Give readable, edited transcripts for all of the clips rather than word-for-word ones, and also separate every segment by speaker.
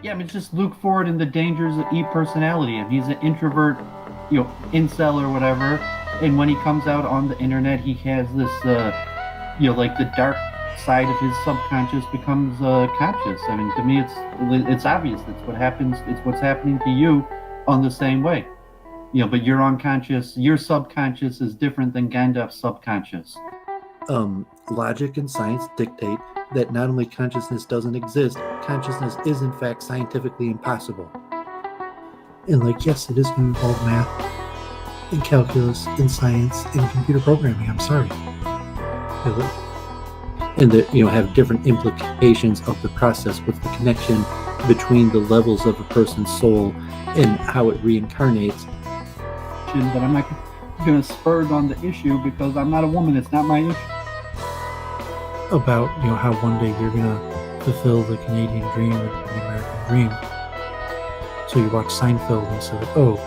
Speaker 1: Yeah, I mean, it's just Luke Ford and the dangers of e-personality. If he's an introvert, incel or whatever, and when he comes out on the internet, he has this, like the dark side of his subconscious becomes conscious. I mean, to me, it's obvious. It's what happens. It's what's happening to you on the same way. But your unconscious, your subconscious is different than Gandalf's subconscious.
Speaker 2: Logic and science dictate that not only consciousness doesn't exist, consciousness is in fact scientifically impossible. And yes, it is going to involve math and calculus and science and computer programming. I'm sorry. And that have different implications of the process with the connection between the levels of a person's soul and how it reincarnates.
Speaker 1: But I'm not going to spur on the issue because I'm not a woman. It's not my issue.
Speaker 2: About how one day you're going to fulfill the Canadian dream or the American dream. So you watch Seinfeld and say, oh,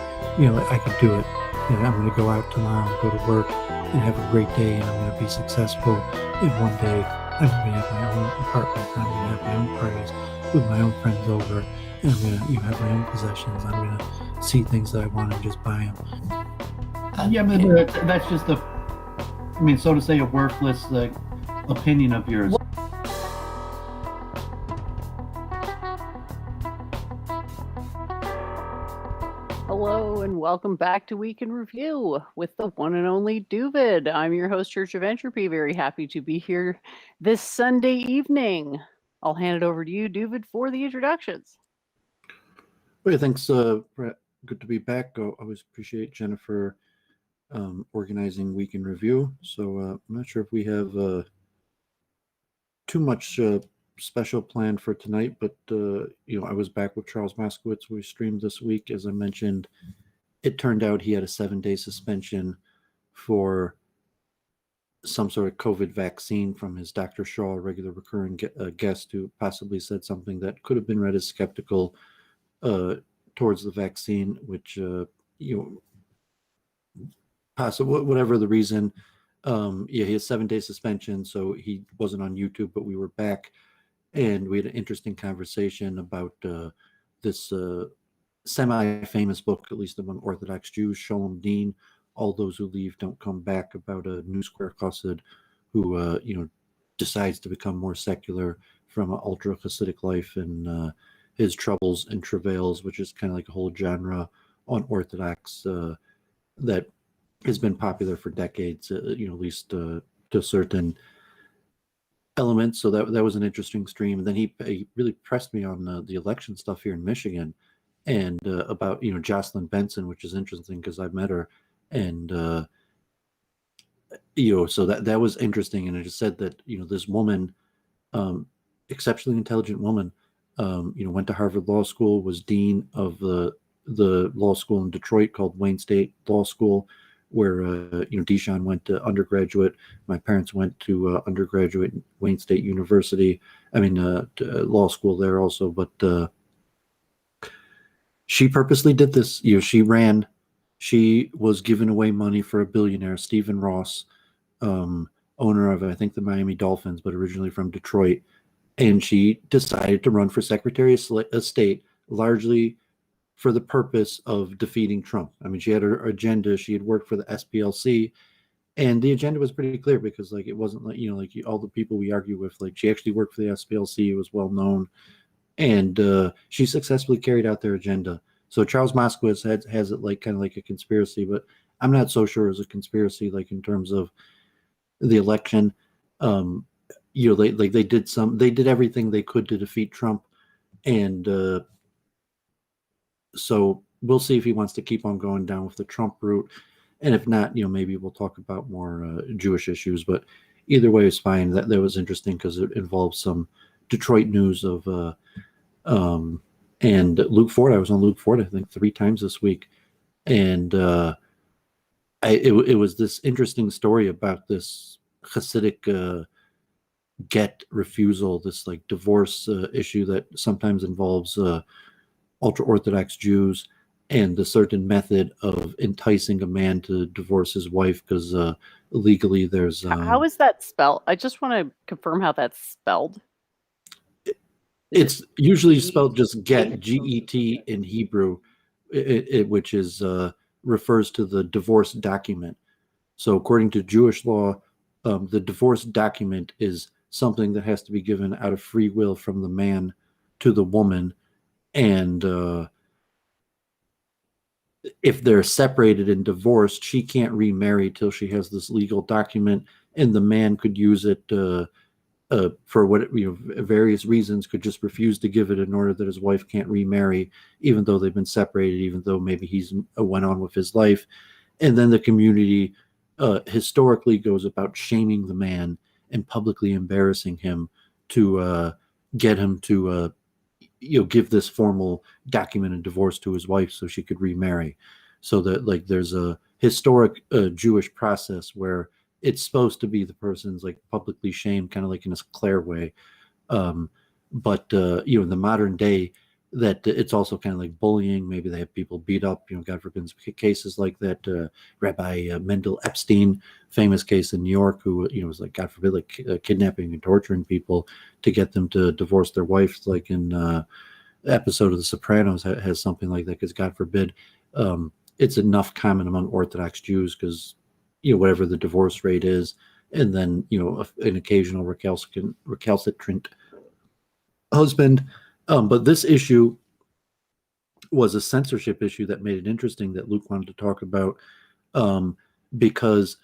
Speaker 2: I could do it. I'm going to go out tomorrow and go to work and have a great day, and I'm going to be successful. And one day I'm going to have my own apartment. I'm going to have my own parties with my own friends over, and I'm going to have my own possessions. I'm going to see things that I want and just buy them.
Speaker 1: Yeah, but that's just so to say, a worthless opinion of yours.
Speaker 3: Hello and welcome back to Week in Review with the one and only Doooovid. I'm your host, Church of Entropy. Very happy to be here this Sunday evening. I'll hand it over to you, Doooovid, for the introductions.
Speaker 2: Okay, thanks, Brett. Good to be back. I always appreciate Jennifer organizing Week in Review. So I'm not sure if we have too much special planned for tonight, but I was back with Charles Moskowitz. We streamed this week. As I mentioned, it turned out he had a 7-day suspension for some sort of COVID vaccine from his Dr. Shaw, a regular recurring guest who possibly said something that could have been read as skeptical towards the vaccine, which possible, whatever the reason. He had 7-day suspension, so he wasn't on YouTube, but we were back. And we had an interesting conversation about this semi-famous book, at least among Orthodox Jews, Shalom Deen, All Those Who Leave Don't Come Back, about a New Square Chassid who, decides to become more secular from an ultra Hasidic life and his troubles and travails, which is kind of like a whole genre on Orthodox that has been popular for decades, at least to a certain elements. So that was an interesting stream. And then he really pressed me on the election stuff here in Michigan and about Jocelyn Benson, which is interesting because I've met her, and so that was interesting. And I just said that this woman, exceptionally intelligent woman, went to Harvard Law School, was dean of the law school in Detroit called Wayne State Law School, where Deshaun went to undergraduate. My parents went to undergraduate at Wayne State University. To law school there also. But she purposely did this. She was giving away money for a billionaire, Stephen Ross, owner of, I think, the Miami Dolphins, but originally from Detroit. And she decided to run for Secretary of State, largely for the purpose of defeating Trump. She had her agenda. She had worked for the SPLC, and the agenda was pretty clear because, it wasn't all the people we argue with. She actually worked for the SPLC. It was well known, and she successfully carried out their agenda. So Charles Moskowitz has it kind of like a conspiracy, but I'm not so sure it's a conspiracy, in terms of the election. They did everything they could to defeat Trump, and so we'll see if he wants to keep on going down with the Trump route. And if not, maybe we'll talk about more Jewish issues. But either way is fine. That was interesting because it involves some Detroit news of and Luke Ford. I was on Luke Ford, I think, 3 times this week. And it was this interesting story about this Hasidic get refusal, this divorce issue that sometimes involves ultra-Orthodox Jews, and the certain method of enticing a man to divorce his wife because legally there's...
Speaker 3: How is that spelled? I just want to confirm how that's spelled.
Speaker 2: It's usually spelled just get, G-E-T in Hebrew, which is refers to the divorce document. So according to Jewish law, the divorce document is something that has to be given out of free will from the man to the woman. And if they're separated and divorced, she can't remarry till she has this legal document, and the man could use it for what various reasons, could just refuse to give it in order that his wife can't remarry, even though they've been separated, even though maybe he's went on with his life. And then the community historically goes about shaming the man and publicly embarrassing him to get him to give this formal documented divorce to his wife so she could remarry. So that like there's a historic Jewish process where it's supposed to be the person's like publicly shamed, kind of like in a Claire way. But in the modern day, that it's also kind of like bullying. Maybe they have people beat up, God forbid, cases like that. Rabbi Mendel Epstein, famous case in New York, who, was like, God forbid, like kidnapping and torturing people to get them to divorce their wives, like in episode of The Sopranos has something like that, because God forbid, it's enough common among Orthodox Jews because, whatever the divorce rate is, and then, an occasional recalcitrant husband. But this issue was a censorship issue that made it interesting that Luke wanted to talk about, because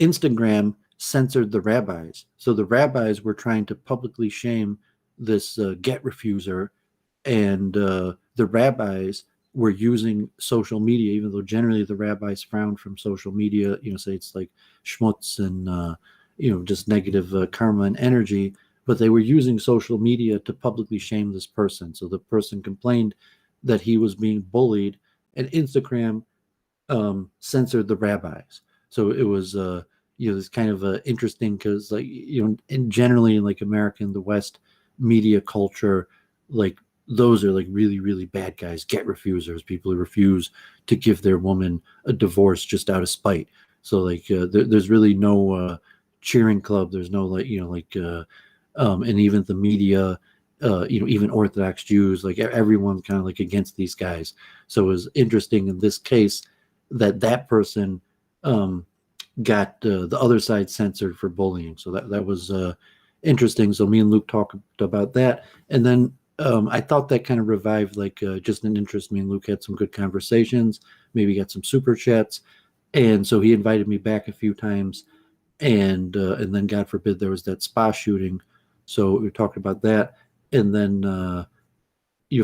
Speaker 2: Instagram censored the rabbis. So the rabbis were trying to publicly shame this get refuser, and the rabbis were using social media, even though generally the rabbis frown from social media, say it's like schmutz and, just negative karma and energy. But they were using social media to publicly shame this person. So the person complained that he was being bullied, and Instagram censored the rabbis. So it was, it's kind of interesting because, like, and generally in like American, the West media culture, like those are like really, really bad guys, get refusers, people who refuse to give their woman a divorce just out of spite. So like there's really no cheering club. There's no and even the media, even Orthodox Jews, like everyone's kind of like against these guys. So it was interesting in this case that person got the other side censored for bullying. So that was interesting. So me and Luke talked about that, and then I thought that kind of revived like just an interest. Me and Luke had some good conversations. Maybe got some super chats, and so he invited me back a few times, and then God forbid there was that spa shooting. So we talked about that, and then a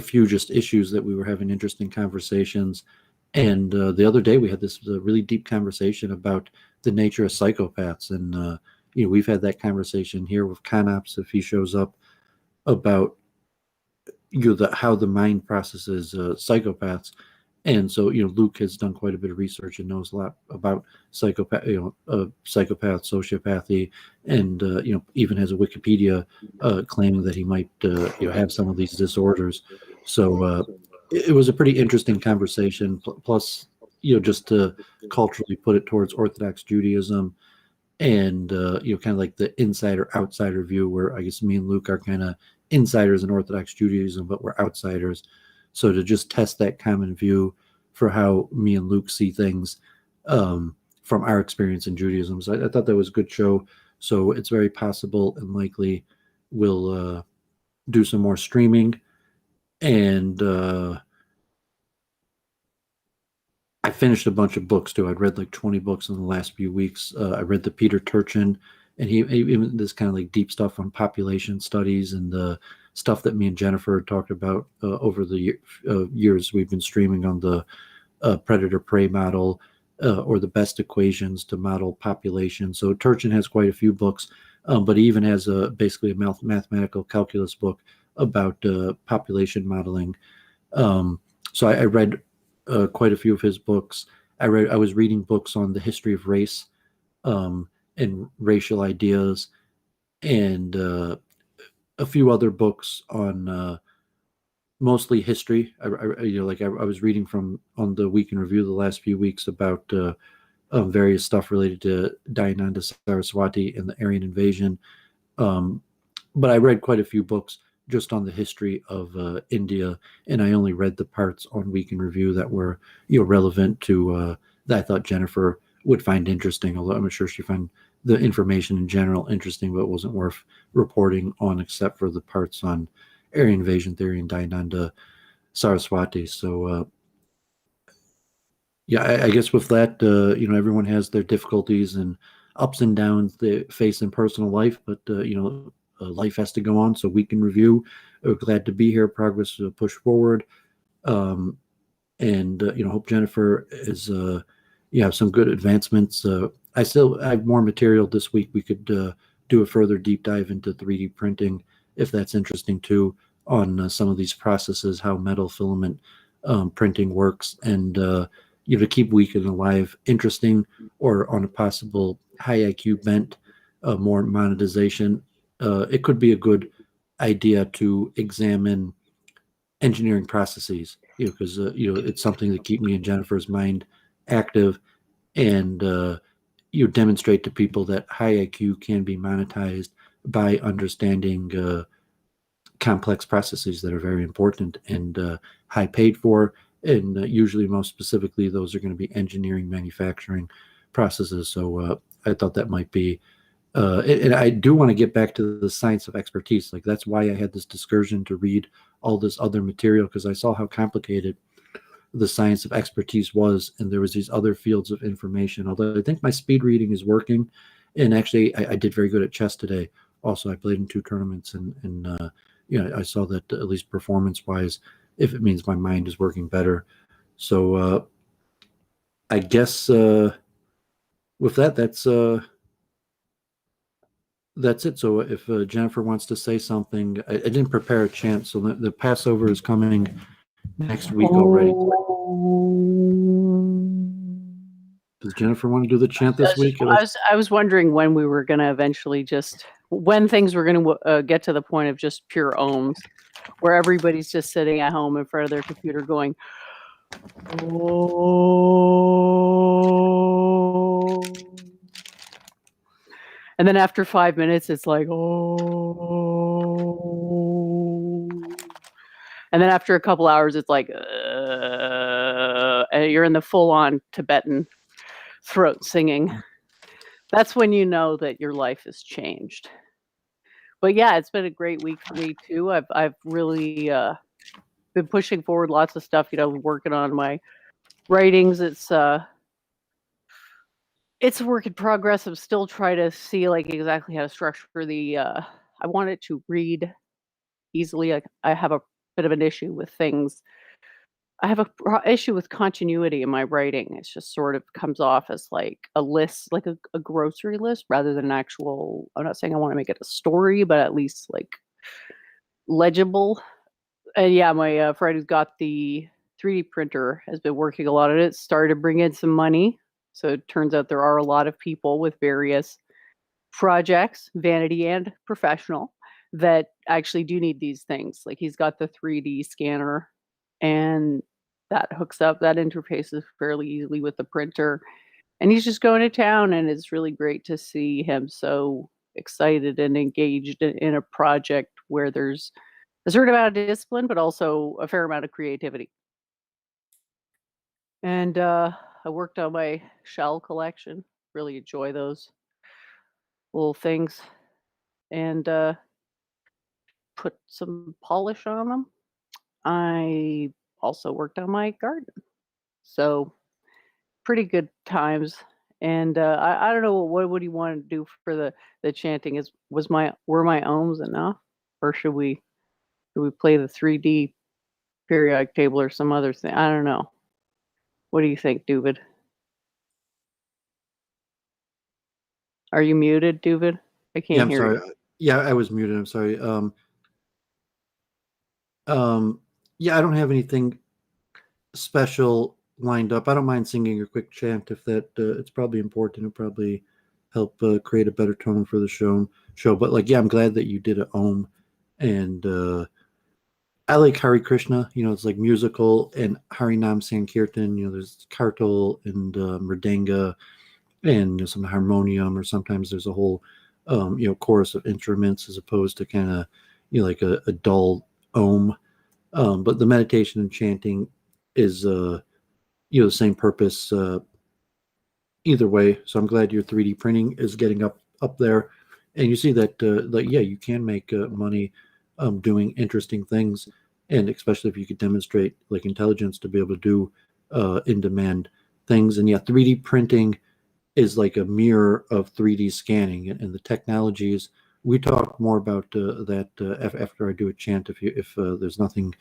Speaker 2: few just issues that we were having interesting conversations. And the other day we had this really deep conversation about the nature of psychopaths, and we've had that conversation here with Conops if he shows up about how the mind processes psychopaths. And so, Luke has done quite a bit of research and knows a lot about psychopath, sociopathy, and even has a Wikipedia claiming that he might have some of these disorders. So it was a pretty interesting conversation. Plus, just to culturally put it towards Orthodox Judaism, and kind of like the insider outsider view, where I guess me and Luke are kind of insiders in Orthodox Judaism, but we're outsiders. So to just test that common view for how me and Luke see things from our experience in Judaism. So I thought that was a good show. So it's very possible and likely we'll do some more streaming. And I finished a bunch of books too. I'd read like 20 books in the last few weeks. I read the Peter Turchin, and he even this kind of like deep stuff on population studies and the stuff that me and Jennifer talked about over the years we've been streaming on the predator-prey model, or the best equations to model population. So Turchin has quite a few books, but he even has basically a mathematical calculus book about population modeling. So I read quite a few of his books. I was reading books on the history of race and racial ideas, and a few other books on mostly history. I was reading from on the Week in Review the last few weeks about various stuff related to Dayananda Saraswati and the Aryan invasion. But I read quite a few books just on the history of India, and I only read the parts on Week in Review that were relevant to that I thought Jennifer would find interesting. Although I'm sure she found the information in general interesting, but it wasn't worth reporting on except for the parts on Aryan invasion theory and Dayananda Saraswati. So I guess with that, everyone has their difficulties and ups and downs they face in personal life, but life has to go on. So Week in Review, we're glad to be here. Progress push forward, and hope Jennifer is have some good advancements. I still have more material this week. We could do a further deep dive into 3D printing if that's interesting too, on some of these processes, how metal filament printing works, and to keep Week and Alive interesting, or on a possible high IQ bent, more monetization. It could be a good idea to examine engineering processes, because it's something to keep me and Jennifer's mind active, and you demonstrate to people that high IQ can be monetized by understanding complex processes that are very important and high paid for. And usually, most specifically, those are going to be engineering, manufacturing processes. So I thought that might be, and I do want to get back to the science of expertise. Like, that's why I had this discursion to read all this other material, because I saw how complicated the science of expertise was, and there was these other fields of information. Although I think my speed reading is working, and actually I did very good at chess today. Also, I played in 2 tournaments, and I saw that at least performance-wise, if it means my mind is working better. So I guess with that, that's it. So if Jennifer wants to say something, I didn't prepare a chant. So the Passover is coming next week already. Does Jennifer want to do the chant this week?
Speaker 3: I was wondering when we were going to eventually when things were going to get to the point of just pure ohms, where everybody's just sitting at home in front of their computer going, oh. And then after 5 minutes, it's like, oh. And then after a couple hours, it's like, and you're in the full-on Tibetan throat singing. That's when you know that your life has changed. But yeah, it's been a great week for me too. I've really been pushing forward lots of stuff, working on my writings. It's a work in progress. I'm still trying to see exactly how to structure the I want it to read easily. I have a bit of an issue with things. I have a issue with continuity in my writing. It's just sort of comes off as like a list, like a grocery list, rather than an actual. I'm not saying I want to make it a story, but at least like legible. And yeah, my friend who's got the 3D printer has been working a lot on it. Started to bring in some money. So it turns out there are a lot of people with various projects, vanity and professional, that actually do need these things. Like, he's got the 3D scanner, and that hooks up, that interfaces fairly easily with the printer. And he's just going to town, and it's really great to see him so excited and engaged in a project where there's a certain amount of discipline, but also a fair amount of creativity. And I worked on my shell collection. Really enjoy those little things, and put some polish on them. I also worked on my garden, so pretty good times. And I don't know, what do you want to do for the chanting? Were my ohms enough, or should we play the 3D periodic table or some other thing? I don't know. What do you think, Doovid? Are you muted, Doovid? I can't
Speaker 2: I'm
Speaker 3: hear
Speaker 2: sorry.
Speaker 3: you.
Speaker 2: Yeah, I was muted. I'm sorry. Yeah, I don't have anything special lined up. I don't mind singing a quick chant if that. It's probably important. It'll probably help create a better tone for the show. But I'm glad that you did it Om, and I like Hare Krishna. It's like musical, and Harinam Sankirtan. There's kartal and mridanga, and some harmonium, or sometimes there's a whole chorus of instruments, as opposed to kind of like a dull ohm. But the meditation and chanting is the same purpose either way. So I'm glad your 3D printing is getting up there, and you see that you can make money doing interesting things, and especially if you could demonstrate like intelligence to be able to do in demand things. And 3D printing is like a mirror of 3D scanning, and the technologies. We talk more about that after I do a chant. If there's nothing,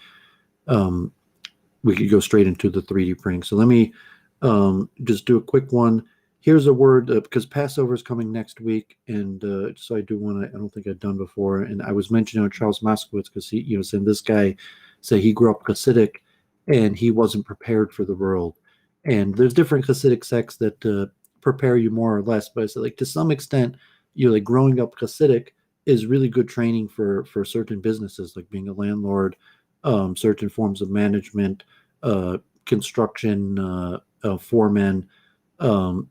Speaker 2: we could go straight into the 3D printing. So let me just do a quick one. Here's a word because Passover is coming next week, and so I do one I don't think I've done before. And I was mentioning Charles Moskowitz because he, saying this guy say he grew up Hasidic, and he wasn't prepared for the world. And there's different Hasidic sects that prepare you more or less, but I said like to some extent, like growing up Hasidic is really good training for certain businesses, like being a landlord, certain forms of management, construction, foremen,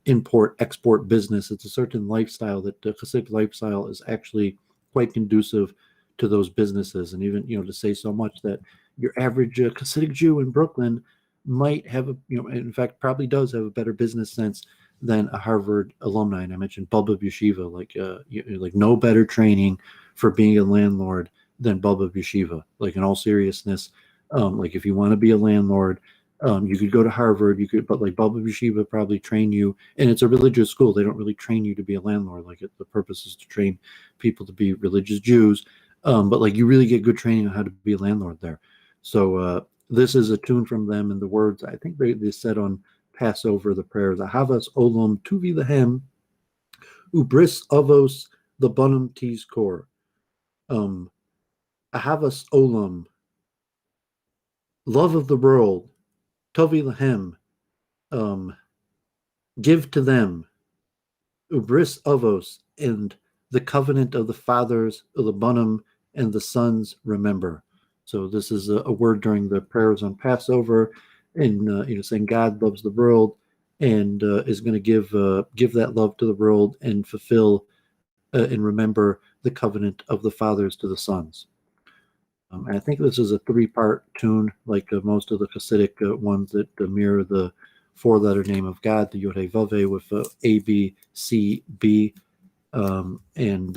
Speaker 2: import export business. It's a certain lifestyle that the Hasidic lifestyle is actually quite conducive to those businesses. And even to say so much that your average Hasidic Jew in Brooklyn might have in fact probably does have a better business sense than a Harvard alumni. And I mentioned Bubba Yeshiva, like no better training for being a landlord than Bubba Yeshiva. Like in all seriousness, like if you want to be a landlord, you could go to Harvard, but like Bubba Yeshiva probably train you, and it's a religious school. They don't really train you to be a landlord. Like the purpose is to train people to be religious Jews, but like you really get good training on how to be a landlord there. So this is a tune from them, and the words I think they said on Passover, the prayers, Ahavas Olam Tuvi Lehem, Ubris Avos Lebanim Tizkor. Ahavas Olam, love of the world, Tovi Lehem, give to them, Ubris Avos, and the covenant of the fathers, Lebanim, and the sons remember. So this is a word during the prayers on Passover, and saying God loves the world and is going to give that love to the world and fulfill and remember the covenant of the fathers to the sons. And I think this is a 3-part tune, like most of the Hasidic ones that mirror the 4-letter name of God, the Yod He Vav He, with A, B, C, B, and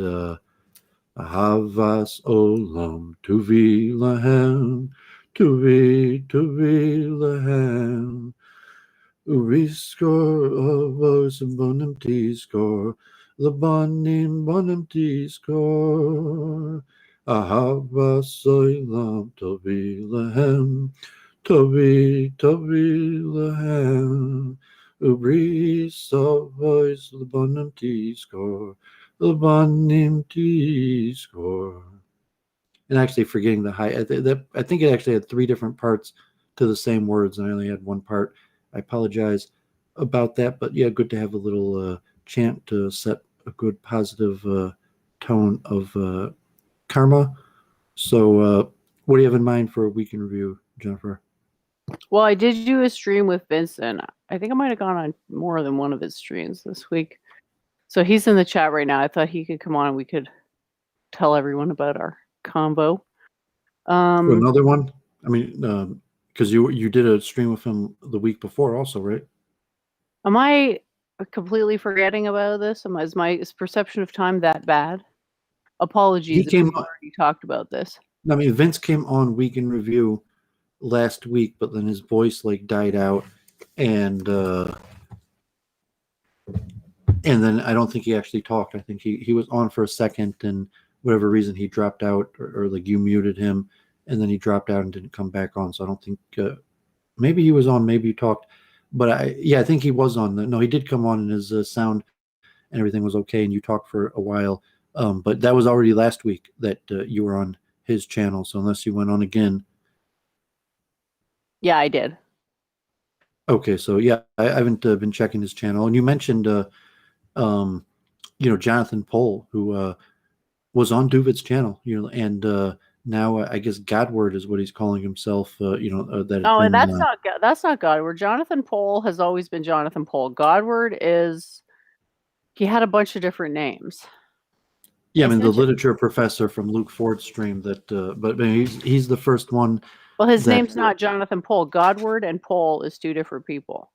Speaker 2: Ahavas Olam Tuvi Lahem, Tuvi Lahem, Uriskor Avos Bonim Tizkor, Bonim Tizkor, Ahavas Olam Tuvi Lahem, Tuvi Lahem, Ubris Avos Bonim Tizkor, Lebanim Tizkor. And actually forgetting the high, I think it actually had 3 different parts to the same words, and I only had 1 part. I apologize about that, but yeah, good to have a little chant to set a good positive tone of karma. So what do you have in mind for a week in review, Jennifer?
Speaker 3: Well, I did do a stream with Vincent. I think I might have gone on more than one of his streams this week. So he's in the chat right now. I thought he could come on and we could tell everyone about our combo.
Speaker 2: Another one? I mean, because you did a stream with him the week before also, right?
Speaker 3: Am I completely forgetting about this? Is my perception of time that bad? Apologies if we already talked about this.
Speaker 2: I mean, Vince came on Week in Review last week, but then his voice died out, and then I don't think he actually talked. I think he was on for a second, and whatever reason he dropped out, or you muted him, and then he dropped out and didn't come back on. So I don't think maybe he was on, maybe you talked, but I think he was on. No, he did come on, and his sound and everything was okay, and you talked for a while. But that was already last week that you were on his channel. So unless you went on again.
Speaker 3: Yeah, I did.
Speaker 2: Okay, so yeah, I haven't been checking his channel. And you mentioned, Jonathan Pohl, who was on Doovid's channel, and now I guess Godward is what he's calling himself.
Speaker 3: That's not Godward. Jonathan Pohl has always been Jonathan Pohl. Godward he had a bunch of different names.
Speaker 2: Yeah, I mean the
Speaker 3: Essentially,
Speaker 2: literature professor from Luke Ford's stream that, but he's the first one
Speaker 3: well, his
Speaker 2: that
Speaker 3: name's not Jonathan Pohl. Godward and Pohl is two different people.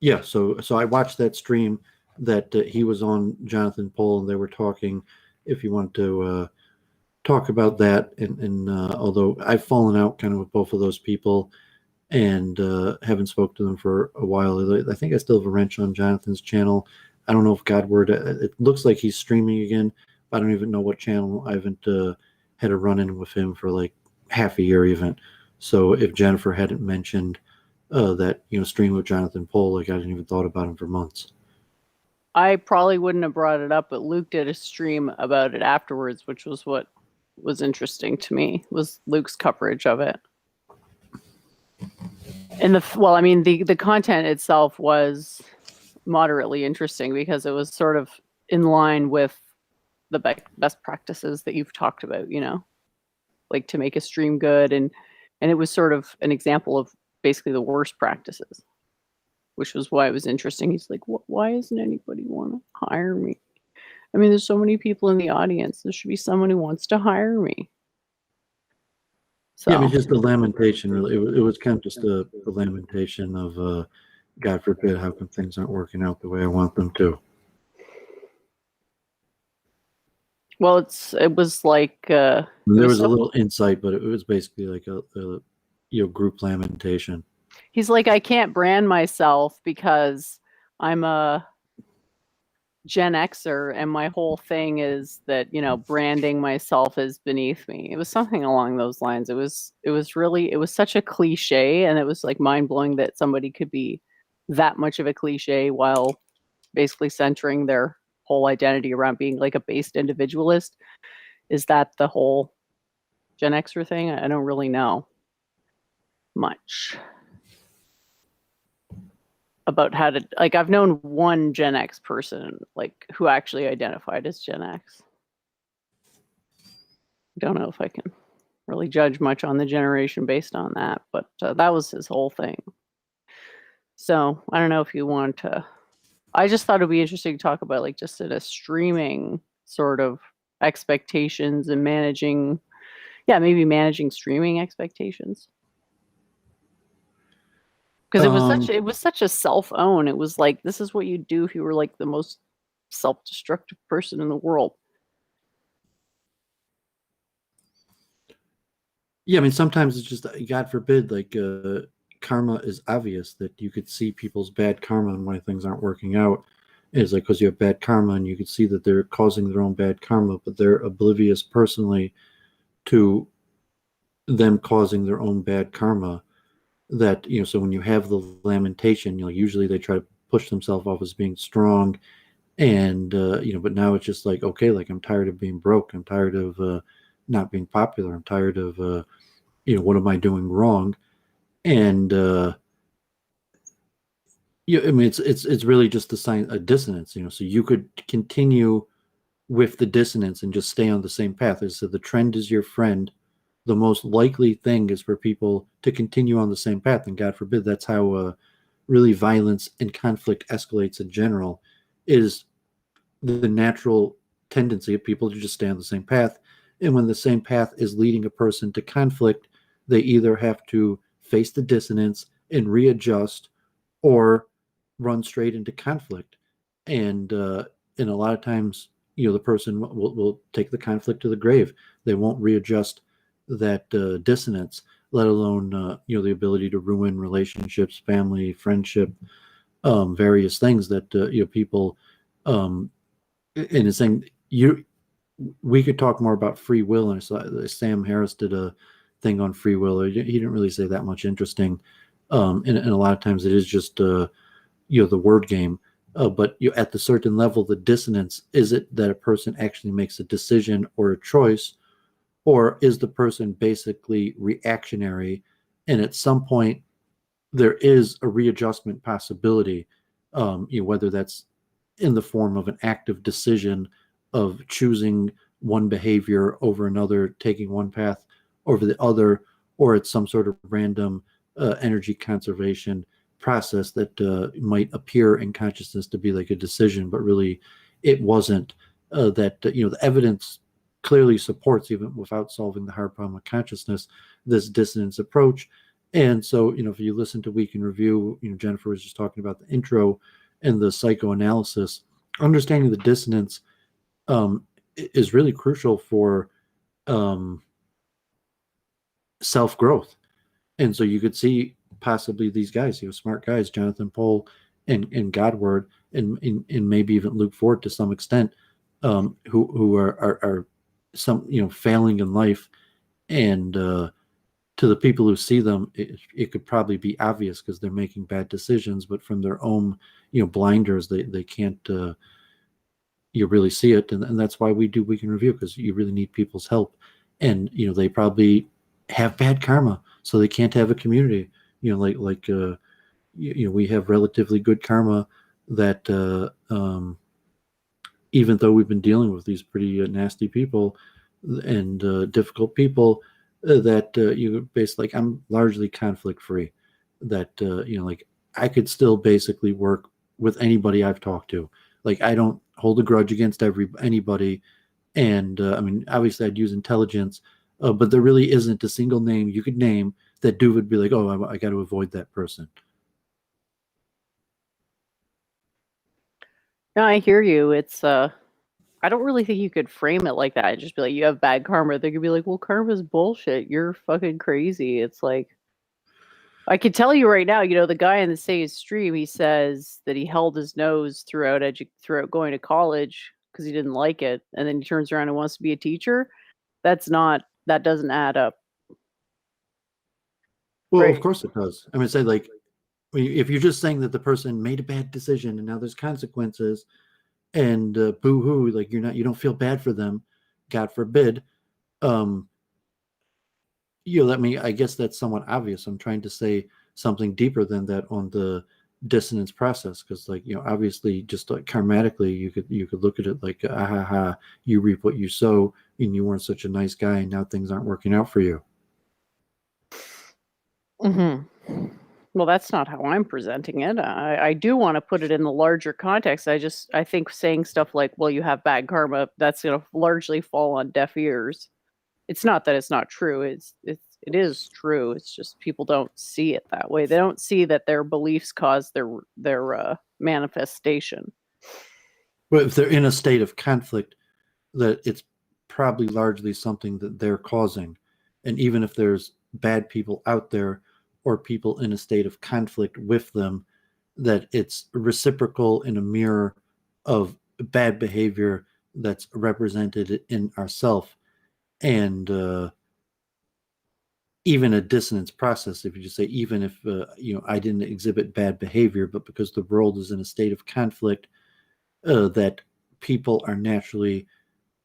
Speaker 2: Yeah, so I watched that stream that he was on Jonathan Pohl, and they were talking. If you want to talk about that, and although I've fallen out kind of with both of those people, and haven't spoke to them for a while, I think I still have a wrench on Jonathan's channel. I don't know if Godward. It looks like he's streaming again. I don't even know what channel. I haven't had a run-in with him for like half a year even. So if Jennifer hadn't mentioned that stream with Jonathan Pohl, like I hadn't even thought about him for months.
Speaker 3: I probably wouldn't have brought it up, but Luke did a stream about it afterwards, which was what was interesting to me, was Luke's coverage of it. And the content itself was moderately interesting because it was sort of in line with the best practices that you've talked about, like to make a stream good, and it was sort of an example of basically the worst practices, which was why it was interesting. He's like, why doesn't anybody want to hire me? I mean, there's so many people in the audience. There should be someone who wants to hire me. So,
Speaker 2: Yeah, I mean, just the lamentation. Really, it was kind of just the lamentation of, God forbid, how come things aren't working out the way I want them to.
Speaker 3: well, it was like
Speaker 2: There was a little insight, but it was basically like a group lamentation.
Speaker 3: He's like, I can't brand myself because I'm a Gen Xer, and my whole thing is that branding myself is beneath me. It was something along those lines. It was such a cliche, and it was like mind blowing that somebody could be that much of a cliche while basically centering their whole identity around being like a based individualist. Is that the whole Gen Xer thing? I don't really know much about how to, like, I've known one Gen X person like who actually identified as Gen X. Don't know if I can really judge much on the generation based on that, but that was his whole thing. So I don't know if you want to, I just thought it'd be interesting to talk about like just in a streaming sort of expectations and managing streaming expectations. Because it was such a self-own. It was like, this is what you do if you were like the most self-destructive person in the world.
Speaker 2: Yeah, I mean, sometimes it's just, God forbid, like karma is obvious, that you could see people's bad karma and why things aren't working out. It's like because you have bad karma and you could see that they're causing their own bad karma, but they're oblivious personally to them causing their own bad karma. That so when you have the lamentation, usually they try to push themselves off as being strong, and but now it's just like, okay, like I'm tired of being broke, I'm tired of not being popular, I'm tired of what am I doing wrong? And I mean, it's really just a sign of dissonance. So you could continue with the dissonance and just stay on the same path. So the trend is your friend. The most likely thing is for people to continue on the same path, and God forbid, that's how really violence and conflict escalates in general, is the natural tendency of people to just stay on the same path. And when the same path is leading a person to conflict, they either have to face the dissonance and readjust, or run straight into conflict. And a lot of times, the person will take the conflict to the grave. They won't readjust that dissonance, let alone the ability to ruin relationships, family, friendship, various things that people and it's saying we could talk more about free will. And I saw Sam Harris did a thing on free will. He didn't really say that much interesting, and a lot of times it is just the word game. But at the certain level, the dissonance, is it that a person actually makes a decision or a choice, or is the person basically reactionary? And at some point, there is a readjustment possibility, whether that's in the form of an active decision of choosing one behavior over another, taking one path over the other, or it's some sort of random energy conservation process that might appear in consciousness to be like a decision, but really it wasn't. the evidence clearly supports, even without solving the hard problem of consciousness, this dissonance approach. And so, if you listen to Week in Review, Jennifer was just talking about the intro and the psychoanalysis. Understanding the dissonance is really crucial for self-growth. And so you could see possibly these guys, smart guys, Jonathan Pohl and Godward, and maybe even Luke Ford to some extent, who are some failing in life, and to the people who see them, it could probably be obvious because they're making bad decisions, but from their own blinders, they can't you really see it, and that's why we do Week in Review, because you really need people's help, and they probably have bad karma, so they can't have a community. We have relatively good karma that even though we've been dealing with these pretty nasty people and difficult people, that you basically, I'm largely conflict free. That I could still basically work with anybody I've talked to. Like, I don't hold a grudge against anybody, and I mean, obviously I'd use intelligence, but there really isn't a single name you could name that Doowovid would be like, oh, I got to avoid that person.
Speaker 3: No, I hear you. It's I don't really think you could frame it like that. I'd just be like, you have bad karma. They could be like, well, karma's bullshit. You're fucking crazy. It's like, I can tell you right now, the guy in the Say's stream, he says that he held his nose throughout going to college because he didn't like it, and then he turns around and wants to be a teacher. That doesn't add up.
Speaker 2: Well,
Speaker 3: Right.
Speaker 2: of course it does. I mean, say, like, if you're just saying that the person made a bad decision and now there's consequences, and boo-hoo, like, you don't feel bad for them, God forbid. I guess that's somewhat obvious. I'm trying to say something deeper than that on the dissonance process, because, like, obviously, just like karmatically, you could look at it like, you reap what you sow, and you weren't such a nice guy, and now things aren't working out for you.
Speaker 3: Mm-hmm. Well, that's not how I'm presenting it. I do want to put it in the larger context. I think saying stuff like, well, you have bad karma, that's going to largely fall on deaf ears. It's not that it's not true. It is true. It's just people don't see it that way. They don't see that their beliefs cause their manifestation.
Speaker 2: But if they're in a state of conflict, that it's probably largely something that they're causing. And even if there's bad people out there or people in a state of conflict with them, that it's reciprocal in a mirror of bad behavior that's represented in ourself. And even a dissonance process, if you just say, even if I didn't exhibit bad behavior, but because the world is in a state of conflict, that people are naturally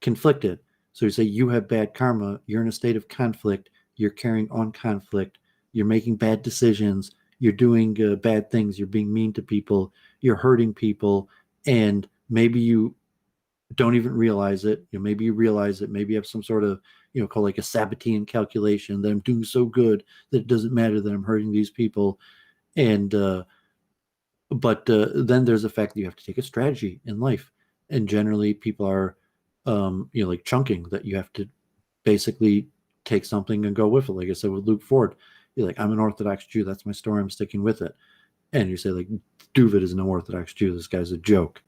Speaker 2: conflicted. So you say you have bad karma, you're in a state of conflict, you're carrying on conflict, you're making bad decisions, you're doing bad things, you're being mean to people, you're hurting people, and maybe you don't even realize it. Maybe you realize it, maybe you have some sort of, called like a Sabbatean calculation, that I'm doing so good that it doesn't matter that I'm hurting these people. And but then there's the fact that you have to take a strategy in life, and generally people are like chunking, that you have to basically take something and go with it. Like I said with Luke Ford, you're like, I'm an Orthodox Jew, that's my story, I'm sticking with it. And you say, like, Doowovid is no Orthodox Jew, this guy's a joke.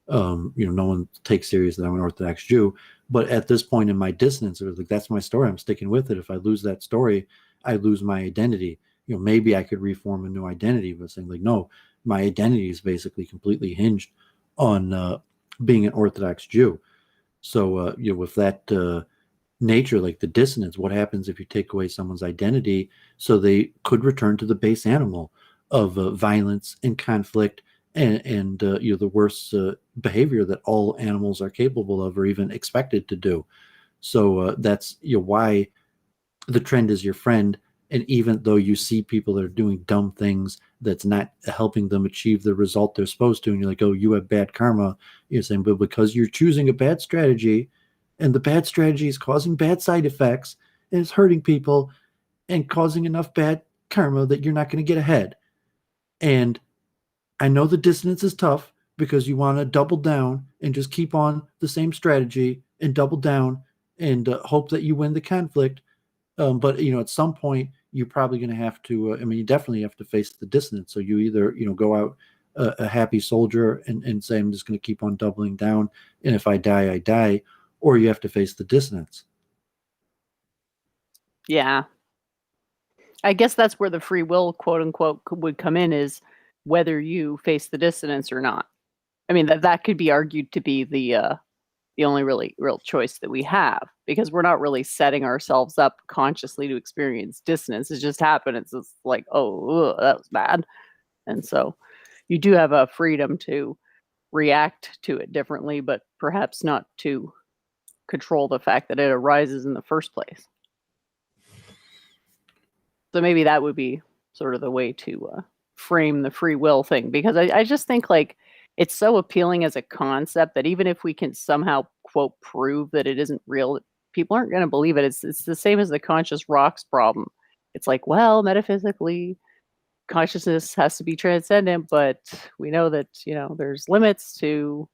Speaker 2: No one takes serious that I'm an Orthodox Jew. But at this point in my dissonance, it was like, that's my story, I'm sticking with it. If I lose that story, I lose my identity. Maybe I could reform a new identity, but saying, like, no, my identity is basically completely hinged on being an Orthodox Jew. So with that nature, like the dissonance, what happens if you take away someone's identity? So they could return to the base animal of violence and conflict and the worst behavior that all animals are capable of, or even expected to do. So that's why the trend is your friend. And even though you see people that are doing dumb things that's not helping them achieve the result they're supposed to, and you're like, oh, you have bad karma, you're saying, but because you're choosing a bad strategy, and the bad strategy is causing bad side effects, and it's hurting people and causing enough bad karma that you're not going to get ahead. And I know the dissonance is tough, because you want to double down and just keep on the same strategy and double down and hope that you win the conflict. But at some point you're probably going to have to. You definitely have to face the dissonance. So you either go out a happy soldier and say, I'm just going to keep on doubling down, and if I die, I die, or you have to face the dissonance.
Speaker 3: Yeah. I guess that's where the free will, quote unquote, would come in, is whether you face the dissonance or not. I mean, that could be argued to be the only real choice that we have, because we're not really setting ourselves up consciously to experience dissonance. It just happened. It's just like, oh, ugh, that was bad. And so you do have a freedom to react to it differently, but perhaps not to control the fact that it arises in the first place. So maybe that would be sort of the way to frame the free will thing, because I just think like it's so appealing as a concept that even if we can somehow, quote, prove that it isn't real, people aren't going to believe it. It's the same as the conscious rocks problem. It's like, well, metaphysically, consciousness has to be transcendent, but we know that, there's limits to,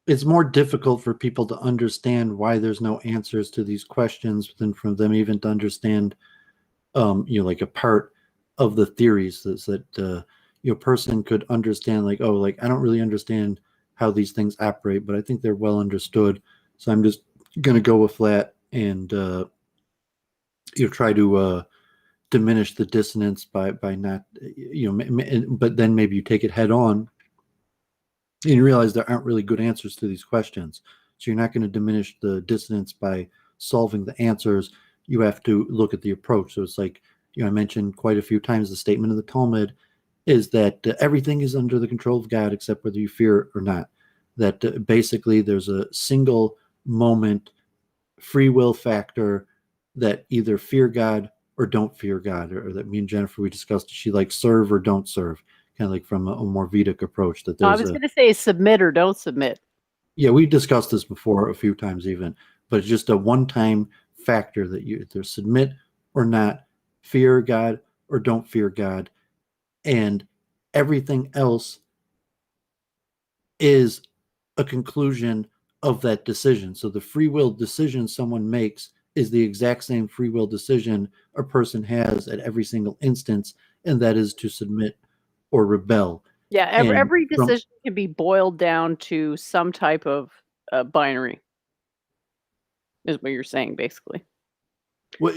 Speaker 2: It's more difficult for people to understand why there's no answers to these questions than for them even to understand, like a part of the theories that person could understand, like, oh, like I don't really understand how these things operate, but I think they're well understood. So I'm just going to go with that and try to diminish the dissonance by not, but then maybe you take it head on and you realize there aren't really good answers to these questions. So you're not going to diminish the dissonance by solving the answers. You have to look at the approach. So it's like, I mentioned quite a few times the statement of the Talmud is that everything is under the control of God except whether you fear it or not. That basically there's a single moment free will factor that either fear God or don't fear God, or that me and Jennifer, we discussed, she like serve or don't serve, kind of like from a more Vedic approach. That
Speaker 3: I was going to say submit or don't submit.
Speaker 2: Yeah, we discussed this before a few times even, but it's just a one-time factor that you either submit or not, fear God or don't fear God, and everything else is a conclusion of that decision. So the free will decision someone makes is the exact same free will decision a person has at every single instance, and that is to submit or rebel.
Speaker 3: Yeah, every decision can be boiled down to some type of binary, is what you're saying, basically.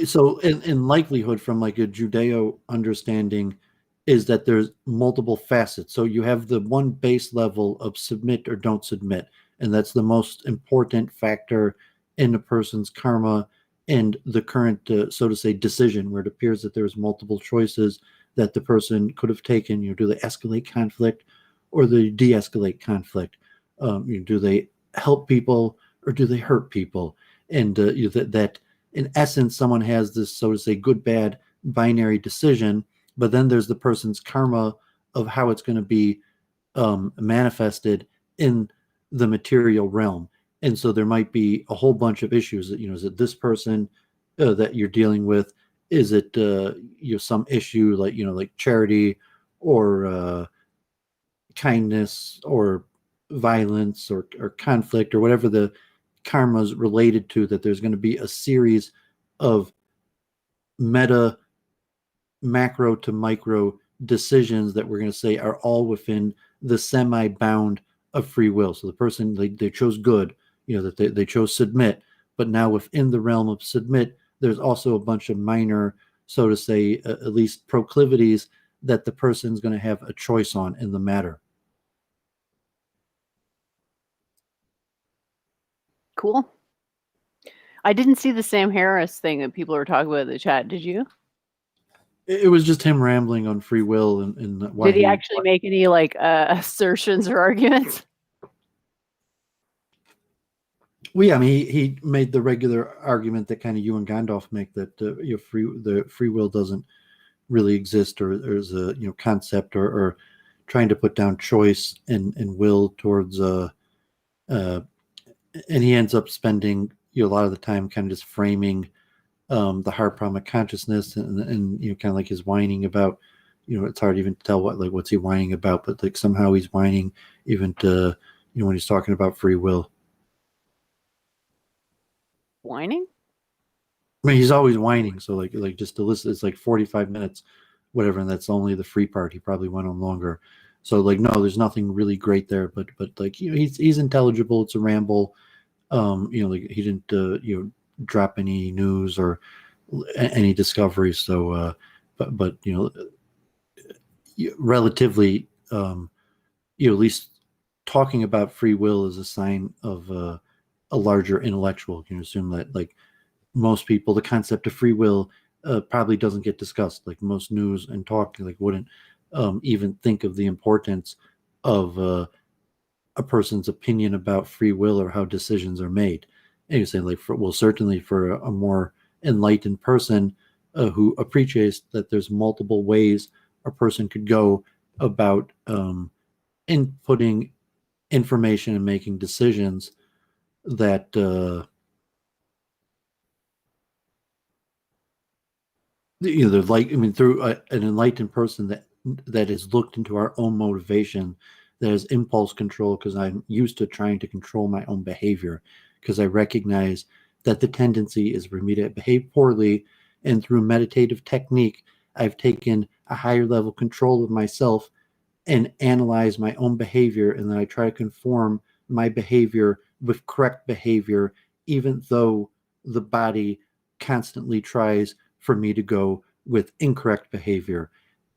Speaker 2: So in likelihood, from like a Judeo understanding, is that there's multiple facets. So you have the one base level of submit or don't submit, and that's the most important factor in a person's karma and the current, so to say, decision, where it appears that there's multiple choices that the person could have taken. Do they escalate conflict or they de-escalate conflict? Do they help people or do they hurt people? And that in essence, someone has this, so to say, good, bad binary decision, but then there's the person's karma of how it's going to be manifested in the material realm. And so there might be a whole bunch of issues that, is it this person that you're dealing with? Is it, some issue like, like charity or kindness or violence or conflict or whatever the karma's related to, that there's going to be a series of meta, macro to micro decisions that we're going to say are all within the semi-bound of free will. So the person, they chose good, that they chose submit, but now within the realm of submit, there's also a bunch of minor, so to say, at least proclivities that the person's going to have a choice on in the matter.
Speaker 3: Cool. I didn't see the Sam Harris thing that people were talking about in the chat. Did you?
Speaker 2: It was just him rambling on free will and why.
Speaker 3: Did he actually make any like assertions or arguments?
Speaker 2: Well, yeah, I mean, he made the regular argument that kind of you and Gandalf make, that the free will doesn't really exist, or there's a concept, or trying to put down choice and will towards and he ends up spending a lot of the time kind of just framing the hard problem of consciousness and kind of like his whining about it's hard even to tell what's he whining about, but like somehow he's whining even to, when he's talking about free will.
Speaker 3: Whining?
Speaker 2: I mean, he's always whining. So like just to listen, it's like 45 minutes, whatever, and that's only the free part. He probably went on longer. So like, no, there's nothing really great there, but like, he's intelligible. It's a ramble. Like he didn't, drop any news or any discoveries. So, but relatively, at least talking about free will is a sign of a larger intellectual. You can assume that like most people, the concept of free will probably doesn't get discussed. Like most news and talk like wouldn't even think of the importance of a person's opinion about free will or how decisions are made. And you say like, certainly for a more enlightened person who appreciates that there's multiple ways a person could go about inputting information and making decisions, that they're like, I mean, through an enlightened person that has looked into our own motivation, that has impulse control, because I'm used to trying to control my own behavior, because I recognize that the tendency is for me to behave poorly, and through meditative technique, I've taken a higher level control of myself and analyze my own behavior, and then I try to conform my behavior with correct behavior, even though the body constantly tries for me to go with incorrect behavior.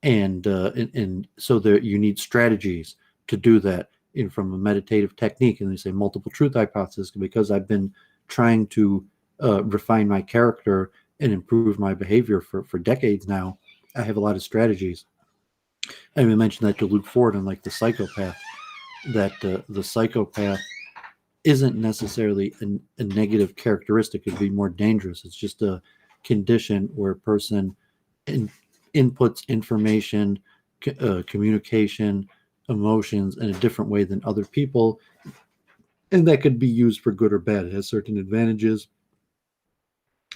Speaker 2: And so there, you need strategies to do that from a meditative technique. And they say multiple truth hypothesis, because I've been trying to refine my character and improve my behavior for decades now. I have a lot of strategies. I even mentioned that to Luke Ford on like the psychopath, that the psychopath isn't necessarily a negative characteristic. It'd be more dangerous. It's just a condition where a person inputs information, communication, emotions in a different way than other people, and that could be used for good or bad. It has certain advantages,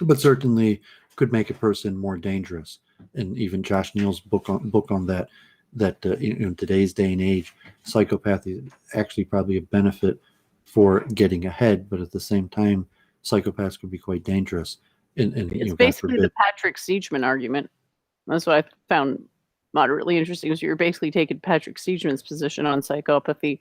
Speaker 2: but certainly could make a person more dangerous. And even Josh Neal's book on that in today's day and age, psychopathy is actually probably a benefit for getting ahead, but at the same time, psychopaths could be quite dangerous. And
Speaker 3: it's basically the Patrick Siegeman argument. That's what I found moderately interesting, is you're basically taking Patrick Siegeman's position on psychopathy.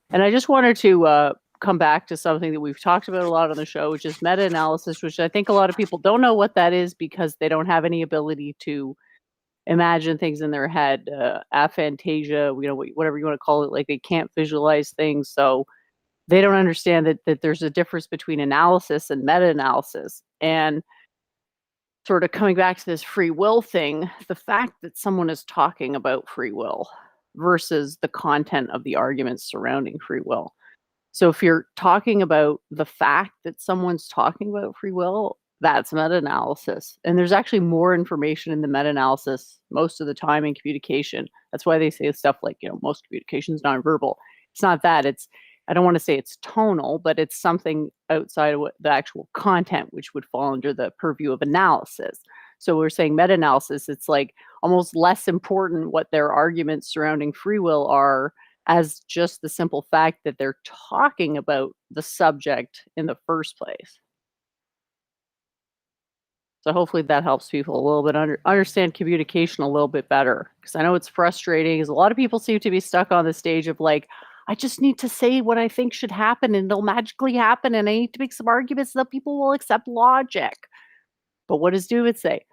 Speaker 3: And I just wanted to come back to something that we've talked about a lot on the show, which is meta-analysis, which I think a lot of people don't know what that is because they don't have any ability to imagine things in their head. Aphantasia, whatever you want to call it, like they can't visualize things. So they don't understand that there's a difference between analysis and meta-analysis. And sort of coming back to this free will thing, the fact that someone is talking about free will versus the content of the arguments surrounding free will. So if you're talking about the fact that someone's talking about free will, that's meta-analysis. And there's actually more information in the meta-analysis most of the time in communication. That's why they say stuff like, most communication is nonverbal. It's not that. I don't want to say it's tonal, but it's something outside of the actual content, which would fall under the purview of analysis. So we're saying meta-analysis, it's like almost less important what their arguments surrounding free will are, as just the simple fact that they're talking about the subject in the first place. So hopefully that helps people a little bit understand communication a little bit better, because I know it's frustrating, because a lot of people seem to be stuck on the stage of like, I just need to say what I think should happen and it'll magically happen, and I need to make some arguments that people will accept logic. But what does Doovid say?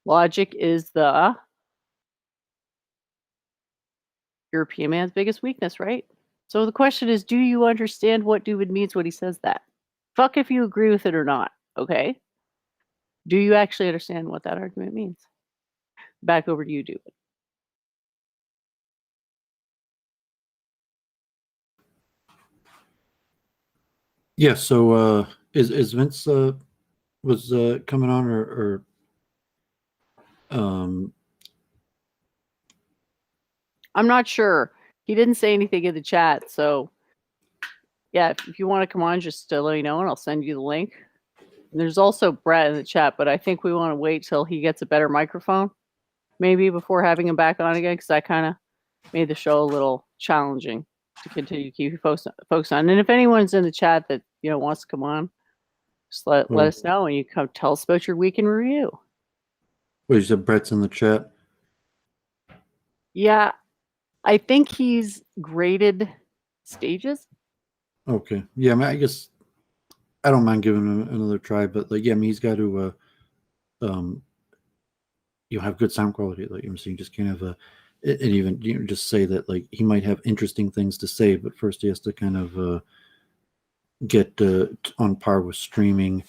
Speaker 3: Logic is the European man's biggest weakness, right? So the question is, do you understand what Doovid means when he says that? Fuck if you agree with it or not, okay? Do you actually understand what that argument means? Back over to you, Doovid.
Speaker 2: Yeah. So is Vince was coming on or
Speaker 3: I'm not sure. He didn't say anything in the chat, so yeah, if you want to come on, just let me know and I'll send you the link. And there's also Brett in the chat, but I think we want to wait till he gets a better microphone. maybe before having him back on again, because I kind of made the show a little challenging to continue to keep folks on. And if anyone's in the chat that wants to come on, just let us know, and you come tell us about your week in review.
Speaker 2: Wait, you said Brett's in the chat?
Speaker 3: Yeah, I think he's graded stages.
Speaker 2: Okay. Yeah, I mean, I guess I don't mind giving him another try, but like, yeah, I mean, he's got to, have good sound quality. Like, so you just can't have and even just say that like he might have interesting things to say, but first he has to kind of get on par with streaming,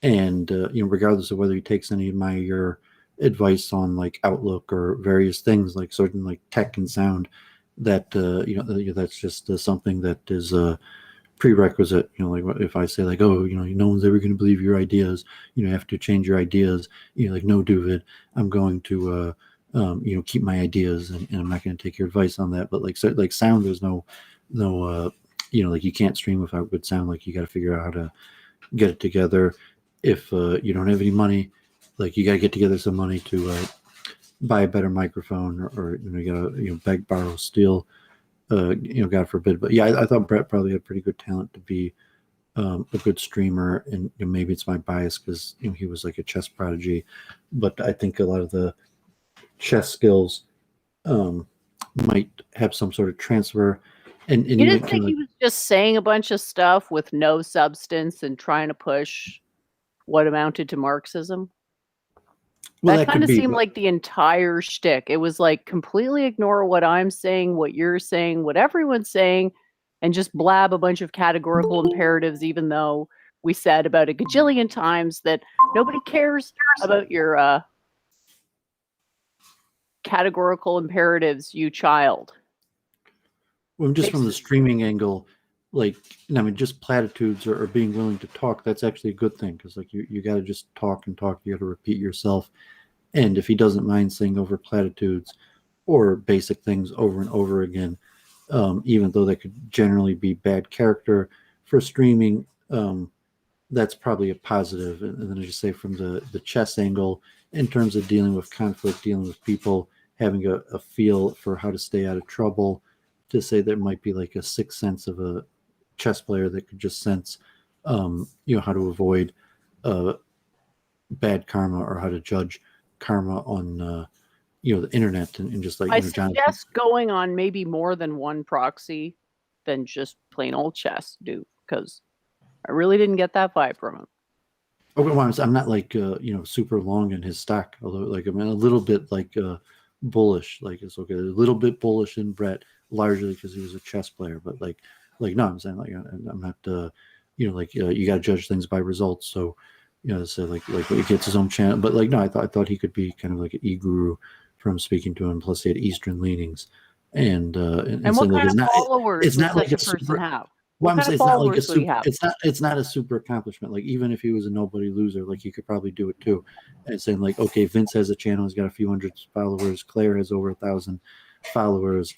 Speaker 2: and regardless of whether he takes any of your advice on like Outlook or various things like certain like tech and sound, that that's just something that is prerequisite. Like if I say like, oh, no one's ever going to believe your ideas, you have to change your ideas, like, no, Doovid, I'm going to keep my ideas, and I'm not going to take your advice on that. But like, so like sound, there's no like you can't stream without good sound. Like you got to figure out how to get it together. If you don't have any money, like you got to get together some money to buy a better microphone, or you got to beg, borrow, steal, God forbid. But yeah, I thought Brett probably had pretty good talent to be a good streamer, and maybe it's my bias because he was like a chess prodigy, but I think a lot of the chess skills might have some sort of transfer. And
Speaker 3: you didn't think he was just saying a bunch of stuff with no substance and trying to push what amounted to Marxism? Well, that kind of seemed like the entire shtick. It was like completely ignore what I'm saying, what you're saying, what everyone's saying, and just blab a bunch of categorical imperatives, even though we said about a gajillion times that nobody cares about your categorical imperatives, you child.
Speaker 2: Well, just from the streaming angle, like, I mean, just platitudes or being willing to talk, that's actually a good thing, because like you got to just talk and talk. You got to repeat yourself. And if he doesn't mind saying over platitudes or basic things over and over again, even though that could generally be bad character for streaming, that's probably a positive. And then I just say from the chess angle, in terms of dealing with conflict, dealing with people, having a feel for how to stay out of trouble, to say there might be like a sixth sense of a chess player that could just sense, how to avoid bad karma, or how to judge karma on the internet, and just like
Speaker 3: I suggest going on maybe more than one proxy than just plain old chess, dude, because I really didn't get that vibe from him.
Speaker 2: Okay, well, I'm not like super long in his stock, although like I'm a little bit like bullish. Like it's okay, a little bit bullish in Brett, largely because he was a chess player. But like no, I'm saying like I'm not you got to judge things by results. So so like he gets his own channel. But like no, I thought he could be kind of like an e-guru from speaking to him. Plus he had Eastern leanings, and
Speaker 3: what kind of followers
Speaker 2: it's not like a
Speaker 3: person
Speaker 2: super.
Speaker 3: have?
Speaker 2: Well, I'm saying it's not like a super. It's not a super accomplishment. Like even if he was a nobody loser, like he could probably do it too. And saying like, okay, Vince has a channel, he's got a few hundred followers. Claire has over 1,000 followers.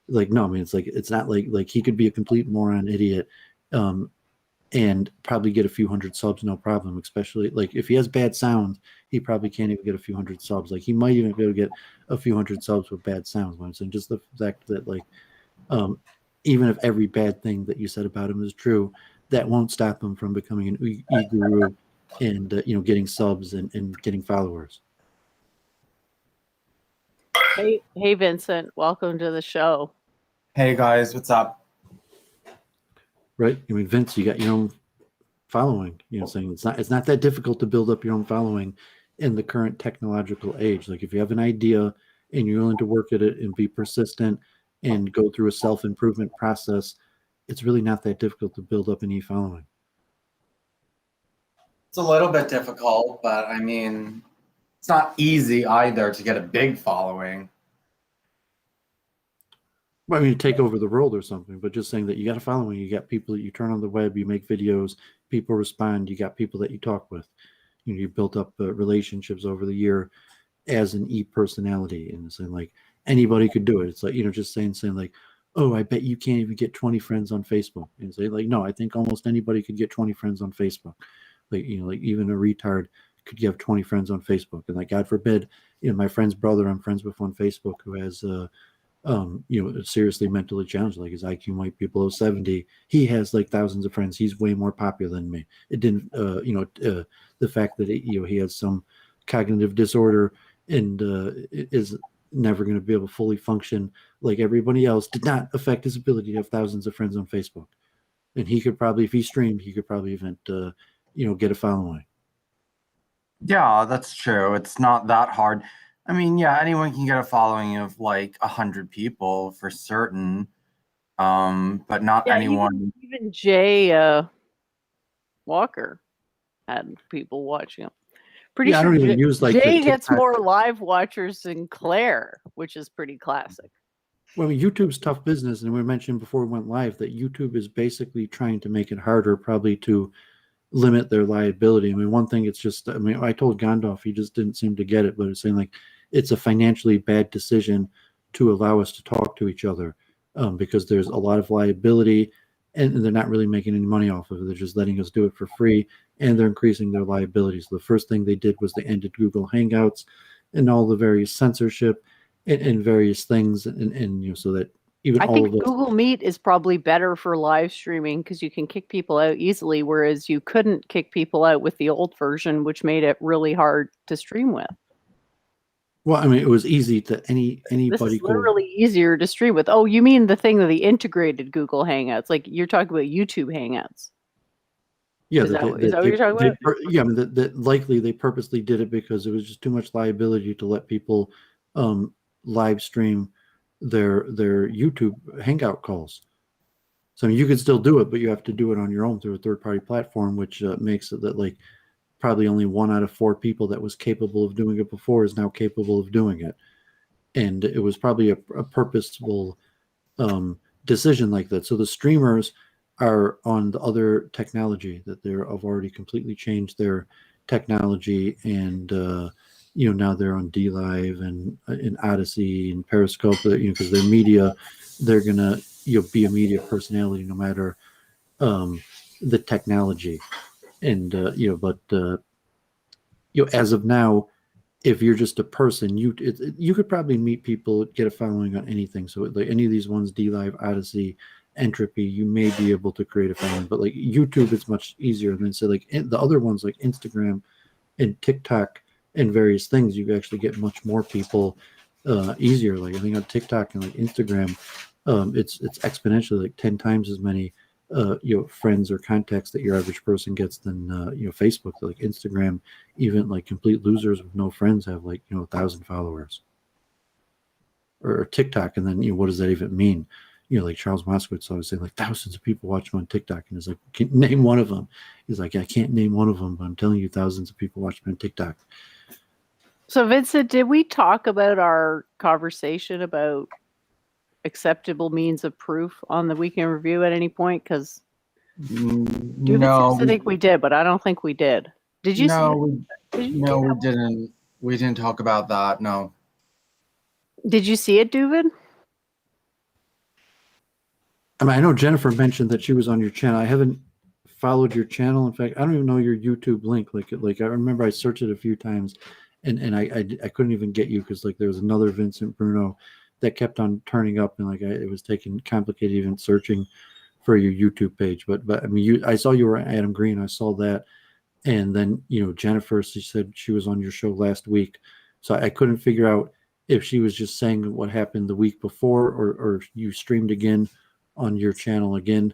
Speaker 2: Like no, I mean it's not like he could be a complete moron, idiot, and probably get a few hundred subs, no problem. Especially like if he has bad sound, he probably can't even get a few hundred subs. Like he might even be able to get a few hundred subs with bad sound. I'm saying just the fact that like, even if every bad thing that you said about him is true, that won't stop him from becoming an e-guru and getting subs and getting followers.
Speaker 3: Hey Vincent, welcome to the show.
Speaker 4: Hey guys, what's up?
Speaker 2: Right? I mean, Vince, you got your own following. Saying it's not that difficult to build up your own following in the current technological age. Like if you have an idea and you're willing to work at it and be persistent and go through a self-improvement process, it's really not that difficult to build up an e-following.
Speaker 4: It's a little bit difficult, but I mean, it's not easy either to get a big following.
Speaker 2: Well, I mean, take over the world or something, but just saying that you got a following, you got people that you turn on the web, you make videos, people respond, you got people that you talk with. You built up relationships over the year as an e-personality, and saying like anybody could do it. It's like, just saying like, oh, I bet you can't even get 20 friends on Facebook. And say like, no, I think almost anybody could get 20 friends on Facebook. Like, like even a retard could you have 20 friends on Facebook? And like, God forbid, my friend's brother I'm friends with on Facebook who has seriously mentally challenged, like his IQ might be below 70. He has like thousands of friends. He's way more popular than me. It didn't, the fact that he has some cognitive disorder and is never going to be able to fully function like everybody else did not affect his ability to have thousands of friends on Facebook. And he could probably, if he streamed, he could probably even, get a following.
Speaker 4: Yeah, that's true. It's not that hard. I mean, yeah, anyone can get a following of like 100 people for certain, but not anyone.
Speaker 3: Even Jay Walker had people watching him. Pretty sure
Speaker 2: I don't even use like
Speaker 3: Jay gets more live watchers than Claire, which is pretty classic.
Speaker 2: Well, I mean, YouTube's tough business, and we mentioned before we went live that YouTube is basically trying to make it harder, probably to limit their liability. I mean, one thing, it's just, I mean, I told Gondorf, he just didn't seem to get it, but it's saying like it's a financially bad decision to allow us to talk to each other because there's a lot of liability, and they're not really making any money off of it. They're just letting us do it for free, and they're increasing their liabilities. The first thing they did was they ended Google Hangouts and all the various censorship and various things, and so that even
Speaker 3: I
Speaker 2: all
Speaker 3: think
Speaker 2: of us,
Speaker 3: Google Meet is probably better for live streaming because you can kick people out easily, whereas you couldn't kick people out with the old version, which made it really hard to stream with.
Speaker 2: well, I mean, it was easy to anybody.
Speaker 3: This is literally easier to stream with. Oh, you mean the thing of the integrated Google Hangouts? Like you're talking about YouTube Hangouts.
Speaker 2: Yeah,
Speaker 3: is that what you're talking about?
Speaker 2: Yeah, I mean, that likely they purposely did it because it was just too much liability to let people live stream their YouTube Hangout calls. So I mean, you could still do it, but you have to do it on your own through a third-party platform, which makes it that like probably only 1 out of 4 people that was capable of doing it before is now capable of doing it. And it was probably a purposeful decision like that. So the streamers are on the other technology that they're have already completely changed their technology, and now they're on DLive and in Odyssey and Periscope, because they're media, they're gonna be a media personality no matter the technology. And as of now, if you're just a person, you could probably meet people, get a following on anything. So like any of these ones, DLive, Odyssey, Entropy, you may be able to create a following. But like YouTube, it's much easier than say like the other ones like Instagram and TikTok and various things. You actually get much more people easier. Like I think on TikTok and like Instagram, it's exponentially like 10 times as many friends or contacts that your average person gets than Facebook. Like Instagram, even like complete losers with no friends have like 1,000 followers. Or TikTok, and then what does that even mean? Like Charles Moskowitz always saying like thousands of people watch him on TikTok, and he's like, can you name one of them? He's like, I can't name one of them, but I'm telling you, thousands of people watch him on TikTok.
Speaker 3: So Vincent, did we talk about our conversation about acceptable means of proof on the weekend review at any point? Because
Speaker 4: no,
Speaker 3: I think we did, but I don't think we did. Did you?
Speaker 4: No, we didn't. We didn't talk about that. No.
Speaker 3: Did you see it, Doovid?
Speaker 2: I mean, I know Jennifer mentioned that she was on your channel. I haven't followed your channel. In fact, I don't even know your YouTube link. Like I remember I searched it a few times, and I couldn't even get you because like there was another Vincent Bruno that kept on turning up, and like it was taking complicated even searching for your YouTube page. But I mean, I saw you were Adam Green. I saw that, and then Jennifer, she said she was on your show last week, so I couldn't figure out if she was just saying what happened the week before, or you streamed again on your channel again.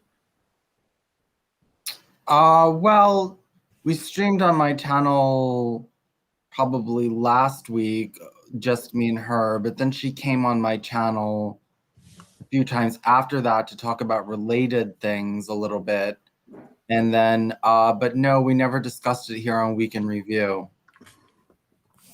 Speaker 4: Well, we streamed on my channel probably last week, just me and her, but then she came on my channel a few times after that to talk about related things a little bit. And then, but no, we never discussed it here on Week in Review.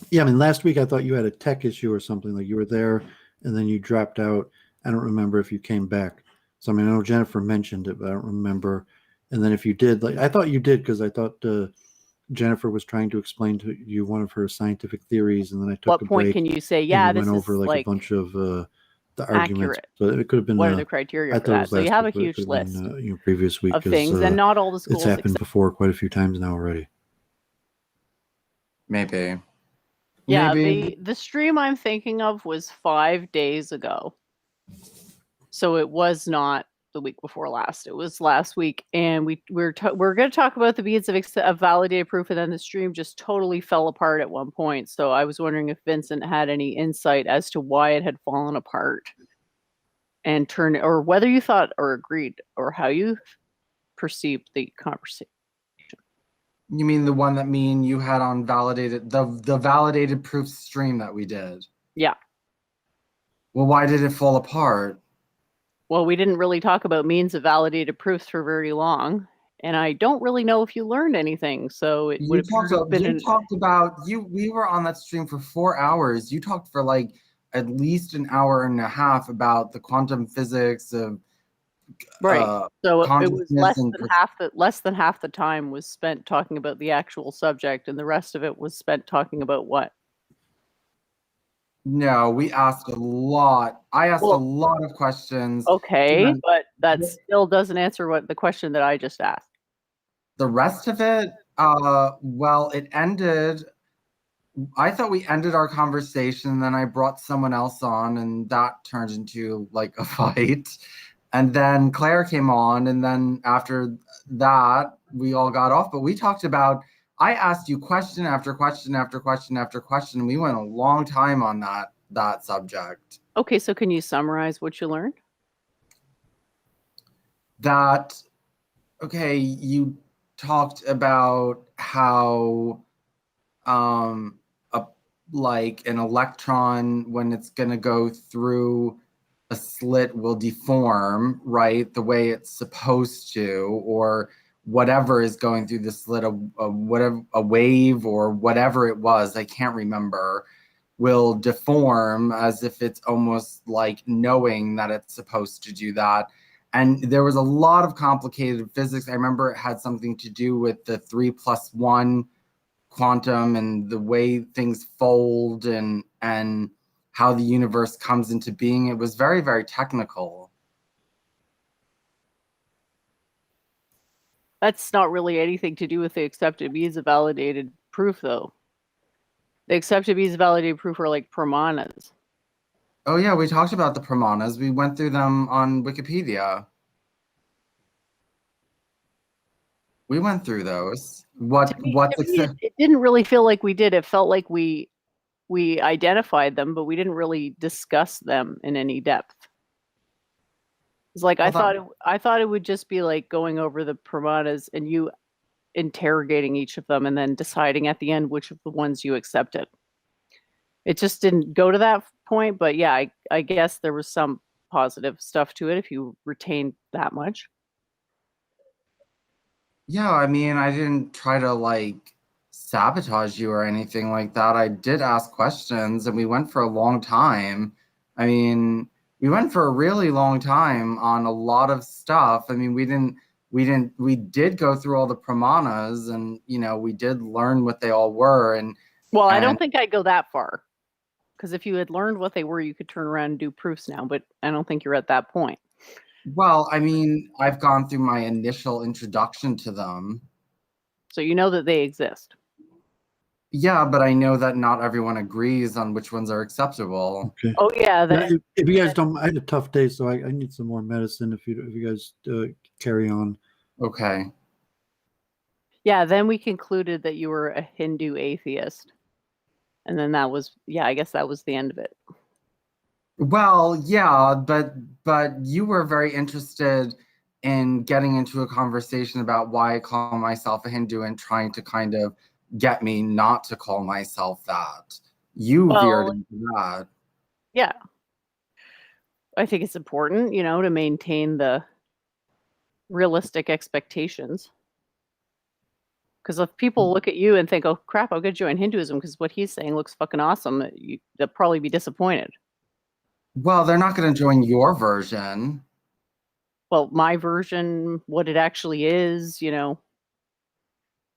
Speaker 2: Yeah, I mean, last week I thought you had a tech issue or something, like you were there and then you dropped out. I don't remember if you came back. So, I mean, I know Jennifer mentioned it, but I don't remember. And then if you did, like, I thought you did, because I thought Jennifer was trying to explain to you one of her scientific theories, and then I took
Speaker 3: what
Speaker 2: a
Speaker 3: point
Speaker 2: break.
Speaker 3: can you say, yeah, this
Speaker 2: went
Speaker 3: is
Speaker 2: over like a bunch of the arguments.
Speaker 3: accurate.
Speaker 2: So it could have been.
Speaker 3: What are the criteria for that? So you have a huge list
Speaker 2: previous week
Speaker 3: of things, and not all the schools.
Speaker 2: It's happened before quite a few times now already.
Speaker 4: Maybe.
Speaker 3: Yeah,
Speaker 4: Maybe.
Speaker 3: the stream I'm thinking of was 5 days ago. So it was not the week before last. It was last week, and we're going to talk about the beads of validated proof, and then the stream just totally fell apart at one point. So I was wondering if Vincent had any insight as to why it had fallen apart and turned, or whether you thought or agreed, or how you perceived the conversation.
Speaker 4: You mean the one that me and you had on validated, the validated proof stream that we did?
Speaker 3: Yeah.
Speaker 4: Well, why did it fall apart?
Speaker 3: Well, we didn't really talk about means of validated proofs for very long, and I don't really know if you learned anything. So it would appear to have been
Speaker 4: we were on that stream for 4 hours. You talked for like at least an hour and a half about the quantum physics of
Speaker 3: right. So it was
Speaker 4: consciousness
Speaker 3: less than half the time was spent talking about the actual subject, and the rest of it was spent talking about what?
Speaker 4: No, we asked a lot. I asked a lot of questions.
Speaker 3: Okay, but that still doesn't answer the question that I just asked.
Speaker 4: The rest of it, well, it ended. I thought we ended our conversation, then I brought someone else on, and that turned into like a fight. And then Claire came on, and then after that, we all got off. But we talked about, I asked you question after question after question after question. And we went a long time on that subject.
Speaker 3: Okay, so can you summarize what you learned?
Speaker 4: Okay, you talked about how like an electron, when it's going to go through a slit, will deform, right, the way it's supposed to, or whatever is going through the slit, a wave or whatever it was, I can't remember, will deform as if it's almost like knowing that it's supposed to do that. And there was a lot of complicated physics. I remember it had something to do with the 3+1 quantum and the way things fold and how the universe comes into being. It was very, very technical.
Speaker 3: That's not really anything to do with the accepted means of validated proof, though. The accepted means of validated proof are like pramanas.
Speaker 4: Oh yeah, we talked about the pramanas. We went through them on Wikipedia. We went through those.
Speaker 3: It didn't really feel like we did. It felt like we identified them, but we didn't really discuss them in any depth. It's like I thought it would just be like going over the pramanas and you interrogating each of them and then deciding at the end which of the ones you accepted. It just didn't go to that point, but yeah, I guess there was some positive stuff to it if you retained that much.
Speaker 4: Yeah, I mean, I didn't try to like sabotage you or anything like that. I did ask questions and we went for a long time. I mean, we went for a really long time on a lot of stuff. I mean, we did go through all the pramanas and, you know, we did learn what they all were.
Speaker 3: Well, I don't think I'd go that far, because if you had learned what they were, you could turn around and do proofs now, but I don't think you're at that point.
Speaker 4: Well, I mean, I've gone through my initial introduction to them.
Speaker 3: So you know that they exist.
Speaker 4: Yeah, but I know that not everyone agrees on which ones are acceptable.
Speaker 2: Okay.
Speaker 3: Oh yeah.
Speaker 2: If you guys don't, I had a tough day, so I need some more medicine. If you guys carry on.
Speaker 4: Okay.
Speaker 3: Yeah. Then we concluded that you were a Hindu atheist, and then that was, yeah, I guess that was the end of it.
Speaker 4: Well, yeah, but you were very interested in getting into a conversation about why I call myself a Hindu and trying to kind of get me not to call myself that. You veered into that.
Speaker 3: Yeah. I think it's important, you know, to maintain the realistic expectations. Because if people look at you and think, oh crap, I'm going to join Hinduism because what he's saying looks fucking awesome, they'll probably be disappointed.
Speaker 4: Well, they're not going to join your version.
Speaker 3: Well, my version, what it actually is, you know.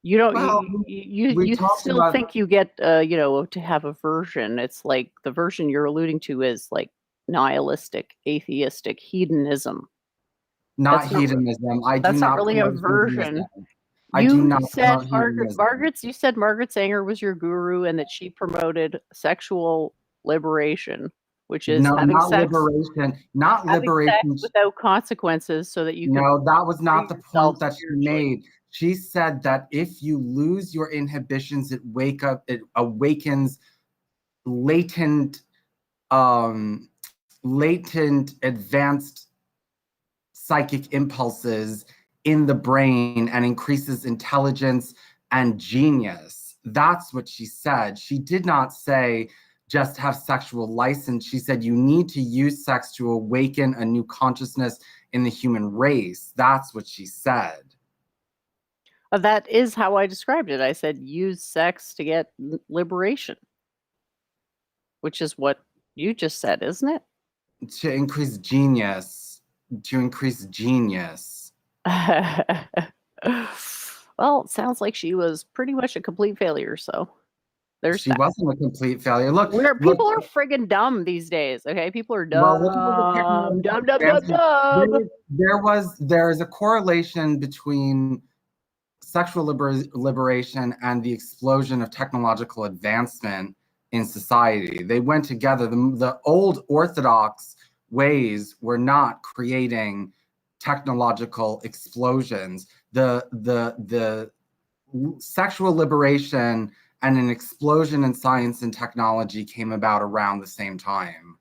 Speaker 3: You don't.
Speaker 4: Well,
Speaker 3: you still think you get, you know, to have a version. It's like the version you're alluding to is like nihilistic, atheistic hedonism.
Speaker 4: Not hedonism.
Speaker 3: That's not really a version.
Speaker 4: I do not
Speaker 3: said
Speaker 4: promote hedonism.
Speaker 3: You said Margaret Sanger was your guru and that she promoted sexual liberation, which is
Speaker 4: No,
Speaker 3: having
Speaker 4: not
Speaker 3: sex
Speaker 4: liberation. Not liberation.
Speaker 3: without consequences so that you can
Speaker 4: No, that was
Speaker 3: free
Speaker 4: not the
Speaker 3: yourself
Speaker 4: point that she
Speaker 3: spiritually.
Speaker 4: made. She said that if you lose your inhibitions, it awakens latent, latent advanced psychic impulses in the brain and increases intelligence and genius. That's what she said. She did not say just have sexual license. She said you need to use sex to awaken a new consciousness in the human race. That's what she said.
Speaker 3: That is how I described it. I said use sex to get liberation, which is what you just said, isn't it?
Speaker 4: To increase genius. To increase genius.
Speaker 3: Well, it sounds like she was pretty much a complete failure. So there's
Speaker 4: She
Speaker 3: that.
Speaker 4: wasn't a complete failure. Look,
Speaker 3: People are friggin' dumb these days. Okay, people are dumb,
Speaker 4: well, look at
Speaker 3: dumb.
Speaker 4: There is a correlation between sexual liberation and the explosion of technological advancement in society. They went together. The old orthodox ways were not creating technological explosions. The sexual liberation and an explosion in science and technology came about around the same time.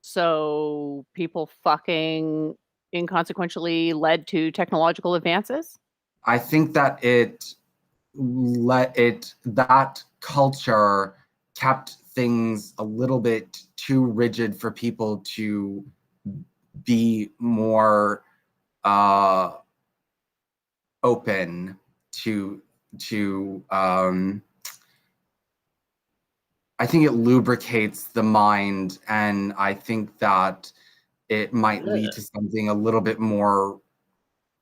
Speaker 3: So people fucking inconsequentially led to technological advances?
Speaker 4: I think that that culture kept things a little bit too rigid for people to be more open to I think it lubricates the mind, and I think that it might lead to something a little bit more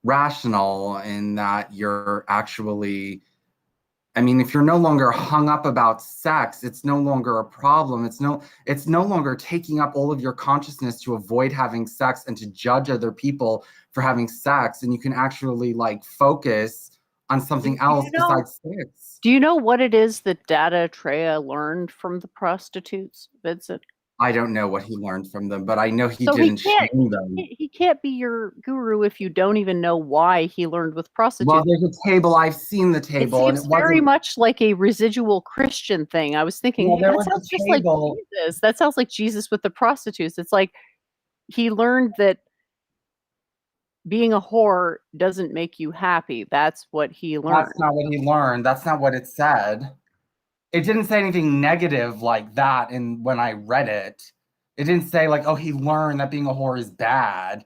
Speaker 4: rational in that you're actually, I mean, if you're no longer hung up about sex, it's no longer a problem. It's no longer taking up all of your consciousness to avoid having sex and to judge other people for having sex, and you can actually like focus on something else besides sex.
Speaker 3: Do you know what it is that Dattatreya learned from the prostitutes, Vincent?
Speaker 4: I don't know what he learned from them, but I know he didn't shame them.
Speaker 3: He can't be your guru if you don't even know why he learned with prostitutes.
Speaker 4: Well, there's a table. I've seen the table.
Speaker 3: It seems very much like a residual Christian thing. I was thinking,
Speaker 4: well,
Speaker 3: hey, that sounds just like Jesus. That sounds like Jesus with the prostitutes. It's like he learned that being a whore doesn't make you happy. That's what he learned.
Speaker 4: That's not what he learned. That's not what it said. It didn't say anything negative like that when I read it. It didn't say like, oh, he learned that being a whore is bad.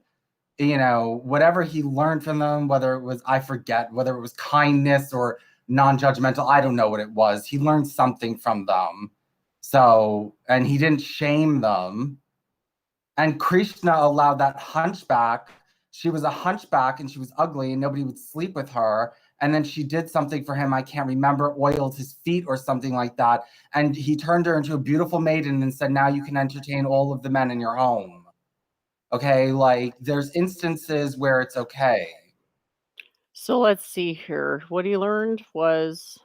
Speaker 4: You know, whatever he learned from them, whether it was, I forget, whether it was kindness or non-judgmental, I don't know what it was. He learned something from them. So, and he didn't shame them. And Krishna allowed that hunchback. She was a hunchback and she was ugly and nobody would sleep with her. And then she did something for him. I can't remember, oiled his feet or something like that. And he turned her into a beautiful maiden and said, now you can entertain all of the men in your home. Okay, like there's instances where it's okay.
Speaker 3: So let's see here. What he learned was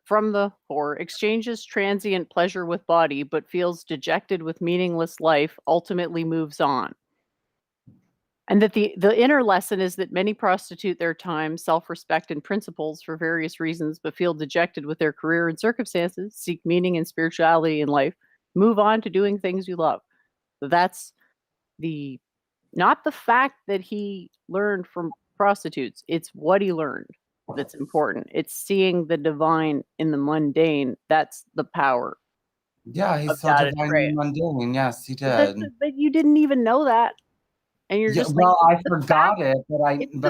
Speaker 3: from the whore, exchanges transient pleasure with body, but feels dejected with meaningless life, ultimately moves on. And that the inner lesson is that many prostitute their time, self-respect, and principles for various reasons, but feel dejected with their career and circumstances, seek meaning and spirituality in life, move on to doing things you love. So that's not the fact that he learned from prostitutes, it's what he learned that's important. It's seeing the divine in the mundane. That's the power.
Speaker 4: Yeah, he saw divine in the mundane. Yes, he did.
Speaker 3: But you didn't even know that. And you're just
Speaker 4: well, I forgot it, but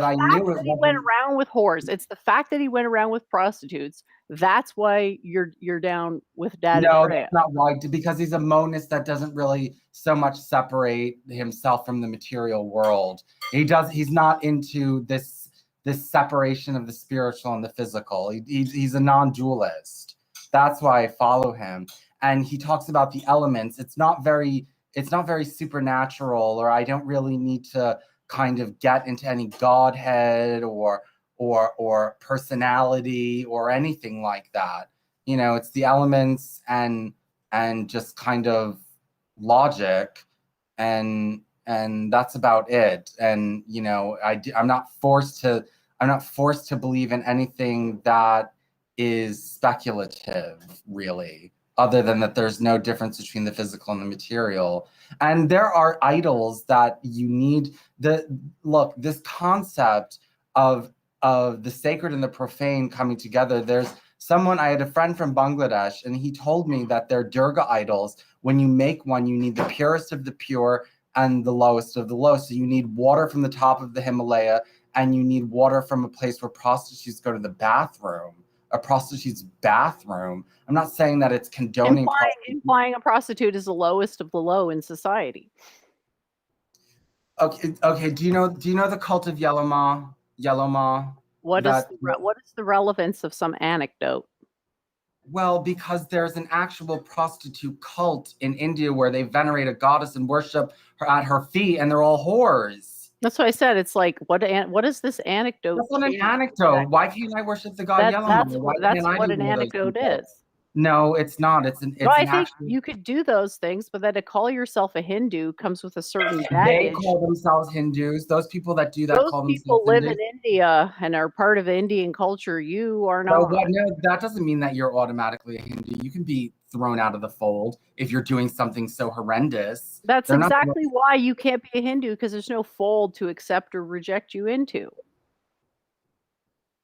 Speaker 4: I knew it.
Speaker 3: He went around with whores. It's the fact that he went around with prostitutes. That's why you're down with Dad.
Speaker 4: No, that's not why. Because he's a monist that doesn't really so much separate himself from the material world. He's not into this separation of the spiritual and the physical. He's a non-dualist. That's why I follow him. And he talks about the elements. It's not very supernatural, or I don't really need to kind of get into any godhead or or personality or anything like that. You know, it's the elements and just kind of logic, and that's about it. And you know, I'm not forced to believe in anything that is speculative, really, other than that there's no difference between the physical and the material. And there are idols that you need. This concept of the sacred and the profane coming together. I had a friend from Bangladesh, and he told me that their Durga idols, when you make one, you need the purest of the pure and the lowest of the low. So you need water from the top of the Himalaya, and you need water from a place where prostitutes go to the bathroom, a prostitute's bathroom. I'm not saying that it's condoning
Speaker 3: implying a prostitute is the lowest of the low in society.
Speaker 4: Okay. Do you know the cult of Yellow Ma?
Speaker 3: What is the relevance of some anecdote?
Speaker 4: Well, because there's an actual prostitute cult in India where they venerate a goddess and worship her at her feet, and they're all whores.
Speaker 3: That's what I said. It's like, what is this anecdote?
Speaker 4: That's not an anecdote. Why can't I worship the god Yellow Ma?
Speaker 3: That's what an anecdote is.
Speaker 4: No, it's not.
Speaker 3: I think you could do those things, but then to call yourself a Hindu comes with a certain baggage.
Speaker 4: They call themselves Hindus. Those people that do that call themselves Hindus.
Speaker 3: Those people live in India and are part of Indian culture. You are not.
Speaker 4: No, that doesn't mean that you're automatically a Hindu. You can be thrown out of the fold if you're doing something so horrendous.
Speaker 3: That's exactly why you can't be a Hindu, because there's no fold to accept or reject you into.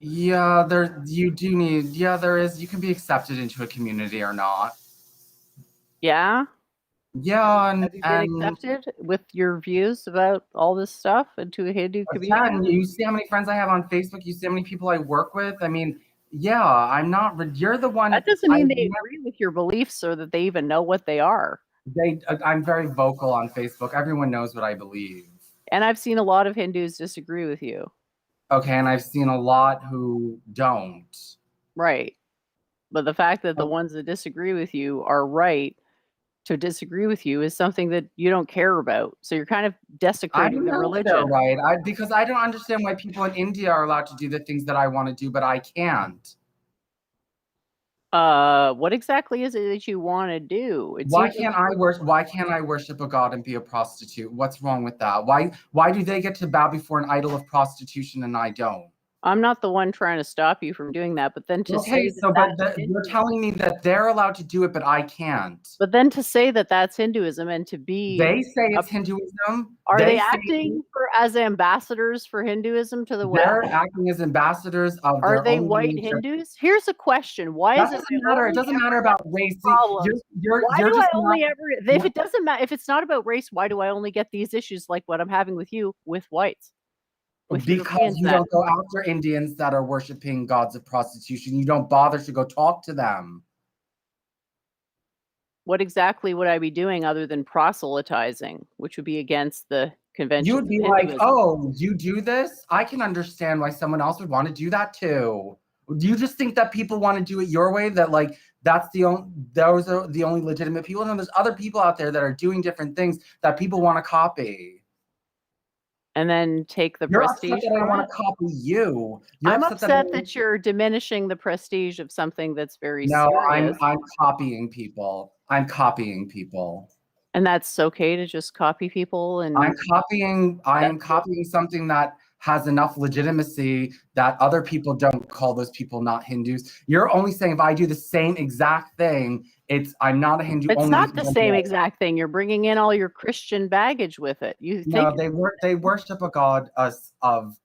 Speaker 4: Yeah, there is. You can be accepted into a community or not.
Speaker 3: Yeah?
Speaker 4: Yeah,
Speaker 3: have you been accepted with your views about all this stuff into a Hindu community?
Speaker 4: You see how many friends I have on Facebook? You see how many people I work with? I mean, yeah, I'm not. You're the one.
Speaker 3: That doesn't mean they agree with your beliefs or that they even know what they are.
Speaker 4: I'm very vocal on Facebook. Everyone knows what I believe.
Speaker 3: And I've seen a lot of Hindus disagree with you.
Speaker 4: Okay, and I've seen a lot who don't.
Speaker 3: Right. But the fact that the ones that disagree with you are right to disagree with you is something that you don't care about. So you're kind of desecrating the religion.
Speaker 4: They're right. Because I don't understand why people in India are allowed to do the things that I want to do, but I can't.
Speaker 3: What exactly is it that you want to do?
Speaker 4: Why can't I worship a god and be a prostitute? What's wrong with that? Why do they get to bow before an idol of prostitution and I don't?
Speaker 3: I'm not the one trying to stop you from doing that, but then to say
Speaker 4: you're telling me that they're allowed to do it, but I can't.
Speaker 3: But then to say that that's Hinduism and to be
Speaker 4: they say it's Hinduism.
Speaker 3: Are they acting as ambassadors for Hinduism to the West?
Speaker 4: They're acting as ambassadors of.
Speaker 3: Are they white Hindus? Here's a question: why is it
Speaker 4: matter? It doesn't matter about race.
Speaker 3: If it doesn't matter, if it's not about race, why do I only get these issues like what I'm having with you with whites?
Speaker 4: Because you don't go after Indians that are worshiping gods of prostitution. You don't bother to go talk to them.
Speaker 3: What exactly would I be doing other than proselytizing, which would be against the convention?
Speaker 4: You would be like, oh, you do this? I can understand why someone else would want to do that too. Do you just think that people want to do it your way? That like those are the only legitimate people? No, there's other people out there that are doing different things that people want to copy.
Speaker 3: And then take the prestige.
Speaker 4: Upset that I want to copy you.
Speaker 3: I'm upset that you're diminishing the prestige of something that's very serious.
Speaker 4: I'm copying people.
Speaker 3: And that's okay to just copy people. And
Speaker 4: I'm copying something that has enough legitimacy that other people don't call those people not Hindus. You're only saying if I do the same exact thing, I'm not a Hindu.
Speaker 3: It's not the same exact thing. You're bringing in all your Christian baggage with it.
Speaker 4: They worship a god of.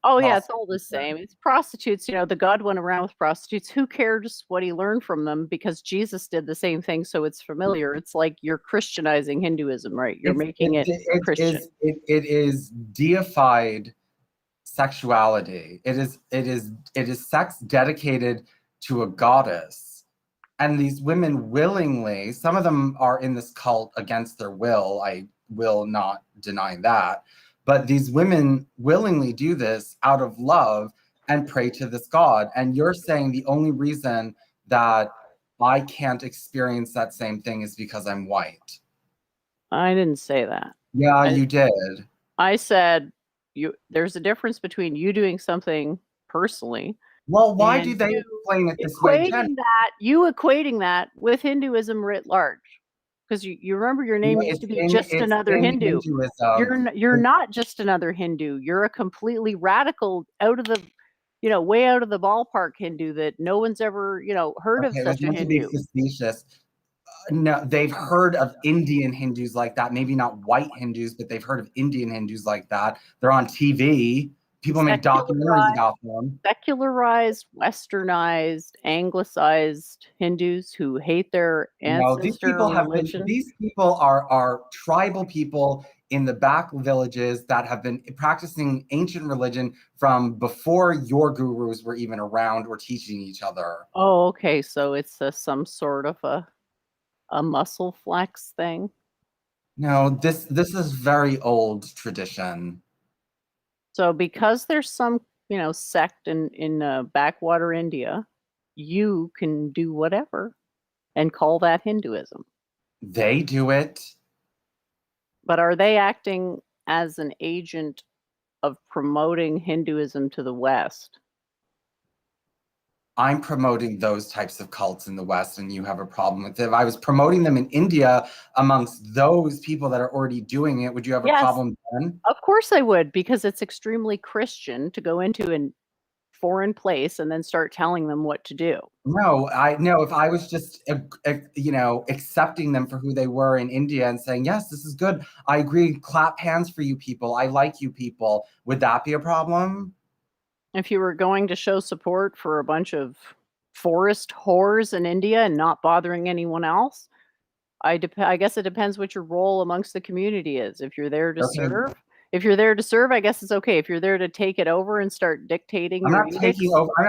Speaker 3: Oh yeah, it's all the same. It's prostitutes. You know, the god went around with prostitutes. Who cares what he learned from them? Because Jesus did the same thing, so it's familiar. It's like you're Christianizing Hinduism, right? You're making it Christian.
Speaker 4: It is deified sexuality. It is sex dedicated to a goddess. And these women willingly, some of them are in this cult against their will. I will not deny that. But these women willingly do this out of love and pray to this god. And you're saying the only reason that I can't experience that same thing is because I'm white.
Speaker 3: I didn't say that.
Speaker 4: Yeah, you did.
Speaker 3: I said there's a difference between you doing something personally.
Speaker 4: Well, why
Speaker 3: And
Speaker 4: do they
Speaker 3: you
Speaker 4: explain it this way, Jen?
Speaker 3: equating that with Hinduism writ large. Because you remember your name
Speaker 4: No,
Speaker 3: used
Speaker 4: it's
Speaker 3: to be
Speaker 4: in
Speaker 3: just
Speaker 4: it's
Speaker 3: another
Speaker 4: in
Speaker 3: Hindu.
Speaker 4: Hinduism.
Speaker 3: You're not just another Hindu. You're a completely radical, out of the, way out of the ballpark Hindu that no one's ever, heard of
Speaker 4: Okay, it was
Speaker 3: such a
Speaker 4: meant to be
Speaker 3: Hindu.
Speaker 4: facetious. No, they've heard of Indian Hindus like that. Maybe not white Hindus, but they've heard of Indian Hindus like that. They're on TV. People make documentaries about them.
Speaker 3: Secularized, westernized, anglicized Hindus who hate their
Speaker 4: No, these
Speaker 3: ancestor
Speaker 4: people have been.
Speaker 3: religion.
Speaker 4: These people are tribal people in the back villages that have been practicing ancient religion from before your gurus were even around or teaching each other.
Speaker 3: Oh, okay. So it's some sort of a muscle flex thing.
Speaker 4: No, this is very old tradition.
Speaker 3: So because there's some, sect in backwater India, you can do whatever and call that Hinduism.
Speaker 4: They do it.
Speaker 3: But are they acting as an agent of promoting Hinduism to the West?
Speaker 4: I'm promoting those types of cults in the West, and you have a problem with it. If I was promoting them in India amongst those people that are already doing it, would you have a problem then?
Speaker 3: Of course I would, because it's extremely Christian to go into a foreign place and then start telling them what to do.
Speaker 4: No, if I was just accepting them for who they were in India and saying, yes, this is good. I agree. Clap hands for you people. I like you people. Would that be a problem?
Speaker 3: If you were going to show support for a bunch of forest whores in India and not bothering anyone else, I guess it depends what your role amongst the community is. If you're there to serve, I guess it's okay. If you're there to take it over and start dictating
Speaker 4: I'm
Speaker 3: your
Speaker 4: not
Speaker 3: edicts,
Speaker 4: taking over. I'm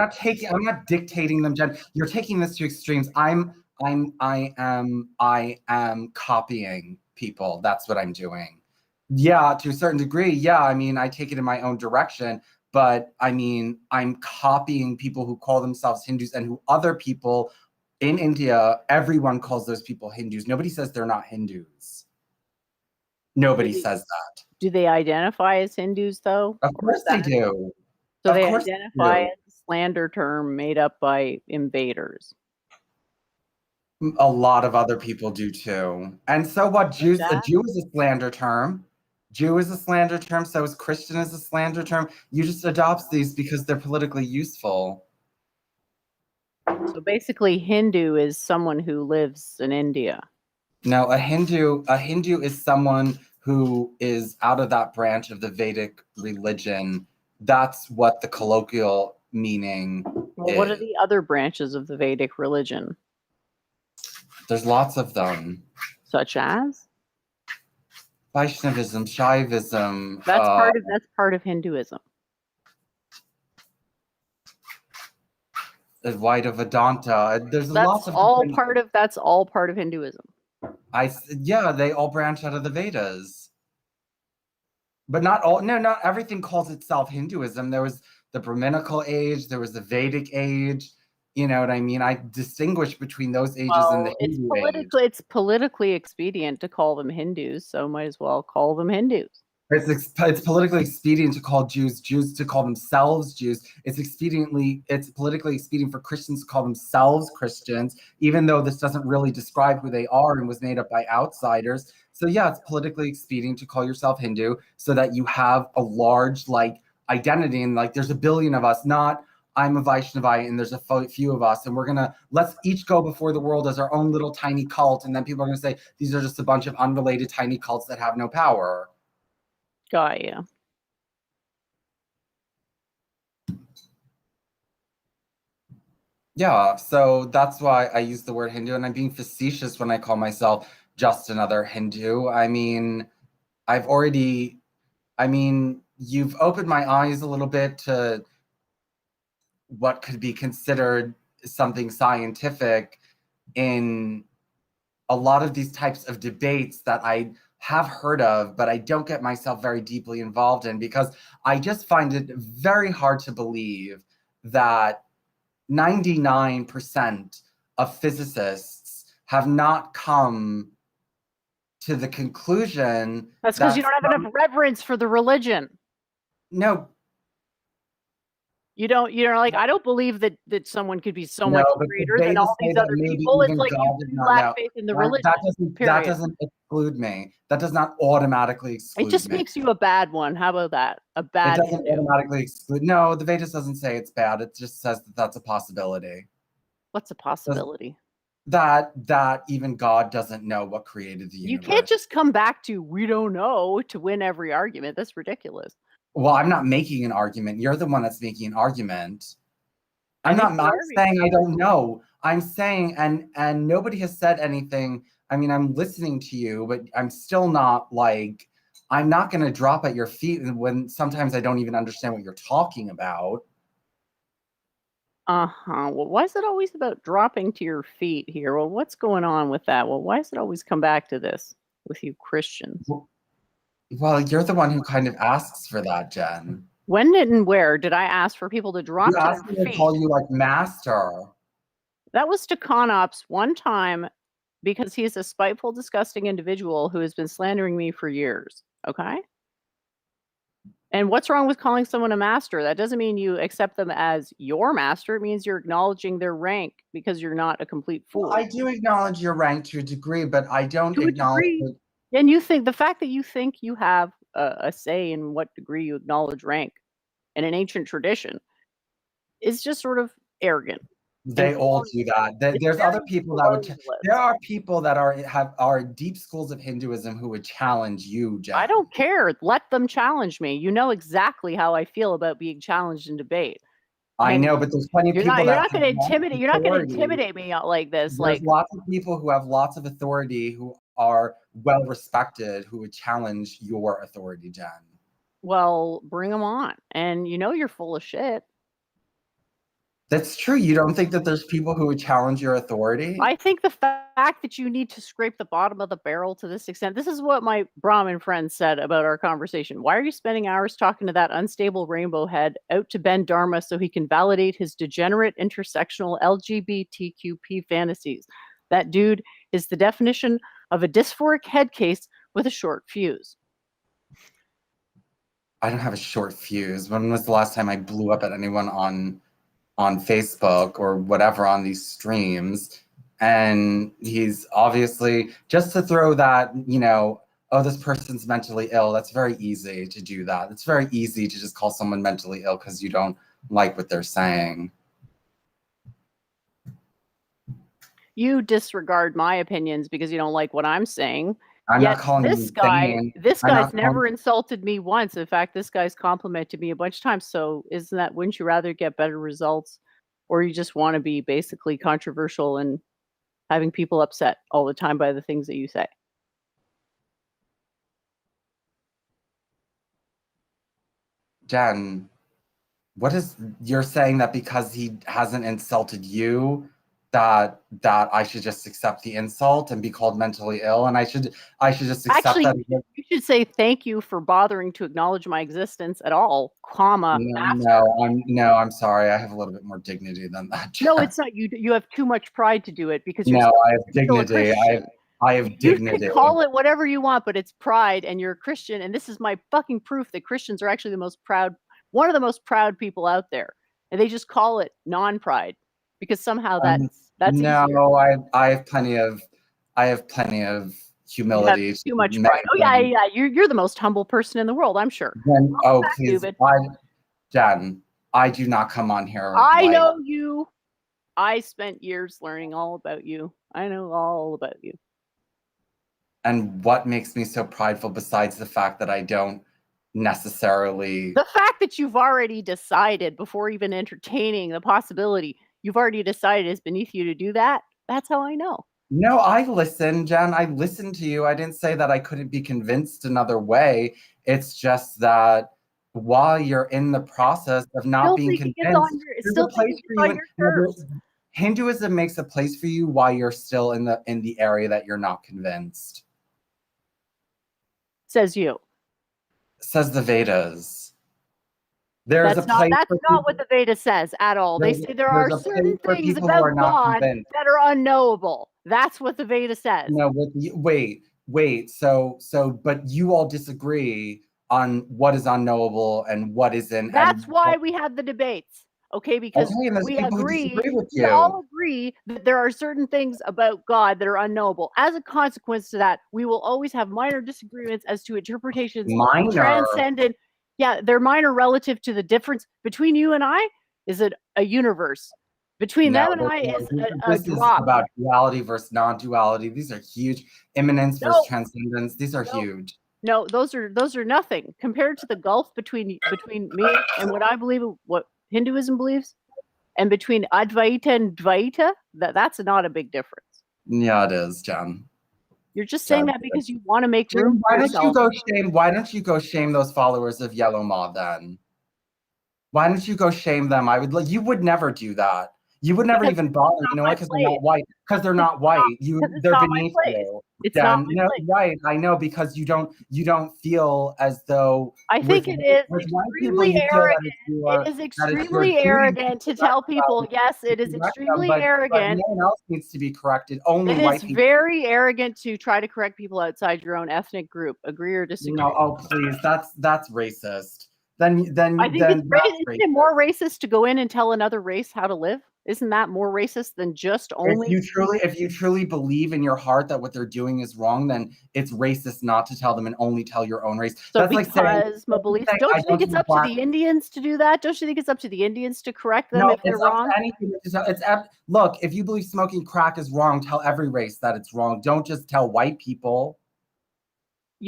Speaker 4: not dictating them, Jen. You're taking this to extremes. I am copying people. That's what I'm doing. Yeah, to a certain degree. Yeah, I mean, I take it in my own direction, but I mean, I'm copying people who call themselves Hindus and who other people in India, everyone calls those people Hindus. Nobody says they're not Hindus. Nobody says that.
Speaker 3: do they identify as Hindus though?
Speaker 4: Of course they do.
Speaker 3: So
Speaker 4: Of
Speaker 3: they
Speaker 4: course they
Speaker 3: identify
Speaker 4: do.
Speaker 3: as a slander term made up by invaders.
Speaker 4: A lot of other people do too. And so what? Jews, a
Speaker 3: that?
Speaker 4: Jew is a slander term. Jew is a slander term. So is Christian is a slander term. You just adopt these because they're politically useful.
Speaker 3: So basically, Hindu is someone who lives in India.
Speaker 4: Now, a Hindu is someone who is out of that branch of the Vedic religion. That's what the colloquial meaning is.
Speaker 3: What are the other branches of the Vedic religion?
Speaker 4: There's lots of them.
Speaker 3: Such as?
Speaker 4: Vaishnavism, Shaivism.
Speaker 3: That's part of Hinduism.
Speaker 4: Advaita Vedanta. There's
Speaker 3: That's
Speaker 4: lots of
Speaker 3: all part of Hinduism.
Speaker 4: They all branch out of the Vedas. But not everything calls itself Hinduism. There was the Brahminical age, there was the Vedic age. You know what I mean? I distinguish between those ages and the Hindu age.
Speaker 3: It's politically expedient to call them Hindus, so might as well call them Hindus.
Speaker 4: It's politically expedient to call Jews to call themselves Jews. It's politically expedient for Christians to call themselves Christians, even though this doesn't really describe who they are and was made up by outsiders. So yeah, it's politically expedient to call yourself Hindu so that you have a large identity, and there's a billion of us, not I'm a Vaishnavite and there's a few of us, and let's each go before the world as our own little tiny cult, and then people are going to say these are just a bunch of unrelated tiny cults that have no power.
Speaker 3: Got you.
Speaker 4: Yeah, so that's why I use the word Hindu, and I'm being facetious when I call myself just another Hindu. I mean, you've opened my eyes a little bit to what could be considered something scientific in a lot of these types of debates that I have heard of, but I don't get myself very deeply involved in because I just find it very hard to believe that 99% of physicists have not come to the conclusion.
Speaker 3: That's because you don't have enough reverence for the religion.
Speaker 4: No.
Speaker 3: You're like, I don't believe that someone could be so
Speaker 4: No,
Speaker 3: much
Speaker 4: but the
Speaker 3: greater than
Speaker 4: Vedas
Speaker 3: all
Speaker 4: say
Speaker 3: these
Speaker 4: that
Speaker 3: other
Speaker 4: maybe
Speaker 3: people. It's
Speaker 4: even
Speaker 3: like
Speaker 4: God did
Speaker 3: you
Speaker 4: not
Speaker 3: lack
Speaker 4: know.
Speaker 3: faith in the
Speaker 4: That
Speaker 3: religion.
Speaker 4: that
Speaker 3: Period.
Speaker 4: doesn't exclude me. That does not automatically exclude
Speaker 3: It just
Speaker 4: me.
Speaker 3: makes you a bad one. How about that? A
Speaker 4: It
Speaker 3: bad
Speaker 4: doesn't
Speaker 3: Hindu.
Speaker 4: automatically exclude. No, the Vedas doesn't say it's bad. It just says that that's a possibility.
Speaker 3: What's a possibility?
Speaker 4: That even God doesn't know what created the universe.
Speaker 3: You can't just come back to we don't know to win every argument. That's ridiculous.
Speaker 4: Well, I'm not making an argument. You're the one that's making an argument. I'm
Speaker 3: think
Speaker 4: not.
Speaker 3: you
Speaker 4: I'm
Speaker 3: are
Speaker 4: saying
Speaker 3: making
Speaker 4: I don't know. I'm saying, and nobody has said anything. I mean, I'm listening to you, but I'm still not like. I'm not going to drop at your feet when sometimes I don't even understand what you're talking about.
Speaker 3: Well, why is it always about dropping to your feet here? Well, what's going on with that? Well, why does it always come back to this with you Christians?
Speaker 4: Well, you're the one who kind of asks for that, Jen.
Speaker 3: When and where did I ask for people to drop
Speaker 4: You
Speaker 3: to
Speaker 4: asked
Speaker 3: their
Speaker 4: me to
Speaker 3: feet?
Speaker 4: call you like master.
Speaker 3: That was to Conops one time because he's a spiteful, disgusting individual who has been slandering me for years. Okay? And what's wrong with calling someone a master? That doesn't mean you accept them as your master. It means you're acknowledging their rank because you're not a complete fool.
Speaker 4: Well, I do acknowledge your rank to a degree, but I don't
Speaker 3: To a
Speaker 4: acknowledge
Speaker 3: degree.
Speaker 4: it.
Speaker 3: And you think the fact that you think you have a say in what degree you acknowledge rank in an ancient tradition is just sort of arrogant.
Speaker 4: They all do that. There's other people that would. There are people that are deep schools of Hinduism who would challenge you, Jen.
Speaker 3: I don't care. Let them challenge me. You know exactly how I feel about being challenged in debate.
Speaker 4: I know, but there's plenty of people
Speaker 3: You're
Speaker 4: that
Speaker 3: not going to intimidate. You're not going to intimidate me like this.
Speaker 4: There's lots of people who have lots of authority who are well respected who would challenge your authority, Jen.
Speaker 3: Well, bring them on. And you know you're full of shit.
Speaker 4: That's true. You don't think that there's people who would challenge your authority?
Speaker 3: I think the fact that you need to scrape the bottom of the barrel to this extent, this is what my Brahmin friend said about our conversation. Why are you spending hours talking to that unstable rainbow head out to bend Dharma so he can validate his degenerate intersectional LGBTQP fantasies? That dude is the definition of a dysphoric head case with a short fuse.
Speaker 4: I don't have a short fuse. When was the last time I blew up at anyone on Facebook or whatever on these streams? And he's obviously, just to throw that, oh, this person's mentally ill. That's very easy to do that. It's very easy to just call someone mentally ill because you don't like what they're saying.
Speaker 3: You disregard my opinions because you don't like what I'm saying.
Speaker 4: I'm not calling
Speaker 3: this guy's never insulted me once. In fact, this guy's complimented me a bunch of times. So wouldn't you rather get better results, or you just want to be basically controversial and having people upset all the time by the things that you say?
Speaker 4: Jen, you're saying that because he hasn't insulted you, that I should just accept the insult and be called mentally ill, and I should just accept that.
Speaker 3: You should say thank you for bothering to acknowledge my existence at all, comma.
Speaker 4: I'm sorry. I have a little bit more dignity than that, Jen.
Speaker 3: No, it's not. You have too much pride to do it because
Speaker 4: I have dignity. I have dignity.
Speaker 3: You can call it whatever you want, but it's pride, and you're a Christian, and this is my fucking proof that Christians are actually one of the most proud people out there, and they just call it non-pride because somehow that's
Speaker 4: no.
Speaker 3: easier.
Speaker 4: I have plenty of humility.
Speaker 3: You have too much pride. Oh yeah. You're the most humble person in the world, I'm sure.
Speaker 4: Please, Jen, I do not come on here.
Speaker 3: I know you. I spent years learning all about you. I know all about you.
Speaker 4: And what makes me so prideful besides the fact that I don't necessarily...
Speaker 3: The fact that you've already decided before even entertaining the possibility, you've already decided it's beneath you to do that. That's how I know.
Speaker 4: No, I listened, Jen. I listened to you. I didn't say that I couldn't be convinced another way. It's just that while you're in the process of not being convinced, there's a place for you. Hinduism makes a place for you while you're still in the area that you're not convinced.
Speaker 3: Says you.
Speaker 4: Says the Vedas. That's
Speaker 3: not what the Veda says at all. They say there are certain things about God that are unknowable. That's what the Veda says.
Speaker 4: No, wait. So, but you all disagree what is unknowable and what isn't.
Speaker 3: That's
Speaker 4: and
Speaker 3: why we had the debates. Okay, because
Speaker 4: Okay, and there's
Speaker 3: we
Speaker 4: people who
Speaker 3: agree,
Speaker 4: disagree with
Speaker 3: we
Speaker 4: you.
Speaker 3: all agree that there are certain things about God that are unknowable. As a consequence to that, we will always have minor disagreements as to interpretations
Speaker 4: Minor.
Speaker 3: transcendent. Yeah, they're minor relative to the difference between you and I is a universe. Between them and I is a
Speaker 4: This is
Speaker 3: drop.
Speaker 4: about duality versus non-duality. These are huge. Immanence
Speaker 3: No.
Speaker 4: versus transcendence. These are
Speaker 3: No.
Speaker 4: huge.
Speaker 3: No, those are nothing compared to the gulf between me and what I believe, what Hinduism believes, and between Advaita and Dvaita. That's not a big difference.
Speaker 4: Yeah, it is, Jen.
Speaker 3: You're just saying that because you want to make
Speaker 4: Jen,
Speaker 3: room for yourself.
Speaker 4: Why don't you go shame those followers of Yellow Ma then? Why don't you go shame them? You would never do that. You would never
Speaker 3: Because
Speaker 4: even bother. You know why? Because they're not white. Because they're not white. They're
Speaker 3: not my
Speaker 4: beneath
Speaker 3: place.
Speaker 4: you.
Speaker 3: It's
Speaker 4: Jen,
Speaker 3: not my
Speaker 4: no,
Speaker 3: place.
Speaker 4: right? I know, because you don't feel as though.
Speaker 3: I think it is extremely arrogant. It is extremely arrogant to tell people, yes, it is extremely arrogant.
Speaker 4: But no one else needs to be corrected. Only
Speaker 3: It
Speaker 4: white
Speaker 3: is
Speaker 4: people.
Speaker 3: very arrogant to try to correct people outside your own ethnic group. Agree or disagree?
Speaker 4: No, oh please, that's racist. Then
Speaker 3: I think
Speaker 4: then
Speaker 3: it's
Speaker 4: that's
Speaker 3: racist. Isn't it more racist to go in and tell another race how to live? Isn't that more racist than just only?
Speaker 4: If you truly believe in your heart that what they're doing is wrong, then it's racist not to tell them and only tell your own race.
Speaker 3: So
Speaker 4: That's
Speaker 3: because
Speaker 4: like saying,
Speaker 3: my beliefs, don't you think it's up to the Indians to do that? Don't you think it's up to the Indians to correct them if they're wrong?
Speaker 4: Look, if you believe smoking crack is wrong, tell every race that it's wrong. Don't just tell white people.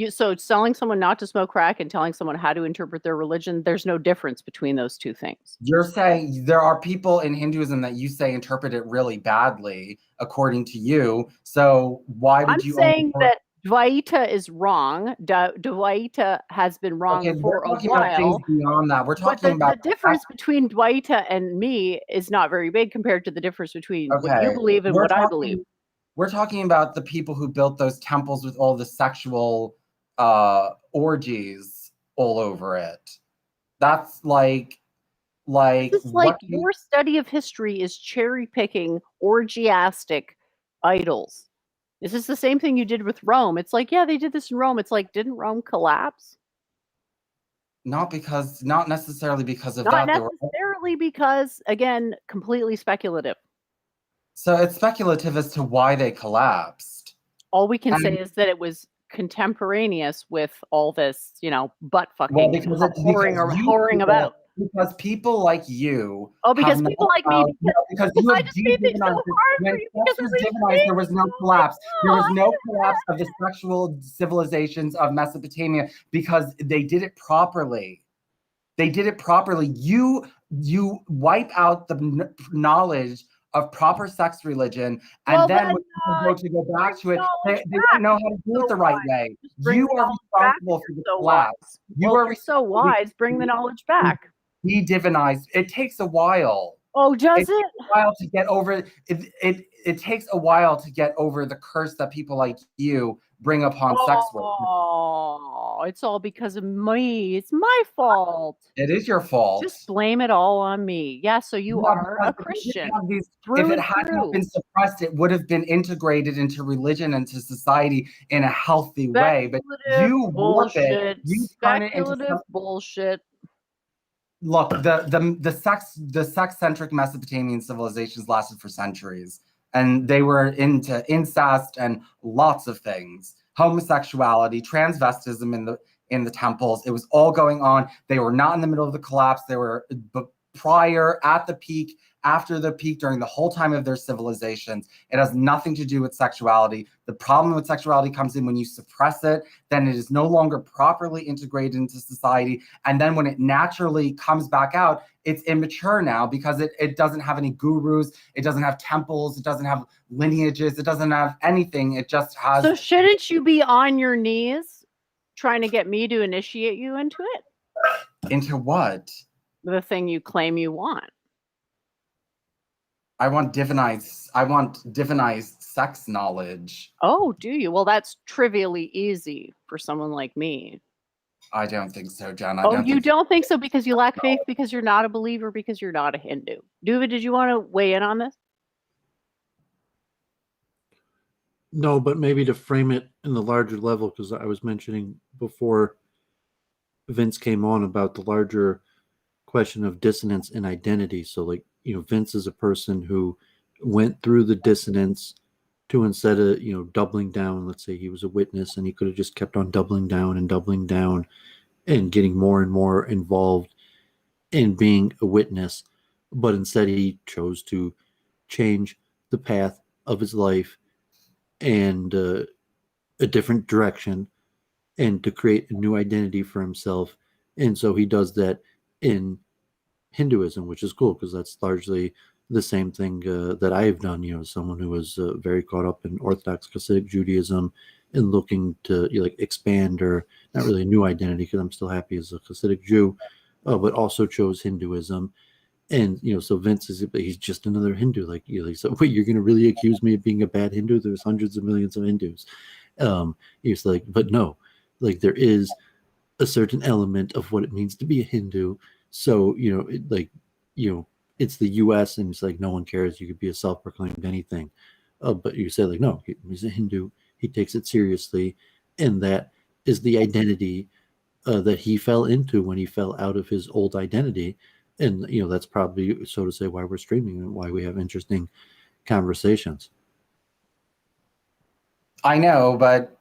Speaker 3: So telling someone not to smoke crack and telling someone how to interpret their religion, there's no difference between those two things.
Speaker 4: You're saying there are people in Hinduism that you say interpret it really badly, according to you. So why would you?
Speaker 3: I'm saying that Dvaita is wrong. Dvaita has been wrong for a while.
Speaker 4: About things beyond that. We're talking about
Speaker 3: the difference between Dvaita and me is not very big compared to the difference between what you believe and what I believe.
Speaker 4: We're talking about the people who built those temples with all the sexual orgies all over it. That's like
Speaker 3: it's like your study of history is cherry picking orgiastic idols. This is the same thing you did with Rome. It's like, yeah, they did this in Rome. It's like, didn't Rome collapse?
Speaker 4: Not necessarily because of that.
Speaker 3: Not necessarily because, again, completely speculative.
Speaker 4: So it's speculative as to why they collapsed.
Speaker 3: All we can say is that it was contemporaneous with all this, butt fucking and whoring about.
Speaker 4: Because people like you.
Speaker 3: Oh, because people like me.
Speaker 4: Because you have demonized. There was no collapse. There was no collapse of the sexual civilizations of Mesopotamia because they did it properly. They did it properly. You wipe out the knowledge of proper sex religion, and then when people go back to it, they don't know how to do it the right way. You are responsible for the collapse. You are
Speaker 3: so wise. Bring the knowledge back.
Speaker 4: De-divinized. It takes a while.
Speaker 3: Oh, does it?
Speaker 4: A while to get over it. It takes a while to get over the curse that people like you bring upon sex work.
Speaker 3: Oh, it's all because of me. It's my fault.
Speaker 4: It is your fault.
Speaker 3: Just blame it all on me. Yeah, so you are a Christian.
Speaker 4: If it hadn't been suppressed, it would have been integrated into religion and to society in a healthy way. But you warp it. You turn it into
Speaker 3: bullshit.
Speaker 4: Look, the sex-centric Mesopotamian civilizations lasted for centuries, and they were into incest and lots of things, homosexuality, transvestism in the temples. It was all going on. They were not in the middle of the collapse. They were prior, at the peak, after the peak, during the whole time of their civilizations. It has nothing to do with sexuality. The problem with sexuality comes in when you suppress it, then it is no longer properly integrated into society. And then when it naturally comes back out, it's immature now because it doesn't have any gurus, it doesn't have temples, it doesn't have lineages, it doesn't have anything. It just has.
Speaker 3: So shouldn't you be on your knees trying to get me to initiate you into it?
Speaker 4: Into what?
Speaker 3: The thing you claim you want.
Speaker 4: I want divinized sex knowledge.
Speaker 3: Oh, do you? Well, that's trivially easy for someone like me.
Speaker 4: I don't think so, Jen.
Speaker 3: You don't think so because you lack faith, because you're not a believer, because you're not a Hindu. Doooovid, did you want to weigh in on this?
Speaker 2: No, but maybe to frame it in the larger level, because I was mentioning before, Vince came on about the larger question of dissonance and identity. So, like, Vince is a person who went through the dissonance to, instead of, doubling down, let's say he was a witness and he could have just kept on doubling down and getting more and more involved in being a witness. But instead, he chose to change the path of his life and a different direction, and to create a new identity for himself. And so he does that in Hinduism, which is cool because that's largely the same thing that I've done. Someone who was very caught up in Orthodox Hasidic Judaism and looking to expand, or not really a new identity because I'm still happy as a Hasidic Jew, but also chose Hinduism. And so Vince he's just another Hindu. So wait, you're going to really accuse me of being a bad Hindu? There's hundreds of millions of Hindus. He's like, but no, there is a certain element of what it means to be a Hindu. So it's the U.S. and it's like no one cares. You could be a self-proclaimed anything, but you say no, he's a Hindu. He takes it seriously, and that is the identity that he fell into when he fell out of his old identity. And that's probably, so to say, why we're streaming and why we have interesting conversations.
Speaker 4: I know, but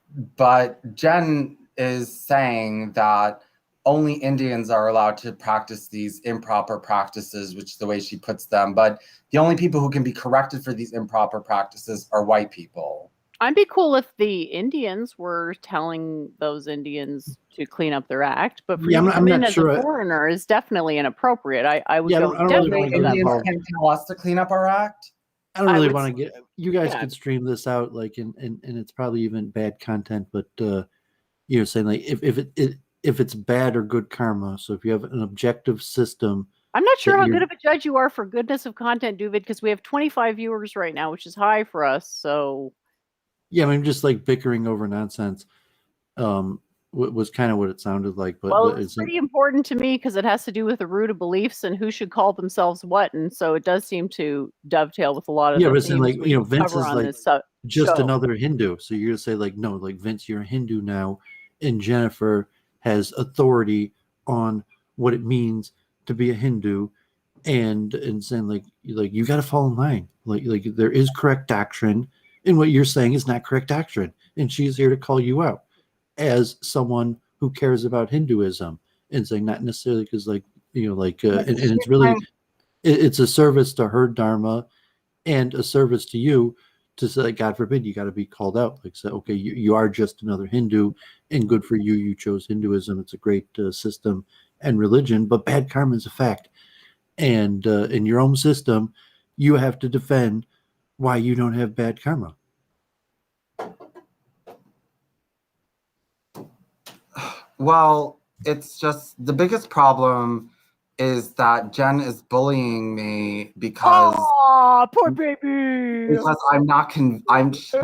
Speaker 4: Jen is saying that only Indians are allowed to practice these improper practices, which is the way she puts them. But the only people who can be corrected for these improper practices are white people.
Speaker 3: I'd be cool if the Indians were telling those Indians to clean up their act, but for you to come in as a foreigner is definitely inappropriate. I would go definitely
Speaker 4: to Indians can tell us to clean up our act.
Speaker 2: I don't really want to get you guys could stream this out and it's probably even bad content, but you're saying if it's bad or good karma. So if you have an objective system.
Speaker 3: I'm not sure how good of a judge you are for goodness of content, Doovid, because we have 25 viewers right now, which is high for us. So
Speaker 2: yeah, I mean, just bickering over nonsense was kind of what it sounded like. But
Speaker 3: it's pretty important to me because it has to do with the root of beliefs and who should call themselves what, and so it does seem to dovetail with a lot of
Speaker 2: but Vince is just
Speaker 3: show.
Speaker 2: Another Hindu. So you're gonna say no, Vince, you're a Hindu now, and Jennifer has authority on what it means to be a Hindu, and saying you got to fall in line. There is correct doctrine. And what you're saying is not correct doctrine. And she's here to call you out as someone who cares about Hinduism, and saying not necessarily because and it's really, it's a service to her dharma and a service to you to say, God forbid, you got to be called out. Say, okay, you are just another Hindu, and good for you. You chose Hinduism. It's a great system and religion, but bad karma is a fact. And in your own system, you have to defend why you don't have bad karma.
Speaker 4: Well, it's just the biggest problem is that Jen is bullying me because
Speaker 3: poor baby.
Speaker 4: Because I'm not she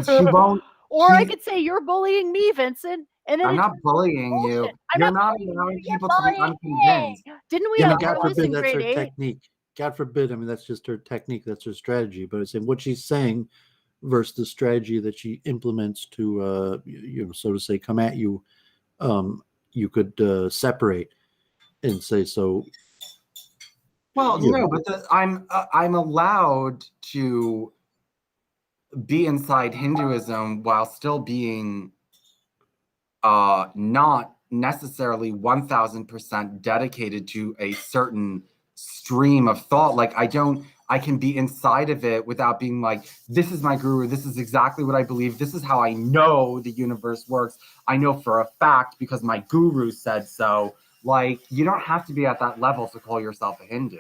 Speaker 4: won't.
Speaker 3: Or I could say you're bullying me, Vincent. And then
Speaker 4: I'm not bullying you. You're not allowing people to be unconvinced.
Speaker 3: Didn't we have
Speaker 2: God forbid
Speaker 3: in
Speaker 2: that's
Speaker 3: grade
Speaker 2: her
Speaker 3: 8?
Speaker 2: technique. God forbid. I mean, that's just her technique. That's her strategy. But it's what she's saying versus the strategy that she implements to, so to say, come at you. You could separate and say so.
Speaker 4: Well, no, but I'm allowed to be inside Hinduism while still being not necessarily 1000% dedicated to a certain stream of thought. I can be inside of it without being this is my guru, this is exactly what I believe, this is how I know the universe works. I know for a fact because my guru said so. You don't have to be at that level to call yourself a Hindu.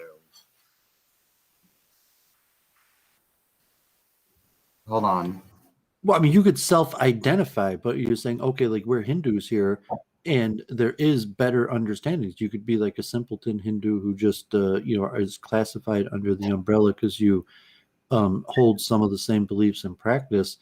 Speaker 4: Hold on.
Speaker 2: Well, I mean, you could self-identify, but you're saying, okay, we're Hindus here, and there is better understandings. You could be a simpleton Hindu who just, is classified under the umbrella because you hold some of the same beliefs and practice,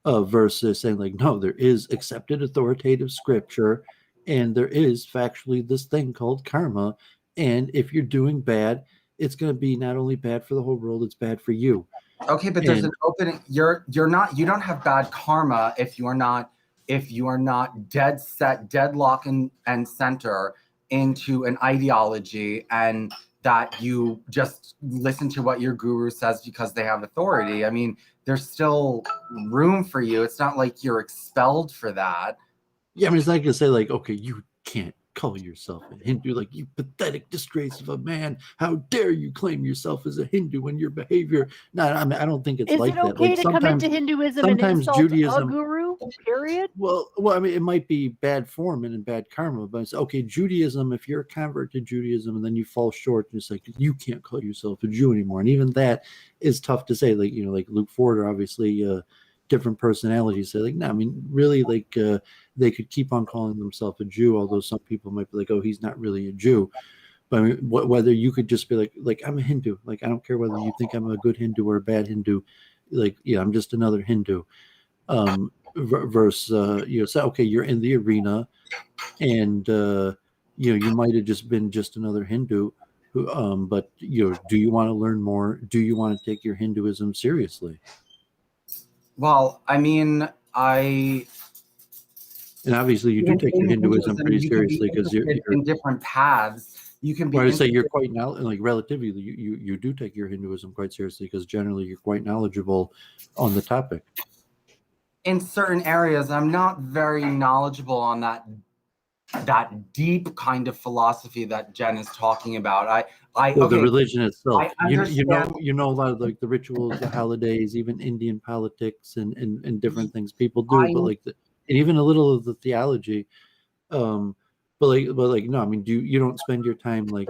Speaker 2: versus saying no, there is accepted authoritative scripture, and there is factually this thing called karma, and if you're doing bad, it's going to be not only bad for the whole world, it's bad for you.
Speaker 4: Okay, but there's an opening. You don't have bad karma if you are not dead set, deadlock and center into an ideology and that you just listen to what your guru says because they have authority. I mean, there's still room for you. It's not like you're expelled for that.
Speaker 2: Yeah, I mean, it's not gonna say like, okay, you can't call yourself a Hindu, like, you pathetic disgrace of a man. How dare you claim yourself as a Hindu when your behavior? No, I mean, I don't think it's
Speaker 3: Is
Speaker 2: like
Speaker 3: it
Speaker 2: that.
Speaker 3: okay
Speaker 2: Like
Speaker 3: to come into Hinduism and
Speaker 2: sometimes
Speaker 3: insult a
Speaker 2: Judaism.
Speaker 3: guru? Period.
Speaker 2: Well, I mean, it might be bad form and bad karma, but it's okay. Judaism, if you're a convert to Judaism and then you fall short, it's like you can't call yourself a Jew anymore, and even that is tough to say. Like, like Luke Ford are obviously different personalities. So like, no, I mean, really, like they could keep on calling themselves a Jew, although some people might be like, oh, he's not really a Jew. But I mean, whether you could just be like I'm a Hindu, like I don't care whether you think I'm a good Hindu or a bad Hindu, like I'm just another Hindu. Versus say, okay, you're in the arena, and you might have just been just another Hindu who, but do you want to learn more? Do you want to take your Hinduism seriously?
Speaker 4: Well, I mean,
Speaker 2: and obviously you do take your Hinduism pretty seriously because you're
Speaker 4: in different paths. You can be.
Speaker 2: Well, I say you're quite like relatively you do take your Hinduism quite seriously because generally you're quite knowledgeable on the topic.
Speaker 4: In certain areas, I'm not very knowledgeable on that deep kind of philosophy that Jen is talking about.
Speaker 2: The religion itself. You know a lot of like the rituals, the holidays, even Indian politics and different things people do, and even a little of the theology. But no, I mean, you don't spend your time like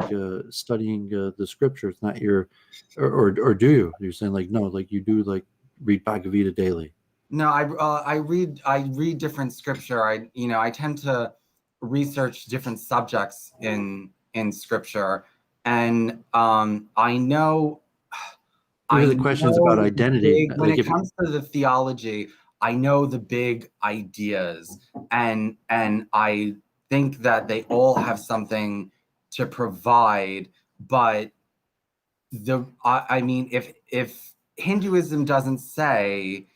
Speaker 2: studying the scripture. It's not your, or do you? You're saying like no, like you do like read Bhagavad Gita daily.
Speaker 4: No, I read different scripture. I tend to research different subjects in scripture, and I know.
Speaker 2: The questions about identity.
Speaker 4: When it comes to the theology, I know the big ideas, and I think that they all have something to provide. But I mean, if Hinduism doesn't say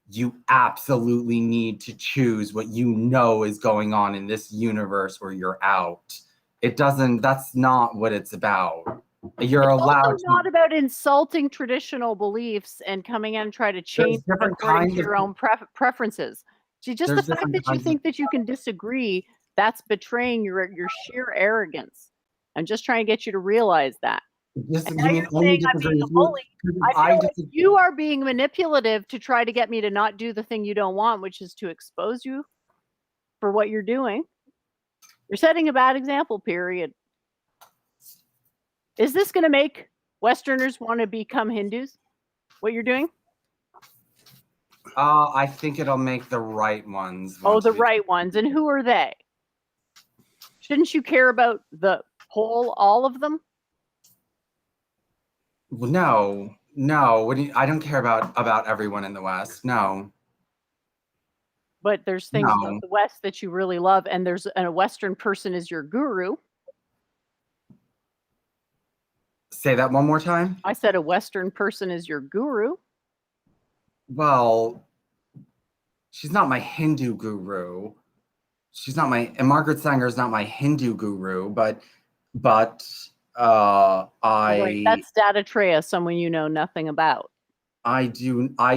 Speaker 4: you absolutely need to choose what you know is going on in this universe or you're out. It doesn't, that's not what it's about. You're allowed
Speaker 3: It's not about insulting traditional beliefs and coming in and try to change them according to your own preferences. See, just the fact that you think that you can disagree, that's betraying your sheer arrogance. I'm just trying to get you to realize that. And now you're saying I'm being a bully. I feel like you are being manipulative to try to get me to not do the thing you don't want, which is to expose you for what you're doing. You're setting a bad example, period. Is this going to make Westerners want to become Hindus? What you're doing?
Speaker 4: I think it'll make the right ones.
Speaker 3: Oh, the right ones. And who are they? Shouldn't you care about the whole, all of them?
Speaker 4: No. I don't care about everyone in the West. No.
Speaker 3: But there's things about the West that you really love, and a Western person is your guru.
Speaker 4: Say that one more time.
Speaker 3: I said a Western person is your guru.
Speaker 4: Well, she's not my Hindu guru. And Margaret Sanger is not my Hindu guru, but
Speaker 3: right, that's Dattatreya, someone you know nothing about.
Speaker 4: I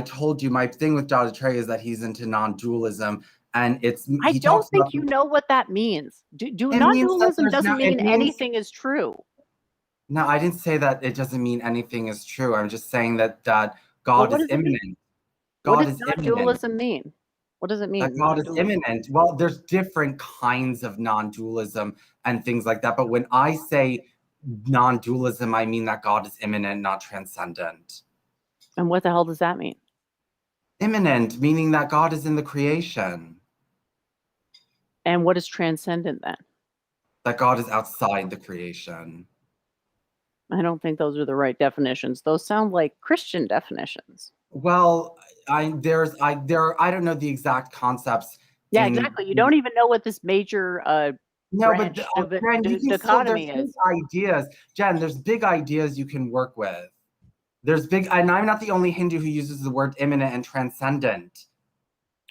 Speaker 4: told you my thing with Dattatreya is that he's into non-dualism, and
Speaker 3: I don't think you know what that means. Non-dualism doesn't mean anything is true.
Speaker 4: No, I didn't say that it doesn't mean anything is true. I'm just saying that God is immanent.
Speaker 3: What does non-dualism mean? What does it mean?
Speaker 4: That God is immanent. Well, there's different kinds of non-dualism and things like that. But when I say non-dualism, I mean that God is immanent, not transcendent.
Speaker 3: And what the hell does that mean?
Speaker 4: Immanent, meaning that God is in the creation.
Speaker 3: And what is transcendent then?
Speaker 4: That God is outside the creation.
Speaker 3: I don't think those are the right definitions. Those sound like Christian definitions.
Speaker 4: Well, I don't know the exact concepts.
Speaker 3: Yeah, exactly. You don't even know what this major dichotomy is.
Speaker 4: Ideas, Jen. There's big ideas you can work with. And I'm not the only Hindu who uses the word immanent and transcendent.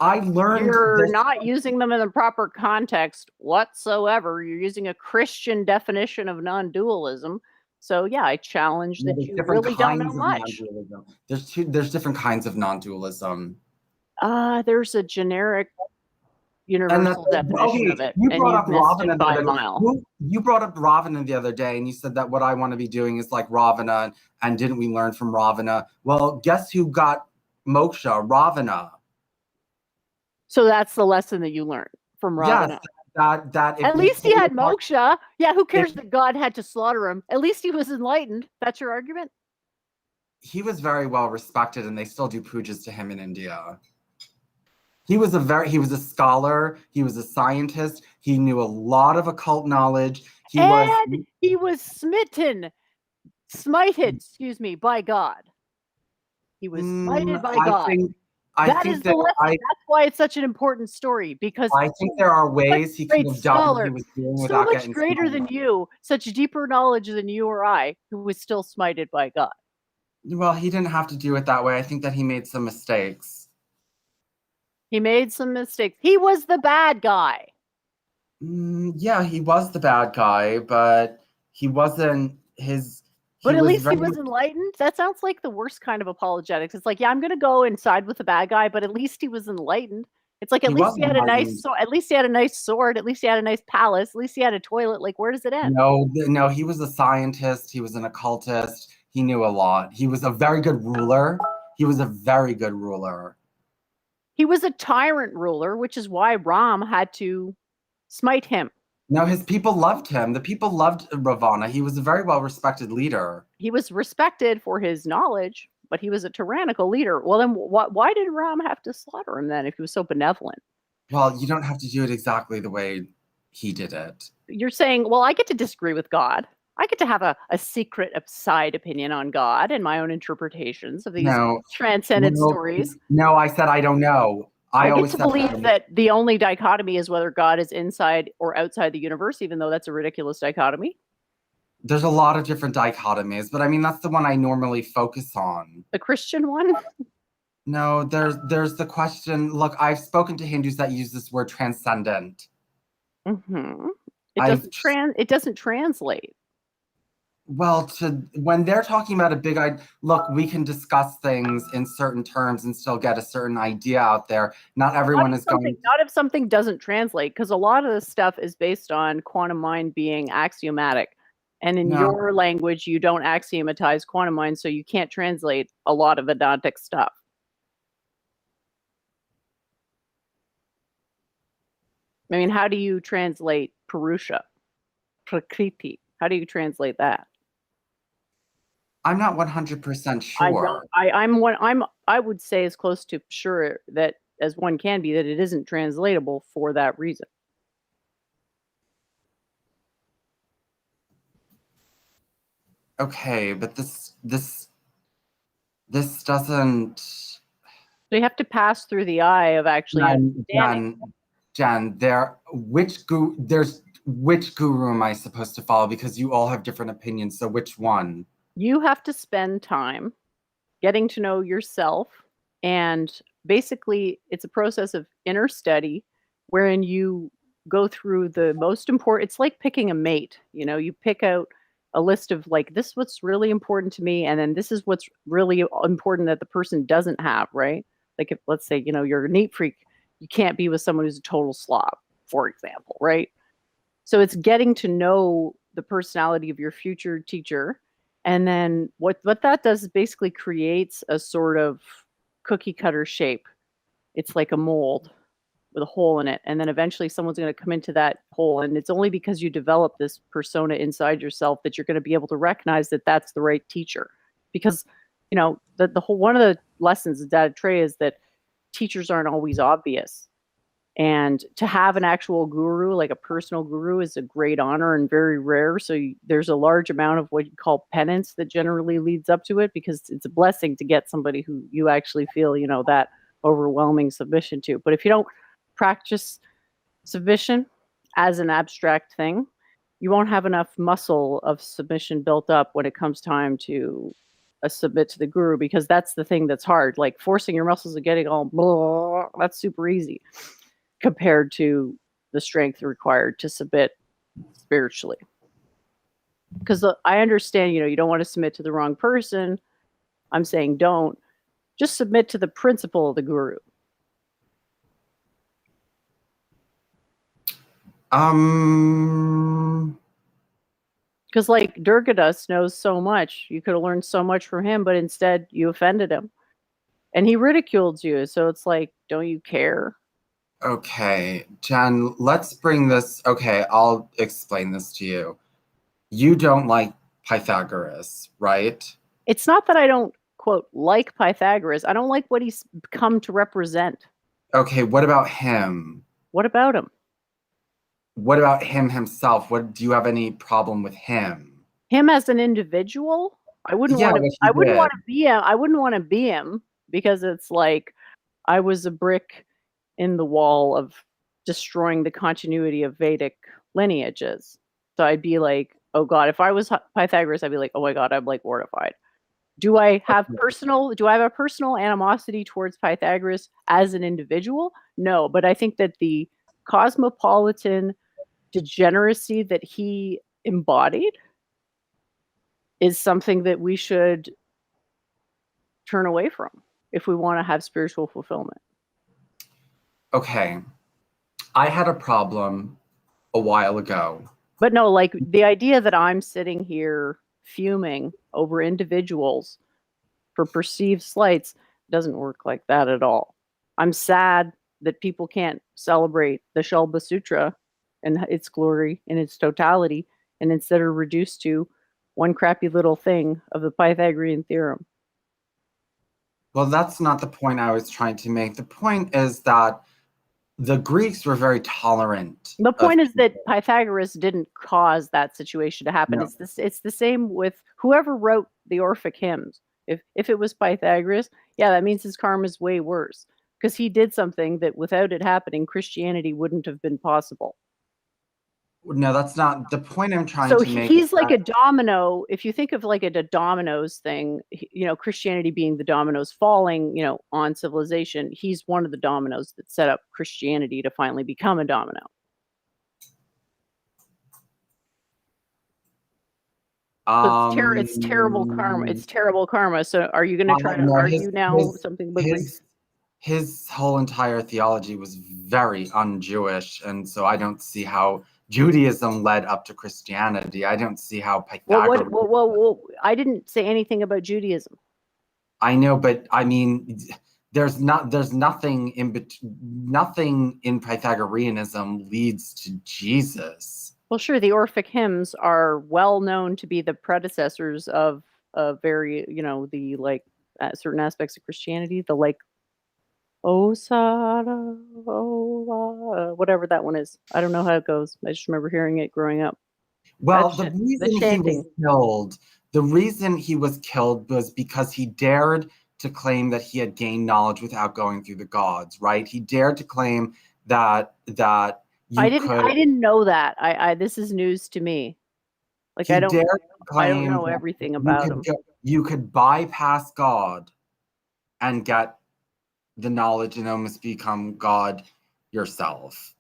Speaker 4: I learned
Speaker 3: You're
Speaker 4: this.
Speaker 3: not using them in the proper context whatsoever. You're using a Christian definition of non-dualism. So yeah, I challenge that
Speaker 4: There's
Speaker 3: you
Speaker 4: different
Speaker 3: really don't know
Speaker 4: kinds of
Speaker 3: much.
Speaker 4: non-dualism. There's different kinds of non-dualism.
Speaker 3: There's a generic
Speaker 4: And
Speaker 3: universal definition of it,
Speaker 4: you
Speaker 3: and
Speaker 4: brought
Speaker 3: you've
Speaker 4: up
Speaker 3: missed
Speaker 4: Ravana
Speaker 3: it
Speaker 4: the
Speaker 3: by
Speaker 4: other
Speaker 3: a mile.
Speaker 4: You brought up Ravana the other day, and you said that what I want to be doing is like Ravana, and didn't we learn from Ravana? Well, guess who got moksha? Ravana.
Speaker 3: So that's the lesson that you learned from Ravana.
Speaker 4: Yes, that.
Speaker 3: At least he had moksha. Yeah, who cares
Speaker 4: if-
Speaker 3: that God had to slaughter him? At least he was enlightened. That's your argument?
Speaker 4: He was very well respected, and they still do pujas to him in India. He was a scholar. He was a scientist. He knew a lot of occult knowledge. He
Speaker 3: was smited, excuse me, by God. He was smited by God. That is the lesson. That's why it's such an important story, because
Speaker 4: I think there are ways he could have done what he was doing without
Speaker 3: so much
Speaker 4: getting
Speaker 3: greater
Speaker 4: smited.
Speaker 3: than you, such deeper knowledge than you or I, who was still smited by God.
Speaker 4: Well, he didn't have to do it that way. I think that he made some mistakes.
Speaker 3: He made some mistakes. He was the bad guy.
Speaker 4: Yeah, he was the bad guy, but he wasn't his.
Speaker 3: But at least he was enlightened. That sounds like the worst kind of apologetics. It's like, yeah, I'm going to go and side with the bad guy, but at least he was enlightened. It's like, at least he had a nice sword. At least he had a nice sword. At least he had a nice palace. At least he had a toilet. Like, where does it end?
Speaker 4: No, he was a scientist. He was an occultist. He knew a lot. He was a very good ruler. He was a very good ruler.
Speaker 3: He was a tyrant ruler, which is why Ram had to smite him.
Speaker 4: No, his people loved him. The people loved Ravana. He was a very well-respected leader.
Speaker 3: He was respected for his knowledge, but he was a tyrannical leader. Well, then why did Ram have to slaughter him then if he was so benevolent?
Speaker 4: Well, you don't have to do it exactly the way he did it.
Speaker 3: You're saying, well, I get to disagree with God. I get to have a secret side opinion on God and my own interpretations of these transcendent stories.
Speaker 4: No, I said I don't know.
Speaker 3: I get to believe that the only dichotomy is whether God is inside or outside the universe, even though that's a ridiculous dichotomy.
Speaker 4: There's a lot of different dichotomies, but I mean, that's the one I normally focus on.
Speaker 3: The Christian one?
Speaker 4: No, there's the question. Look, I've spoken to Hindus that use this word transcendent.
Speaker 3: Mm-hmm. It doesn't translate.
Speaker 4: Well, when they're talking about a big idea, look, we can discuss things in certain terms and still get a certain idea out there. Not everyone is going.
Speaker 3: Not if something doesn't translate, because a lot of this stuff is based on quantum mind being axiomatic. And in your language, you don't axiomatize quantum mind, so you can't translate a lot of Vedantic stuff. I mean, how do you translate Purusha? Prakriti. How do you translate that?
Speaker 4: I'm not 100% sure.
Speaker 3: I would say as close to sure that as one can be that it isn't translatable for that reason.
Speaker 4: Okay, but this doesn't.
Speaker 3: So you have to pass through the eye of actually understanding.
Speaker 4: Jen, which guru am I supposed to follow? Because you all have different opinions. So which one?
Speaker 3: You have to spend time getting to know yourself, and basically it's a process of inner study wherein you go through the most important. It's like picking a mate. You pick out a list of like, this is what's really important to me, and then this is what's really important that the person doesn't have, right? Like if, let's say, you're a neat freak, you can't be with someone who's a total slob, for example, right? So it's getting to know the personality of your future teacher. And then what that does is basically creates a sort of cookie cutter shape. It's like a mold with a hole in it. And then eventually someone's going to come into that hole. And it's only because you develop this persona inside yourself that you're going to be able to recognize that that's the right teacher. Because, the whole, one of the lessons of Dattatreya is that teachers aren't always obvious. And to have an actual guru, like a personal guru, is a great honor and very rare. So there's a large amount of what you call penance that generally leads up to it, because it's a blessing to get somebody who you actually feel, that overwhelming submission to. But if you don't practice submission as an abstract thing, you won't have enough muscle of submission built up when it comes time to submit to the guru, because that's the thing that's hard. Like forcing your muscles and getting all blah, that's super easy compared to the strength required to submit spiritually. Because I understand, you don't want to submit to the wrong person. I'm saying don't. Just submit to the principle of the guru. Because like Durgadas knows so much. You could have learned so much from him, but instead you offended him. And he ridiculed you. So it's like, don't you care?
Speaker 4: Okay, Jen, let's bring this. Okay, I'll explain this to you. You don't like Pythagoras, right?
Speaker 3: It's not that I don't, quote, like Pythagoras. I don't like what he's come to represent.
Speaker 4: Okay, what about him?
Speaker 3: What about him?
Speaker 4: What about him himself? What do you have any problem with him?
Speaker 3: Him as an individual? I wouldn't want to. I wouldn't want to be him. I wouldn't want to be him, because it's like I was a brick in the wall of destroying the continuity of Vedic lineages. So I'd be like, oh God, if I was Pythagoras, I'd be like, oh my God, I'm like mortified. Do I have a personal animosity towards Pythagoras as an individual? No, but I think that the cosmopolitan degeneracy that he embodied is something that we should turn away from if we want to have spiritual fulfillment.
Speaker 4: Okay. I had a problem a while ago.
Speaker 3: But no, like the idea that I'm sitting here fuming over individuals for perceived slights doesn't work like that at all. I'm sad that people can't celebrate the Shalba Sutra and its glory in its totality, and instead are reduced to one crappy little thing of the Pythagorean theorem.
Speaker 4: Well, that's not the point I was trying to make. The point is that the Greeks were very tolerant.
Speaker 3: The point is that Pythagoras didn't cause that situation to happen.
Speaker 4: No.
Speaker 3: It's the same with whoever wrote the Orphic hymns. If it was Pythagoras, yeah, that means his karma is way worse, because he did something that without it happening, Christianity wouldn't have been possible.
Speaker 4: No, that's not the point I'm trying
Speaker 3: So
Speaker 4: to make.
Speaker 3: he's like a domino. If you think of like a dominoes thing, Christianity being the dominoes falling, on civilization, he's one of the dominoes that set up Christianity to finally become a domino. So it's terrible karma. It's terrible karma. So are you going to try to argue now something about
Speaker 4: his whole entire theology was very un-Jewish, and so I don't see how Judaism led up to Christianity. I don't see how Pythagoras.
Speaker 3: Well, I didn't say anything about Judaism.
Speaker 4: I know, but I mean, there's nothing in Pythagoreanism leads to Jesus.
Speaker 3: Well, sure, the Orphic hymns are well known to be the predecessors of very, the like certain aspects of Christianity, the like Osana, whatever that one is. I don't know how it goes. I just remember hearing it growing up.
Speaker 4: Well, the reason he was killed was because he dared to claim that he had gained knowledge without going through the gods, right? He dared to claim that I
Speaker 3: didn't know that. This is news to me. Like I don't know everything about him.
Speaker 4: You could bypass God and get the knowledge and almost become God yourself.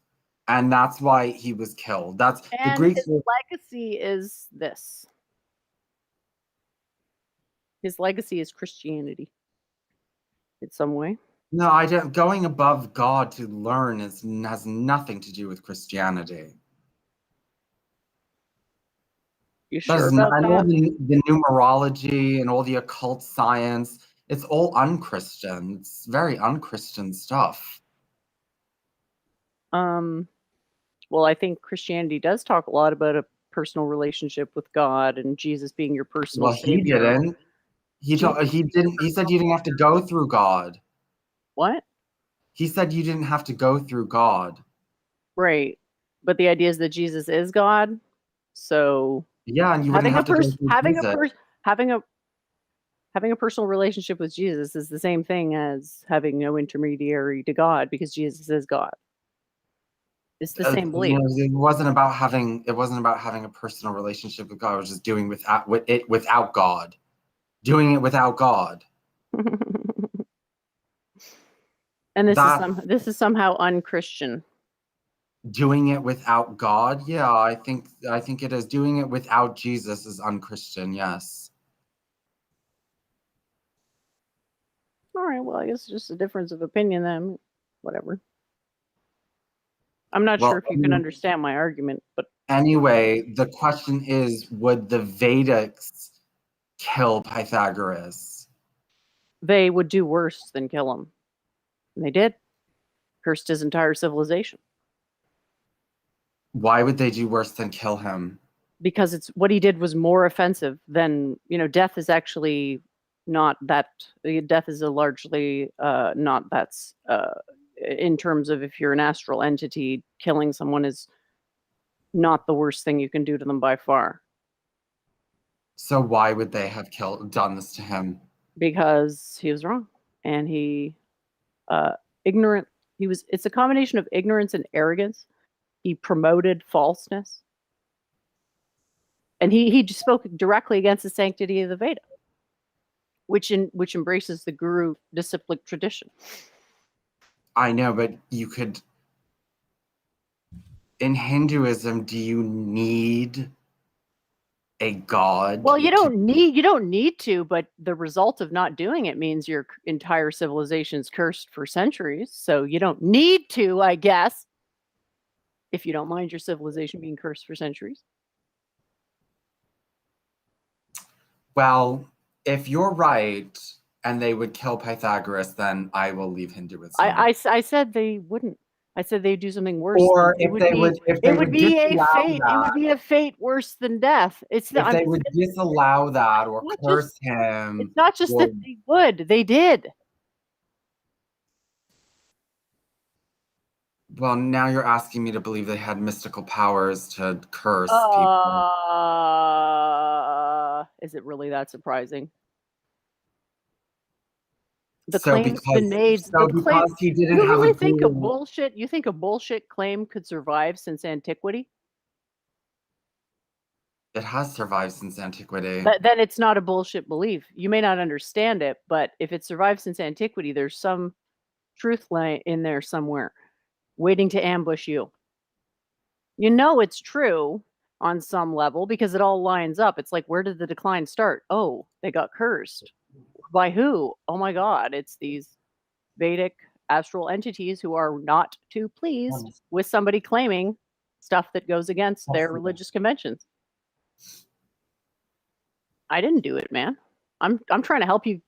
Speaker 4: And that's why he was killed. His
Speaker 3: legacy is this. His legacy is Christianity in some way.
Speaker 4: No, I don't. Going above God to learn has nothing to do with Christianity.
Speaker 3: You sure about that?
Speaker 4: All the numerology and all the occult science, it's all unchristian. It's very unchristian stuff.
Speaker 3: Well, I think Christianity does talk a lot about a personal relationship with God and Jesus being your personal savior.
Speaker 4: He didn't. He didn't. He said you didn't have to go through God.
Speaker 3: What?
Speaker 4: He said you didn't have to go through God.
Speaker 3: Right. But the idea is that Jesus is God. So
Speaker 4: yeah, and you wouldn't have to go through
Speaker 3: having a personal relationship with Jesus is the same thing as having no intermediary to God, because Jesus is God. It's the same belief.
Speaker 4: It wasn't about having a personal relationship with God. It was just doing without God. Doing it without God.
Speaker 3: And
Speaker 4: That's-
Speaker 3: this is somehow unchristian.
Speaker 4: Doing it without God? Yeah, I think it is. Doing it without Jesus is unchristian, yes.
Speaker 3: All right, well, I guess it's just a difference of opinion then. Whatever. I'm not
Speaker 4: Well,
Speaker 3: sure if you can understand my argument, but
Speaker 4: anyway, the question is, would the Vedics kill Pythagoras?
Speaker 3: they would do worse than kill him. And they did. Cursed his entire civilization.
Speaker 4: Why would they do worse than kill him?
Speaker 3: Because it's what he did was more offensive than, death is actually not that. Death is a largely not that's in terms of if you're an astral entity, killing someone is not the worst thing you can do to them by far.
Speaker 4: So why would they have done this to him?
Speaker 3: Because he was wrong and he ignorant. It's a combination of ignorance and arrogance. He promoted falseness. And he just spoke directly against the sanctity of the Veda, which embraces the guru disciplic tradition.
Speaker 4: I know, but you could. In Hinduism, do you need a god?
Speaker 3: Well, you don't need to, but the result of not doing it means your entire civilization's cursed for centuries. So you don't need to, I guess, if you don't mind your civilization being cursed for centuries.
Speaker 4: Well, if you're right and they would kill Pythagoras, then I will leave Hinduism.
Speaker 3: I said they wouldn't. I said they'd do something worse.
Speaker 4: Or if they would
Speaker 3: be a fate worse than death.
Speaker 4: If they would disallow that or curse him.
Speaker 3: It's not just that they would. They did.
Speaker 4: Well, now you're asking me to believe they had mystical powers to curse people.
Speaker 3: Is it really that surprising?
Speaker 4: The claim's been made. Because he didn't
Speaker 3: you
Speaker 4: have
Speaker 3: really
Speaker 4: a
Speaker 3: think a
Speaker 4: guru.
Speaker 3: bullshit? You think a bullshit claim could survive since antiquity?
Speaker 4: It has survived since antiquity.
Speaker 3: Then it's not a bullshit belief. You may not understand it, but if it survived since antiquity, there's some truth in there somewhere, waiting to ambush you. You know it's true on some level because it all lines up. It's like, where did the decline start? Oh, they got cursed. By who? Oh my God, it's these Vedic astral entities who are not too pleased with somebody claiming stuff that goes against their religious conventions. I didn't do it, man. I'm trying to help you.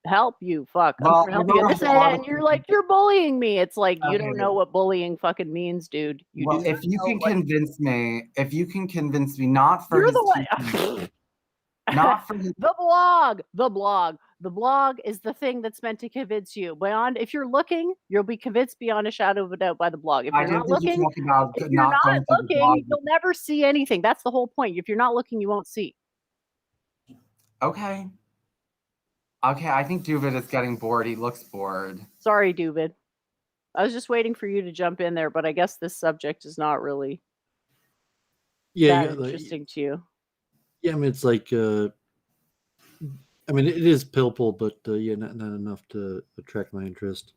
Speaker 3: Fuck.
Speaker 4: Well,
Speaker 3: I'm trying to help you. And you're like, you're bullying me. It's like, you don't know what bullying fucking means, dude.
Speaker 4: If you can convince me, not for
Speaker 3: you're
Speaker 4: his
Speaker 3: the one.
Speaker 4: teaching, not for his,
Speaker 3: The blog is the thing that's meant to convince you. If you're looking, you'll be convinced beyond a shadow of a doubt by the blog. If you're not looking, you'll never see anything. That's the whole point. If you're not looking, you won't see.
Speaker 4: Okay, I think Doooovid is getting bored. He looks bored.
Speaker 3: Sorry, Doooovid. I was just waiting for you to jump in there, but I guess this subject is not really interesting to you.
Speaker 2: Yeah, I mean, it's like, it is pillful, but not enough to attract my interest.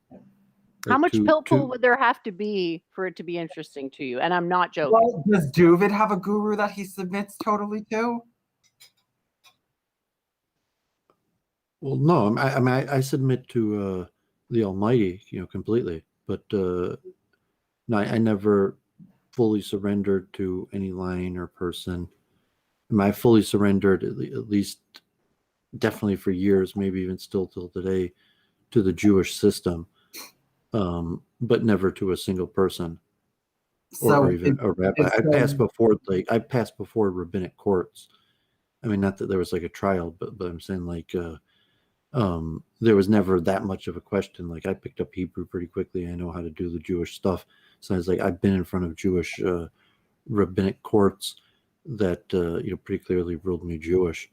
Speaker 3: How much pillful would there have to be for it to be interesting to you? And I'm not joking.
Speaker 4: Well, does Doooovid have a guru that he submits totally to?
Speaker 2: Well, no, I submit to the Almighty, completely. But no, I never fully surrendered to any line or person. I fully surrendered at least, definitely for years, maybe even still till today, to the Jewish system, but never to a single person or even a rabbi. I passed before rabbinic courts. I mean, not that there was like a trial, but I'm saying like. There was never that much of a question. Like I picked up Hebrew pretty quickly. I know how to do the Jewish stuff. So I was like, I've been in front of Jewish rabbinic courts that pretty clearly ruled me Jewish.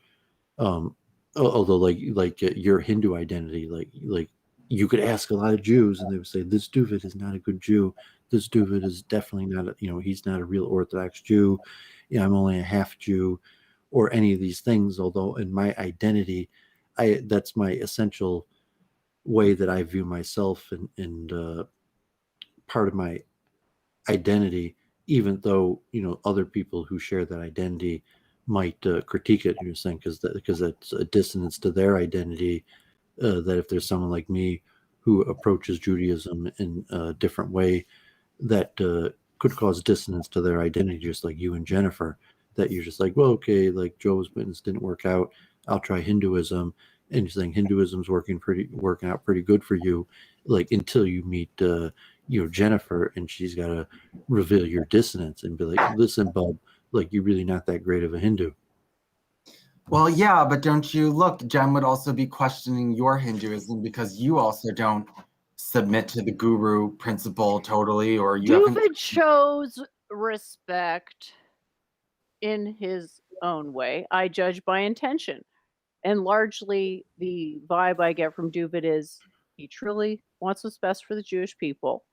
Speaker 2: Although like your Hindu identity, like you could ask a lot of Jews and they would say this Doooovid is not a good Jew. This Doooovid is definitely not he's not a real Orthodox Jew. I'm only a half Jew, or any of these things. Although in my identity, that's my essential way that I view myself and part of my identity, even though, other people who share that identity might critique it, you're saying, because that's a dissonance to their identity, that if there's someone like me who approaches Judaism in a different way, that could cause dissonance to their identity, just like you and Jennifer, that you're just like, well, okay, like Jehovah's Witness didn't work out, I'll try Hinduism, and you're saying Hinduism's working out pretty good for you, like until you meet Jennifer, and she's got to reveal your dissonance and be like, listen, bub, like you're really not that great of a Hindu.
Speaker 4: Well, yeah, but don't you look, Jen would also be questioning your Hinduism because you also don't submit to the guru principle totally, or you haven't.
Speaker 3: Doovid shows respect in his own way. I judge by intention. And largely the vibe I get from Doovid is he truly wants what's best for the Jewish people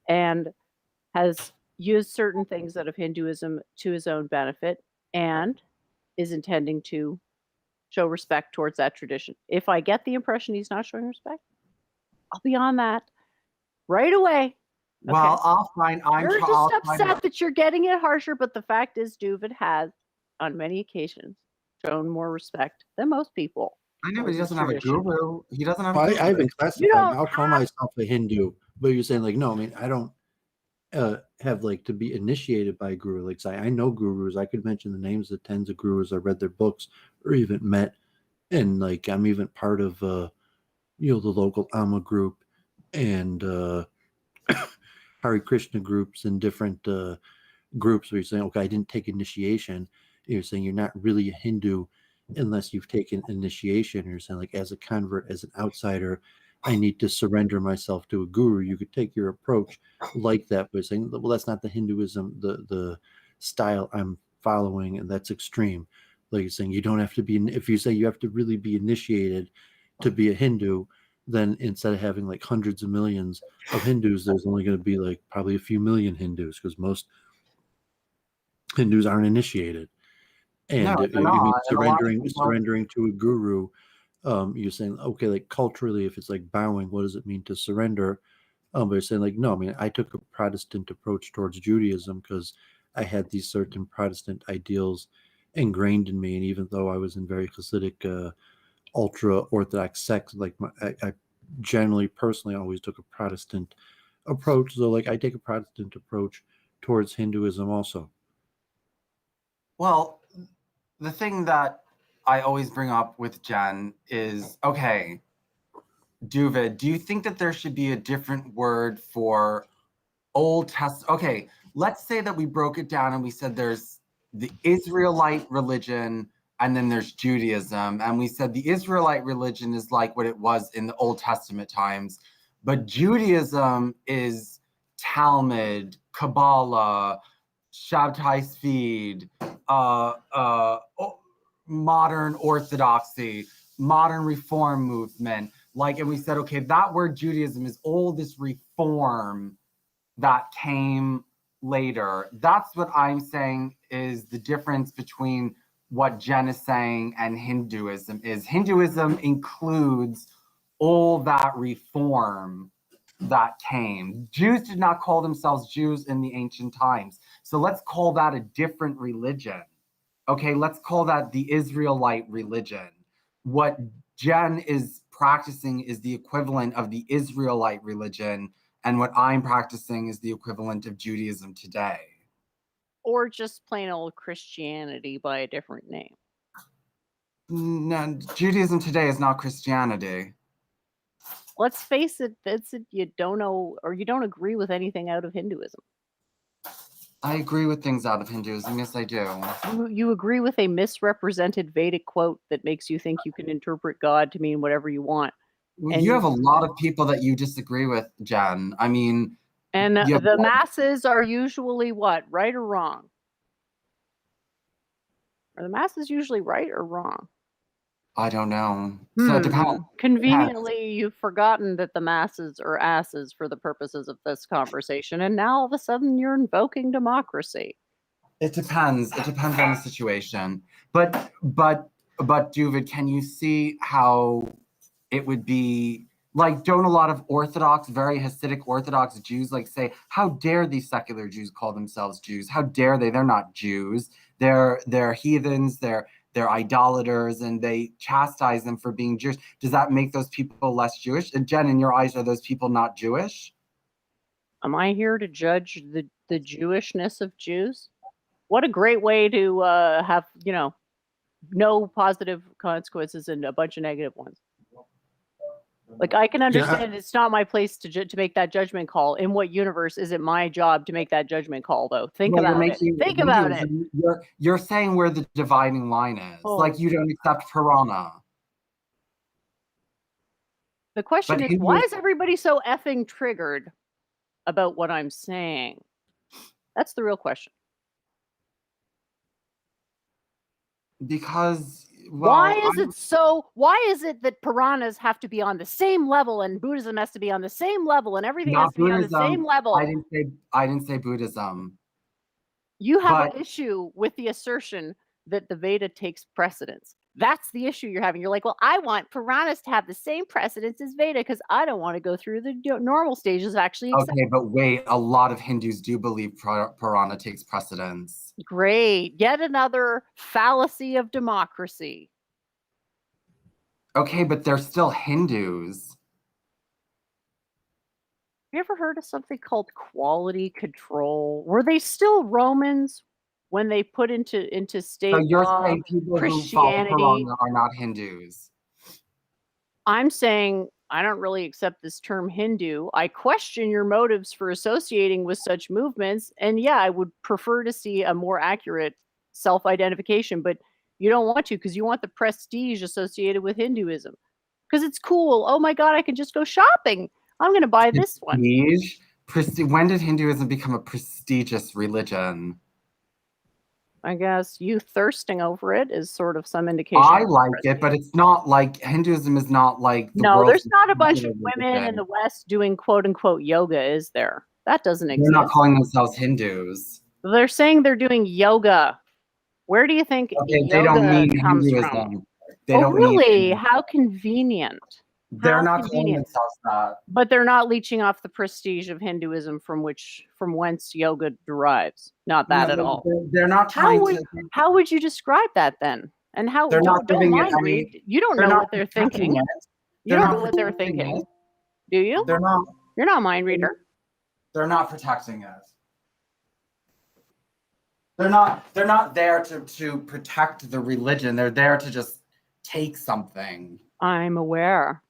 Speaker 3: and has used certain things out of Hinduism to his own benefit and is intending to show respect towards that tradition. If I get the impression he's not showing respect, I'll be on that right away.
Speaker 4: Well,
Speaker 3: Okay.
Speaker 4: I'll find.
Speaker 3: You're just upset that you're getting it harsher, but the fact is Doovid has, on many occasions, shown more respect than most people.
Speaker 4: I know, but he doesn't have a guru. He doesn't have.
Speaker 2: I haven't classified. I'll call myself a Hindu, but you're saying like, no, I mean, I don't have like to be initiated by a guru. Like, say, I know gurus. I could mention the names of tens of gurus. I read their books or even met, and like I'm even part of the local Amma group and Hare Krishna groups and different groups where you're saying, okay, I didn't take initiation. You're saying you're not really a Hindu unless you've taken initiation. You're saying like, as a convert, as an outsider, I need to surrender myself to a guru. You could take your approach like that, but saying, well, that's not the Hinduism, the style I'm following, and that's extreme. Like you're saying, you don't have to be, if you say you have to really be initiated to be a Hindu, then instead of having like hundreds of millions of Hindus, there's only going to be like probably a few million Hindus, because most Hindus aren't initiated. And
Speaker 4: No,
Speaker 2: if you mean surrendering to a guru, you're saying, okay, like culturally, if it's like bowing, what does it mean to surrender? But you're saying like, no, I mean, I took a Protestant approach towards Judaism because I had these certain Protestant ideals ingrained in me. And even though I was in very Hasidic, ultra Orthodox sects, like I generally personally always took a Protestant approach. So like I take a Protestant approach towards Hinduism also.
Speaker 4: Well, the thing that I always bring up with Jen is, okay, Doovid, do you think that there should be a different word for Old Testament? Okay, let's say that we broke it down and we said there's the Israelite religion and then there's Judaism. And we said the Israelite religion is like what it was in the Old Testament times, but Judaism is Talmud, Kabbalah, Shabtai Tzvi, modern Orthodoxy, modern Reform movement. Like, and we said, okay, that word Judaism is all this reform that came later. That's what I'm saying is the difference between what Jen is saying and Hinduism is. Hinduism includes all that reform that came. Jews did not call themselves Jews in the ancient times. So let's call that a different religion. Okay, let's call that the Israelite religion. What Jen is practicing is the equivalent of the Israelite religion, and what I'm practicing is the equivalent of Judaism today.
Speaker 3: Or just plain old Christianity by a different name.
Speaker 4: No, Judaism today is not Christianity.
Speaker 3: Let's face it, you don't know, or you don't agree with anything out of Hinduism.
Speaker 4: I agree with things out of Hinduism. Yes, I do.
Speaker 3: You agree with a misrepresented Vedic quote that makes you think you can interpret God to mean whatever you want.
Speaker 4: And you have a lot of people that you disagree with, Jen. I mean,
Speaker 3: and the masses are usually what? Right or wrong? Are the masses usually right or wrong?
Speaker 4: I don't know. So it depends.
Speaker 3: Conveniently, you've forgotten that the masses are asses for the purposes of this conversation, and now all of a sudden you're invoking democracy.
Speaker 4: It depends. It depends on the situation. But Doovid, can you see how it would be like, don't a lot of Orthodox, very Hasidic Orthodox Jews like say, how dare these secular Jews call themselves Jews? How dare they? They're not Jews. They're heathens, they're idolaters, and they chastise them for being Jewish. Does that make those people less Jewish? And Jen, in your eyes, are those people not Jewish?
Speaker 3: Am I here to judge the Jewishness of Jews? What a great way to have, no positive consequences and a bunch of negative ones. Like, I can understand it's not my place to make that judgment call. In what universe is it my job to make that judgment call, though? Think about it. Think about it.
Speaker 4: You're saying where the dividing line is.
Speaker 3: Oh.
Speaker 4: Like, you don't accept Purana.
Speaker 3: The question is, why is everybody so effing triggered about what I'm saying? That's the real question.
Speaker 4: Because
Speaker 3: why is it that Puranas have to be on the same level and Buddhism has to be on the same level and everything has to be on the same level?
Speaker 4: I didn't say Buddhism.
Speaker 3: You have an issue with the assertion that the Veda takes precedence. That's the issue you're having. You're like, well, I want Puranas to have the same precedence as Veda because I don't want to go through the normal stages actually.
Speaker 4: Okay, but wait, a lot of Hindus do believe Purana takes precedence.
Speaker 3: Great. Yet another fallacy of democracy.
Speaker 4: Okay, but they're still Hindus.
Speaker 3: Have you ever heard of something called quality control? Were they still Romans when they put into state
Speaker 4: so you're
Speaker 3: law
Speaker 4: saying people
Speaker 3: Christianity?
Speaker 4: Who follow Purana are not Hindus?
Speaker 3: I'm saying I don't really accept this term Hindu. I question your motives for associating with such movements. And yeah, I would prefer to see a more accurate self-identification, but you don't want to because you want the prestige associated with Hinduism. Because it's cool. Oh my God, I can just go shopping. I'm going to buy this one.
Speaker 4: When did Hinduism become a prestigious religion?
Speaker 3: I guess you thirsting over it is sort of some indication.
Speaker 4: I like it, but it's not like Hinduism is not like
Speaker 3: there's not a bunch of women in the West doing quote unquote yoga, is there? That doesn't exist.
Speaker 4: They're not calling themselves Hindus.
Speaker 3: They're saying they're doing yoga. Where do you think yoga
Speaker 4: they don't mean
Speaker 3: comes
Speaker 4: Hinduism.
Speaker 3: from?
Speaker 4: They don't
Speaker 3: really? How convenient.
Speaker 4: They're not calling themselves that.
Speaker 3: But they're not leeching off the prestige of Hinduism from whence yoga derives. Not that at all.
Speaker 4: They're not trying
Speaker 3: How would you describe that then? And how
Speaker 4: they're not
Speaker 3: don't
Speaker 4: giving
Speaker 3: mind
Speaker 4: it
Speaker 3: read. You don't know what they're thinking. You don't know what they're thinking. Do you?
Speaker 4: They're not.
Speaker 3: You're not a mind reader.
Speaker 4: They're not protecting it. They're not there to protect the religion. They're there to just take something.
Speaker 3: I'm aware.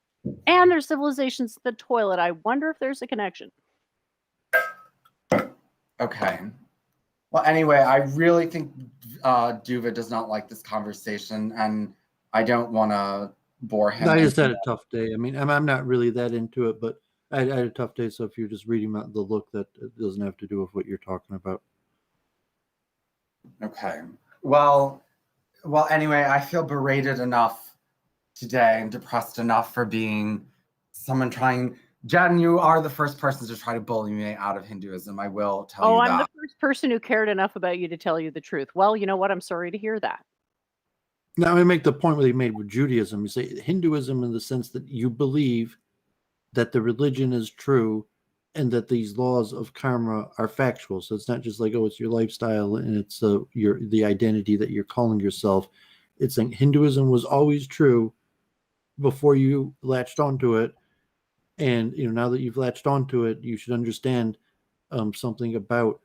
Speaker 3: And there's civilizations at the toilet. I wonder if there's a connection.
Speaker 4: Okay. Well, anyway, I really think Doooovid does not like this conversation, and I don't want to bore him.
Speaker 2: I just had a tough day. I mean, I'm not really that into it, but I had a tough day. So if you're just reading about the look, that it doesn't have to do with what you're talking about.
Speaker 4: Okay. Well, anyway, I feel berated enough today and depressed enough for being someone trying. Jen, you are the first person to try to bully me out of Hinduism. I will tell you that.
Speaker 3: I'm the first person who cared enough about you to tell you the truth. Well, you know what? I'm sorry to hear that.
Speaker 2: Now, I make the point what he made with Judaism. You say Hinduism in the sense that you believe that the religion is true and that these laws of karma are factual. So it's not just like, oh, it's your lifestyle and it's the identity that you're calling yourself. It's like Hinduism was always true before you latched onto it. And, now that you've latched onto it, you should understand something about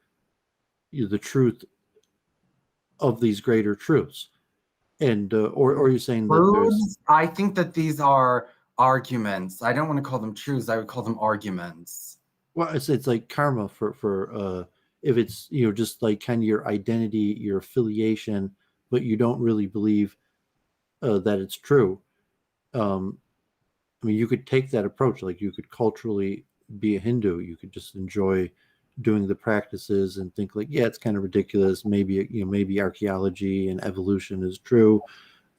Speaker 2: the truth of these greater truths. And, or you're saying that there's...
Speaker 4: I think that these are arguments. I don't want to call them truths. I would call them arguments.
Speaker 2: Well, it's like karma for if it's, just like kind of your identity, your affiliation, but you don't really believe that it's true. I mean, you could take that approach. Like you could culturally be a Hindu. You could just enjoy doing the practices and think like, yeah, it's kind of ridiculous. Maybe, maybe archaeology and evolution is true.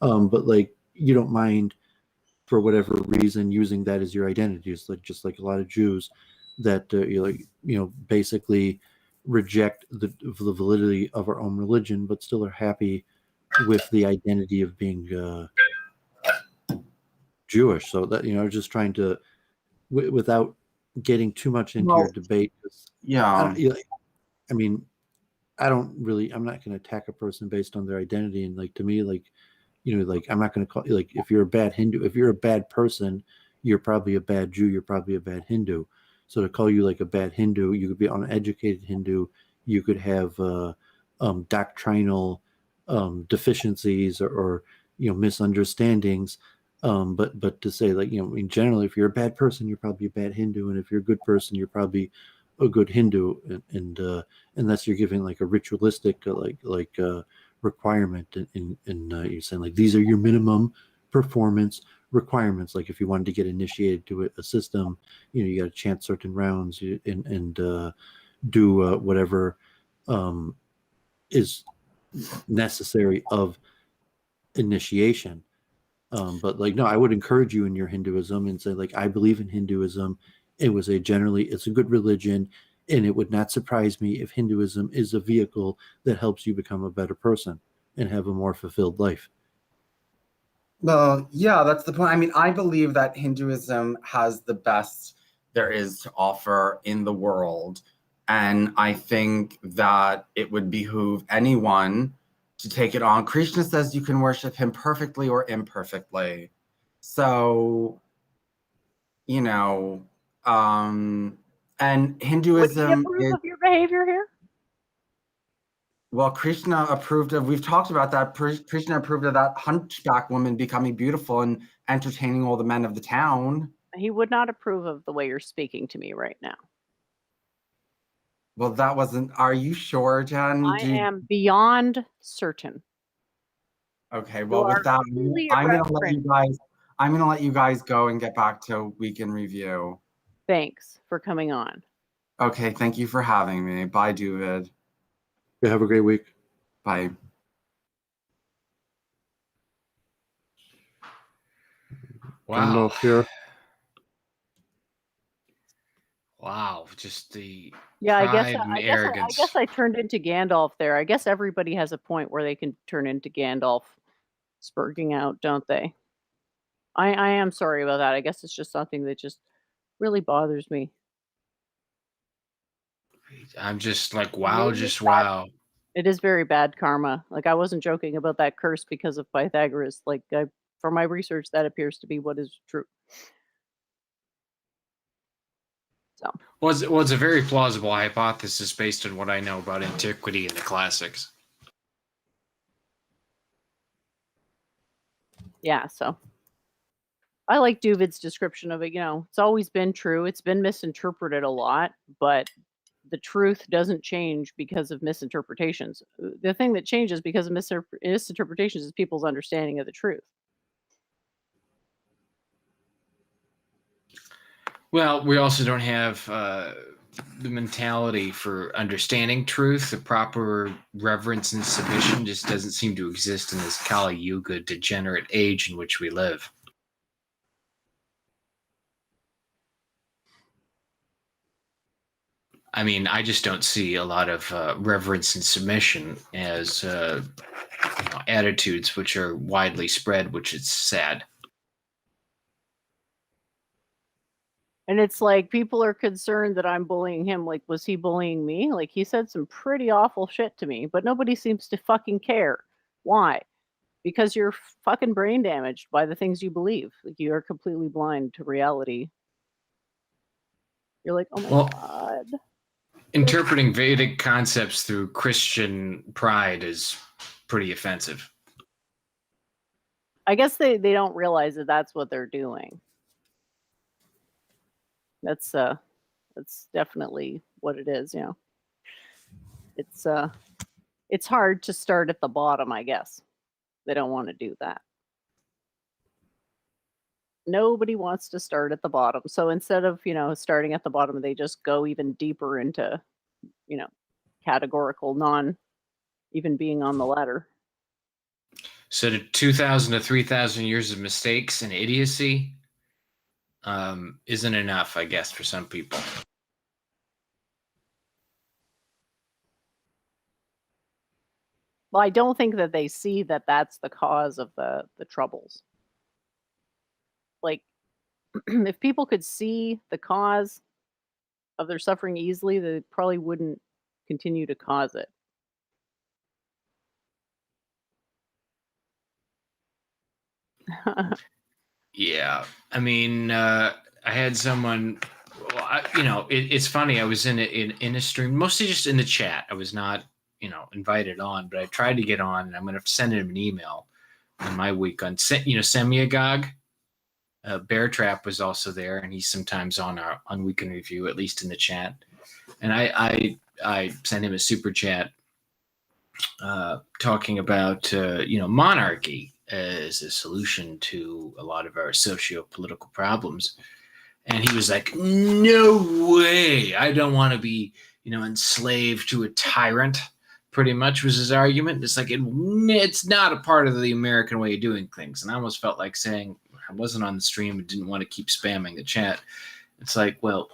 Speaker 2: But like, you don't mind for whatever reason using that as your identity. It's like, just like a lot of Jews that, basically reject the validity of our own religion, but still are happy with the identity of being Jewish. So that, just trying to, without getting too much into your debate.
Speaker 4: Yeah.
Speaker 2: I mean, I'm not going to attack a person based on their identity. And like, to me, like, I'm not going to call, like, if you're a bad Hindu, if you're a bad person, you're probably a bad Jew, you're probably a bad Hindu. So to call you like a bad Hindu, you could be an uneducated Hindu, you could have doctrinal deficiencies or misunderstandings. But to say, like, in general, if you're a bad person, you're probably a bad Hindu, and if you're a good person, you're probably a good Hindu, and unless you're giving like a ritualistic requirement, and you're saying like these are your minimum performance requirements. Like if you wanted to get initiated to a system, you got to chant certain rounds and do whatever is necessary of initiation. But like, no, I would encourage you in your Hinduism and say, like, I believe in Hinduism. It's a good religion, and it would not surprise me if Hinduism is a vehicle that helps you become a better person and have a more fulfilled life.
Speaker 4: Well, yeah, that's the point. I mean, I believe that Hinduism has the best there is to offer in the world. And I think that it would behoove anyone to take it on. Krishna says you can worship him perfectly or imperfectly. So, and
Speaker 3: Would he
Speaker 4: Hinduism
Speaker 3: approve
Speaker 4: is,
Speaker 3: of your behavior here?
Speaker 4: well, Krishna approved of, we've talked about that. Krishna approved of that hunchback woman becoming beautiful and entertaining all the men of the town.
Speaker 3: He would not approve of the way you're speaking to me right now.
Speaker 4: Well, that wasn't, are you sure, Jen?
Speaker 3: I am beyond certain.
Speaker 4: Okay, well, with
Speaker 3: are
Speaker 4: that,
Speaker 3: clearly
Speaker 4: I'm gonna let
Speaker 3: irreverent.
Speaker 4: you guys go and get back to Week in Review.
Speaker 3: Thanks for coming on.
Speaker 4: Okay, thank you for having me. Bye, Doovid.
Speaker 2: Yeah, have a great week.
Speaker 4: Bye.
Speaker 5: Wow.
Speaker 2: Here.
Speaker 5: Wow, just the
Speaker 3: Yeah, I
Speaker 5: pride and
Speaker 3: guess
Speaker 5: arrogance.
Speaker 3: I turned into Gandalf there. I guess everybody has a point where they can turn into Gandalf, spurging out, don't they? I am sorry about that. I guess it's just something that just really bothers me.
Speaker 5: I'm just like, wow,
Speaker 3: Maybe
Speaker 5: just
Speaker 3: it's bad.
Speaker 5: wow.
Speaker 3: It is very bad karma. Like I wasn't joking about that curse because of Pythagoras. Like for my research, that appears to be what is true. So.
Speaker 5: Well, it's a very plausible hypothesis based on what I know about antiquity and the classics.
Speaker 3: Yeah, so I like Doovid's description of it. It's always been true. It's been misinterpreted a lot, but the truth doesn't change because of misinterpretations. The thing that changes because of misinterpretations is people's understanding of the truth.
Speaker 5: Well, we also don't have the mentality for understanding truth. The proper reverence and submission just doesn't seem to exist in this Kali Yuga degenerate age in which we live. I mean, I just don't see a lot of reverence and submission as attitudes which are widely spread, which is sad.
Speaker 3: And it's like people are concerned that I'm bullying him. Like, was he bullying me? Like, he said some pretty awful shit to me, but nobody seems to fucking care. Why? Because you're fucking brain damaged by the things you believe. Like, you are completely blind to reality. You're like, oh my God.
Speaker 5: Interpreting Vedic concepts through Christian pride is pretty offensive.
Speaker 3: I guess they don't realize that that's what they're doing. That's definitely what it is, It's hard to start at the bottom, I guess. They don't want to do that. Nobody wants to start at the bottom. So instead of, starting at the bottom, they just go even deeper into, categorical non even being on the ladder.
Speaker 5: So the 2,000 to 3,000 years of mistakes and idiocy isn't enough, I guess, for some people.
Speaker 3: Well, I don't think that they see that that's the cause of the troubles. Like, if people could see the cause of their suffering easily, they probably wouldn't continue to cause it.
Speaker 5: Yeah, I mean, I had someone. Well, it's funny. I was in a stream, mostly just in the chat. I was not, invited on, but I tried to get on, and I'm going to send him an email on my week on, Semiagog. Bear Trap was also there, and he's sometimes on Week in Review, at least in the chat. And I sent him a super chat talking about monarchy as a solution to a lot of our socio-political problems. And he was like, no way. I don't want to be, enslaved to a tyrant, pretty much was his argument. It's like, it's not a part of the American way of doing things. And I almost felt like saying, I wasn't on the stream and didn't want to keep spamming the chat. It's like, well,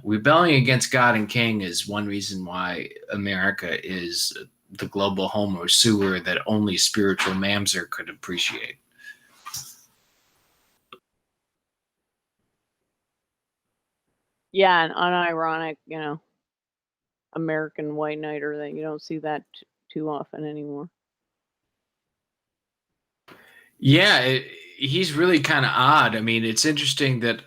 Speaker 5: rebelling against God and King is one reason why America is the global homo sewer that only spiritual mamzer could appreciate.
Speaker 3: Yeah, an unironic, American white knighter that you don't see that too often anymore.
Speaker 5: Yeah, he's really kind of odd. I mean, it's interesting that,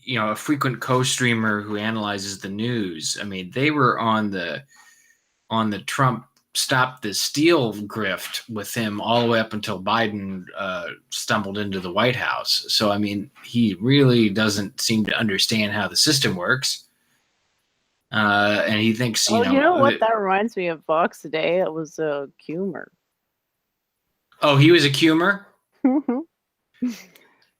Speaker 5: a frequent co-streamer who analyzes the news, I mean, they were on the Trump stop the steal grift with him all the way up until Biden stumbled into the White House. So, I mean, he really doesn't seem to understand how the system works. And he thinks,
Speaker 3: you know what? That reminds me of Fox today. It was a Cumer.
Speaker 5: Oh, he was a Cumer?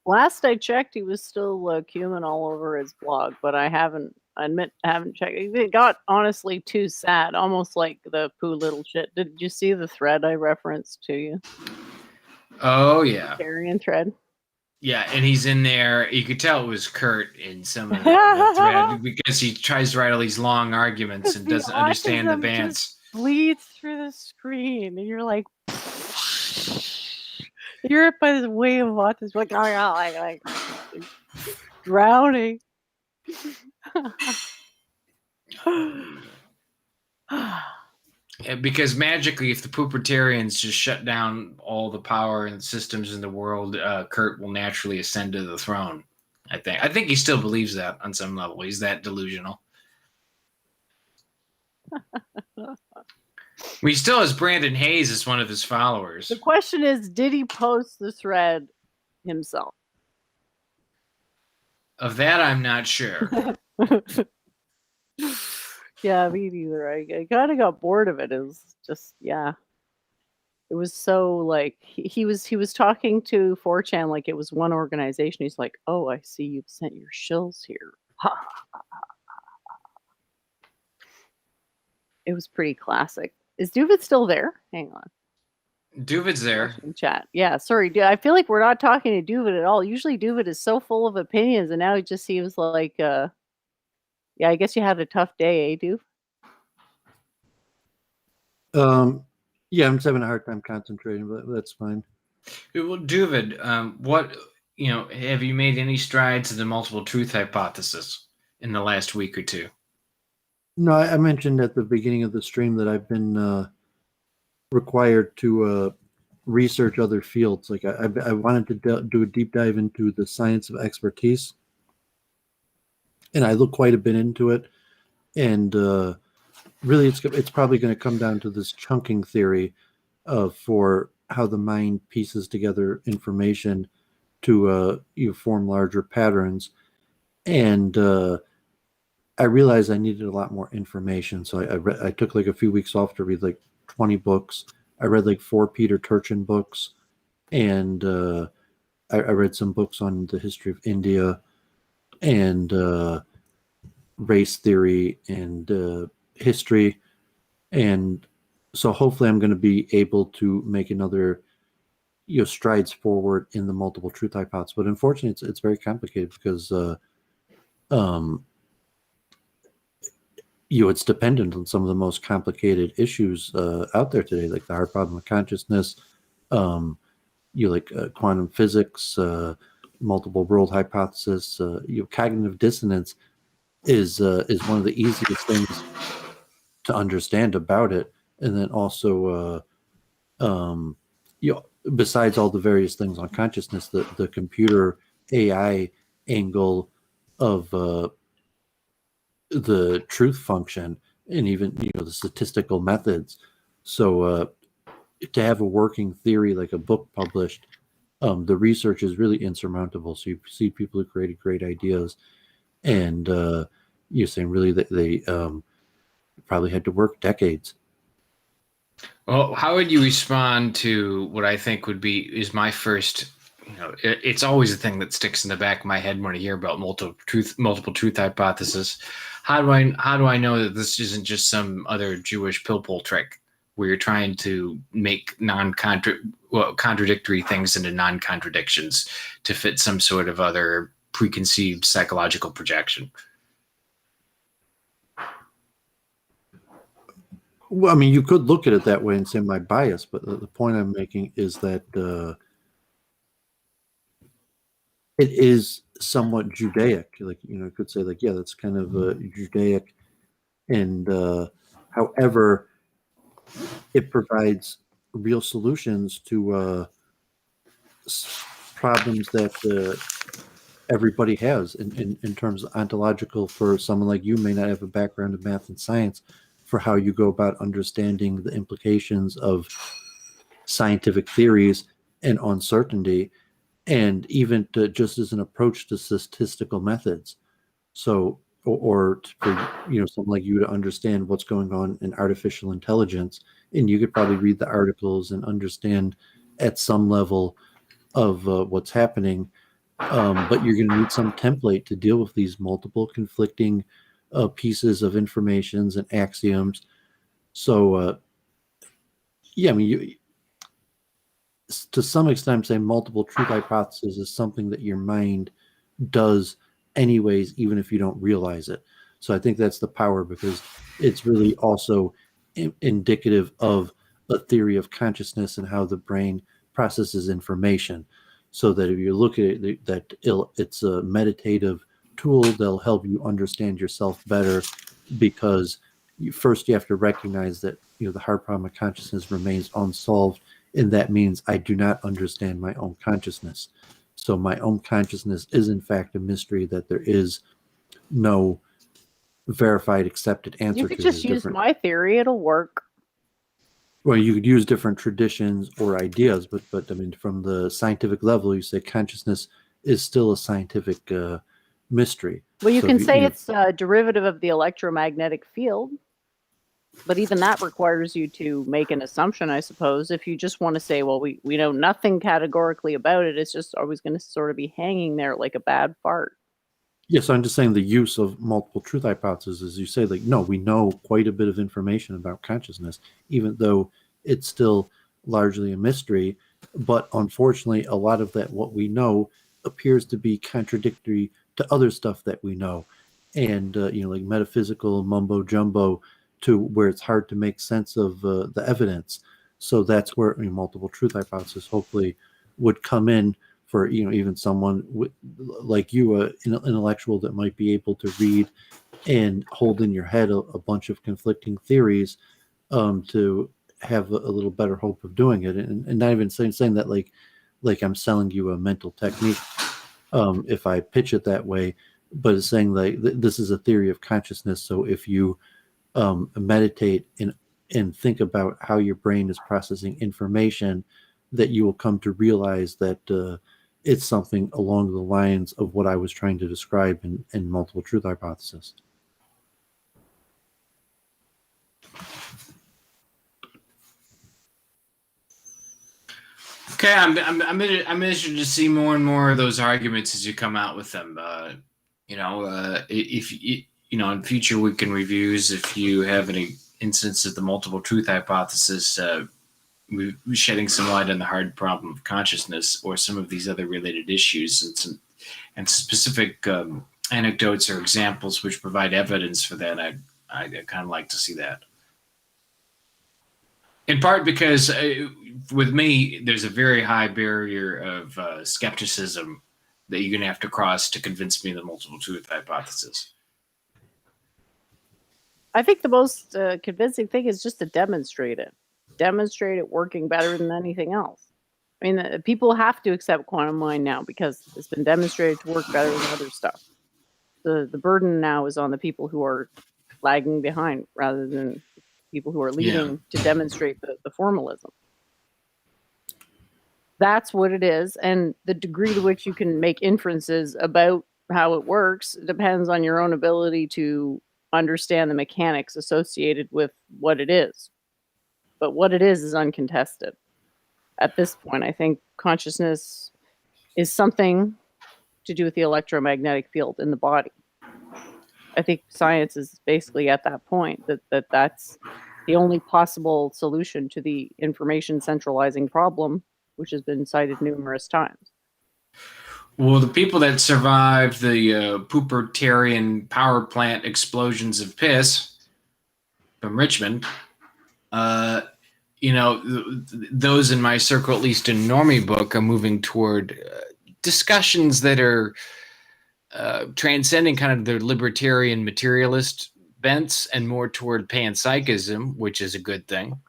Speaker 3: Last I checked, he was still cuming all over his blog, but I haven't checked. It got honestly too sad, almost like the Pooh Little shit. Did you see the thread I referenced to you?
Speaker 5: Oh, yeah.
Speaker 3: Carrion thread.
Speaker 5: Yeah, and he's in there. You could tell it was Kurt in some of the thread because he tries to write all these long arguments and doesn't understand the bands.
Speaker 3: Bleeds through the screen, and you're like, you're hit by this wave of autism, like drowning.
Speaker 5: Because magically, if the Poopertarians just shut down all the power and systems in the world, Kurt will naturally ascend to the throne. I think he still believes that on some level. He's that delusional. He still has Brandon Hayes as one of his followers.
Speaker 3: The question is, did he post the thread himself?
Speaker 5: Of that, I'm not sure.
Speaker 3: Yeah, me neither. I kind of got bored of it. It was just, yeah. It was so like he was talking to 4chan like it was one organization. He's like, "Oh, I see you've sent your shills here." It was pretty classic. Is Doovid still there? Hang on.
Speaker 5: Doovid's there.
Speaker 3: In chat. Yeah, sorry. I feel like we're not talking to Doovid at all. Usually Doovid is so full of opinions, and now he just seems like, yeah, I guess you had a tough day, eh, Doov?
Speaker 2: Yeah, I'm just having a hard time concentrating, but that's fine.
Speaker 5: Well, Doovid, what, have you made any strides to the multiple truth hypothesis in the last week or two?
Speaker 2: No, I mentioned at the beginning of the stream that I've been required to research other fields. Like I wanted to do a deep dive into the science of expertise, and I looked quite a bit into it. And really, it's probably going to come down to this chunking theory for how the mind pieces together information to form larger patterns. And I realized I needed a lot more information, so I took like a few weeks off to read like 20 books. I read like 4 Peter Turchin books, and I read some books on the history of India and race theory and history. And so hopefully I'm going to be able to make another strides forward in the multiple truth hypothesis. But unfortunately, it's very complicated because it's dependent on some of the most complicated issues out there today, like the hard problem of consciousness, quantum physics, multiple world hypothesis. Cognitive dissonance is one of the easiest things to understand about it, and then also, besides all the various things on consciousness, the computer AI angle of the truth function, and even the statistical methods. So to have a working theory like a book published, the research is really insurmountable. So you see people who created great ideas, and you're saying really that they probably had to work decades.
Speaker 5: Well, how would you respond to what I think is my first? It's always a thing that sticks in the back of my head when I hear about multiple truth hypothesis. How do I know that this isn't just some other Jewish pill pull trick where you're trying to make contradictory things into non-contradictions to fit some sort of other preconceived psychological projection?
Speaker 2: Well, I mean, you could look at it that way and say my bias, but the point I'm making is that it is somewhat Judaic. Like, you could say, like, yeah, that's kind of Judaic. And however, it provides real solutions to problems that everybody has in terms of ontological. For someone like you may not have a background in math and science, for how you go about understanding the implications of scientific theories and uncertainty, and even just as an approach to statistical methods. So, or for someone like you to understand what's going on in artificial intelligence, and you could probably read the articles and understand at some level of what's happening, but you're going to need some template to deal with these multiple conflicting pieces of informations and axioms. So, I mean, to some extent, I'm saying multiple truth hypothesis is something that your mind does anyways, even if you don't realize it. So I think that's the power, because it's really also indicative of a theory of consciousness and how the brain processes information. So that if you look at it, that it's a meditative tool that'll help you understand yourself better, because first you have to recognize that the hard problem of consciousness remains unsolved, and that means I do not understand my own consciousness. So my own consciousness is in fact a mystery that there is no verified, accepted answer to.
Speaker 3: You could just use my theory; it'll work.
Speaker 2: Well, you could use different traditions or ideas, but I mean, from the scientific level, you say consciousness is still a scientific mystery.
Speaker 3: Well, you can say it's a derivative of the electromagnetic field, but even that requires you to make an assumption, I suppose. If you just want to say, well, we know nothing categorically about it, it's just always going to sort of be hanging there like a bad fart.
Speaker 2: Yes, I'm just saying the use of multiple truth hypothesis is, you say, like, no, we know quite a bit of information about consciousness, even though it's still largely a mystery. But unfortunately, a lot of that, what we know, appears to be contradictory to other stuff that we know. And, like metaphysical mumbo jumbo, to where it's hard to make sense of the evidence. So that's where multiple truth hypothesis hopefully would come in for even someone like you, an intellectual that might be able to read and hold in your head a bunch of conflicting theories, to have a little better hope of doing it, and not even saying that like I'm selling you a mental technique, if I pitch it that way, but it's saying like this is a theory of consciousness. So if you meditate and think about how your brain is processing information, that you will come to realize that it's something along the lines of what I was trying to describe in multiple truth hypothesis.
Speaker 5: Okay, I'm interested to see more and more of those arguments as you come out with them. If in future weekend reviews, if you have any instances of the multiple truth hypothesis, shedding some light on the hard problem of consciousness or some of these other related issues, and specific anecdotes or examples which provide evidence for that, I'd kind of like to see that. In part because with me, there's a very high barrier of skepticism that you're going to have to cross to convince me of the multiple truth hypothesis.
Speaker 3: I think the most convincing thing is just to demonstrate it working better than anything else. I mean, people have to accept quantum mind now because it's been demonstrated to work better than other stuff. The burden now is on the people who are lagging behind rather than people who are leading to demonstrate the formalism. That's what it is. And the degree to which you can make inferences about how it works depends on your own ability to understand the mechanics associated with what it is. But what it is uncontested. At this point, I think consciousness is something to do with the electromagnetic field in the body. I think science is basically at that point that's the only possible solution to the information centralizing problem, which has been cited numerous times.
Speaker 5: Well, the people that survived the Poopertarian power plant explosions of piss from Richmond, those in my circle, at least in Normie book, are moving toward discussions that are transcending kind of their libertarian materialist bents and more toward panpsychism, which is a good thing.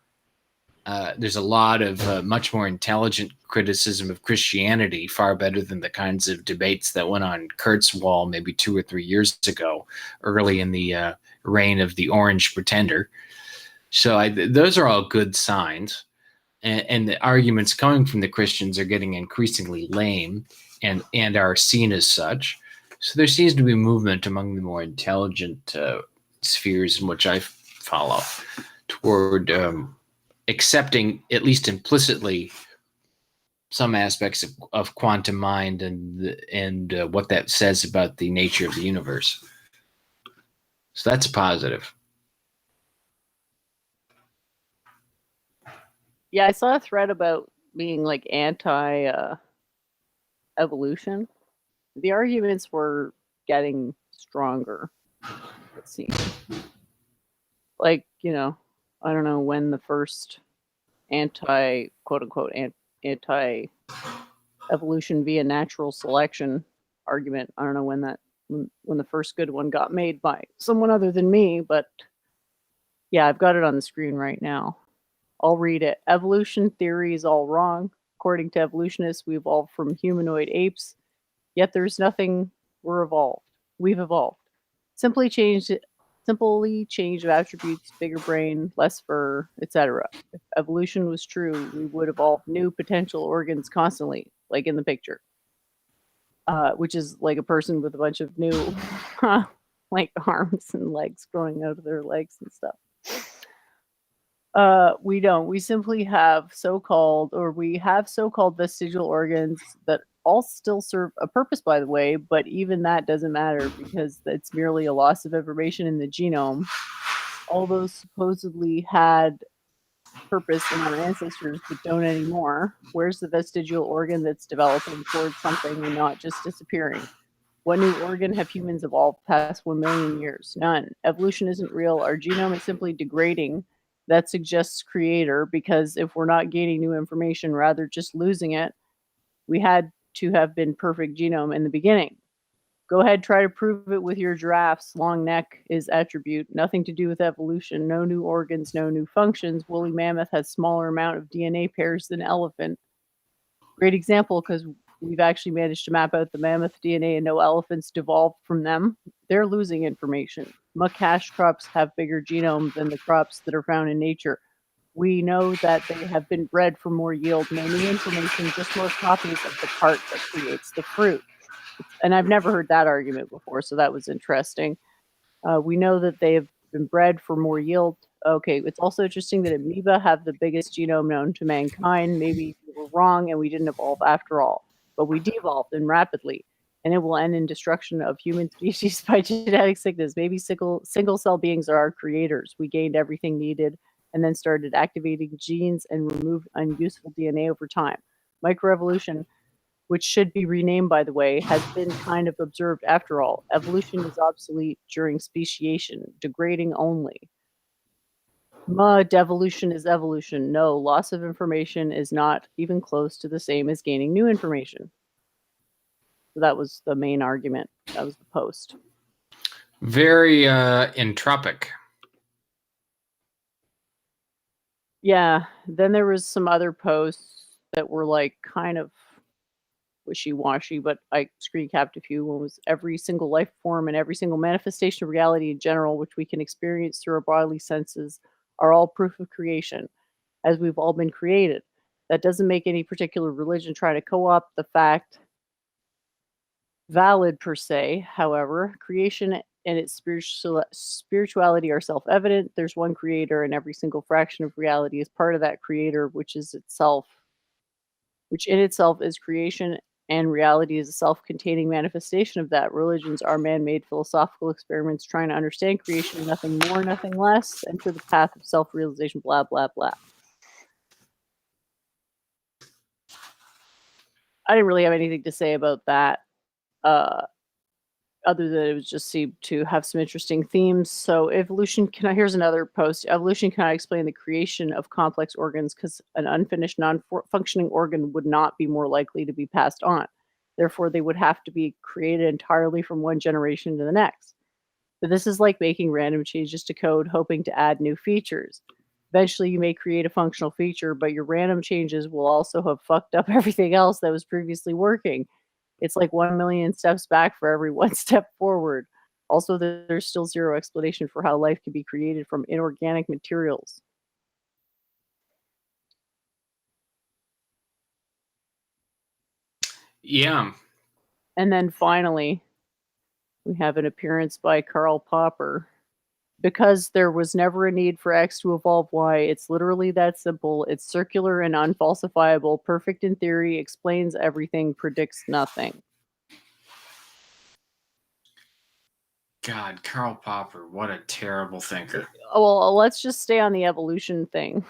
Speaker 5: There's a lot of much more intelligent criticism of Christianity, far better than the kinds of debates that went on Kurt's wall maybe 2 or 3 years ago, early in the reign of the Orange Pretender. So those are all good signs. And the arguments coming from the Christians are getting increasingly lame and are seen as such. So there seems to be movement among the more intelligent spheres in which I follow toward accepting, at least implicitly, some aspects of quantum mind and what that says about the nature of the universe. So that's a positive.
Speaker 3: Yeah, I saw a thread about being like anti-evolution. The arguments were getting stronger, it seems. Like, I don't know when the first quote-unquote anti-evolution via natural selection argument, I don't know when the first good one got made by someone other than me, but yeah, I've got it on the screen right now. I'll read it. Evolution theory is all wrong. According to evolutionists, we evolved from humanoid apes, yet there's nothing we've evolved. Simply changed attributes, bigger brain, less fur, etc. If evolution was true, we would evolve new potential organs constantly, like in the picture. Which is like a person with a bunch of new like arms and legs growing out of their legs and stuff. We don't. We simply have so-called vestigial organs that all still serve a purpose, by the way, but even that doesn't matter because it's merely a loss of information in the genome. All those supposedly had purpose in our ancestors but don't anymore. Where's the vestigial organ that's developing towards something and not just disappearing? What new organ have humans evolved past 1 million years? None. Evolution isn't real. Our genome is simply degrading. That suggests creator, because if we're not gaining new information, rather just losing it, we had to have been perfect genome in the beginning. Go ahead, try to prove it with your giraffes. Long neck is attribute, nothing to do with evolution. No new organs, no new functions. Woolly mammoth has smaller amount of DNA pairs than elephant. Great example, because we've actually managed to map out the mammoth DNA and no elephants devolved from them. They're losing information. Muck-hash crops have bigger genome than the crops that are found in nature. We know that they have been bred for more yield. No new information, just more copies of the part that creates the fruit. And I've never heard that argument before, so that was interesting. We know that they have been bred for more yield. Okay, it's also interesting that amoeba have the biggest genome known to mankind. Maybe we were wrong and we didn't evolve after all, but we devolved and rapidly. And it will end in destruction of human species by genetic sickness. Maybe single-cell beings are our creators. We gained everything needed and then started activating genes and removed unuseful DNA over time. Microevolution which should be renamed, by the way, has been kind of observed after all. Evolution is obsolete during speciation, degrading only. Devolution is evolution. No, loss of information is not even close to the same as gaining new information. So that was the main argument. That was the post.
Speaker 5: Very entropic.
Speaker 3: Yeah. Then there was some other posts that were like kind of wishy-washy, but I screen capped a few. One was every single life form and every single manifestation of reality in general, which we can experience through our bodily senses, are all proof of creation, as we've all been created. That doesn't make any particular religion try to co-opt the fact valid per se. However, creation and its spirituality are self-evident. There's one creator, and every single fraction of reality is part of that creator, which in itself is creation, and reality is a self-containing manifestation of that. Religions are man-made philosophical experiments trying to understand creation, nothing more, nothing less. Enter the path of self-realization, blah, blah, blah. I didn't really have anything to say about that, other than it was just seemed to have some interesting themes. So evolution, here's another post. Evolution cannot explain the creation of complex organs because an unfinished, non-functioning organ would not be more likely to be passed on. Therefore, they would have to be created entirely from one generation to the next. But this is like making random changes to code, hoping to add new features. Eventually, you may create a functional feature, but your random changes will also have fucked up everything else that was previously working. It's like 1 million steps back for every one step forward. Also, there's still zero explanation for how life can be created from inorganic materials.
Speaker 5: Yeah.
Speaker 3: And then finally, we have an appearance by Karl Popper. Because there was never a need for X to evolve Y, it's literally that simple. It's circular and unfalsifiable, perfect in theory, explains everything, predicts nothing.
Speaker 5: God, Karl Popper, what a terrible thinker.
Speaker 3: Well, let's just stay on the evolution thing.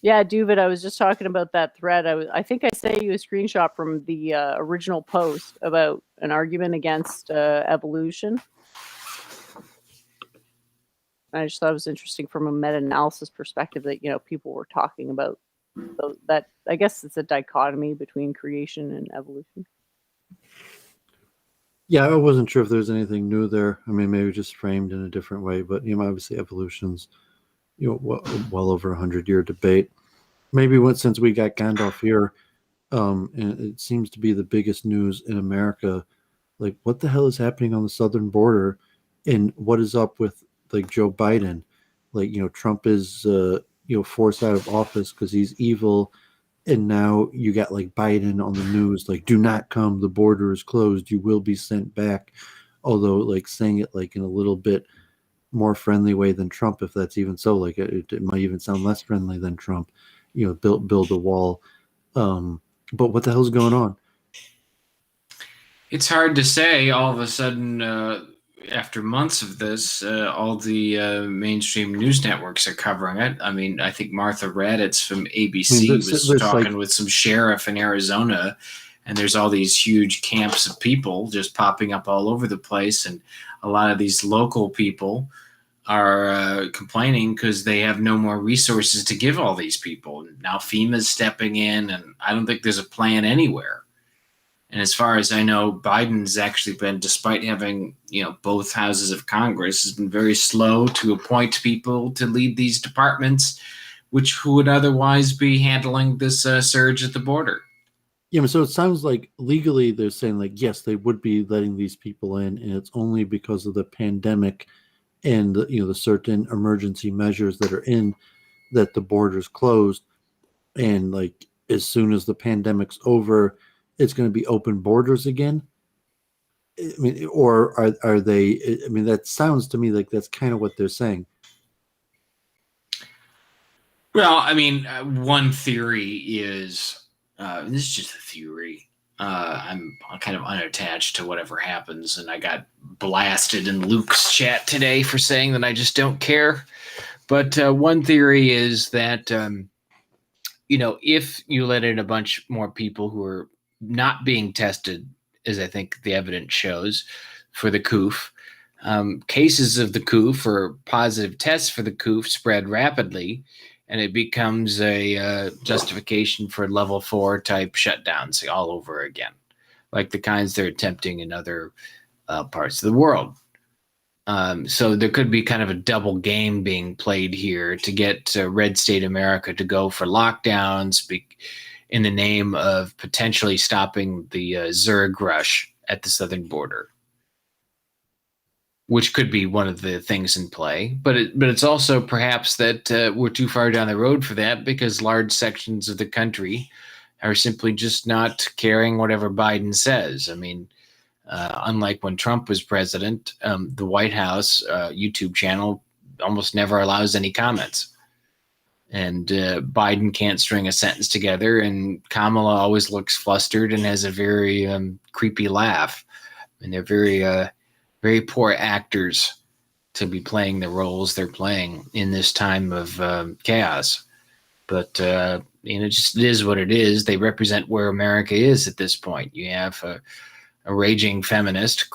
Speaker 3: Yeah, Doovid, I was just talking about that thread. I think I sent you a screenshot from the original post about an argument against evolution. I just thought it was interesting from a meta-analysis perspective that, people were talking about that. I guess it's a dichotomy between creation and evolution.
Speaker 2: Yeah, I wasn't sure if there's anything new there. I mean, maybe just framed in a different way, but obviously evolution's well over 100-year debate. Maybe since we got Gandalf here, and it seems to be the biggest news in America. Like, what the hell is happening on the southern border, and what is up with like Joe Biden? Like, Trump is forced out of office because he's evil, and now you got like Biden on the news, like, do not come, the border is closed, you will be sent back. Although, like, saying it like in a little bit more friendly way than Trump, if that's even so. Like, it might even sound less friendly than Trump. Build a wall. But what the hell's going on?
Speaker 5: It's hard to say. All of a sudden, after months of this, all the mainstream news networks are covering it. I mean, I think Martha Raddatz from ABC was talking with some sheriff in Arizona, and there's all these huge camps of people just popping up all over the place, and a lot of these local people are complaining because they have no more resources to give all these people. Now FEMA's stepping in, and I don't think there's a plan anywhere. And as far as I know, Biden's actually been, despite having, both houses of Congress, has been very slow to appoint people to lead these departments, who would otherwise be handling this surge at the border.
Speaker 2: Yeah, so it sounds like legally they're saying, like, yes, they would be letting these people in, and it's only because of the pandemic and the certain emergency measures that are in that the border's closed. And like, as soon as the pandemic's over, it's going to be open borders again. I mean, or are they? I mean, that sounds to me like that's kind of what they're saying.
Speaker 5: Well, I mean, one theory is this is just a theory. I'm kind of unattached to whatever happens, and I got blasted in Luke's chat today for saying that I just don't care. But one theory is that if you let in a bunch more people who are not being tested, as I think the evidence shows, for the COOF, cases of the COOF or positive tests for the COOF spread rapidly, and it becomes a justification for level 4 type shutdowns all over again, like the kinds they're attempting in other parts of the world. So there could be kind of a double game being played here to get red state America to go for lockdowns in the name of potentially stopping the Zerg rush at the southern border, which could be one of the things in play. But it's also perhaps that we're too far down the road for that, because large sections of the country are simply just not caring whatever Biden says. I mean, unlike when Trump was president, the White House YouTube channel almost never allows any comments. And Biden can't string a sentence together, and Kamala always looks flustered and has a very creepy laugh. And they're very poor actors to be playing the roles they're playing in this time of chaos. But just it is what it is. They represent where America is at this point. You have a raging feminist,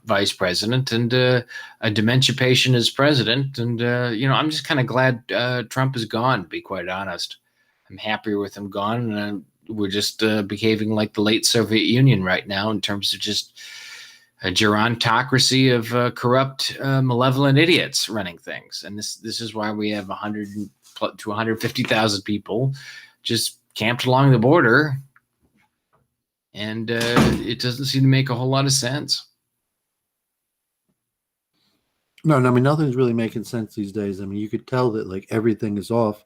Speaker 5: vice president, and a dementia patient as president. And, I'm just kind of glad Trump is gone, to be quite honest. I'm happier with him gone. And we're just behaving like the late Soviet Union right now in terms of just a gerontocracy of corrupt, malevolent idiots running things. And this is why we have 100 to 150,000 people just camped along the border. And it doesn't seem to make a whole lot of sense.
Speaker 2: No, I mean, nothing's really making sense these days. I mean, you could tell that like everything is off.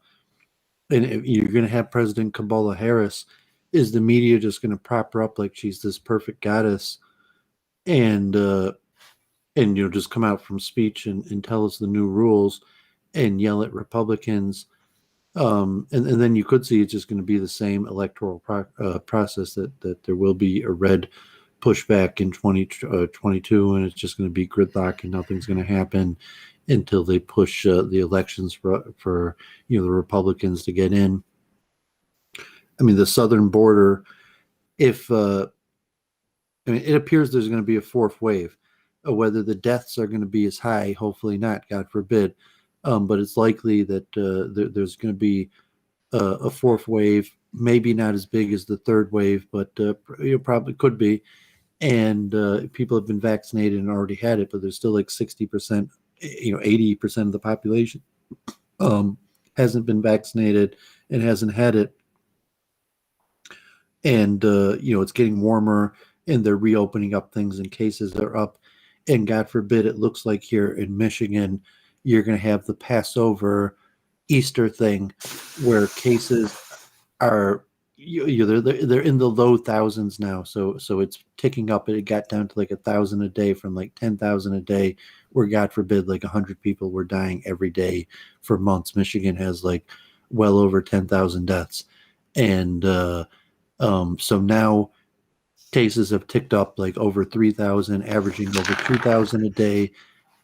Speaker 2: And if you're going to have President Kamala Harris. Is the media just going to prop her up like she's this perfect goddess and just come out from speech and tell us the new rules and yell at Republicans? And then you could see it's just going to be the same electoral process that there will be a red pushback in 2022, and it's just going to be gridlock and nothing's going to happen until they push the elections for the Republicans to get in. I mean, the southern border, it appears there's going to be a fourth wave. Whether the deaths are going to be as high, hopefully not, God forbid. But it's likely that there's going to be a fourth wave, maybe not as big as the third wave, but probably could be. And people have been vaccinated and already had it, but there's still like 60%, 80% of the population hasn't been vaccinated and hasn't had it. And, it's getting warmer and they're reopening up things and cases are up. And God forbid, it looks like here in Michigan, you're going to have the Passover Easter thing where cases are they're in the low thousands now. So it's ticking up. It got down to like 1,000 a day from like 10,000 a day, where God forbid like 100 people were dying every day for months. Michigan has like well over 10,000 deaths. And so now cases have ticked up like over 3,000, averaging over 2,000 a day.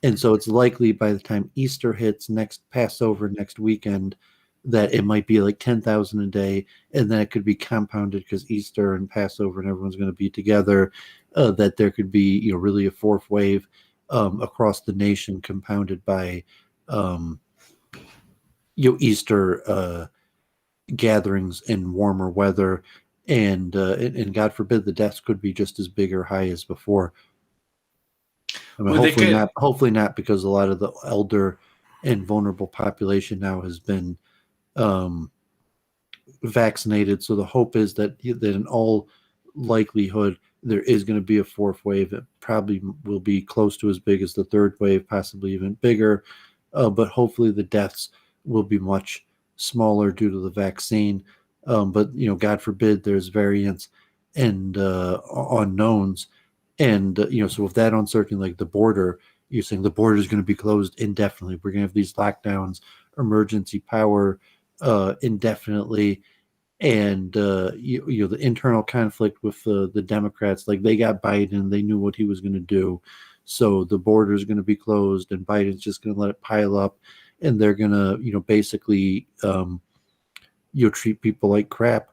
Speaker 2: And so it's likely by the time Easter hits next Passover next weekend that it might be like 10,000 a day. And then it could be compounded because Easter and Passover and everyone's going to be together, that there could be, really a fourth wave across the nation, compounded by, Easter gatherings in warmer weather. And God forbid the deaths could be just as big or high as before. I mean,
Speaker 5: Well,
Speaker 2: hopefully not, because a lot of the elder and vulnerable population now has been vaccinated. So the hope is that in all likelihood, there is going to be a fourth wave. It probably will be close to as big as the third wave, possibly even bigger. But hopefully the deaths will be much smaller due to the vaccine. But God forbid there's variants and unknowns. And, so with that uncertainty, like the border, you're saying the border is going to be closed indefinitely. We're going to have these lockdowns, emergency power indefinitely. And, the internal conflict with the Democrats, like they got Biden, they knew what he was going to do. So the border is going to be closed and Biden's just going to let it pile up. And they're going to, basically treat people like crap,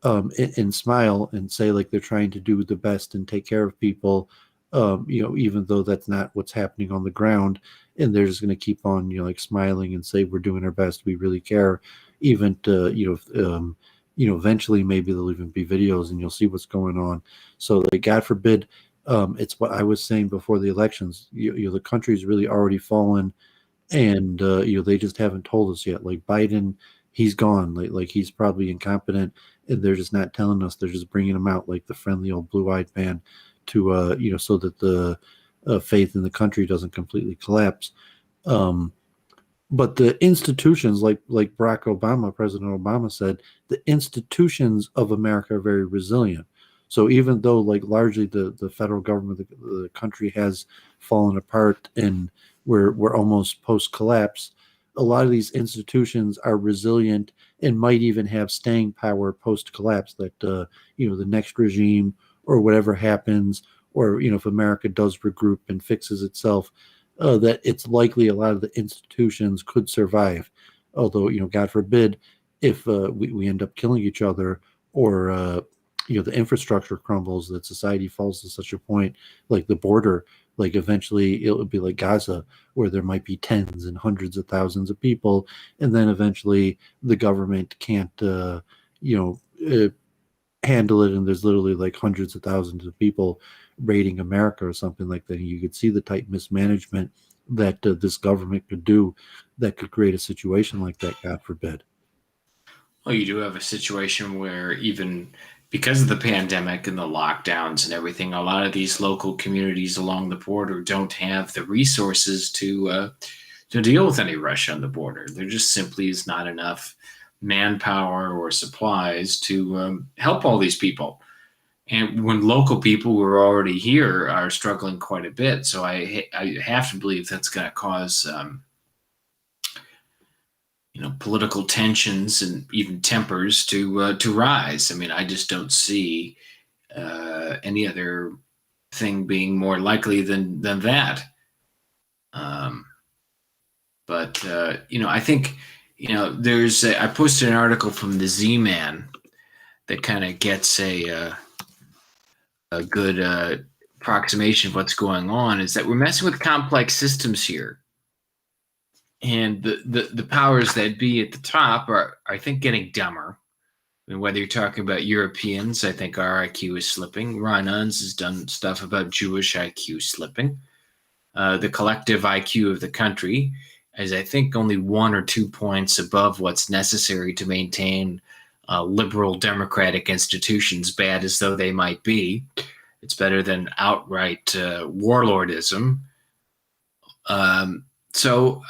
Speaker 2: and smile and say like they're trying to do the best and take care of people, even though that's not what's happening on the ground, and they're just going to keep on, like smiling and say we're doing our best, we really care, even to, eventually maybe there'll even be videos and you'll see what's going on. So like, God forbid, it's what I was saying before the elections. The country's really already fallen, and they just haven't told us yet. Like Biden, he's gone. Like he's probably incompetent, and they're just not telling us. They're just bringing him out like the friendly old blue-eyed man to so that the faith in the country doesn't completely collapse. But the institutions, like Barack Obama, President Obama said, the institutions of America are very resilient. So even though like largely the federal government, the country has fallen apart and we're almost post collapse, a lot of these institutions are resilient and might even have staying power post collapse. That the next regime or whatever happens, or if America does regroup and fixes itself, that it's likely a lot of the institutions could survive. Although God forbid, if we end up killing each other, or the infrastructure crumbles, that society falls to such a point, like the border, like eventually it'll be like Gaza, where there might be tens and hundreds of thousands of people, and then eventually the government can't, handle it, and there's literally like hundreds of thousands of people raiding America or something like that. And you could see the type mismanagement that this government could do that could create a situation like that, God forbid.
Speaker 5: Well, you do have a situation where even because of the pandemic and the lockdowns and everything, a lot of these local communities along the border don't have the resources to deal with any rush on the border. There just simply is not enough manpower or supplies to help all these people. And when local people who are already here are struggling quite a bit, so I have to believe that's going to cause political tensions and even tempers to rise. I mean, I just don't see any other thing being more likely than that. But I think I posted an article from the Z-Man that kind of gets a good approximation of what's going on. Is that we're messing with complex systems here. And the powers that be at the top are, I think, getting dumber. I mean, whether you're talking about Europeans, I think our IQ is slipping. Ron Unz has done stuff about Jewish IQ slipping. The collective IQ of the country is, I think, only 1 or 2 points above what's necessary to maintain liberal democratic institutions, bad as though they might be. It's better than outright warlordism. So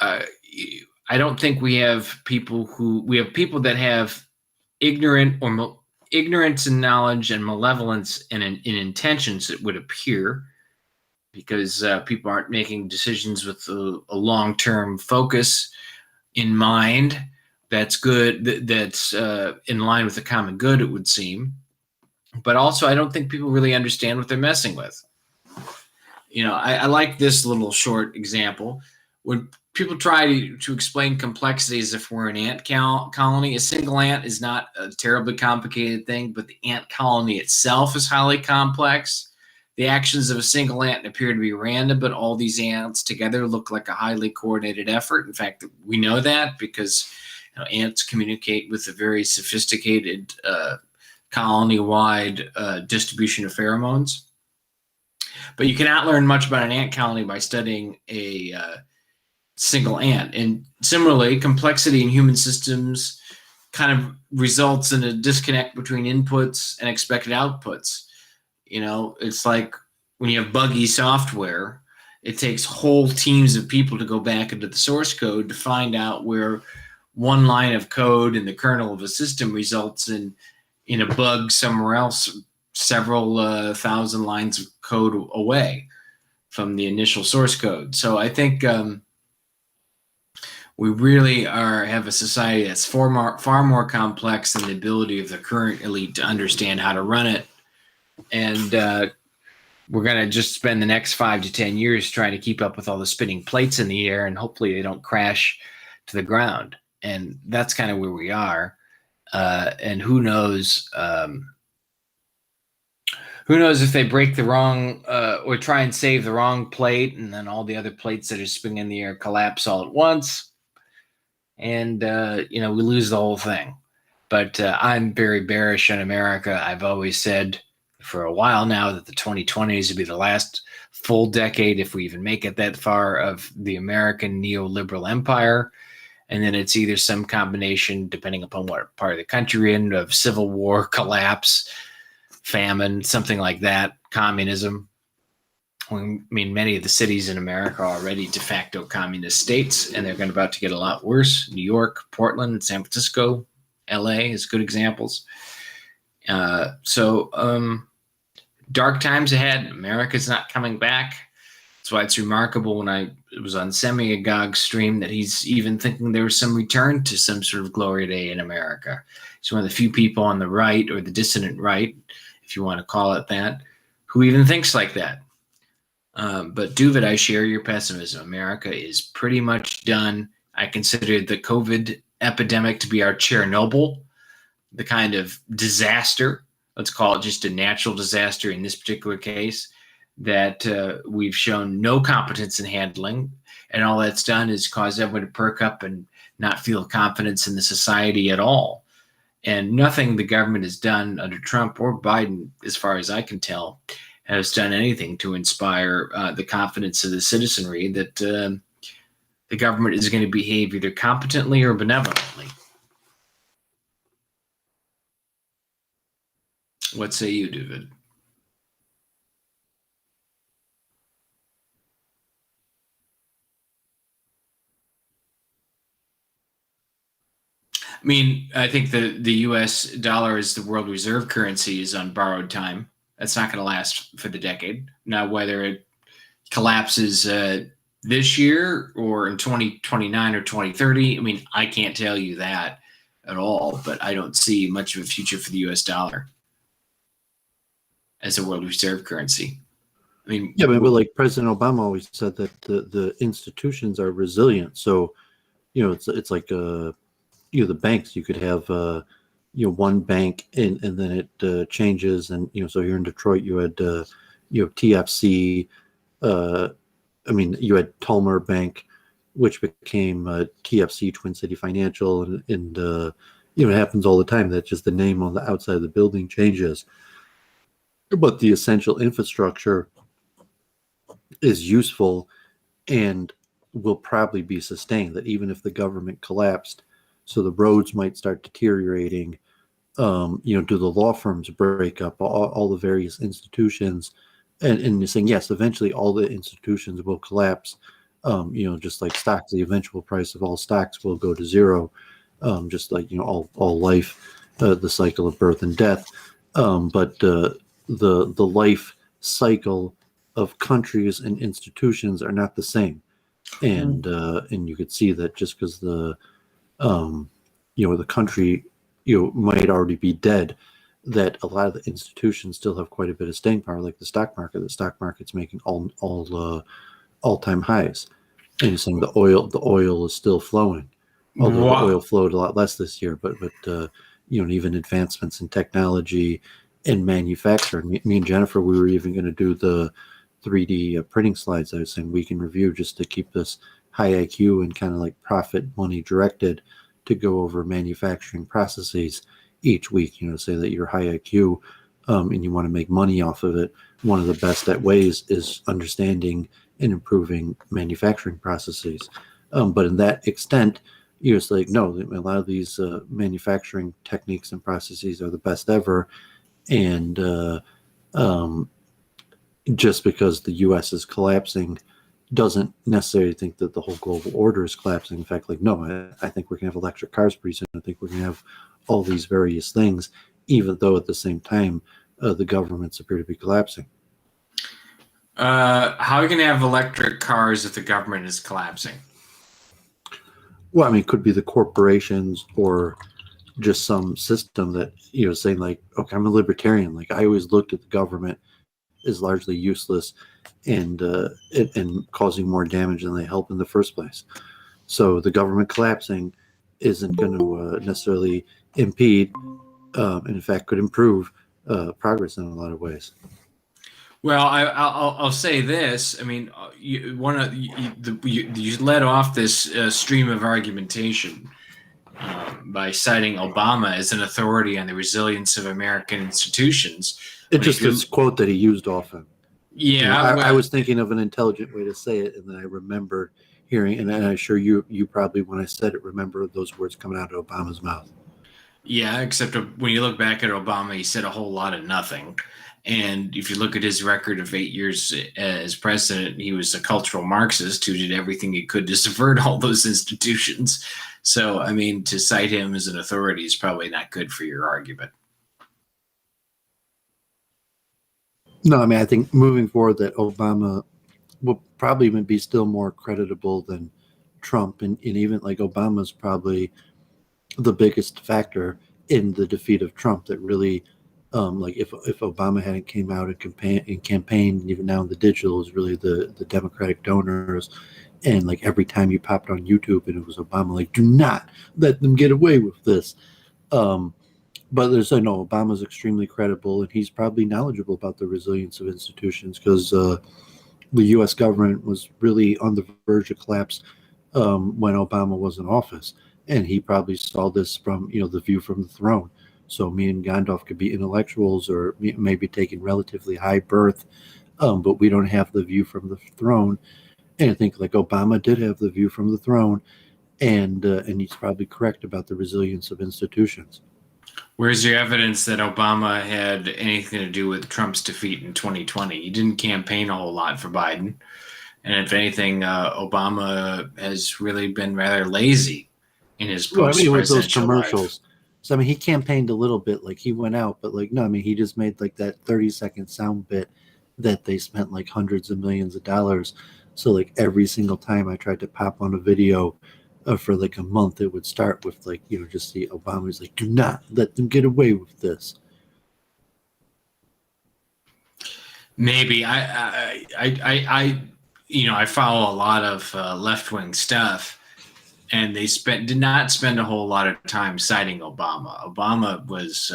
Speaker 5: I don't think we have people that have ignorance and knowledge and malevolence and in intentions, it would appear, because people aren't making decisions with a long-term focus in mind. That's good. That's in line with the common good, it would seem. But also, I don't think people really understand what they're messing with. I like this little short example. When people try to explain complexity as if we're an ant colony, a single ant is not a terribly complicated thing, but the ant colony itself is highly complex. The actions of a single ant appear to be random, but all these ants together look like a highly coordinated effort. In fact, we know that because ants communicate with a very sophisticated colony-wide distribution of pheromones. But you cannot learn much about an ant colony by studying a single ant. And similarly, complexity in human systems kind of results in a disconnect between inputs and expected outputs. It's like when you have buggy software, it takes whole teams of people to go back into the source code to find out where one line of code in the kernel of a system results in a bug somewhere else, several thousand lines of code away from the initial source code. So I think we really have a society that's far more complex than the ability of the current elite to understand how to run it. And we're going to just spend the next 5 to 10 years trying to keep up with all the spinning plates in the air, and hopefully they don't crash to the ground. And that's kind of where we are. And who knows if they break the wrong or try and save the wrong plate, and then all the other plates that are spinning in the air collapse all at once, and we lose the whole thing. But I'm very bearish on America. I've always said for a while now that the 2020s would be the last full decade, if we even make it that far, of the American neoliberal empire. And then it's either some combination, depending upon what part of the country you're in, of civil war, collapse, famine, something like that, communism. I mean, many of the cities in America are already de facto communist states, and they're about to get a lot worse. New York, Portland, San Francisco, LA is good examples. So dark times ahead. America's not coming back. That's why it's remarkable when I was on Semi-Agog's stream that he's even thinking there was some return to some sort of glory day in America. He's one of the few people on the right, or the dissident right, if you want to call it that, who even thinks like that. But Doovid, I share your pessimism. America is pretty much done. I consider the COVID epidemic to be our Chernobyl, the kind of disaster, let's call it just a natural disaster in this particular case, that we've shown no competence in handling. And all that's done is cause everyone to perk up and not feel confidence in the society at all. And nothing the government has done under Trump or Biden, as far as I can tell, has done anything to inspire the confidence of the citizenry that the government is going to behave either competently or benevolently. What say you, Doovid? I mean, I think the U.S. dollar as the world reserve currency is on borrowed time. That's not going to last for the decade. Now, whether it collapses this year or in 2029 or 2030, I mean, I can't tell you that at all, but I don't see much of a future for the U.S. dollar as a world reserve currency. I mean,
Speaker 2: yeah, but like President Obama always said that the institutions are resilient. So, it's like the banks. You could have one bank and then it changes, and so here in Detroit you had TFC. You had Tulmer Bank, which became TFC, Twin City Financial, and it happens all the time that just the name on the outside of the building changes, but the essential infrastructure is useful and will probably be sustained. That even if the government collapsed, so the roads might start deteriorating, do the law firms break up, all the various institutions, and you're saying, yes, eventually all the institutions will collapse, just like stocks, the eventual price of all stocks will go to zero, just like, all life, the cycle of birth and death. But the life cycle of countries and institutions are not the same. And you could see that just because the country, might already be dead, that a lot of the institutions still have quite a bit of staying power, like the stock market. The stock market's making all-time highs. And you're saying the oil is still flowing, although the oil flowed a lot less this year. But even advancements in technology and manufacturing. Me and Jennifer, we were even going to do the 3D printing slides. I was saying we can review just to keep this high IQ and kind of like profit money directed, to go over manufacturing processes each week. Say that you're high IQ and you want to make money off of it. One of the best ways is understanding and improving manufacturing processes. But in that extent, it's like, no, a lot of these manufacturing techniques and processes are the best ever. And just because the U.S. is collapsing doesn't necessarily think that the whole global order is collapsing. In fact, no, I think we're going to have electric cars pretty soon. I think we're going to have all these various things, even though at the same time, the governments appear to be collapsing.
Speaker 5: How are you going to have electric cars if the government is collapsing?
Speaker 2: Well, it could be the corporations or just some system that, saying like, okay, I'm a libertarian. Like, I always looked at the government is largely useless and causing more damage than they help in the first place. So the government collapsing isn't going to necessarily impede, and in fact could improve progress in a lot of ways.
Speaker 5: Well, I'll say this. I mean, you led off this stream of argumentation by citing Obama as an authority on the resilience of American institutions.
Speaker 2: It's just this quote that he used often.
Speaker 5: Yeah,
Speaker 2: I was thinking of an intelligent way to say it, and then I remembered hearing, and I'm sure you probably, when I said it, remember those words coming out of Obama's mouth.
Speaker 5: Yeah, except when you look back at Obama, he said a whole lot of nothing. And if you look at his record of 8 years as president, he was a cultural Marxist who did everything he could to subvert all those institutions. So, I mean, to cite him as an authority is probably not good for your argument.
Speaker 2: No, I mean, I think moving forward that Obama will probably even be still more creditable than Trump. And even like Obama's probably the biggest factor in the defeat of Trump that really, like if Obama hadn't came out and campaigned, even now in the digital is really the Democratic donors. And like every time you popped on YouTube and it was Obama, like, do not let them get away with this. But there's no, Obama's extremely credible, and he's probably knowledgeable about the resilience of institutions because the U.S. government was really on the verge of collapse when Obama was in office, and he probably saw this from the view from the throne. So me and Gandalf could be intellectuals or maybe taking relatively high birth, but we don't have the view from the throne. And I think like Obama did have the view from the throne, and he's probably correct about the resilience of institutions.
Speaker 5: Where's your evidence that Obama had anything to do with Trump's defeat in 2020? He didn't campaign a whole lot for Biden. And if anything, Obama has really been rather lazy in his post-presidential
Speaker 2: with those commercials.
Speaker 5: life.
Speaker 2: So, I mean, he campaigned a little bit, like he went out, but like, no, I mean, he just made like that 30-second sound bit that they spent like hundreds of millions of dollars. So like every single time I tried to pop on a video for like a month, it would start with like, just the Obama's like, do not let them get away with this.
Speaker 5: Maybe I follow a lot of left-wing stuff, and they did not spend a whole lot of time citing Obama. Obama was,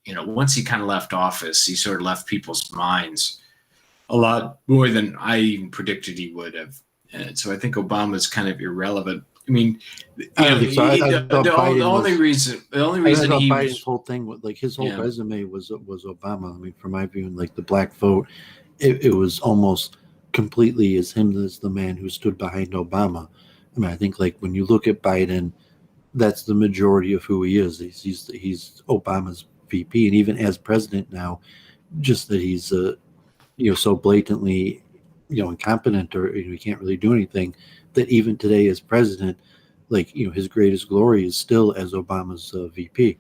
Speaker 5: once he kind of left office, he sort of left people's minds a lot more than I even predicted he would have. And so I think Obama's kind of irrelevant. I mean, the only reason he
Speaker 2: Biden's whole thing with like his whole resume was Obama. I mean, from my view, and like the black vote, it was almost completely as him as the man who stood behind Obama. I mean, I think like when you look at Biden, that's the majority of who he is. He's Obama's VP, and even as president now, just that he's so blatantly incompetent or he can't really do anything. That even today as president, like his greatest glory is still as Obama's VP.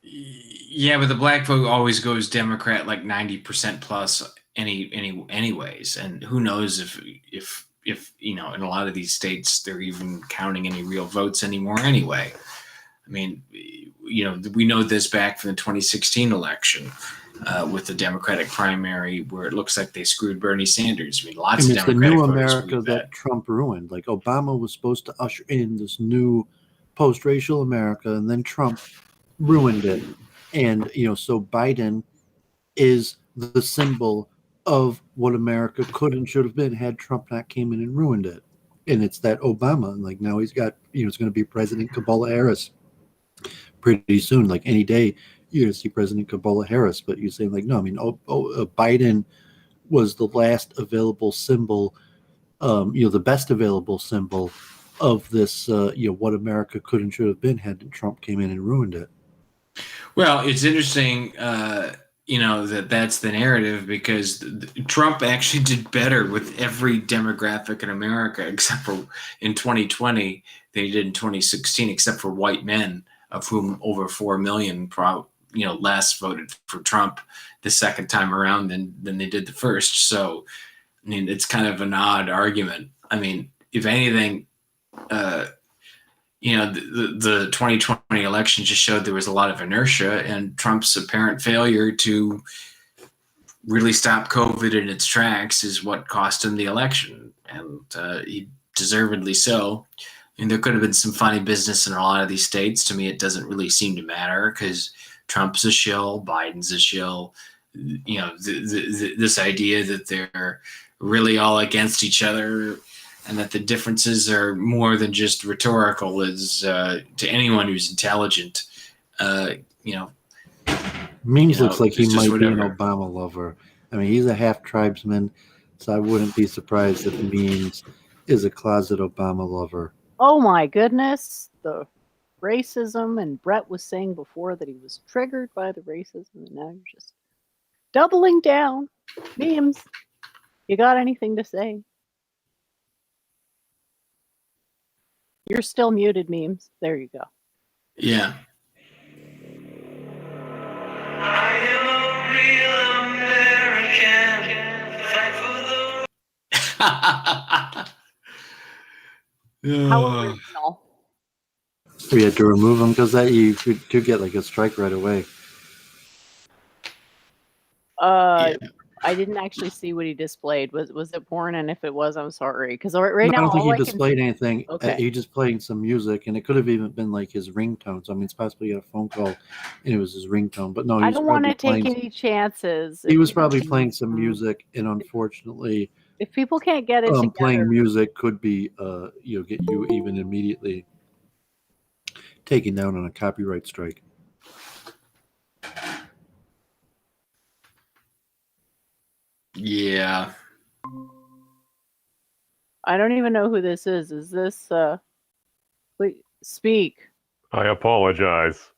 Speaker 5: Yeah, but the black vote always goes Democrat like 90% plus anyways, and who knows if in a lot of these states they're even counting any real votes anymore anyway. I mean, we know this back from the 2016 election. With the Democratic primary, where it looks like they screwed Bernie Sanders. I mean, lots of Democratic
Speaker 2: the new
Speaker 5: voters
Speaker 2: America that Trump ruined. Like Obama was supposed to usher in this new post-racial America, and then Trump ruined it. And so Biden is the symbol of what America could and should have been had Trump not came in and ruined it. And it's that Obama. And like now he's got it's going to be President Kamala Harris pretty soon. Like any day you're going to see President Kamala Harris, but you're saying like, no, I mean, Biden was the last available symbol, the best available symbol of this, what America could and should have been had Trump came in and ruined it.
Speaker 5: Well, it's interesting, that's the narrative because Trump actually did better with every demographic in America, except for in 2020 than he did in 2016, except for white men, of whom over 4 million less voted for Trump the second time around than they did the first. So, I mean, it's kind of an odd argument. I mean, if anything, the 2020 election just showed there was a lot of inertia, and Trump's apparent failure to really stop COVID in its tracks is what cost him the election, and he deservedly so. And there could have been some funny business in a lot of these states. To me, it doesn't really seem to matter because Trump's a shill, Biden's a shill. You know, this idea that they're really all against each other and that the differences are more than just rhetorical is to anyone who's intelligent, you know.
Speaker 2: Memes looks like he
Speaker 5: it's just
Speaker 2: might be an
Speaker 5: whatever.
Speaker 2: Obama lover. I mean, he's a half tribesman, so I wouldn't be surprised if Memes is a closet Obama lover.
Speaker 3: Oh my goodness, the racism, and Brett was saying before that he was triggered by the racism, and now you're just doubling down. Memes, you got anything to say? You're still muted, Memes. There you go.
Speaker 5: Yeah.
Speaker 6: I am a real American. Fight for the
Speaker 3: How original.
Speaker 2: We had to remove him because that you could get like a strike right away.
Speaker 5: Yeah.
Speaker 3: I didn't actually see what he displayed. Was it porn? And if it was, I'm sorry. Because right
Speaker 2: No,
Speaker 3: now,
Speaker 2: I don't think
Speaker 3: all
Speaker 2: he
Speaker 3: I can
Speaker 2: displayed anything.
Speaker 3: Okay.
Speaker 2: He just playing some music, and it could have even been like his ringtone. So I mean, it's possible he got a phone call, and it was his ringtone. But no, he
Speaker 3: I
Speaker 2: was
Speaker 3: don't want
Speaker 2: probably
Speaker 3: to take
Speaker 2: playing.
Speaker 3: any chances.
Speaker 2: He
Speaker 3: if
Speaker 2: was
Speaker 3: you
Speaker 2: probably
Speaker 3: know,
Speaker 2: playing some music, and unfortunately,
Speaker 3: If people can't get it together,
Speaker 2: playing music could be get you even immediately taken down on a copyright strike.
Speaker 5: Yeah.
Speaker 3: I don't even know who this is. Is this wait, speak.
Speaker 7: I apologize.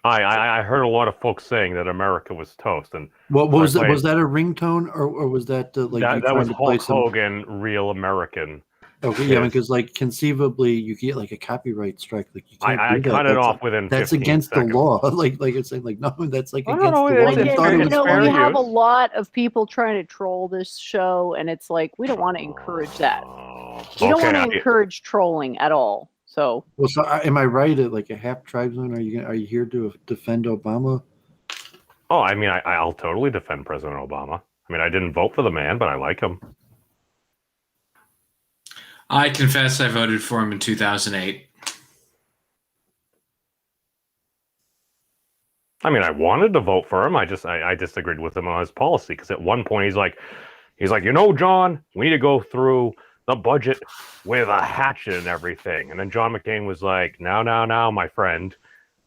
Speaker 7: I heard a lot of folks saying that America was toast, and
Speaker 2: What was that?
Speaker 7: played-
Speaker 2: Was that a ringtone, or was that like you
Speaker 7: that was
Speaker 2: trying to play
Speaker 7: Hulk
Speaker 2: some?
Speaker 7: Hogan, Real American.
Speaker 2: Okay, yeah,
Speaker 7: Yes.
Speaker 2: because like conceivably you get like a copyright strike. Like you can't
Speaker 7: I
Speaker 2: do that.
Speaker 7: cut it
Speaker 2: That's
Speaker 7: off within
Speaker 2: That's
Speaker 7: 15
Speaker 2: against
Speaker 7: seconds.
Speaker 2: the law. like it's saying like no, that's like
Speaker 7: No, no,
Speaker 2: against
Speaker 7: no,
Speaker 2: the law.
Speaker 7: it's-
Speaker 2: You
Speaker 7: it's
Speaker 2: thought
Speaker 7: fair-
Speaker 2: it
Speaker 3: You
Speaker 2: was
Speaker 3: know,
Speaker 7: fair
Speaker 3: we
Speaker 2: funny.
Speaker 3: have a
Speaker 7: use.
Speaker 3: lot of people trying to troll this show, and it's like we don't want to encourage that.
Speaker 7: Oh,
Speaker 3: We don't want to
Speaker 7: okay,
Speaker 3: encourage trolling at all. So
Speaker 2: Well, so am I right? Like a half tribesman? Are you here to defend Obama?
Speaker 7: Oh, I mean, I'll totally defend President Obama. I mean, I didn't vote for the man, but I like him.
Speaker 5: I confess I voted for him in 2008.
Speaker 7: I mean, I wanted to vote for him. I disagreed with him on his policy because at one point he's like, John, we need to go through the budget with a hatchet and everything. And then John McCain was like, now, my friend,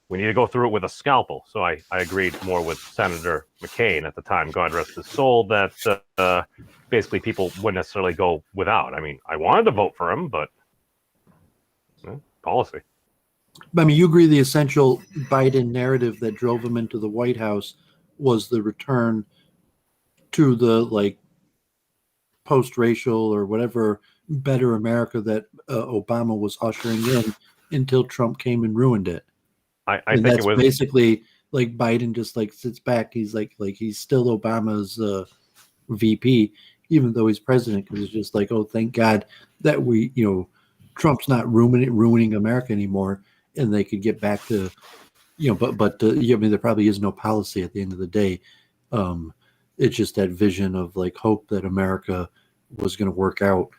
Speaker 7: we need to go through it with a scalpel. So I agreed more with Senator McCain at the time, God rest his soul, that basically people wouldn't necessarily go without. I mean, I wanted to vote for him, but policy.
Speaker 2: I mean, you agree the essential Biden narrative that drove him into the White House was the return to the like post-racial or whatever better America that Obama was ushering in until Trump came and ruined it.
Speaker 7: I
Speaker 2: And
Speaker 7: think
Speaker 2: that's
Speaker 7: it was
Speaker 2: basically like Biden just like sits back. He's like he's still Obama's VP, even though he's president, because it's just like, oh, thank God that Trump's not ruining America anymore, and they could get back to, but I mean, there probably is no policy at the end of the day. It's just that vision of like hope that America was going to work out.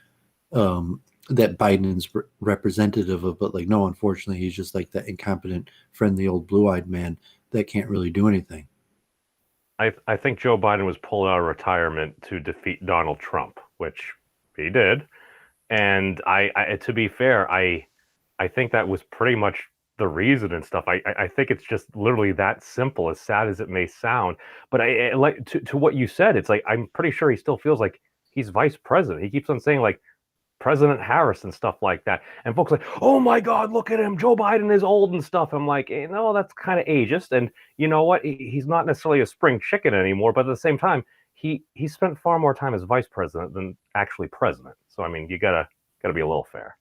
Speaker 2: That Biden's representative of, but like, no, unfortunately, he's just like that incompetent, friendly old blue-eyed man that can't really do anything.
Speaker 7: I think Joe Biden was pulled out of retirement to defeat Donald Trump, which he did. And I to be fair, I think that was pretty much the reason and stuff. I think it's just literally that simple, as sad as it may sound. But I like to what you said, it's like, I'm pretty sure he still feels like he's vice president. He keeps on saying like President Harris and stuff like that. And folks are like, oh my God, look at him. Joe Biden is old and stuff. I'm like, no, that's kind of ageist. And you know what? He's not necessarily a spring chicken anymore, but at the same time, he spent far more time as vice president than actually president. So I mean, you gotta be a little fair.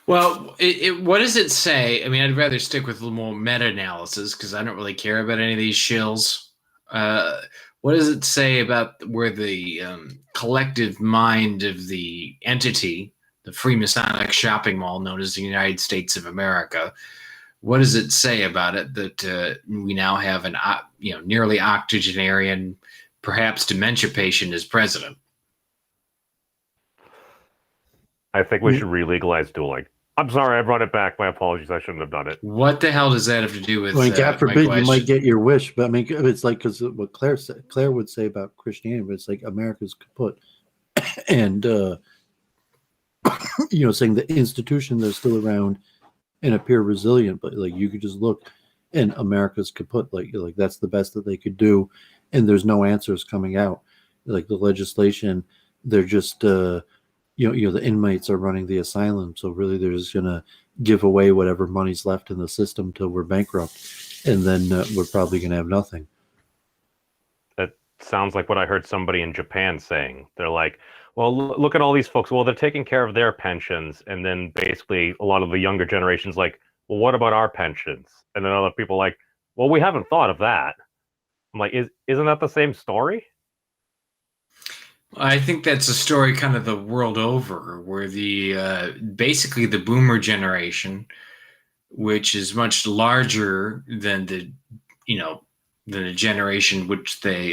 Speaker 5: Well, what does it say? I mean, I'd rather stick with a little more meta-analysis because I don't really care about any of these shills. What does it say about where the collective mind of the entity, the Freemasonic shopping mall known as the United States of America, what does it say about it that we now have nearly octogenarian, perhaps dementia patient as president?
Speaker 7: I think we should re-legalize dueling. I'm sorry, I brought it back. My apologies. I shouldn't have done it.
Speaker 5: What the hell does that have to do with?
Speaker 2: I mean, God
Speaker 5: my
Speaker 2: forbid you
Speaker 5: question?
Speaker 2: might get your wish, but I mean, it's like because what Claire would say about Christianity, but it's like America's kaput, and saying the institutions are still around and appear resilient, but like you could just look, and America's kaput. Like that's the best that they could do, and there's no answers coming out. Like the legislation, they're just the inmates are running the asylum, so really they're just gonna give away whatever money's left in the system till we're bankrupt, and then we're probably gonna have nothing.
Speaker 7: That sounds like what I heard somebody in Japan saying. They're like, well, look at all these folks. Well, they're taking care of their pensions, and then basically a lot of the younger generations like, well, what about our pensions? And then other people like, well, we haven't thought of that. I'm like, isn't that the same story?
Speaker 5: I think that's a story kind of the world over, where the basically the boomer generation, which is much larger than the generation which they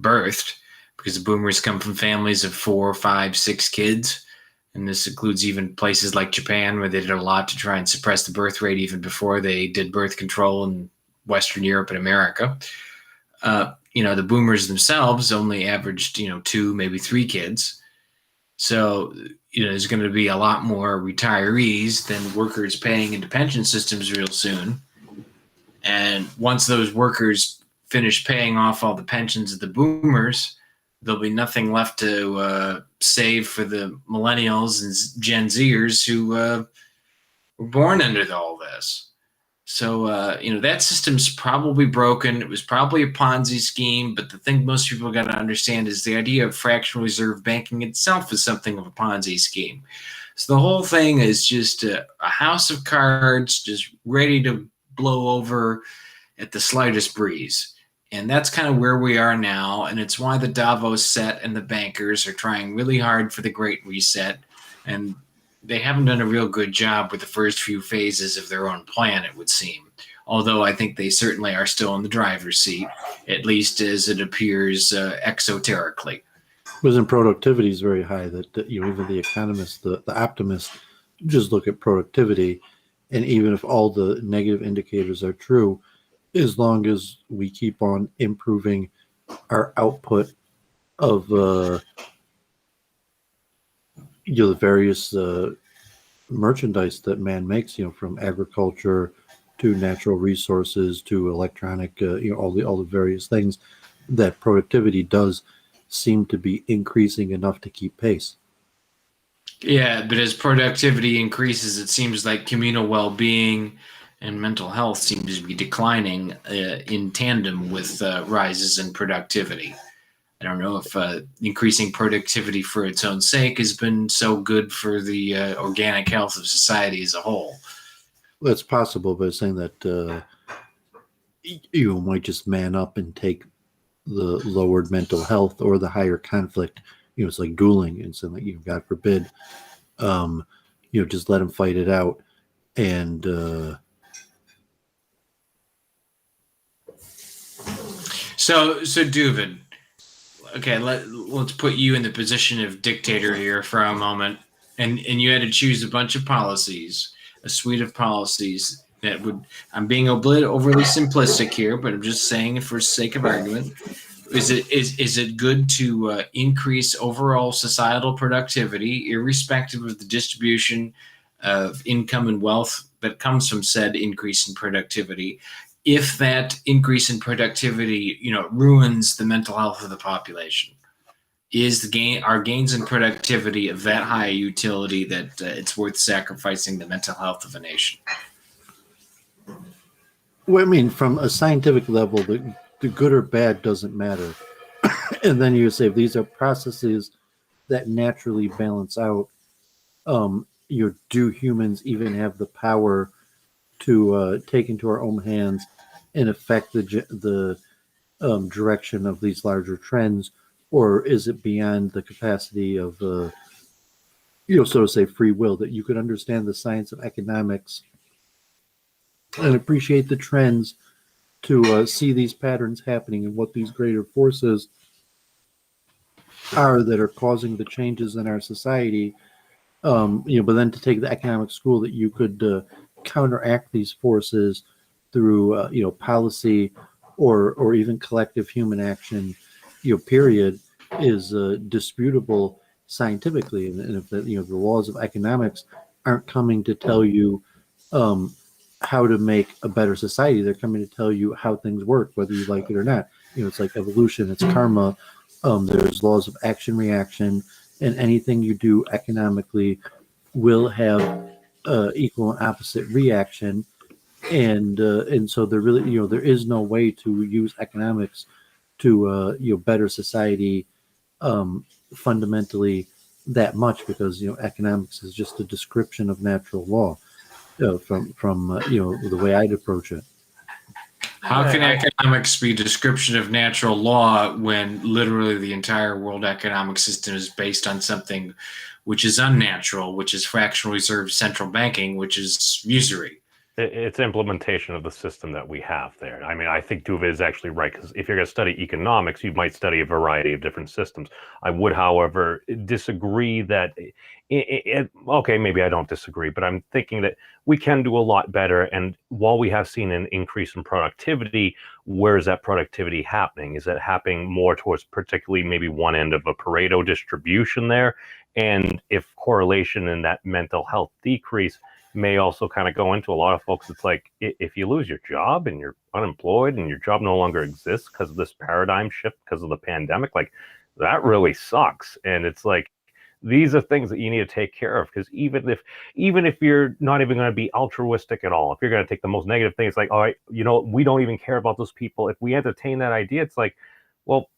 Speaker 5: birthed, because the boomers come from families of 4, 5, 6 kids, and this includes even places like Japan, where they did a lot to try and suppress the birth rate even before they did birth control in Western Europe and America. The boomers themselves only averaged, 2, maybe 3 kids. So, there's going to be a lot more retirees than workers paying into pension systems real soon. And once those workers finish paying off all the pensions of the boomers, there'll be nothing left to save for the millennials and Gen Zers who were born under all this. So, that system's probably broken. It was probably a Ponzi scheme, but the thing most people got to understand is the idea of fractional reserve banking itself is something of a Ponzi scheme. So the whole thing is just a house of cards, just ready to blow over at the slightest breeze. And that's kind of where we are now, and it's why the Davos set and the bankers are trying really hard for the Great Reset, and they haven't done a real good job with the first few phases of their own plan, it would seem. Although I think they certainly are still in the driver's seat, at least as it appears exoterically.
Speaker 2: Wasn't productivity is very high that even the economists, the optimists, just look at productivity, and even if all the negative indicators are true, as long as we keep on improving our output of the various merchandise that man makes, from agriculture to natural resources to electronic, all the various things, that productivity does seem to be increasing enough to keep pace.
Speaker 5: Yeah, but as productivity increases, it seems like communal well-being and mental health seems to be declining in tandem with rises in productivity. I don't know if increasing productivity for its own sake has been so good for the organic health of society as a whole.
Speaker 2: Well, it's possible, but saying that you might just man up and take the lowered mental health or the higher conflict. It's like dueling, and so like, God forbid, just let them fight it out, and
Speaker 5: So Doooovid, okay, let's put you in the position of dictator here for a moment, and you had to choose a bunch of policies, a suite of policies that would. I'm being overly simplistic here, but I'm just saying it for sake of argument. Is it good to increase overall societal productivity, irrespective of the distribution of income and wealth that comes from said increase in productivity? If that increase in productivity, ruins the mental health of the population, are gains in productivity of that high utility that it's worth sacrificing the mental health of a nation?
Speaker 2: Well, I mean, from a scientific level, the good or bad doesn't matter. And then you say if these are processes that naturally balance out, do humans even have the power to take into our own hands and affect the direction of these larger trends, or is it beyond the capacity of so to say free will, that you could understand the science of economics and appreciate the trends to see these patterns happening and what these greater forces are that are causing the changes in our society, But then to take the economic school that you could counteract these forces through policy or even collective human action, period, is disputable scientifically. And if the laws of economics aren't coming to tell you how to make a better society, they're coming to tell you how things work, whether you like it or not. It's like evolution, it's karma. There's laws of action reaction, and anything you do economically will have equal and opposite reaction. And so there really there is no way to use economics to better society fundamentally that much, because economics is just a description of natural law from the way I'd approach it.
Speaker 5: How can economics be a description of natural law when literally the entire world economic system is based on something which is unnatural, which is fractional reserve central banking, which is usury?
Speaker 7: It's implementation of the system that we have there. I mean, I think Doooovid is actually right, because if you're going to study economics, you might study a variety of different systems. I would, however, disagree that, okay, maybe I don't disagree, but I'm thinking that we can do a lot better. And while we have seen an increase in productivity, where is that productivity happening? Is that happening more towards particularly maybe one end of a Pareto distribution there? And if correlation in that mental health decrease may also kind of go into a lot of folks, it's like, if you lose your job and you're unemployed and your job no longer exists because of this paradigm shift, because of the pandemic, like, that really sucks. And it's like, these are things that you need to take care of, because even if you're not even going to be altruistic at all, if you're going to take the most negative thing, it's like, all right, we don't even care about those people. If we entertain that idea, it's like, well,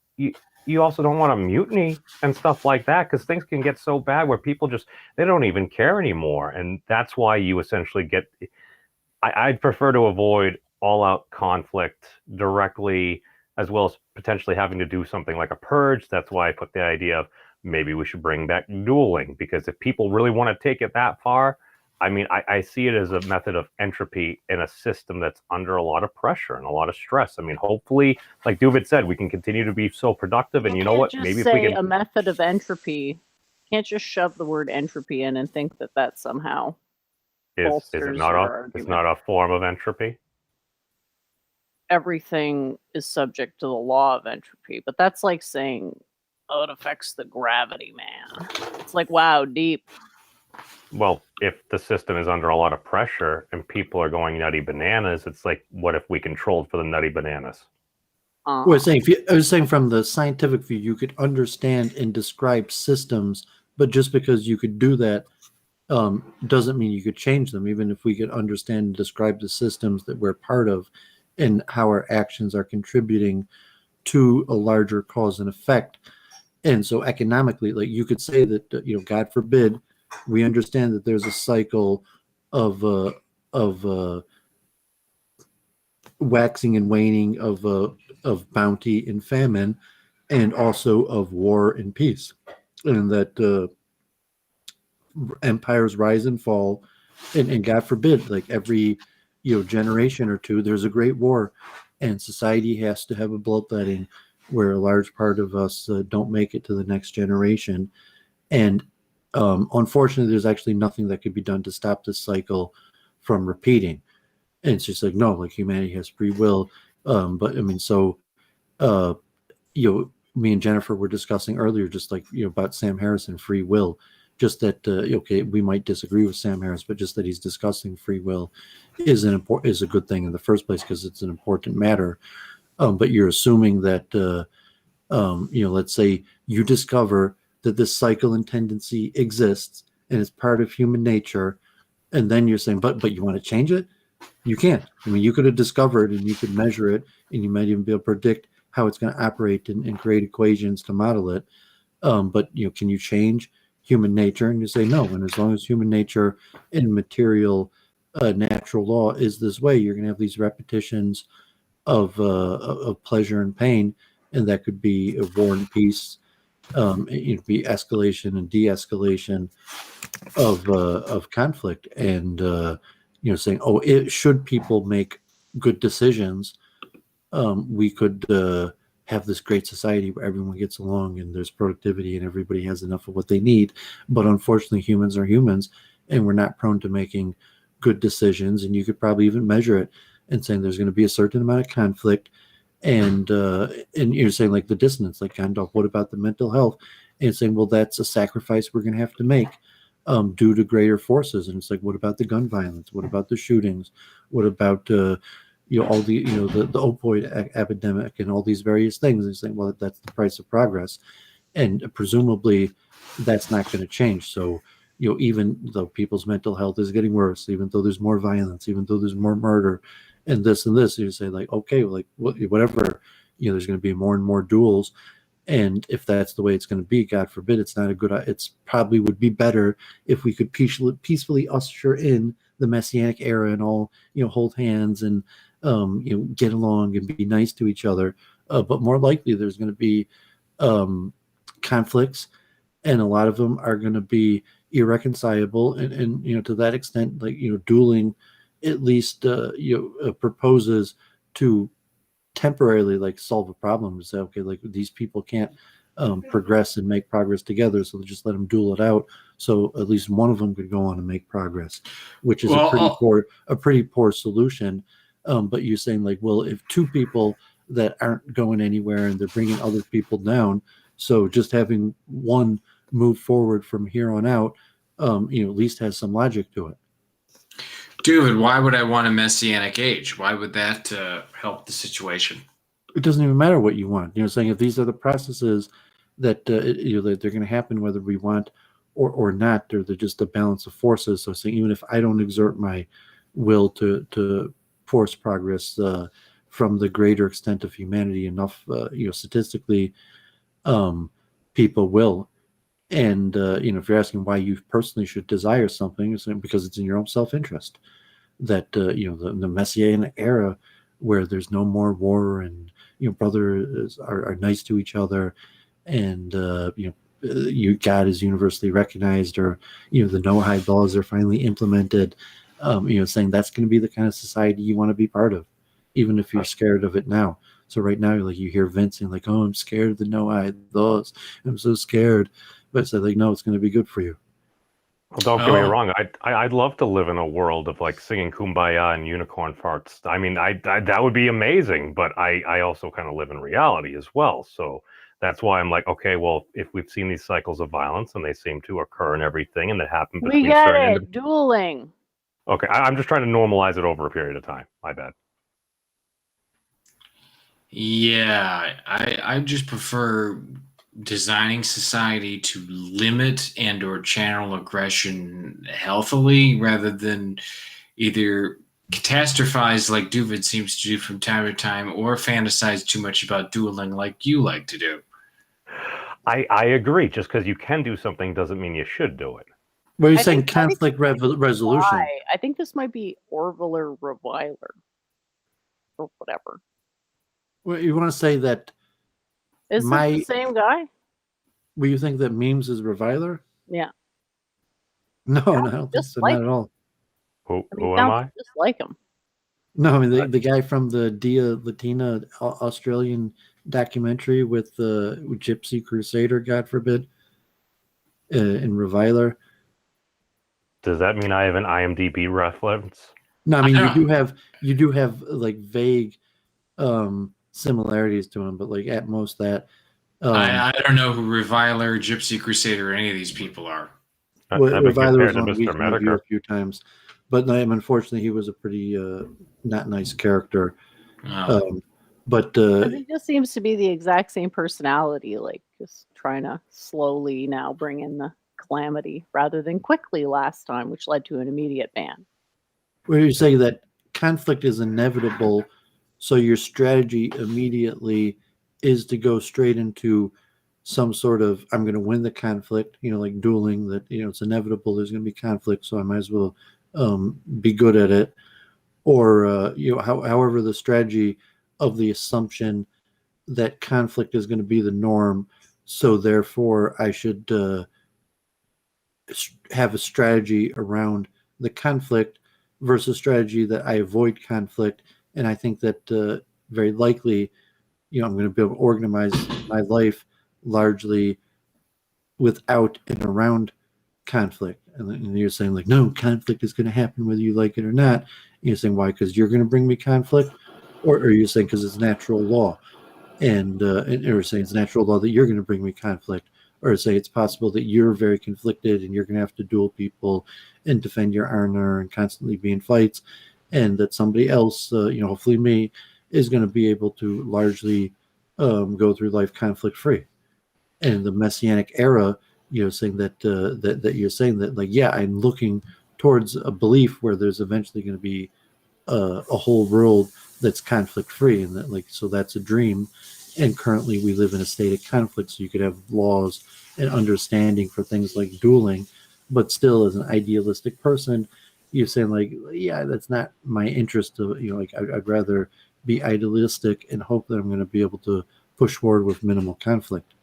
Speaker 7: you also don't want to mutiny and stuff like that, because things can get so bad where people they don't even care anymore. And that's why you essentially get, I'd prefer to avoid all-out conflict directly, as well as potentially having to do something like a purge. That's why I put the idea of maybe we should bring back dueling, because if people really want to take it that far, I mean, I see it as a method of entropy in a system that's under a lot of pressure and a lot of stress. I mean, hopefully, like Doooovid said, we can continue to be so productive. And you know what?
Speaker 3: Maybe
Speaker 7: if we can
Speaker 3: a method of entropy. You can't just shove the word entropy in and think that somehow
Speaker 7: is it not it's not a form of entropy?
Speaker 3: Everything is subject to the law of entropy, but that's like saying, oh, it affects the gravity, man. It's like, wow, deep.
Speaker 7: Well, if the system is under a lot of pressure and people are going nutty bananas, it's like, what if we controlled for the nutty bananas?
Speaker 2: I was saying from the scientific view, you could understand and describe systems, but just because you could do that doesn't mean you could change them. Even if we could understand and describe the systems that we're part of and how our actions are contributing to a larger cause and effect. And so economically, like, you could say that, God forbid, we understand that there's a cycle of waxing and waning of bounty and famine, and also of war and peace, and that empires rise and fall, and God forbid, like, every generation or two, there's a great war, and society has to have a bloodletting where a large part of us don't make it to the next generation. And unfortunately, there's actually nothing that could be done to stop this cycle from repeating. And it's just like, no, like, humanity has free will. But I mean, so, me and Jennifer were discussing earlier, just like, about Sam Harris and free will, just that, okay, we might disagree with Sam Harris, but just that he's discussing free will is a good thing in the first place, because it's an important matter. But you're assuming that, let's say you discover that this cycle and tendency exists and it's part of human nature, and then you're saying, but you want to change it? You can't. I mean, you could have discovered and you could measure it, and you might even be able to predict how it's going to operate and create equations to model it. But can you change human nature? And you say no. And as long as human nature in material natural law is this way, you're going to have these repetitions of pleasure and pain, and that could be war and peace. It could be escalation and de-escalation of conflict, and saying, should people make good decisions, we could have this great society where everyone gets along and there's productivity and everybody has enough of what they need. But unfortunately, humans are humans, and we're not prone to making good decisions. And you could probably even measure it and saying there's going to be a certain amount of conflict. And you're saying like the dissonance, like Gandalf, what about the mental health? And saying, well, that's a sacrifice we're going to have to make due to greater forces. And it's like, what about the gun violence? What about the shootings? What about all the the opioid epidemic and all these various things? And it's saying, well, that's the price of progress, and presumably that's not going to change. So even though people's mental health is getting worse, even though there's more violence, even though there's more murder, and this, you say like, okay, like whatever, there's going to be more and more duels. And if that's the way it's going to be, God forbid, it's not a good. It's probably would be better if we could peacefully usher in the Messianic era and all hold hands and get along and be nice to each other. But more likely, there's going to be conflicts, and a lot of them are going to be irreconcilable. And to that extent, like dueling, at least proposes to temporarily like solve a problem and say, okay, like these people can't progress and make progress together, so just let them duel it out, so at least one of them could go on and make progress, which is a pretty poor solution. But you're saying like, well, if two people that aren't going anywhere and they're bringing other people down, so just having one move forward from here on out at least has some logic to it.
Speaker 5: Dude, why would I want a Messianic age? Why would that help the situation?
Speaker 2: It doesn't even matter what you want. Saying if these are the processes that that they're going to happen whether we want or not, or they're just a balance of forces. So saying even if I don't exert my will to force progress from the greater extent of humanity enough, statistically, people will. And if you're asking why you personally should desire something, it's because it's in your own self-interest. That the Messianic era, where there's no more war and brothers are nice to each other, and God is universally recognized, or the Noahide laws are finally implemented. Saying that's going to be the kind of society you want to be part of, even if you're scared of it now. So right now, you hear Vince saying like, "Oh, I'm scared of the Noahide laws. I'm so scared." But it's like, no, it's going to be good for you.
Speaker 7: Well, don't get me wrong. I'd love to live in a world of like singing "Kumbaya" and unicorn farts. I mean, that would be amazing. But I also kind of live in reality as well. So that's why I'm like, okay, well, if we've seen these cycles of violence and they seem to occur and everything, and that happen between
Speaker 3: we get
Speaker 7: certain
Speaker 3: it. Dueling.
Speaker 7: Okay, I'm just trying to normalize it over a period of time. My bad.
Speaker 5: Yeah, I just prefer designing society to limit and or channel aggression healthily rather than either catastrophize like Doovid seems to do from time to time, or fantasize too much about dueling like you like to do.
Speaker 7: I agree. Just because you can do something doesn't mean you should do it.
Speaker 2: Well, you're saying conflict resolution.
Speaker 3: I think this might be Orville or Reviler or whatever.
Speaker 2: Well, you want to say that?
Speaker 3: Is this the same guy?
Speaker 2: Well, you think that Memes is Reviler?
Speaker 3: Yeah.
Speaker 2: No, I don't think so. Not at all.
Speaker 7: Who am I?
Speaker 3: Just like him.
Speaker 2: No, I mean the guy from the Dia Latina Australian documentary with the Gypsy Crusader, God forbid, in Reviler.
Speaker 7: Does that mean I have an IMDb reference?
Speaker 2: No, I mean you do have like vague similarities to him, but like at most that.
Speaker 5: I don't know who Reviler, Gypsy Crusader, or any of these people are.
Speaker 2: Reviler was on Weekend Review a few times, but unfortunately he was a pretty not nice character.
Speaker 5: Oh.
Speaker 2: But
Speaker 3: he just seems to be the exact same personality, like just trying to slowly now bring in the calamity rather than quickly last time, which led to an immediate ban.
Speaker 2: Where you say that conflict is inevitable, so your strategy immediately is to go straight into some sort of, I'm going to win the conflict, like dueling, that, it's inevitable, there's going to be conflict, so I might as well be good at it. Or, however the strategy of the assumption that conflict is going to be the norm, so therefore I should have a strategy around the conflict versus strategy that I avoid conflict. And I think that very likely I'm going to be able to organize my life largely without and around conflict. And you're saying like, no, conflict is going to happen whether you like it or not. And you're saying why? Because you're going to bring me conflict, or are you saying because it's natural law? And or saying it's natural law that you're going to bring me conflict, or say it's possible that you're very conflicted and you're going to have to duel people and defend your honor and constantly be in fights, and that somebody else, hopefully me, is going to be able to largely go through life conflict free. And the messianic era, saying that that you're saying that, like, yeah, I'm looking towards a belief where there's eventually going to be a whole world that's conflict free, and that, like, so that's a dream. And currently we live in a state of conflict, so you could have laws and understanding for things like dueling, but still, as an idealistic person, you're saying like, yeah, that's not my interest. I'd rather be idealistic and hope that I'm going to be able to push forward with minimal conflict.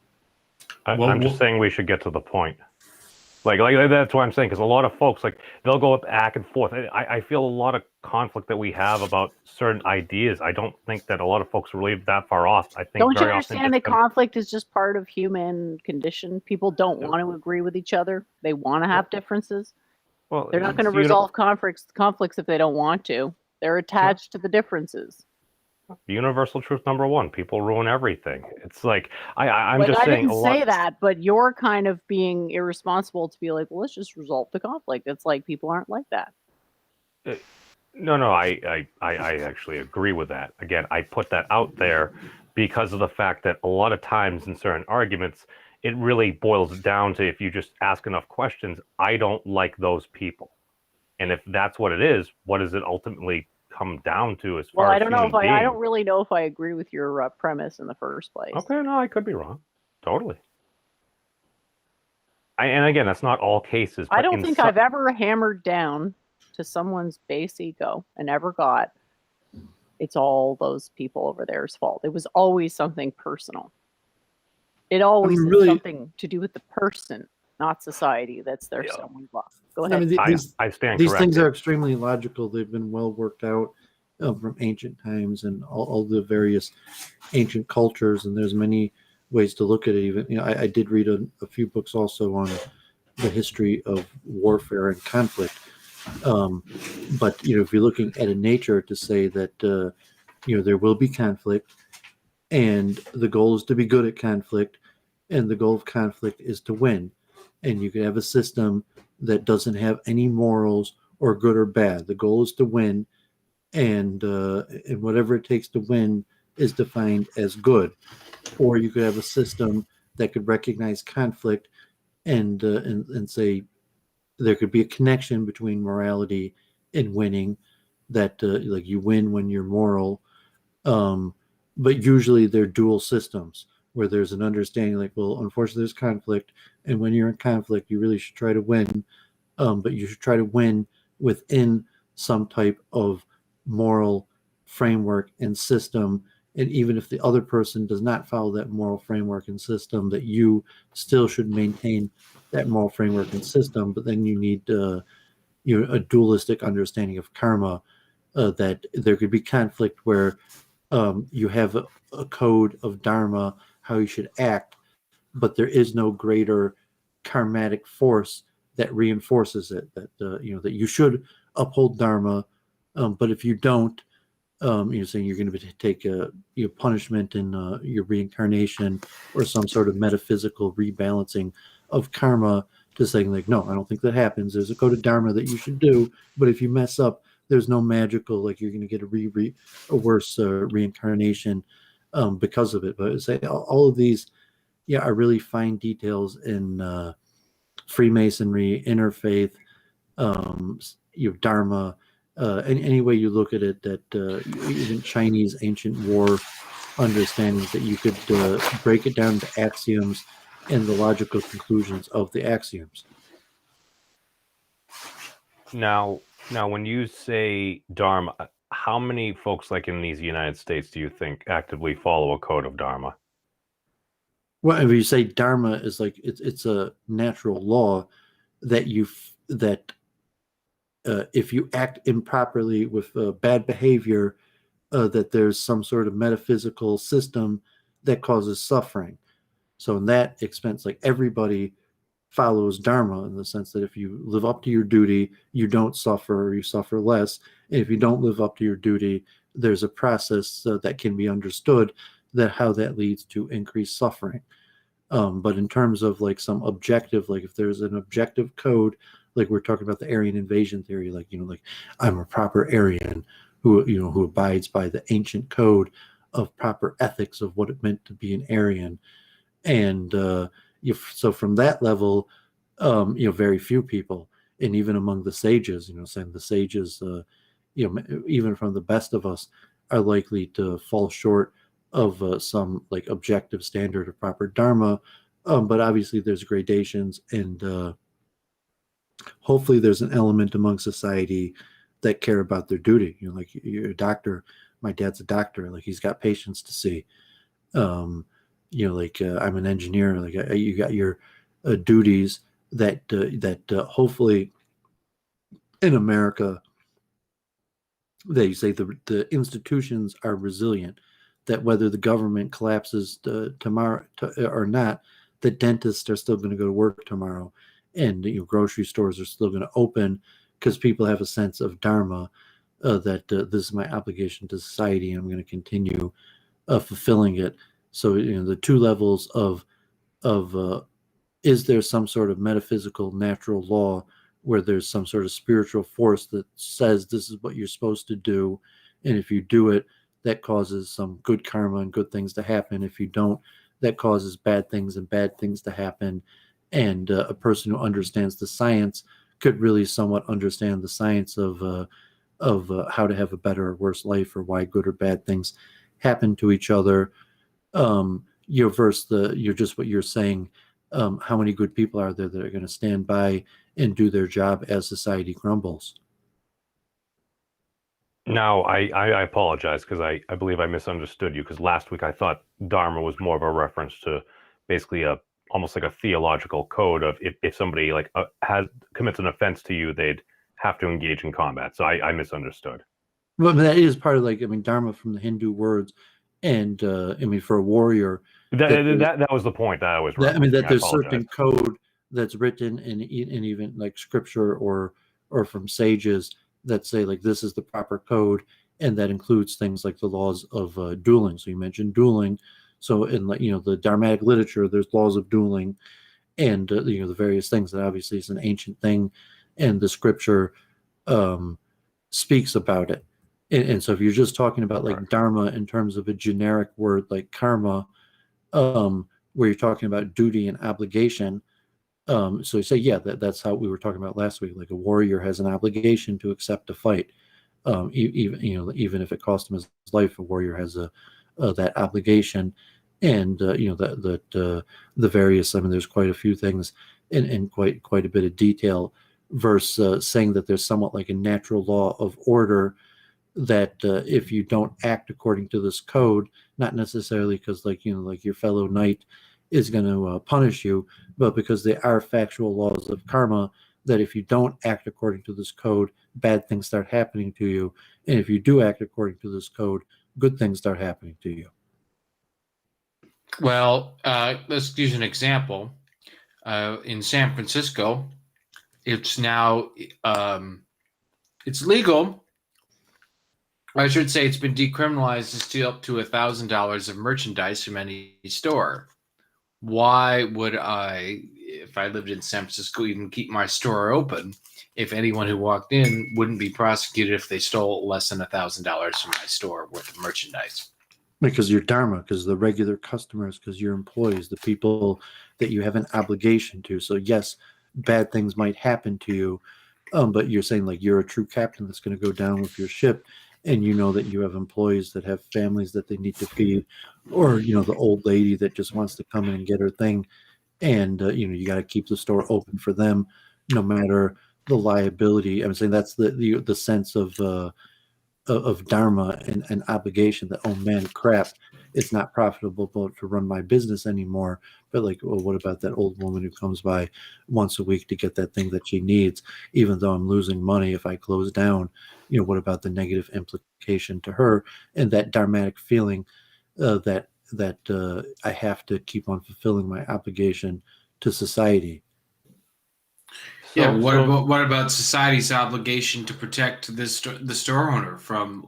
Speaker 7: I'm just saying we should get to the point. Like that's what I'm saying, because a lot of folks, like, they'll go back and forth. I feel a lot of conflict that we have about certain ideas. I don't think that a lot of folks really that far off. I think
Speaker 3: Don't you
Speaker 7: very
Speaker 3: understand
Speaker 7: often
Speaker 3: that conflict is just part of human condition? People don't want to agree with each other. They want to have differences.
Speaker 7: well,
Speaker 3: They're not going to
Speaker 7: so you don't-
Speaker 3: resolve conflicts if they don't want to. They're attached to the differences.
Speaker 7: Universal truth number one: people ruin everything. It's like I'm
Speaker 3: Like,
Speaker 7: just
Speaker 3: I
Speaker 7: saying.
Speaker 3: didn't say that, but you're kind of being irresponsible to be like, well, let's just resolve the conflict. It's like people aren't like that.
Speaker 7: No, I actually agree with that. Again, I put that out there because of the fact that a lot of times in certain arguments, it really boils down to, if you just ask enough questions, I don't like those people. And if that's what it is, what does it ultimately come down to as far
Speaker 3: Well,
Speaker 7: as
Speaker 3: I don't know
Speaker 7: human
Speaker 3: if I
Speaker 7: beings?
Speaker 3: don't really know if I agree with your premise in the first place.
Speaker 7: Okay, no, I could be wrong. Totally. And again, that's not all cases.
Speaker 3: I
Speaker 7: but
Speaker 3: don't
Speaker 7: in
Speaker 3: think
Speaker 7: some-
Speaker 3: I've ever hammered down to someone's base ego and ever got, it's all those people over there's fault. It was always something personal. It always is
Speaker 2: really-
Speaker 3: something to do with the person, not society, that's their
Speaker 7: Yeah.
Speaker 3: stumbling block. Go ahead.
Speaker 7: I stand
Speaker 2: These
Speaker 7: corrected.
Speaker 2: things are extremely logical. They've been well worked out from ancient times and all the various ancient cultures. And there's many ways to look at it. Even, I did read a few books also on the history of warfare and conflict. But if you're looking at a nature to say that there will be conflict, and the goal is to be good at conflict, and the goal of conflict is to win, and you can have a system that doesn't have any morals or good or bad. The goal is to win, and whatever it takes to win is defined as good. Or you could have a system that could recognize conflict and say there could be a connection between morality and winning. That like you win when you're moral, but usually they're dual systems where there's an understanding like, well, unfortunately there's conflict, and when you're in conflict you really should try to win, but you should try to win within some type of moral framework and system. And even if the other person does not follow that moral framework and system, that you still should maintain that moral framework and system. But then you need a dualistic understanding of karma, that there could be conflict where you have a code of dharma, how you should act, but there is no greater karmatic force that reinforces it, that that you should uphold dharma, but if you don't, you're saying you're going to take punishment in your reincarnation, or some sort of metaphysical rebalancing of karma, to saying like, no, I don't think that happens. There's a code of dharma that you should do, but if you mess up, there's no magical, like you're going to get a worse reincarnation because of it. But say all of these, are really fine details in Freemasonry, interfaith, dharma. Any way you look at it, that even Chinese ancient war understandings, that you could break it down to axioms and the logical conclusions of the axioms.
Speaker 7: Now, when you say dharma, how many folks, like in these United States, do you think actively follow a code of dharma?
Speaker 2: Well, if you say dharma is like it's a natural law that if you act improperly with bad behavior, that there's some sort of metaphysical system that causes suffering. So in that expense, like everybody follows dharma in the sense that if you live up to your duty, you don't suffer, or you suffer less. And if you don't live up to your duty, there's a process that can be understood that how that leads to increased suffering. But in terms of like some objective, like if there's an objective code, like we're talking about the Aryan invasion theory, like, like I'm a proper Aryan who abides by the ancient code of proper ethics of what it meant to be an Aryan. And so from that level, very few people, and even among the sages, saying the sages, even from the best of us, are likely to fall short of some like objective standard of proper dharma. But obviously there's gradations, and hopefully there's an element among society that care about their duty. Like you're a doctor. My dad's a doctor. Like he's got patients to see. I'm an engineer. Like you got your duties that hopefully in America, they say the institutions are resilient, that whether the government collapses tomorrow or not, the dentists are still going to go to work tomorrow, and grocery stores are still going to open because people have a sense of dharma, that this is my obligation to society, and I'm going to continue fulfilling it. So the two levels of is there some sort of metaphysical natural law where there's some sort of spiritual force that says this is what you're supposed to do, and if you do it, that causes some good karma and good things to happen. If you don't, that causes bad things and bad things to happen. And a person who understands the science could really somewhat understand the science of how to have a better or worse life, or why good or bad things happen to each other. Versus just what you're saying. How many good people are there that are going to stand by and do their job as society crumbles?
Speaker 7: Now, I apologize because I believe I misunderstood you, because last week I thought Dharma was more of a reference to basically almost like a theological code of if somebody like commits an offense to you, they'd have to engage in combat. So I misunderstood.
Speaker 2: But that is part of Dharma from the Hindu words, and for a warrior,
Speaker 7: that was the point that I was.
Speaker 2: That there's certain code that's written in even like scripture or from sages that say like this is the proper code, and that includes things like the laws of dueling. So you mentioned dueling. So in the Dharmatic literature, there's laws of dueling, and the various things that obviously is an ancient thing, and the scripture speaks about it. And so if you're just talking about like dharma in terms of a generic word like karma, where you're talking about duty and obligation, so you say, yeah, that's how we were talking about last week. Like a warrior has an obligation to accept a fight, even if it cost him his life. A warrior has that obligation, and the various. There's quite a few things in quite a bit of detail. Versus saying that there's somewhat like a natural law of order, that if you don't act according to this code, not necessarily because like your fellow knight is going to punish you, but because they are factual laws of karma, that if you don't act according to this code, bad things start happening to you, and if you do act according to this code, good things start happening to you.
Speaker 5: Well, let's use an example. In San Francisco, it's now it's legal. I should say it's been decriminalized to steal up to $1,000 of merchandise from any store. Why would I, if I lived in San Francisco, even keep my store open if anyone who walked in wouldn't be prosecuted if they stole less than $1,000 from my store worth of merchandise?
Speaker 2: Because you're dharma, because the regular customers, because your employees, the people that you have an obligation to. So yes, bad things might happen to you, but you're saying like you're a true captain that's going to go down with your ship, and you know that you have employees that have families that they need to feed, or the old lady that just wants to come in and get her thing, and you got to keep the store open for them, no matter the liability. I'm saying that's the sense of of dharma and obligation that, oh man, crap, it's not profitable to run my business anymore. But like, well, what about that old woman who comes by once a week to get that thing that she needs, even though I'm losing money if I close down? What about the negative implication to her and that dharmatic feeling that I have to keep on fulfilling my obligation to society?
Speaker 5: Yeah,
Speaker 7: So-
Speaker 5: what about society's obligation to protect the store owner from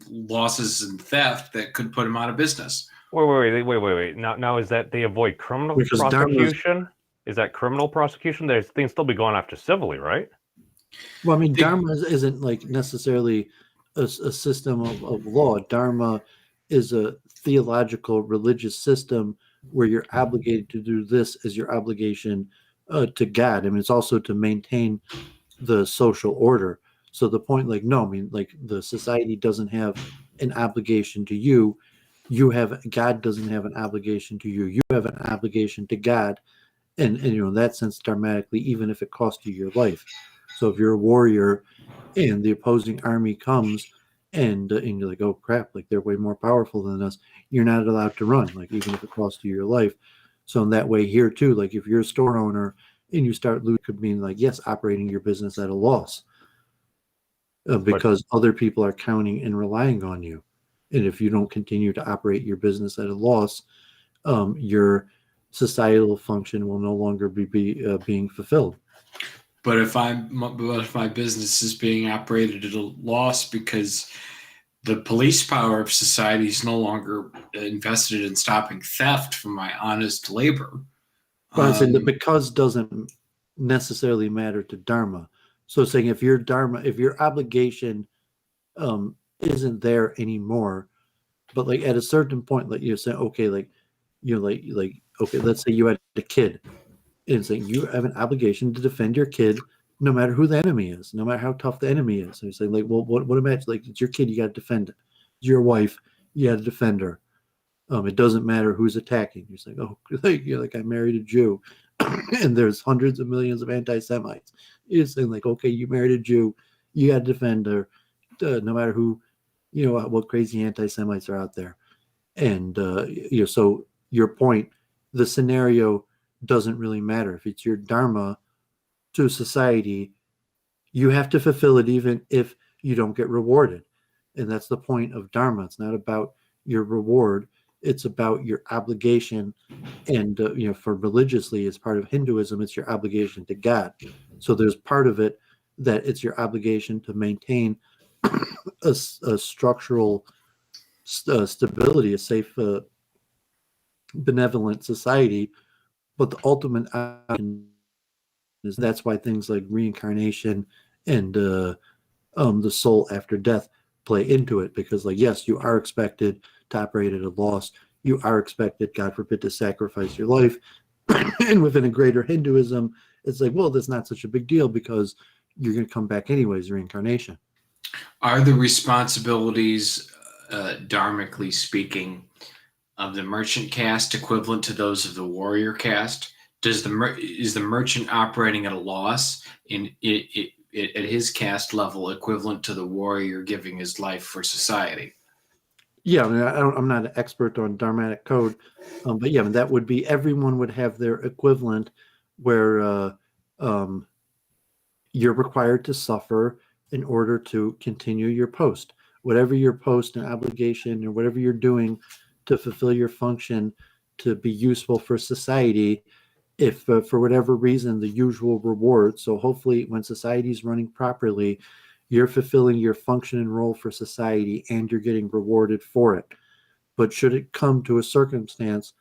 Speaker 5: losses and theft that could put him out of business?
Speaker 7: Wait. Now is that they avoid criminal
Speaker 2: Because dharma's-
Speaker 7: prosecution? Is that criminal prosecution? They can still be going after civilly, right?
Speaker 2: Well, I mean, dharma isn't like necessarily a system of law. Dharma is a theological religious system where you're obligated to do this as your obligation to God. I mean, it's also to maintain the social order. So the point, like, no, I mean, like, the society doesn't have an obligation to you. God doesn't have an obligation to you. You have an obligation to God. And in that sense, dharmatically, even if it costs you your life. So if you're a warrior and the opposing army comes and you're like, oh crap, like they're way more powerful than us, you're not allowed to run, like even if it costs you your life. So in that way here too, like if you're a store owner and you start losing, could mean like, yes, operating your business at a loss because other people are counting and relying on you. And if you don't continue to operate your business at a loss, your societal function will no longer be being fulfilled.
Speaker 5: But if my business is being operated at a loss because the police power of society is no longer invested in stopping theft from my honest labor.
Speaker 2: But I'm saying that because doesn't necessarily matter to dharma. So saying if your obligation isn't there anymore, but like at a certain point, like you're saying, okay, like okay, let's say you had a kid, and saying you have an obligation to defend your kid, no matter who the enemy is, no matter how tough the enemy is. So you're saying, like, well, what about, like, it's your kid, you got to defend it. It's your wife, you got to defend her. It doesn't matter who's attacking. You're saying, oh, you're like, I married a Jew, and there's hundreds of millions of anti-Semites. You're saying, like, okay, you married a Jew, you got to defend her, no matter who, what crazy anti-Semites are out there. And so your point, the scenario doesn't really matter. If it's your dharma to society, you have to fulfill it even if you don't get rewarded. And that's the point of dharma. It's not about your reward. It's about your obligation. And, for religiously, as part of Hinduism, it's your obligation to God. So there's part of it that it's your obligation to maintain a structural stability, a safe, benevolent society. But the ultimate is that's why things like reincarnation and the soul after death play into it, because, like, yes, you are expected to operate at a loss. You are expected, God forbid, to sacrifice your life. And within a greater Hinduism, it's like, well, that's not such a big deal because you're going to come back anyways, reincarnation.
Speaker 5: Are the responsibilities, dharmically speaking, of the merchant caste equivalent to those of the warrior caste? Is the merchant operating at a loss at his caste level equivalent to the warrior giving his life for society?
Speaker 2: Yeah, I mean, I'm not an expert on dharmatic code, but yeah, that would be, everyone would have their equivalent where you're required to suffer in order to continue your post. Whatever your post and obligation or whatever you're doing to fulfill your function to be useful for society, if for whatever reason the usual reward, so hopefully when society is running properly, you're fulfilling your function and role for society and you're getting rewarded for it. But should it come to a circumstance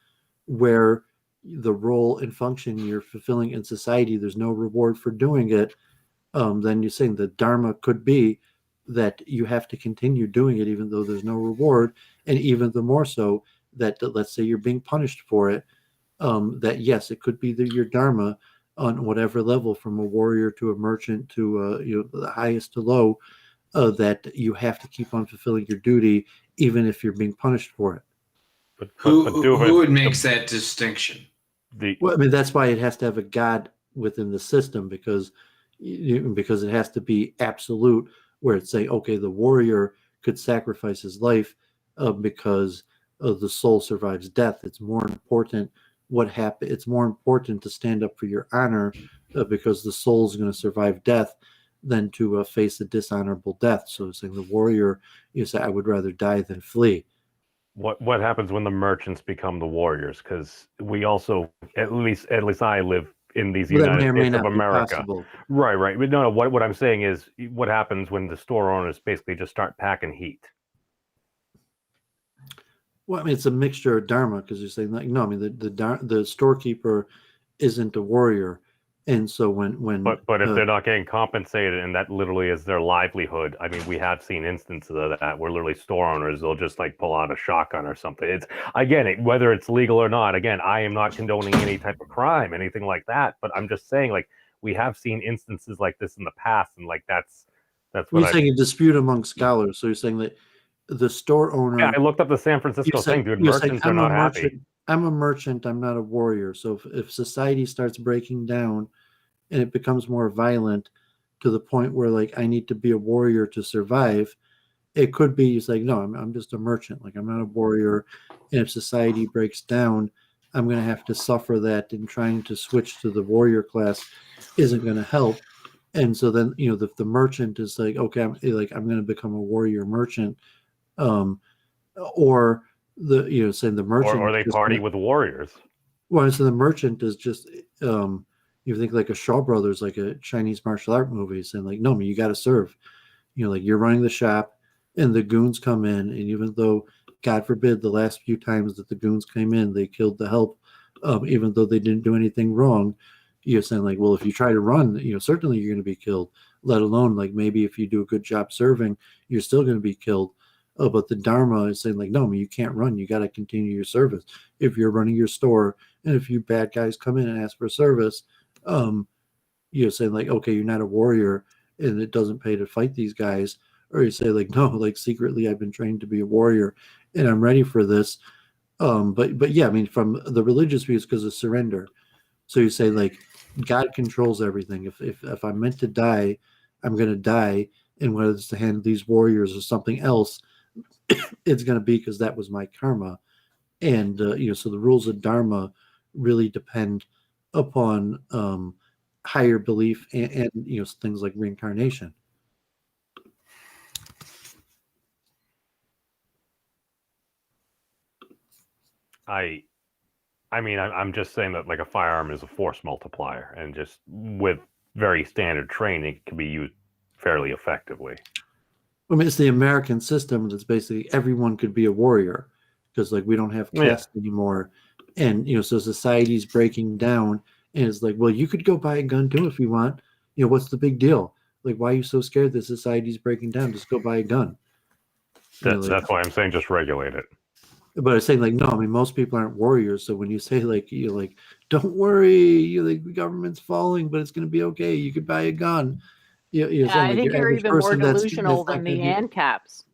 Speaker 2: where the role and function you're fulfilling in society, there's no reward for doing it, then you're saying the dharma could be that you have to continue doing it even though there's no reward, and even the more so that let's say you're being punished for it, that yes, it could be your dharma on whatever level, from a warrior to a merchant to the highest to low, that you have to keep on fulfilling your duty even if you're being punished for it.
Speaker 7: But
Speaker 5: Who would make that distinction?
Speaker 2: Well, I mean, that's why it has to have a God within the system, because it has to be absolute where it's saying, okay, the warrior could sacrifice his life because the soul survives death. It's more important what happened. It's more important to stand up for your honor because the soul is going to survive death than to face a dishonorable death. So it's like the warrior, you say, I would rather die than flee.
Speaker 7: What happens when the merchants become the warriors? Because we also, at least I live in these
Speaker 2: Well, that may
Speaker 7: United
Speaker 2: or may
Speaker 7: States of
Speaker 2: not be
Speaker 7: America.
Speaker 2: possible.
Speaker 7: Right. But no. What I'm saying is, what happens when the store owners basically just start packing heat?
Speaker 2: Well, I mean, it's a mixture of dharma because you're saying like, no, I mean, the storekeeper isn't a warrior, and so when
Speaker 7: But if they're not getting compensated, and that literally is their livelihood, I mean, we have seen instances of that where literally store owners, they'll just like pull out a shotgun or something. It's again, whether it's legal or not. Again, I am not condoning any type of crime, anything like that. But I'm just saying, like, we have seen instances like this in the past, and like that's what
Speaker 2: you're saying a dispute among scholars. So you're saying that the store owner.
Speaker 7: Yeah, I looked up the San Francisco thing, dude. Merchants are not happy.
Speaker 2: I'm a merchant. I'm not a warrior. So if society starts breaking down and it becomes more violent to the point where like I need to be a warrior to survive, it could be it's like, no, I'm just a merchant. Like I'm not a warrior. And if society breaks down, I'm going to have to suffer that, and trying to switch to the warrior class isn't going to help. And so then, the merchant is like, okay, I'm going to become a warrior merchant. Or saying the merchant,
Speaker 7: or they party with warriors.
Speaker 2: Well, so the merchant is just, you think like a Shaw Brothers, like a Chinese martial art movie, saying like, no, man, you got to serve. Like you're running the shop, and the goons come in, and even though, God forbid, the last few times that the goons came in, they killed the help, even though they didn't do anything wrong. You're saying like, well, if you try to run, certainly you're going to be killed. Let alone like maybe if you do a good job serving, you're still going to be killed. But the Dharma is saying like, no, man, you can't run. You got to continue your service. If you're running your store, and if you bad guys come in and ask for service, you're saying like, okay, you're not a warrior, and it doesn't pay to fight these guys. Or you say like, no, like secretly I've been trained to be a warrior, and I'm ready for this. But yeah, I mean, from the religious views, because of surrender. So you say like, God controls everything. If I'm meant to die, I'm going to die, and whether it's to hand these warriors or something else, it's going to be because that was my karma. And so the rules of dharma really depend upon higher belief and things like reincarnation.
Speaker 7: I mean, I'm just saying that like a firearm is a force multiplier, and just with very standard training, it can be used fairly effectively.
Speaker 2: I mean, it's the American system that's basically everyone could be a warrior, because like we don't have caste anymore, and so society's breaking down, and it's like, well, you could go buy a gun too if you want. What's the big deal? Like, why are you so scared that society's breaking down? Just go buy a gun.
Speaker 7: That's why I'm saying just regulate it.
Speaker 2: But I'm saying like, no, I mean, most people aren't warriors. So when you say like, don't worry, like the government's falling, but it's going to be okay. You could buy a gun.
Speaker 3: I think you're even more delusional than the ANCAPs,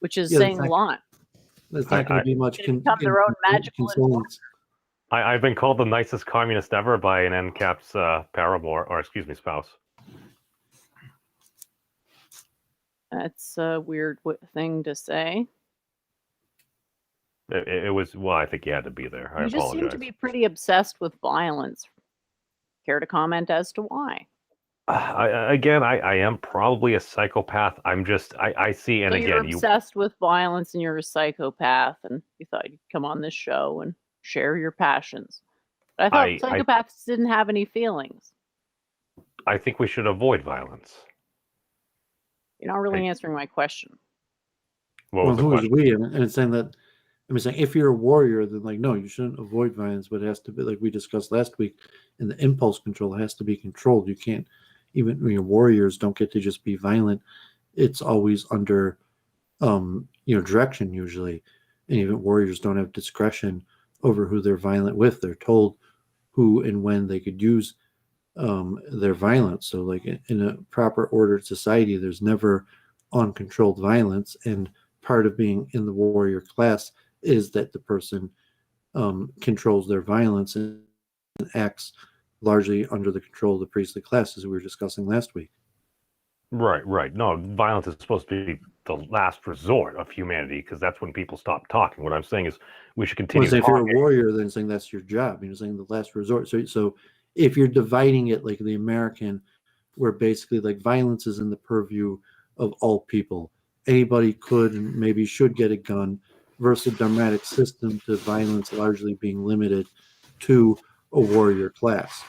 Speaker 3: which is saying a lot.
Speaker 2: There's not going to be much.
Speaker 3: Become their own magical influence.
Speaker 7: I've been called the nicest communist ever by an ANCAP's paramour, or excuse me, spouse.
Speaker 3: That's a weird thing to say.
Speaker 7: It was, well, I think you had to be there. I
Speaker 3: You just seem to be pretty obsessed with violence. Care to comment as to why?
Speaker 7: I am probably a psychopath. I see, and
Speaker 3: so
Speaker 7: again,
Speaker 3: you're obsessed with violence, and you're a psychopath, and you thought you'd come on this show and share your passions. But I thought psychopaths didn't have any feelings.
Speaker 7: I think we should avoid violence.
Speaker 3: You're not really answering my question.
Speaker 2: Well, who is we? And it's saying that, saying if you're a warrior, then like, no, you shouldn't avoid violence, but it has to be like we discussed last week. And the impulse control has to be controlled. You can't even warriors don't get to just be violent. It's always under direction usually, and even warriors don't have discretion over who they're violent with. They're told who and when they could use their violence. So like in a proper ordered society, there's never uncontrolled violence, and part of being in the warrior class is that the person controls their violence and acts largely under the control of the priestly class, as we were discussing last week.
Speaker 7: Right. No, violence is supposed to be the last resort of humanity because that's when people stop talking. What I'm saying is we should
Speaker 2: Well,
Speaker 7: continue
Speaker 2: say if you're a
Speaker 7: talking.
Speaker 2: warrior, then saying that's your job. Saying the last resort. So if you're dividing it like the American, where basically like violence is in the purview of all people, anybody could and maybe should get a gun, versus a democratic system to violence largely being limited to a warrior class.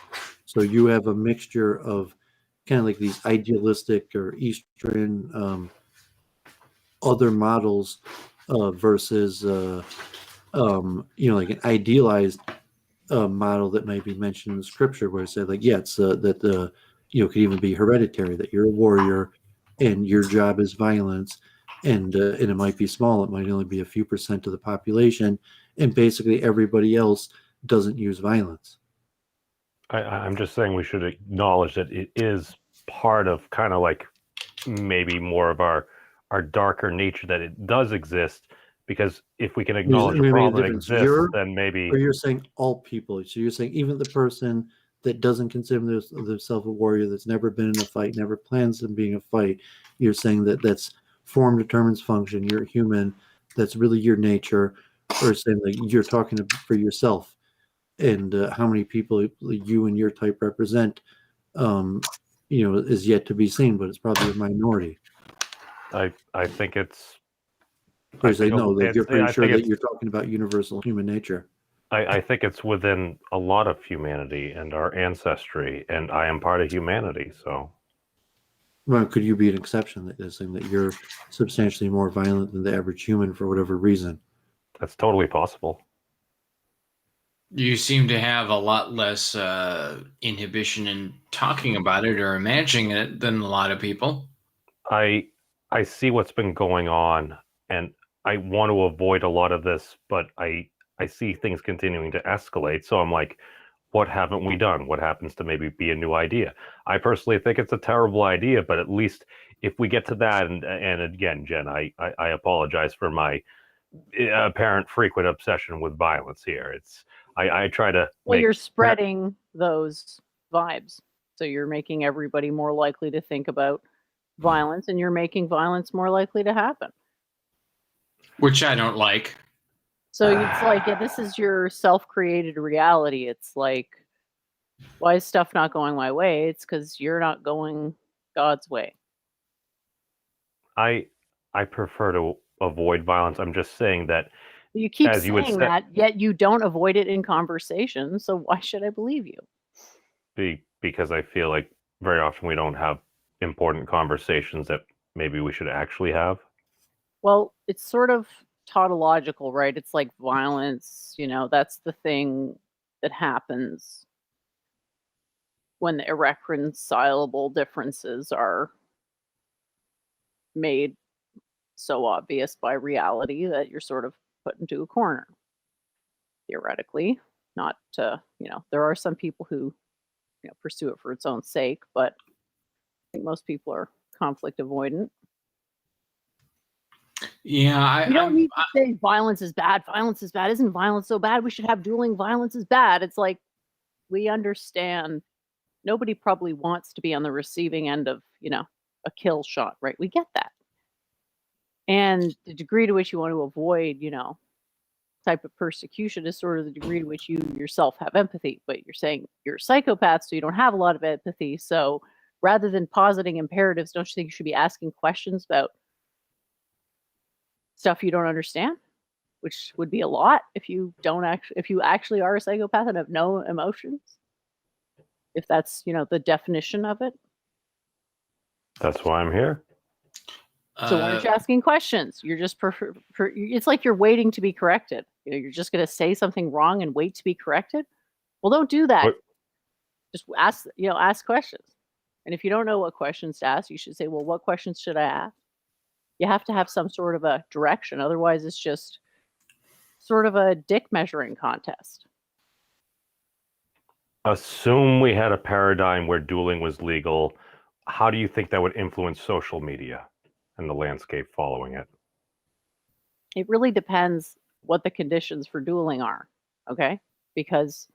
Speaker 2: So you have a mixture of kind of like these idealistic or Eastern other models versus like an idealized model that might be mentioned in the scripture, where it said like, yeah, it's that the could even be hereditary, that you're a warrior and your job is violence, and it might be small, it might only be a few percent of the population, and basically everybody else doesn't use violence.
Speaker 7: I'm just saying we should acknowledge that it is part of kind of like maybe more of our darker nature that it does exist, because if we can acknowledge a problem exists, then maybe.
Speaker 2: Or you're saying all people. So you're saying even the person that doesn't consider themselves a warrior, that's never been in a fight, never plans on being a fight, you're saying that that's form determines function. You're a human. That's really your nature. Or saying like you're talking for yourself, and how many people you and your type represent, is yet to be seen, but it's probably a minority.
Speaker 7: I think it's.
Speaker 2: Or say no, like you're pretty sure that you're talking about universal human nature.
Speaker 7: I think it's within a lot of humanity and our ancestry, and I am part of humanity. So,
Speaker 2: well, could you be an exception that is saying that you're substantially more violent than the average human for whatever reason?
Speaker 7: That's totally possible.
Speaker 5: You seem to have a lot less inhibition in talking about it or imagining it than a lot of people.
Speaker 7: I see what's been going on, and I want to avoid a lot of this, but I see things continuing to escalate. So I'm like, what haven't we done? What happens to maybe be a new idea? I personally think it's a terrible idea, but at least if we get to that, and again, Jen, I apologize for my apparent frequent obsession with violence here. I try to.
Speaker 3: Well, you're spreading those vibes, so you're making everybody more likely to think about violence, and you're making violence more likely to happen.
Speaker 5: Which I don't like.
Speaker 3: So it's like, yeah, this is your self-created reality. It's like, why is stuff not going my way? It's because you're not going God's way.
Speaker 7: I prefer to avoid violence. I'm just saying that.
Speaker 3: You keep saying that, yet you don't avoid it in conversation. So why should I believe you?
Speaker 7: Because I feel like very often we don't have important conversations that maybe we should actually have.
Speaker 3: Well, it's sort of tautological, right? It's like violence, that's the thing that happens when the irreconcilable differences are made so obvious by reality that you're sort of put into a corner. Theoretically, not there are some people who pursue it for its own sake, but I think most people are conflict avoidant.
Speaker 5: Yeah,
Speaker 3: you don't need to say violence is bad. Violence is bad. Isn't violence so bad? We should have dueling. Violence is bad. It's like, we understand. Nobody probably wants to be on the receiving end of a kill shot, right? We get that. And the degree to which you want to avoid, type of persecution is sort of the degree to which you yourself have empathy. But you're saying you're a psychopath, so you don't have a lot of empathy. So rather than positing imperatives, don't you think you should be asking questions about stuff you don't understand? Which would be a lot if you actually are a psychopath and have no emotions. If that's the definition of it.
Speaker 7: That's why I'm here.
Speaker 3: So why aren't you asking questions? You're just it's like you're waiting to be corrected. You're just going to say something wrong and wait to be corrected. Well, don't do that. Just ask questions. And if you don't know what questions to ask, you should say, well, what questions should I ask? You have to have some sort of a direction. Otherwise, it's just sort of a dick measuring contest.
Speaker 7: Assume we had a paradigm where dueling was legal. How do you think that would influence social media and the landscape following it?
Speaker 3: It really depends what the conditions for dueling are, okay? Because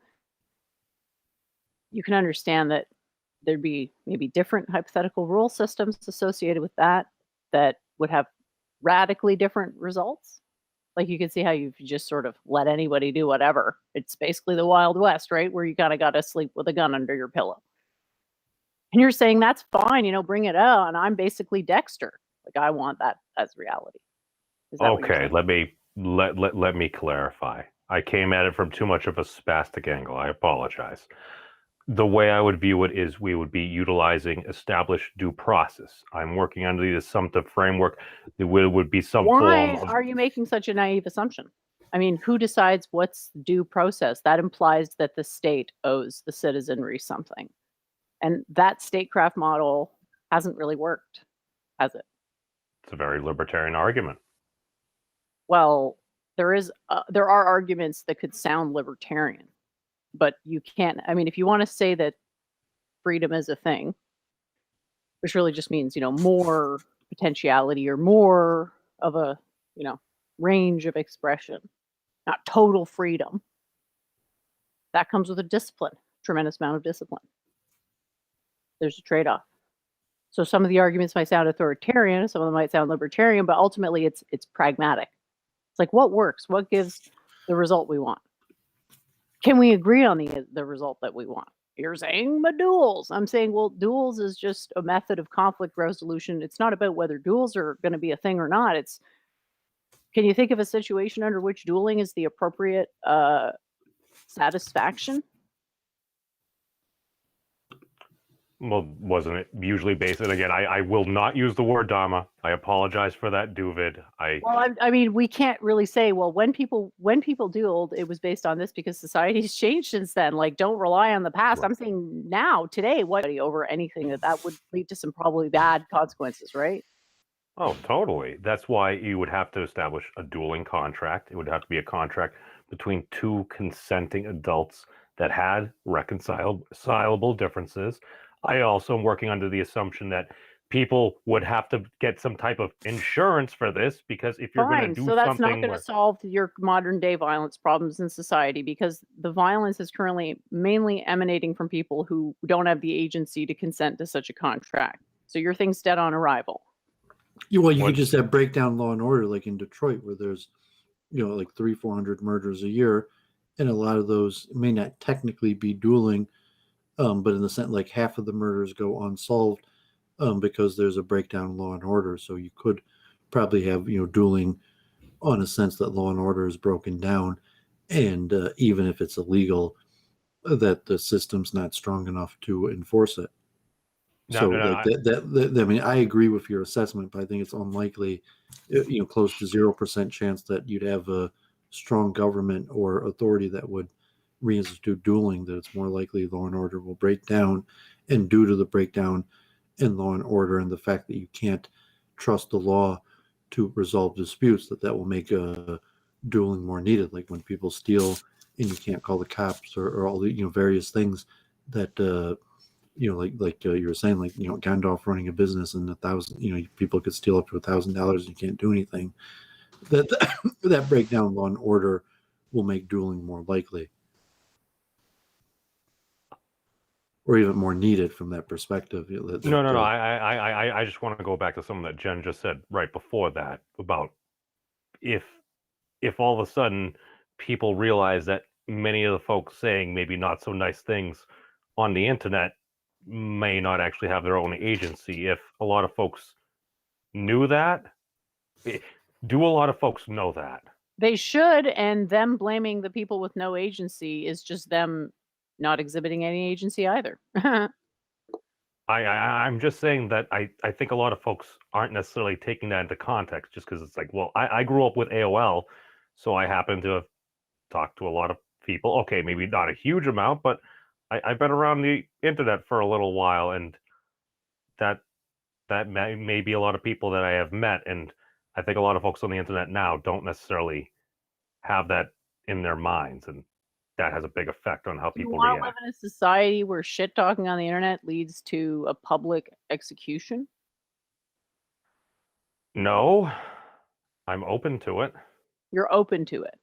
Speaker 3: you can understand that there'd be maybe different hypothetical rule systems associated with that would have radically different results. Like you can see how you just sort of let anybody do whatever. It's basically the Wild West, right? Where you kind of got to sleep with a gun under your pillow. And you're saying that's fine, bring it on. I'm basically Dexter. Like I want that as reality. Is that what you're
Speaker 7: Okay,
Speaker 3: saying?
Speaker 7: let me clarify. I came at it from too much of a spastic angle. I apologize. The way I would view it is we would be utilizing established due process. I'm working under the assumptive framework. There would be some
Speaker 3: Why
Speaker 7: form of.
Speaker 3: are you making such a naive assumption? I mean, who decides what's due process? That implies that the state owes the citizenry something. And that statecraft model hasn't really worked, has it?
Speaker 7: It's a very libertarian argument.
Speaker 3: Well, there are arguments that could sound libertarian, but you can't. I mean, if you want to say that freedom is a thing, which really just means more potentiality or more of a range of expression, not total freedom. That comes with a discipline, tremendous amount of discipline. There's a trade-off. So some of the arguments might sound authoritarian, some of them might sound libertarian, but ultimately it's pragmatic. It's like what works, what gives the result we want. Can we agree on the result that we want? You're saying duels. I'm saying, well, duels is just a method of conflict resolution. It's not about whether duels are going to be a thing or not. It's, can you think of a situation under which dueling is the appropriate satisfaction?
Speaker 7: Well, wasn't it usually based? And again, I will not use the word Dama. I apologize for that, Doovid.
Speaker 3: Well, I mean, we can't really say, well, when people dueled, it was based on this because society's changed since then. Like, don't rely on the past.
Speaker 7: Right.
Speaker 3: I'm saying now, today, what over anything that would lead to some probably bad consequences, right?
Speaker 7: Oh, totally. That's why you would have to establish a dueling contract. It would have to be a contract between two consenting adults that had reconcilable differences. I also am working under the assumption that people would have to get some type of insurance for this, because if you're going to do
Speaker 3: so that's not
Speaker 7: something
Speaker 3: going to solve your modern day violence problems in society, because the violence is currently mainly emanating from people who don't have the agency to consent to such a contract. So your thing's dead on arrival.
Speaker 2: Well, you could just have breakdown law and order, like in Detroit, where there's, like 300-400 murders a year, and a lot of those may not technically be dueling, but in the sense, like half of the murders go unsolved because there's a breakdown law and order. So you could probably have, dueling on a sense that law and order is broken down, and even if it's illegal, that the system's not strong enough to enforce it. I mean, I agree with your assessment, but I think it's unlikely, close to 0% chance that you'd have a strong government or authority that would reinstitute dueling, that it's more likely law and order will break down. And due to the breakdown in law and order and the fact that you can't trust the law to resolve disputes, that will make dueling more needed. Like when people steal and you can't call the cops, or all the, various things that, like you were saying, like, Gandalf running a business and 1,000, people could steal up to $1,000 and you can't do anything. That breakdown law and order will make dueling more likely, or even more needed from that perspective.
Speaker 7: No. I just want to go back to something that Jen just said right before that about if all of a sudden people realize that many of the folks saying maybe not so nice things on the internet may not actually have their own agency. If a lot of folks knew that, do a lot of folks know that?
Speaker 3: They should, and them blaming the people with no agency is just them not exhibiting any agency either.
Speaker 7: I'm just saying that I think a lot of folks aren't necessarily taking that into context, just because it's like, well, I grew up with AOL, so I happen to have talked to a lot of people. Okay, maybe not a huge amount, but I've been around the internet for a little while, and that may be a lot of people that I have met, and I think a lot of folks on the internet now don't necessarily have that in their minds, and that has a big effect on how people
Speaker 3: react. Do you want to
Speaker 7: react.
Speaker 3: live in a society where shit talking on the internet leads to a public execution?
Speaker 7: No, I'm open to it.
Speaker 3: You're open to it.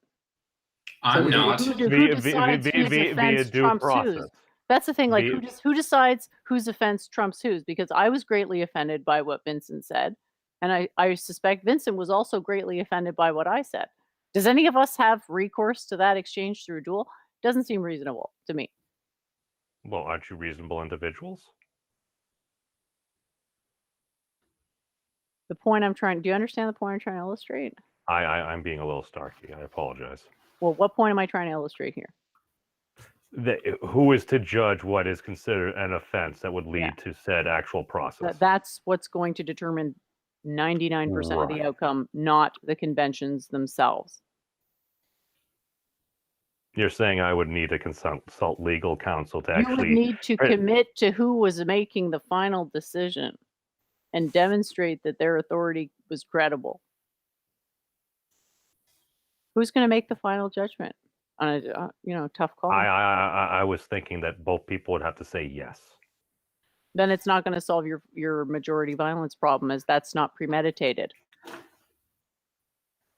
Speaker 5: I'm
Speaker 3: So
Speaker 5: not.
Speaker 3: who decides whose offense
Speaker 7: via due
Speaker 3: trumps
Speaker 7: process.
Speaker 3: whose? That's the thing. Like,
Speaker 7: The-
Speaker 3: who decides whose offense trumps whose? Because I was greatly offended by what Vincent said, and I suspect Vincent was also greatly offended by what I said. Does any of us have recourse to that exchange through a duel? Doesn't seem reasonable to me.
Speaker 7: Well, aren't you reasonable individuals?
Speaker 3: The point I'm trying. Do you understand the point I'm trying to illustrate?
Speaker 7: I'm being a little starky. I apologize.
Speaker 3: Well, what point am I trying to illustrate here?
Speaker 7: Who is to judge what is considered an offense that would lead
Speaker 3: Yeah.
Speaker 7: to said actual process?
Speaker 3: That's what's going to determine 99% of the
Speaker 7: Right.
Speaker 3: outcome, not the conventions themselves.
Speaker 7: You're saying I would need to consult legal counsel to
Speaker 3: You would
Speaker 7: actually
Speaker 3: need to
Speaker 7: Right.
Speaker 3: commit to who was making the final decision and demonstrate that their authority was credible. Who's going to make the final judgment on a tough call?
Speaker 7: I was thinking that both people would have to say yes.
Speaker 3: Then it's not going to solve your majority violence problem, as that's not premeditated.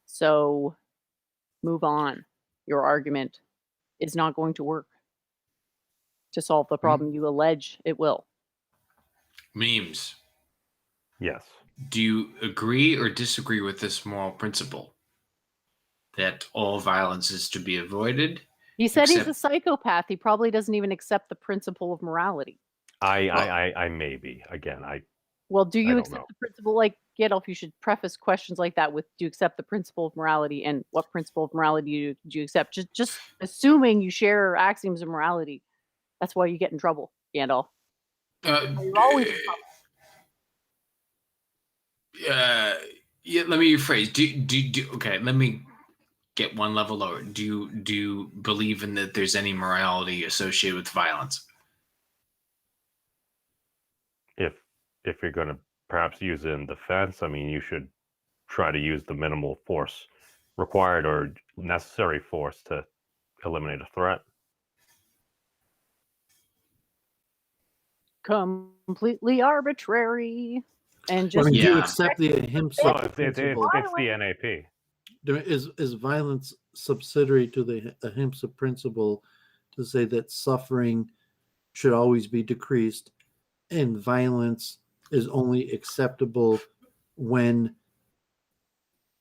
Speaker 3: So move on. Your argument is not going to work to solve the problem you allege it will.
Speaker 5: Memes.
Speaker 7: Yes.
Speaker 5: Do you agree or disagree with this moral principle that all violence is to be avoided?
Speaker 3: He said he's a
Speaker 5: Except-
Speaker 3: psychopath. He probably doesn't even accept the principle of morality.
Speaker 7: I may be. Again,
Speaker 3: Well, do you
Speaker 7: don't
Speaker 3: accept
Speaker 7: know.
Speaker 3: the principle? Like, Gandalf, you should preface questions like that with, do you accept the principle of morality? And what principle of morality do you accept? Just assuming you share axioms of morality. That's why you get in trouble, Gandalf. You're always in trouble.
Speaker 5: Yeah, let me rephrase. Do okay, let me get one level lower. Do you believe in that there's any morality associated with violence?
Speaker 7: If you're going to perhaps use it in defense, I mean, you should try to use the minimal force required or necessary force to eliminate a threat.
Speaker 3: Completely arbitrary. And
Speaker 2: I
Speaker 3: just
Speaker 2: mean, do you
Speaker 5: Yeah.
Speaker 2: accept the ahimsa
Speaker 7: So it's
Speaker 2: principle?
Speaker 7: the NAP.
Speaker 2: Is violence subsidiary to the ahimsa principle to say that suffering should always be decreased and violence is only acceptable when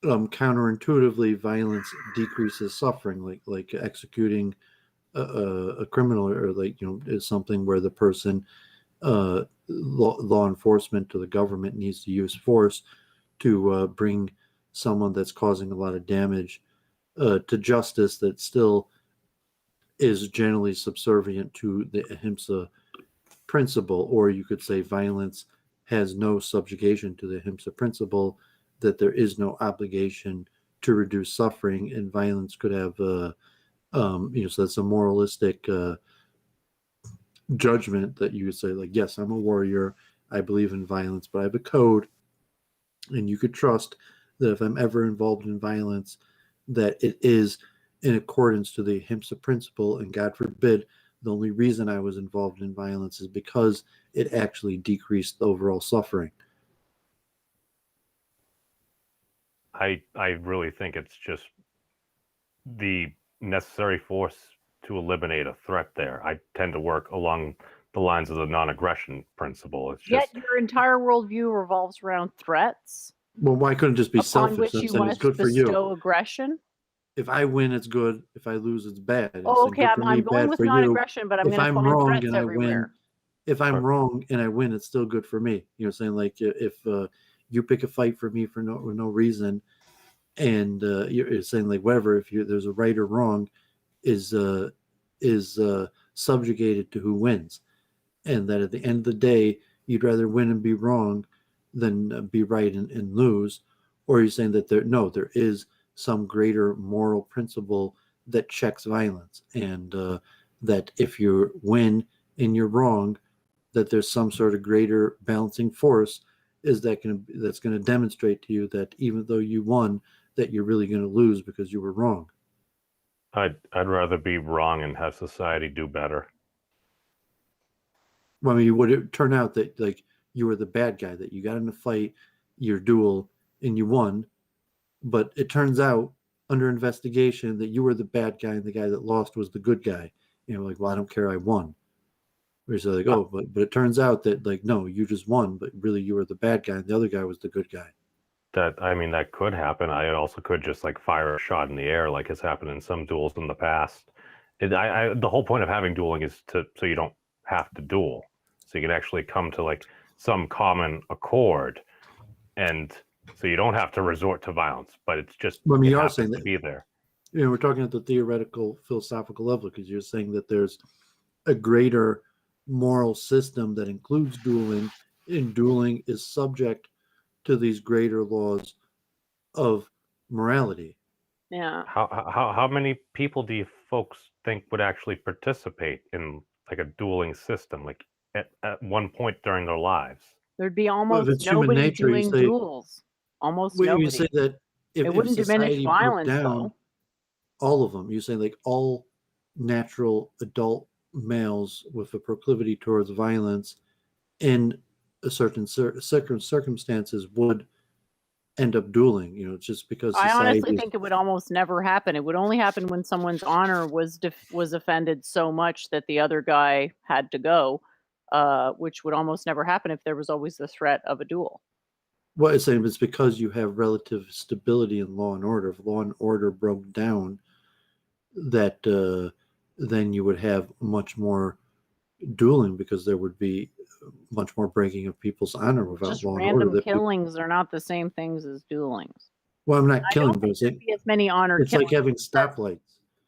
Speaker 2: counterintuitively violence decreases suffering, like executing a criminal, or is something where the person law enforcement to the government needs to use force to bring someone that's causing a lot of damage to justice, that still is generally subservient to the ahimsa principle. Or you could say violence has no subjugation to the ahimsa principle, that there is no obligation to reduce suffering, and violence could have so that's a moralistic judgment that you could say, like, yes, I'm a warrior, I believe in violence, but I have a code, and you could trust that if I'm ever involved in violence, that it is in accordance to the ahimsa principle, and God forbid, the only reason I was involved in violence is because it actually decreased the overall suffering.
Speaker 7: I really think it's just the necessary force to eliminate a threat there. I tend to work along the lines of the non-aggression principle. It's
Speaker 3: yet
Speaker 7: just
Speaker 3: your entire worldview revolves around threats
Speaker 2: Well, why couldn't it just be
Speaker 3: upon
Speaker 2: selfish
Speaker 3: which
Speaker 2: and
Speaker 3: you
Speaker 2: saying it's
Speaker 3: must
Speaker 2: good for you?
Speaker 3: bestow aggression.
Speaker 2: If I win, it's good. If I lose, it's bad. It's
Speaker 3: Oh,
Speaker 2: saying
Speaker 3: okay,
Speaker 2: good for me,
Speaker 3: I'm going
Speaker 2: bad
Speaker 3: with
Speaker 2: for you.
Speaker 3: non-aggression, but I'm
Speaker 2: If
Speaker 3: going to
Speaker 2: I'm
Speaker 3: find
Speaker 2: wrong
Speaker 3: threats
Speaker 2: and I win,
Speaker 3: everywhere.
Speaker 2: if I'm
Speaker 7: Right.
Speaker 2: wrong and I win, it's still good for me. Saying, like, if you pick a fight for me for no reason, and you're saying, like, whatever, if there's a right or wrong, is subjugated to who wins, and that at the end of the day, you'd rather win and be wrong than be right and lose. Or you're saying that there is some greater moral principle that checks violence, and that if you win and you're wrong, that there's some sort of greater balancing force that's going to demonstrate to you that even though you won, that you're really going to lose because you were wrong.
Speaker 7: I'd rather be wrong and have society do better.
Speaker 2: Well, I mean, would it turn out that, like, you were the bad guy, that you got in a fight, your duel, and you won, but it turns out under investigation that you were the bad guy and the guy that lost was the good guy? Like, well, I don't care, I won. Where you say like, oh, but it turns out that like, no, you just won, but really you were the bad guy and the other guy was the good guy.
Speaker 7: That could happen. I also could just like fire a shot in the air, like has happened in some duels in the past. The whole point of having dueling is so you don't have to duel, so you can actually come to like some common accord, and so you don't have to resort to violence. But it's just
Speaker 2: Well, I mean,
Speaker 7: it
Speaker 2: you are
Speaker 7: happens
Speaker 2: saying
Speaker 7: to
Speaker 2: that,
Speaker 7: be there.
Speaker 2: you know, we're talking at the theoretical philosophical level because you're saying that there's a greater moral system that includes dueling, and dueling is subject to these greater laws of morality.
Speaker 3: Yeah.
Speaker 7: How many people do you folks think would actually participate in like a dueling system, like at one point during their lives?
Speaker 3: There'd be
Speaker 2: Well, if
Speaker 3: almost
Speaker 2: it's human
Speaker 3: nobody
Speaker 2: nature, you
Speaker 3: doing
Speaker 2: say,
Speaker 3: duels. Almost
Speaker 2: well, you
Speaker 3: nobody.
Speaker 2: say that
Speaker 3: It
Speaker 2: if
Speaker 3: wouldn't diminish
Speaker 2: society broke
Speaker 3: violence,
Speaker 2: down,
Speaker 3: though.
Speaker 2: all of them, you say like all natural adult males with a proclivity towards violence in a certain circumstances would end up dueling. You know, just because
Speaker 3: I
Speaker 2: society
Speaker 3: honestly
Speaker 2: is,
Speaker 3: think it would almost never happen. It would only happen when someone's honor was offended so much that the other guy had to go, which would almost never happen if there was always the threat of a duel.
Speaker 2: what it's saying is because you have relative stability in law and order. If law and order broke down, that then you would have much more dueling because there would be much more breaking of people's honor without
Speaker 3: Just
Speaker 2: law and order.
Speaker 3: random killings are not the same things as duelings.
Speaker 2: Well, I'm not
Speaker 3: I
Speaker 2: killing,
Speaker 3: don't
Speaker 2: but
Speaker 3: think
Speaker 2: it's,
Speaker 3: there'd be as many honored
Speaker 2: it's like
Speaker 3: killings.
Speaker 2: having stoplights.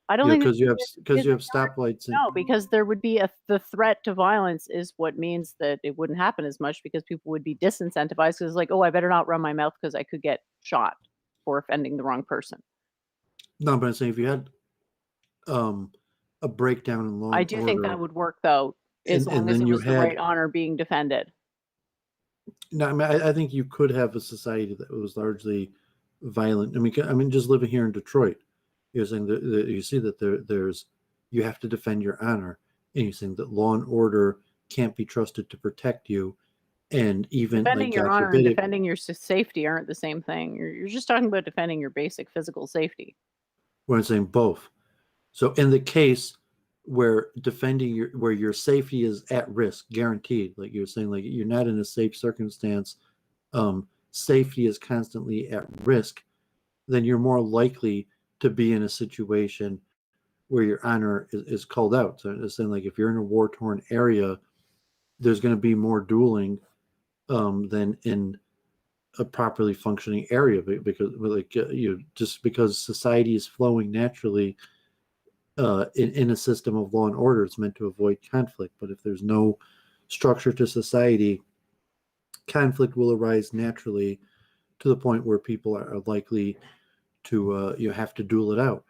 Speaker 3: I don't
Speaker 2: You know,
Speaker 3: think
Speaker 2: because you have
Speaker 3: there's
Speaker 2: stoplights.
Speaker 3: no, because there would be the threat to violence is what means that it wouldn't happen as much because people would be disincentivized because like, oh, I better not run my mouth because I could get shot for offending the wrong person.
Speaker 2: No, but I'm saying if you had a breakdown in law
Speaker 3: I
Speaker 2: and
Speaker 3: do
Speaker 2: order,
Speaker 3: think that would work though, as
Speaker 2: and
Speaker 3: long as
Speaker 2: then
Speaker 3: it
Speaker 2: you
Speaker 3: was the
Speaker 2: had,
Speaker 3: right honor being defended.
Speaker 2: no, I mean, I think you could have a society that was largely violent. I mean, just living here in Detroit, you're saying that you see that there's you have to defend your honor, and you're saying that law and order can't be trusted to protect you, and even
Speaker 3: Defending
Speaker 2: like
Speaker 3: your
Speaker 2: God
Speaker 3: honor
Speaker 2: forbid
Speaker 3: and
Speaker 2: it,
Speaker 3: defending your safety aren't the same thing. You're just talking about defending your basic physical safety.
Speaker 2: when I'm saying both. So in the case where where your safety is at risk, guaranteed, like you're saying, like you're not in a safe circumstance, safety is constantly at risk, then you're more likely to be in a situation where your honor is called out. So it's saying like if you're in a war-torn area, there's going to be more dueling than in a properly functioning area because like just because society is flowing naturally in a system of law and order, it's meant to avoid conflict. But if there's no structure to society, conflict will arise naturally to the point where people are likely to have to duel it out,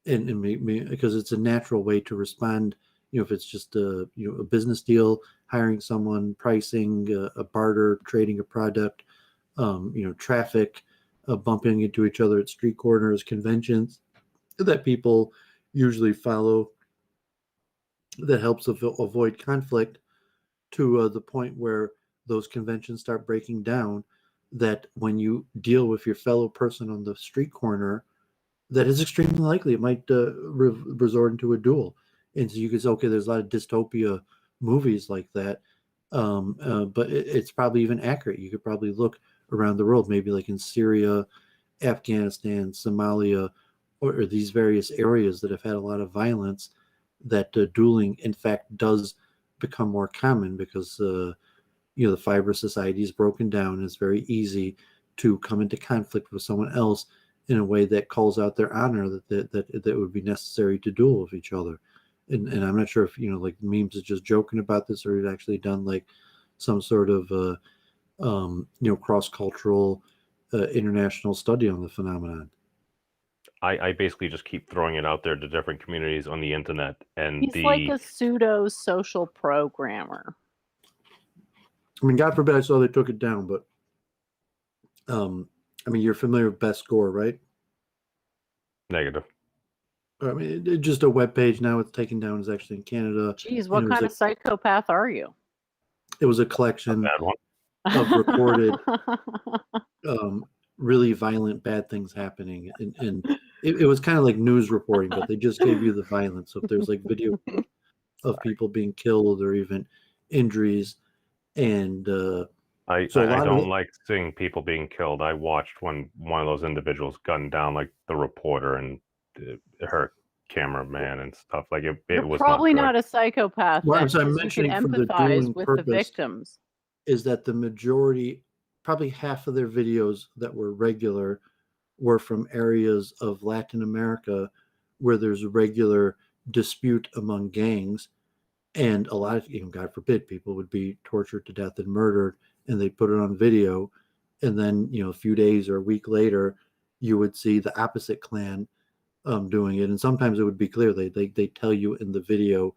Speaker 2: and because it's a natural way to respond. You know, if it's just a business deal, hiring someone, pricing, a barter, trading a product, traffic, bumping into each other at street corners, conventions that people usually follow, that helps avoid conflict to the point where those conventions start breaking down, that when you deal with your fellow person on the street corner, that is extremely likely it might resort into a duel. And so you could say, okay, there's a lot of dystopia movies like that, but it's probably even accurate. You could probably look around the world, maybe like in Syria, Afghanistan, Somalia, or these various areas that have had a lot of violence, that dueling, in fact, does become more common because the fiber society is broken down. It's very easy to come into conflict with someone else in a way that calls out their honor, that would be necessary to duel with each other. And I'm not sure if like memes is just joking about this, or he's actually done like some sort of cross-cultural international study on the phenomenon.
Speaker 7: I basically just keep throwing it out there to different communities on the internet, and
Speaker 3: He's like a pseudo social programmer.
Speaker 2: I mean, God forbid I saw they took it down, but I mean, you're familiar with Best Score, right?
Speaker 7: Negative.
Speaker 2: I mean, just a web page now. It's taken down. Is actually in Canada.
Speaker 3: Geez, what kind of psychopath are you?
Speaker 2: It was a collection
Speaker 7: Bad one.
Speaker 2: of recorded really violent, bad things happening, and it was kind of like news reporting, but they just gave you the violence. So if there's like video of people being killed or even injuries. And
Speaker 7: I
Speaker 2: so a lot of
Speaker 7: don't
Speaker 2: it-
Speaker 7: like seeing people being killed. I watched when one of those individuals gunned down like the reporter and her cameraman and stuff. Like it
Speaker 3: You're
Speaker 7: was
Speaker 3: probably
Speaker 7: not
Speaker 3: not a psychopath
Speaker 2: what
Speaker 3: then,
Speaker 2: I'm
Speaker 3: because you can
Speaker 2: mentioning from the
Speaker 3: empathize
Speaker 2: dueling
Speaker 3: with the
Speaker 2: purpose
Speaker 3: victims.
Speaker 2: is that the majority, probably half of their videos that were regular, were from areas of Latin America where there's regular dispute among gangs. And a lot of, God forbid, people would be tortured to death and murdered, and they put it on video. And then, a few days or a week later, you would see the opposite clan doing it. And sometimes it would be clear. They tell you in the video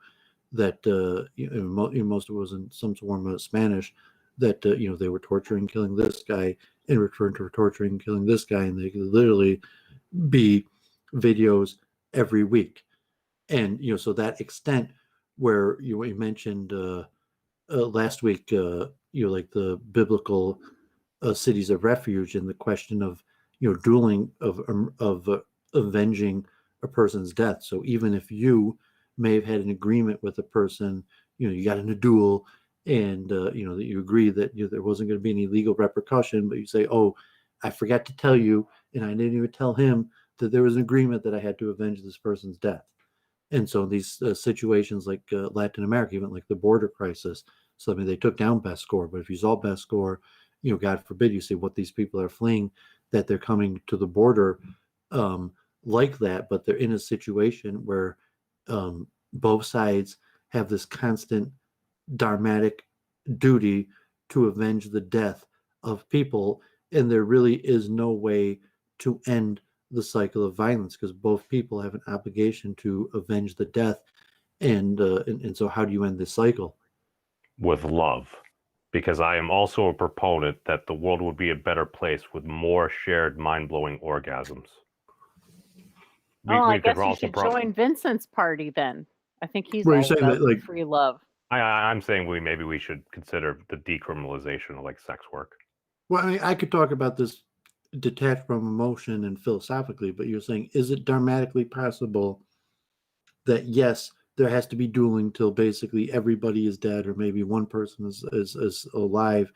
Speaker 2: that, most of it was in some form of Spanish, that, they were torturing, killing this guy in return for torturing, killing this guy. And they could literally be videos every week. And, so that extent where you mentioned last week, like the biblical cities of refuge and the question of, dueling of avenging a person's death. So even if you may have had an agreement with a person, you got in a duel, and that you agree that there wasn't going to be any legal repercussion, but you say, "Oh, I forgot to tell you, and I didn't even tell him that there was an agreement that I had to avenge this person's death." And so these situations like Latin America, even like the border crisis, so I mean they took down Best-Score, but if you saw Best-Score, God forbid you see what these people are fleeing, that they're coming to the border like that, but they're in a situation where both sides have this constant dharmatic duty to avenge the death of people, and there really is no way to end the cycle of violence because both people have an obligation to avenge the death, and so how do you end this cycle?
Speaker 7: with love, because I am also a proponent that the world would be a better place with more shared mind-blowing orgasms.
Speaker 3: I guess you should join Vincent's party then. I think he's
Speaker 2: Well, you're
Speaker 3: all
Speaker 2: saying
Speaker 3: about
Speaker 2: that, like-
Speaker 3: free love.
Speaker 7: I'm saying maybe we should consider the decriminalization of like sex work.
Speaker 2: Well, I mean, I could talk about this detached from emotion and philosophically, but you're saying, is it dramatically possible that yes, there has to be dueling till basically everybody is dead, or maybe one person is alive,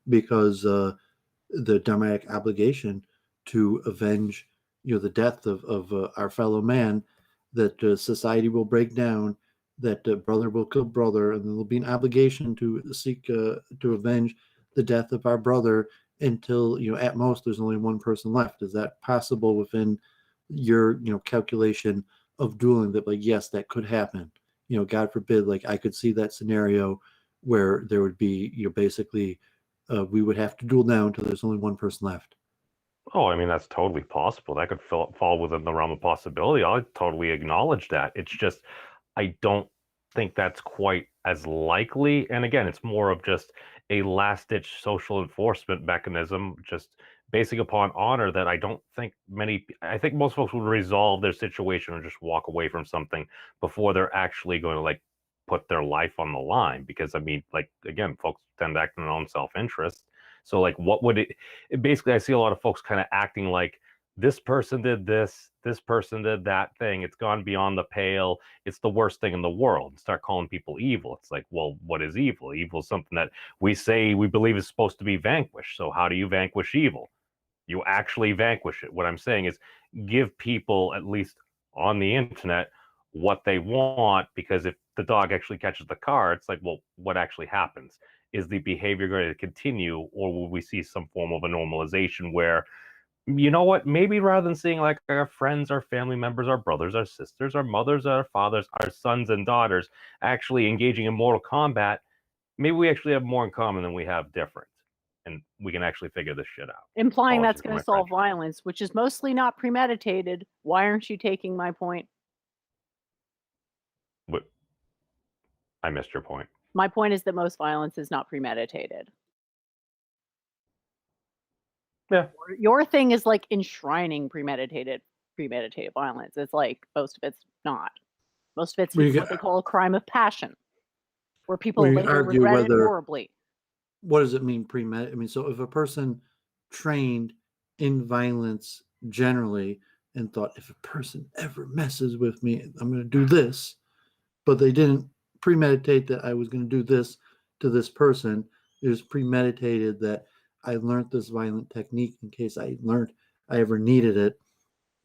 Speaker 2: because the dramatic obligation to avenge, the death of our fellow man, that society will break down, that brother will kill brother, and there will be an obligation to seek to avenge the death of our brother until at most there's only one person left. Is that possible within your calculation of dueling? That, like, yes, that could happen. God forbid, like I could see that scenario where there would be basically we would have to duel down until there's only one person left.
Speaker 7: Oh, I mean, that's totally possible. That could fall within the realm of possibility. I totally acknowledge that. It's just, I don't think that's quite as likely. And again, it's more of just a last-ditch social enforcement mechanism, just basing upon honor, that I think most folks would resolve their situation or just walk away from something before they're actually going to like put their life on the line. Because I mean, like, again, folks tend to act in their own self-interest. So like, what would it basically, I see a lot of folks kind of acting like this person did this person did that thing. It's gone beyond the pale. It's the worst thing in the world. Start calling people evil. It's like, well, what is evil? Evil is something that we say we believe is supposed to be vanquished. So how do you vanquish evil? You actually vanquish it. What I'm saying is give people, at least on the internet, what they want, because if the dog actually catches the car, it's like, well, what actually happens? Is the behavior going to continue, or will we see some form of a normalization where, you know what, maybe rather than seeing like our friends, our family members, our brothers, our sisters, our mothers, our fathers, our sons and daughters actually engaging in mortal combat, maybe we actually have more in common than we have different, and we can actually figure this shit out.
Speaker 3: Implying
Speaker 7: Apologies
Speaker 3: that's
Speaker 7: for
Speaker 3: going
Speaker 7: my
Speaker 3: to solve
Speaker 7: French.
Speaker 3: violence, which is mostly not premeditated. Why aren't you taking my point?
Speaker 7: But I missed your point.
Speaker 3: My point is that most violence is not premeditated.
Speaker 7: Yeah.
Speaker 3: Your thing is like enshrining premeditated violence. It's like most of it's not. Most of it's
Speaker 2: Well, you
Speaker 3: what they call a crime of passion, where people
Speaker 2: Well, you
Speaker 3: later
Speaker 2: argue
Speaker 3: regret it
Speaker 2: whether-
Speaker 3: horribly.
Speaker 2: What does it mean premeditated? I mean, so if a person trained in violence generally and thought, if a person ever messes with me, I'm going to do this, but they didn't premeditate that I was going to do this to this person. It was premeditated that I learned this violent technique in case I ever needed it.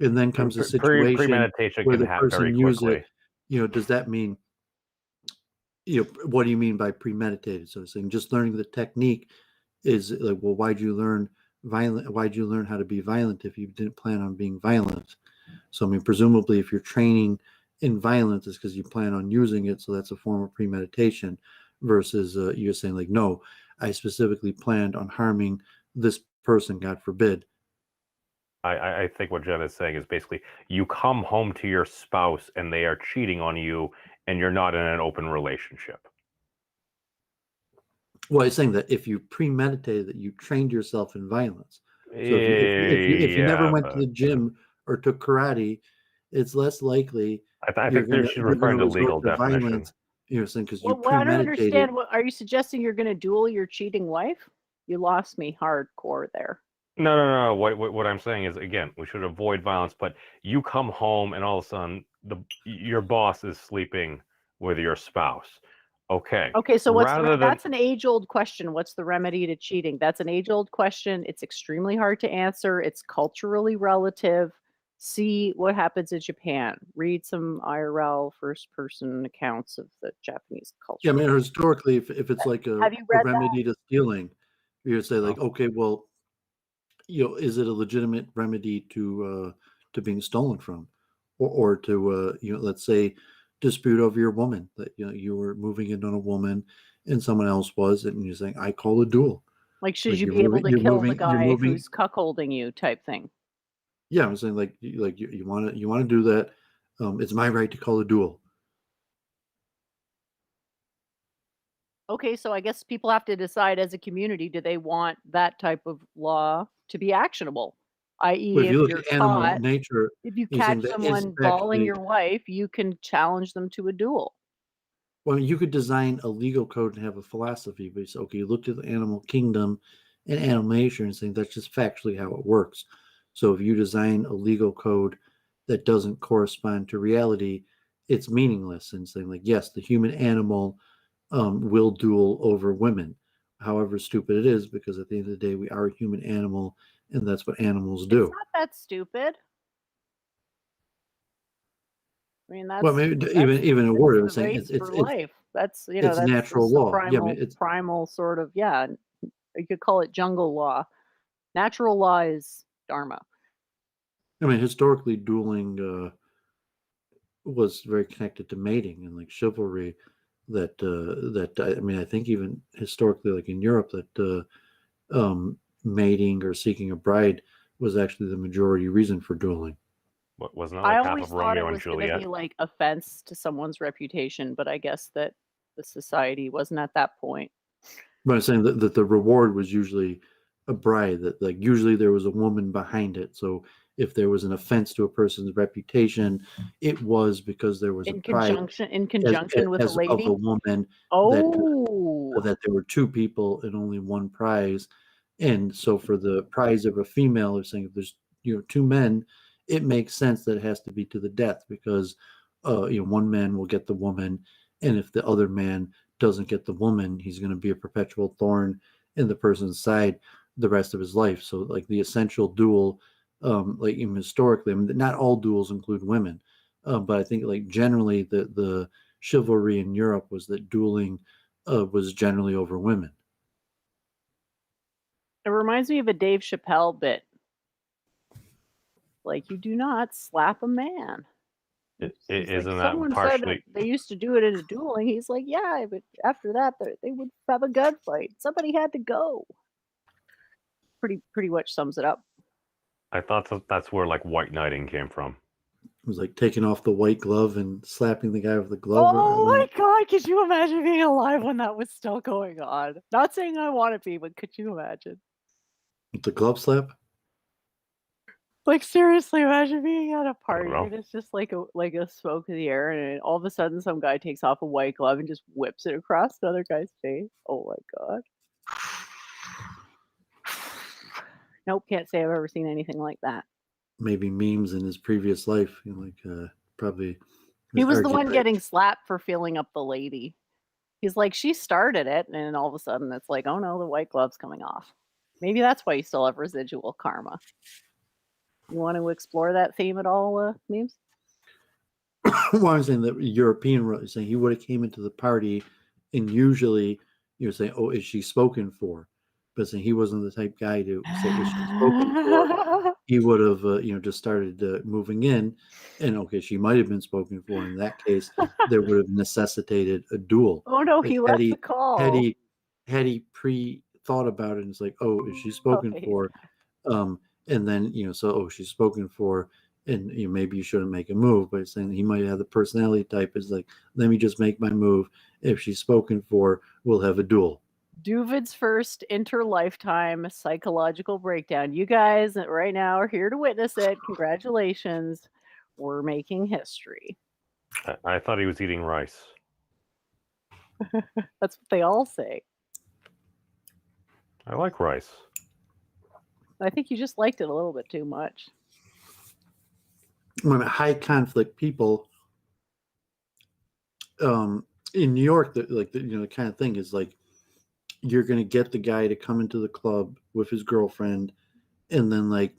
Speaker 2: And then comes a situation
Speaker 7: Premeditation
Speaker 2: where
Speaker 7: can
Speaker 2: the
Speaker 7: happen very
Speaker 2: person used
Speaker 7: quickly.
Speaker 2: it. Does that mean, what do you mean by premeditated? So saying just learning the technique is like, well, why'd you learn how to be violent if you didn't plan on being violent? So, I mean, presumably if you're training in violence, it's because you plan on using it. So that's a form of premeditation versus you're saying like, no, I specifically planned on harming this person, God forbid.
Speaker 7: I think what Jen is saying is basically you come home to your spouse and they are cheating on you and you're not in an open relationship.
Speaker 2: Well, I'm saying that if you premeditated that, you trained yourself in violence. So if you never went to the gym or took karate, it's less likely
Speaker 7: I
Speaker 2: you're
Speaker 7: think she's referring to
Speaker 2: resort
Speaker 7: legal
Speaker 2: to
Speaker 7: definition.
Speaker 2: violence. Saying because you
Speaker 3: Well, I don't
Speaker 2: premeditated.
Speaker 3: understand. Are you suggesting you're going to duel your cheating wife? You lost me hardcore there.
Speaker 7: No. What I'm saying is, again, we should avoid violence. But you come home and all of a sudden your boss is sleeping with your spouse. Okay.
Speaker 3: Okay, so
Speaker 7: Rather than
Speaker 3: that's an age-old question. What's the remedy to cheating? That's an age-old question. It's extremely hard to answer. It's culturally relative. See what happens in Japan. Read some IRL first-person accounts of the Japanese culture.
Speaker 2: Yeah, I mean, historically, if it's like
Speaker 3: Have you
Speaker 2: a
Speaker 3: read
Speaker 2: remedy to stealing, you say like, okay, well, is it a legitimate remedy to being stolen from, or to let's say dispute over your woman, that you were moving in on a woman and someone else was, and you're saying I call a duel.
Speaker 3: Like, should
Speaker 2: Like
Speaker 3: you
Speaker 2: you're
Speaker 3: be able
Speaker 2: moving-
Speaker 3: to
Speaker 2: you're
Speaker 3: kill the
Speaker 2: moving- you're
Speaker 3: guy
Speaker 2: moving-
Speaker 3: who's cuckolding you type thing?
Speaker 2: Yeah, I'm saying like you want to do that. It's my right to call a duel.
Speaker 3: Okay, so I guess people have to decide as a community, do they want that type of law to be actionable? I.e.,
Speaker 2: But if you look
Speaker 3: you're
Speaker 2: at animal
Speaker 3: caught,
Speaker 2: nature,
Speaker 3: if you
Speaker 2: you're saying
Speaker 3: catch
Speaker 2: that is
Speaker 3: someone balling
Speaker 2: actually.
Speaker 3: your wife, you can challenge them to a duel.
Speaker 2: Well, you could design a legal code and have a philosophy, but you say, okay, you look at the animal kingdom and animal nature and saying that's just factually how it works. So if you design a legal code that doesn't correspond to reality, it's meaningless. And saying like, yes, the human animal will duel over women, however stupid it is, because at the end of the day, we are a human animal, and that's what animals do.
Speaker 3: It's not that stupid. I mean, that's
Speaker 2: Well, maybe even a word. I'm
Speaker 3: the
Speaker 2: saying
Speaker 3: race
Speaker 2: it's
Speaker 3: for life. That's
Speaker 2: it's
Speaker 3: that's
Speaker 2: natural
Speaker 3: just the
Speaker 2: law. Yeah, I mean, it's
Speaker 3: primal sort of, yeah. You could call it jungle law. Natural law is dharma.
Speaker 2: I mean, historically, dueling was very connected to mating and like chivalry. I mean, I think even historically, like in Europe, that mating or seeking a bride was actually the majority reason for dueling.
Speaker 7: wasn't that
Speaker 3: I
Speaker 7: like half
Speaker 3: always
Speaker 7: of
Speaker 3: thought it
Speaker 7: Romeo and
Speaker 3: was going to
Speaker 7: Juliet?
Speaker 3: be like offense to someone's reputation, but I guess that the society wasn't at that point.
Speaker 2: But I'm saying that the reward was usually a bride. That like usually there was a woman behind it. So if there was an offense to a person's reputation, it was because there was a pride
Speaker 3: In conjunction with a
Speaker 2: as of
Speaker 3: lady.
Speaker 2: a woman
Speaker 3: Oh,
Speaker 2: that there were two people and only one prize. And so for the prize of a female, they're saying if there's two men, it makes sense that it has to be to the death, because one man will get the woman, and if the other man doesn't get the woman, he's going to be a perpetual thorn in the person's side the rest of his life. So like the essential duel, like even historically, I mean, not all duels include women, but I think like generally the chivalry in Europe was that dueling was generally over women.
Speaker 3: it reminds me of a Dave Chappelle bit. Like, you do not slap a man. He's like,
Speaker 7: Isn't that
Speaker 3: someone said
Speaker 7: partially?
Speaker 3: that they used to do it in a dueling. He's like, yeah, but after that, they would have a gunfight. Somebody had to go. Pretty much sums it up.
Speaker 7: I thought that's where like white knighting came from.
Speaker 2: It was like taking off the white glove and slapping the guy with the glove.
Speaker 3: Oh my God, could you imagine being alive when that was still going on? Not saying I want to be, but could you imagine?
Speaker 2: The glove slap?
Speaker 3: Like, seriously, imagine being at a party
Speaker 7: know.
Speaker 3: and it's just like a smoke in the air, and all of a sudden some guy takes off a white glove and just whips it across the other guy's face. Oh my God. Nope, can't say I've ever seen anything like that.
Speaker 2: Maybe memes in his previous life, like probably
Speaker 3: He was the
Speaker 2: Or
Speaker 3: one
Speaker 2: just-
Speaker 3: getting slapped for feeling up the lady. He's like, she started it, and then all of a sudden it's like, oh no, the white glove's coming off. Maybe that's why you still have residual karma. You want to explore that theme at all, Memes?
Speaker 2: Well, I'm saying that European saying he would have came into the party, and usually you're saying, "Oh, is she spoken for?" But saying he wasn't the type guy to say, "Is she spoken for?" He would have, just started moving in, and okay, she might have been spoken for. In that case, there would have necessitated a duel.
Speaker 3: Oh no,
Speaker 2: Like,
Speaker 3: he
Speaker 2: had
Speaker 3: left
Speaker 2: he-
Speaker 3: the call.
Speaker 2: Had he pre-thought about it, and it's like, "Oh, is she spoken
Speaker 3: yeah.
Speaker 2: for?" And then she's spoken for, and maybe you shouldn't make a move, but it's saying he might have the personality type is like, let me just make my move. If she's spoken for, we'll have a duel.
Speaker 3: Doovid's first inter-lifetime psychological breakdown. You guys right now are here to witness it. Congratulations. We're making history.
Speaker 7: I thought he was eating rice.
Speaker 3: That's what they all say.
Speaker 7: I like rice.
Speaker 3: I think you just liked it a little bit too much.
Speaker 2: When high conflict people, in New York, the kind of thing is like, you're going to get the guy to come into the club with his girlfriend, and then like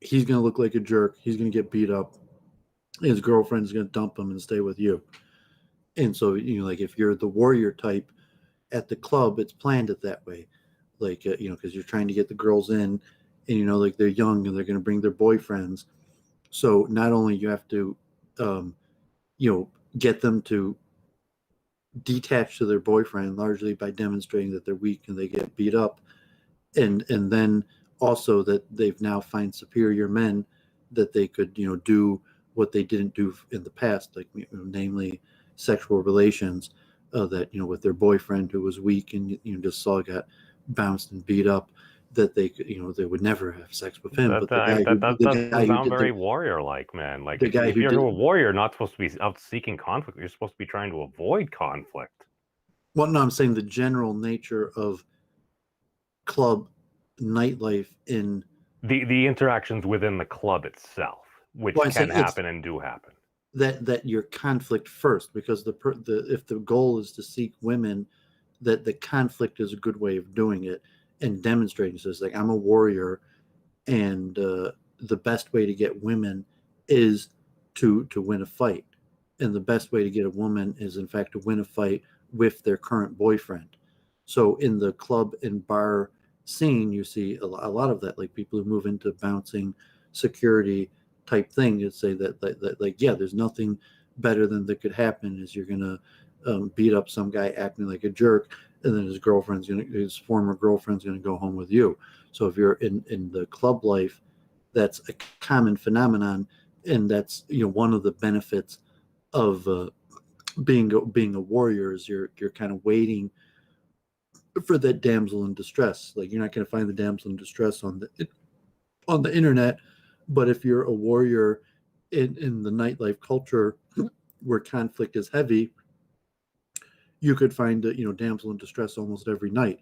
Speaker 2: he's going to look like a jerk. He's going to get beat up. His girlfriend's going to dump him and stay with you. And so, like if you're the warrior type at the club, it's planned it that way. Like, because you're trying to get the girls in, and, like they're young and they're going to bring their boyfriends. So not only you have to, get them to detach to their boyfriend largely by demonstrating that they're weak and they get beat up, and then also that they've now find superior men that they could do what they didn't do in the past, like namely sexual relations, that with their boyfriend who was weak and just saw got bounced and beat up, that they could they would never have sex with him.
Speaker 7: That doesn't sound very warrior-like, man. Like if you're a warrior, not supposed to be out seeking conflict. You're supposed to be trying to avoid conflict.
Speaker 2: Well, no, I'm saying the general nature of club nightlife in
Speaker 7: the interactions within the club itself, which can happen and do happen.
Speaker 2: That your conflict first, because if the goal is to seek women, that the conflict is a good way of doing it and demonstrating. So it's like, I'm a warrior, and the best way to get women is to win a fight, and the best way to get a woman is in fact to win a fight with their current boyfriend. So in the club and bar scene, you see a lot of that, like people who move into bouncing security type thing, to say that yeah, there's nothing better than that could happen is you're gonna beat up some guy acting like a jerk, and then his former girlfriend's gonna go home with you. So if you're in the club life, that's a common phenomenon, and that's one of the benefits of being a warrior is you're kind of waiting for that damsel in distress. Like, you're not going to find the damsel in distress on the internet, but if you're a warrior in the nightlife culture where conflict is heavy, you could find damsel in distress almost every night.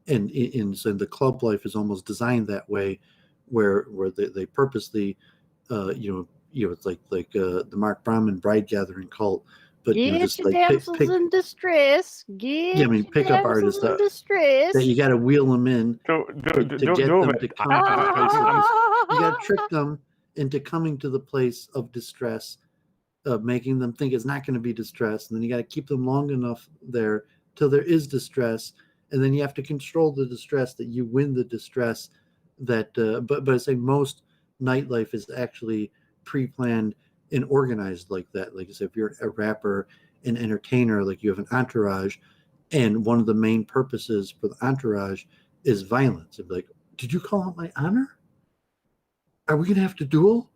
Speaker 2: And so the club life is almost designed that way, where they purposely it's like the Mark Brahman bride gathering cult. But
Speaker 3: Get your damsels in distress.
Speaker 2: Pickup artists
Speaker 3: in distress.
Speaker 2: that you got to wheel them in to get them to come to the place of, you got to trick them into coming to the place of distress, making them think it's not going to be distress, and then you got to keep them long enough there till there is distress, and then you have to control the distress that you win the distress. That but I say most nightlife is actually pre-planned and organized like that. Like I said, if you're a rapper, an entertainer, like you have an entourage, and one of the main purposes for the entourage is violence. It'd be like, did you call out my honor? Are we gonna have to duel?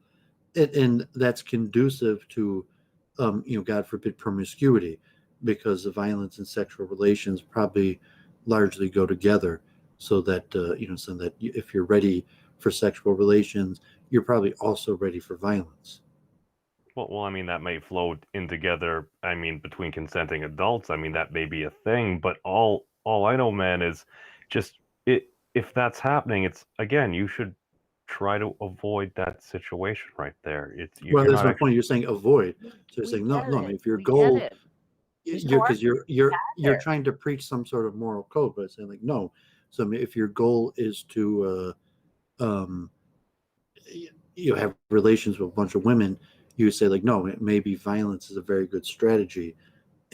Speaker 2: And that's conducive to, God forbid, promiscuity, because the violence and sexual relations probably largely go together. So that so that if you're ready for sexual relations, you're probably also ready for violence.
Speaker 7: Well, I mean, that may flow in together. I mean, between consenting adults, I mean, that may be a thing. But all I know, man, is just if that's happening, it's again, you should try to avoid that situation right there. It's
Speaker 2: Well,
Speaker 7: you're
Speaker 2: that's
Speaker 7: not
Speaker 2: my
Speaker 7: actually.
Speaker 2: point. You're saying avoid. So you're
Speaker 3: We
Speaker 2: saying no,
Speaker 3: get
Speaker 2: no. I mean,
Speaker 3: it.
Speaker 2: if your
Speaker 3: We get
Speaker 2: goal,
Speaker 3: it. Just
Speaker 2: you're because you're
Speaker 3: there.
Speaker 2: trying to preach some sort of moral code, but saying like no. So I mean, if your goal is to um, have relations with a bunch of women, you would say like no, maybe violence is a very good strategy.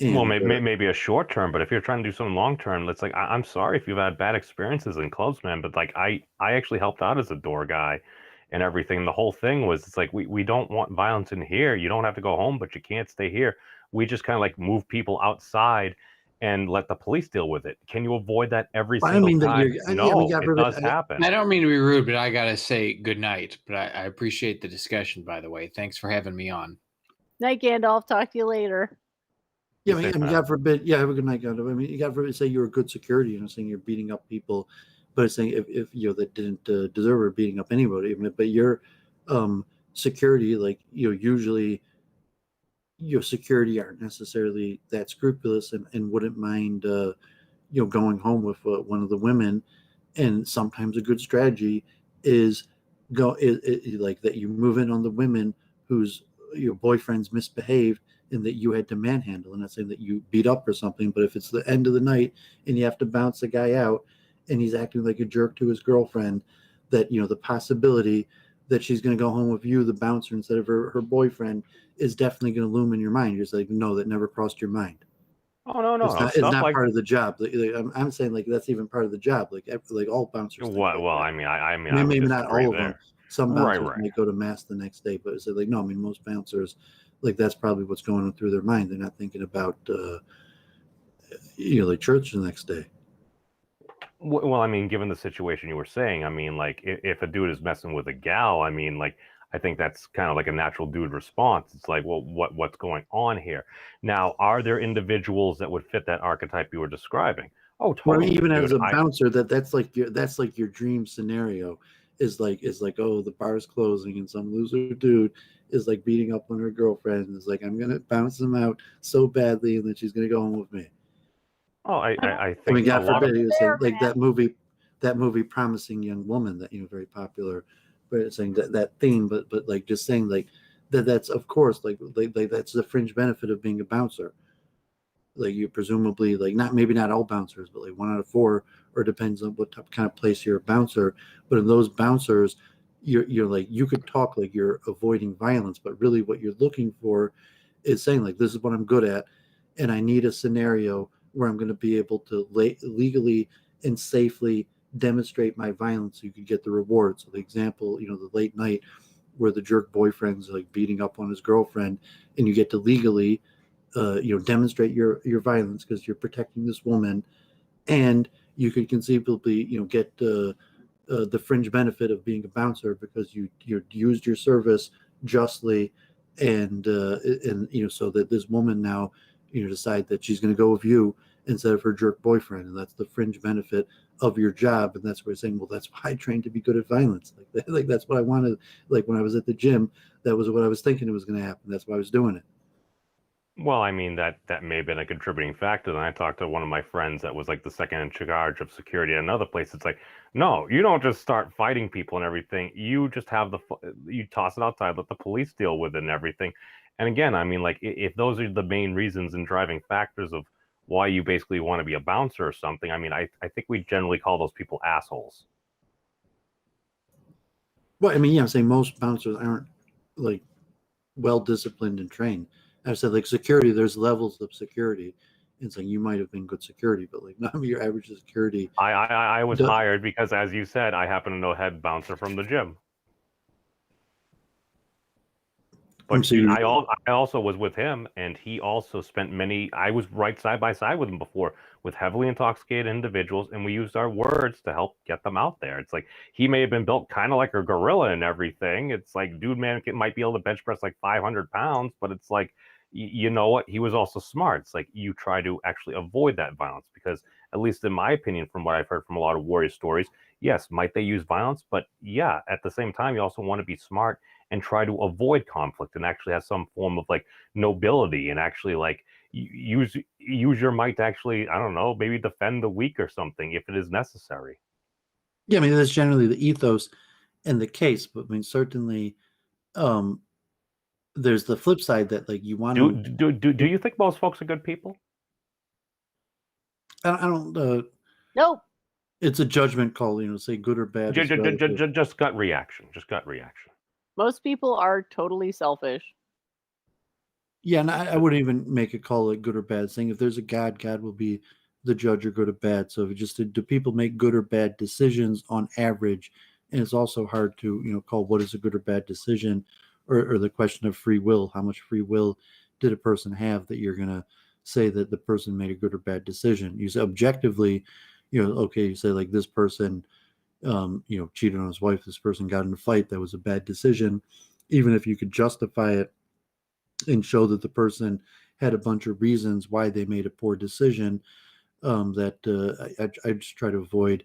Speaker 7: Well,
Speaker 2: And
Speaker 7: maybe a short term, but if you're trying to do something long term, it's like I'm sorry if you've had bad experiences in clubs, man. But like I actually helped out as a door guy and everything. The whole thing was it's like we don't want violence in here. You don't have to go home, but you can't stay here. We just kind of like move people outside and let the police deal with it. Can you avoid that every
Speaker 2: I
Speaker 7: single
Speaker 2: mean that
Speaker 7: time?
Speaker 2: I mean,
Speaker 7: No,
Speaker 2: God
Speaker 7: it
Speaker 2: forbid,
Speaker 7: does happen.
Speaker 5: I don't mean to be rude, but I gotta say good night. But I appreciate the discussion, by the way. Thanks for having me on.
Speaker 3: Night, Gandalf. Talk to you later.
Speaker 2: yeah,
Speaker 7: Be safe,
Speaker 2: I mean,
Speaker 7: man.
Speaker 2: God forbid, yeah, have a good night, God. I mean, God forbid, say you're a good security, saying you're beating up people, but it's saying if that didn't deserve or beating up anybody, I mean, but your security, like usually your security aren't necessarily that scrupulous and wouldn't mind going home with one of the women, and sometimes a good strategy is like that you move in on the women whose your boyfriends misbehaved and that you had to manhandle. And not saying that you beat up or something, but if it's the end of the night and you have to bounce the guy out and he's acting like a jerk to his girlfriend, that the possibility that she's going to go home with you, the bouncer, instead of her boyfriend, is definitely going to loom in your mind. You're just like, no, that never crossed your mind.
Speaker 7: Oh no.
Speaker 2: It's
Speaker 7: Stuff
Speaker 2: not
Speaker 7: like
Speaker 2: part of the job. I'm saying like that's even part of the job. Like all bouncers. think
Speaker 7: what?
Speaker 2: like
Speaker 7: Well,
Speaker 2: that.
Speaker 7: I mean, I
Speaker 2: Maybe,
Speaker 7: would
Speaker 2: maybe not
Speaker 7: disagree
Speaker 2: all of them.
Speaker 7: there.
Speaker 2: Some
Speaker 7: Right,
Speaker 2: bouncers
Speaker 7: right.
Speaker 2: might go to mass the next day, but it's like no. I mean, most bouncers, like that's probably what's going through their mind. They're not thinking about like church the next day.
Speaker 7: Well, I mean, given the situation you were saying, I mean, like if a dude is messing with a gal, I mean, like I think that's kind of like a natural dude response. It's like, well, what's going on here? Now, are there individuals that would fit that archetype you were describing? Oh,
Speaker 2: Well, I
Speaker 7: totally,
Speaker 2: mean, even
Speaker 7: dude.
Speaker 2: as a bouncer, that's like your dream scenario. Is like oh, the bar's closing and some loser dude is like beating up on her girlfriend and is like, I'm gonna bounce them out so badly and then she's gonna go home with me.
Speaker 7: Oh, I
Speaker 2: I
Speaker 7: think
Speaker 2: mean,
Speaker 7: a
Speaker 2: God
Speaker 7: lot of
Speaker 2: forbid, he was saying like that movie Promising Young Woman that very popular, but it's saying that theme, but like just saying like that's of course like that's the fringe benefit of being a bouncer. Like you presumably like maybe not all bouncers, but like 1 out of 4, or depends on what kind of place you're a bouncer. But in those bouncers, you're like you could talk like you're avoiding violence, but really what you're looking for is saying like this is what I'm good at, and I need a scenario where I'm going to be able to legally and safely demonstrate my violence so you could get the reward. So the example, the late night where the jerk boyfriend's like beating up on his girlfriend and you get to legally demonstrate your violence because you're protecting this woman, and you could conceivably get the fringe benefit of being a bouncer because you used your service justly, and so that this woman now decide that she's going to go with you instead of her jerk boyfriend, and that's the fringe benefit of your job. And that's where we're saying, well, that's why I trained to be good at violence. Like that's what I wanted. Like when I was at the gym, that was what I was thinking it was going to happen. That's why I was doing it.
Speaker 7: Well, I mean that may have been a contributing factor. Then I talked to one of my friends that was like the second in charge of security at another place. It's like, no, you don't just start fighting people and everything. You just have you toss it outside, let the police deal with it and everything. And again, I mean, like if those are the main reasons and driving factors of why you basically want to be a bouncer or something, I mean, I think we generally call those people assholes.
Speaker 2: Well, I mean, yeah, I'm saying most bouncers aren't like well disciplined and trained. I said like security, there's levels of security. And so you might have been good security, but like not your average security.
Speaker 7: I was hired because, as you said, I happen to know head bouncer from the gym. But I also was with him, and he also spent I was right side by side with him before with heavily intoxicated individuals, and we used our words to help get them out there. It's like he may have been built kind of like a gorilla and everything. It's like, dude, man, might be able to bench press like 500 pounds, but it's like, you know what? He was also smart. It's like you try to actually avoid that violence because, at least in my opinion, from what I've heard from a lot of warrior stories, yes, might they use violence? But yeah, at the same time, you also want to be smart and try to avoid conflict and actually have some form of like nobility and actually like use your might to actually, I don't know, maybe defend the weak or something if it is necessary.
Speaker 2: Yeah, I mean that's generally the ethos, the case. But I mean, certainly, there's the flip side that like you want to.
Speaker 7: Do you think most folks are good people?
Speaker 2: I don't.
Speaker 3: Nope.
Speaker 2: It's a judgment call. Say good or bad. Is relative.
Speaker 7: Just gut reaction. Just gut reaction.
Speaker 3: Most people are totally selfish.
Speaker 2: Yeah, and I wouldn't even make a call like good or bad, saying if there's a God, God will be the judge or good or bad. So just do people make good or bad decisions on average? And it's also hard to call what is a good or bad decision, or the question of free will. How much free will did a person have that you're gonna say that the person made a good or bad decision? You say objectively, okay, you say like this person, cheated on his wife. This person got in a fight. That was a bad decision. Even if you could justify it and show that the person had a bunch of reasons why they made a poor decision, that I just try to avoid,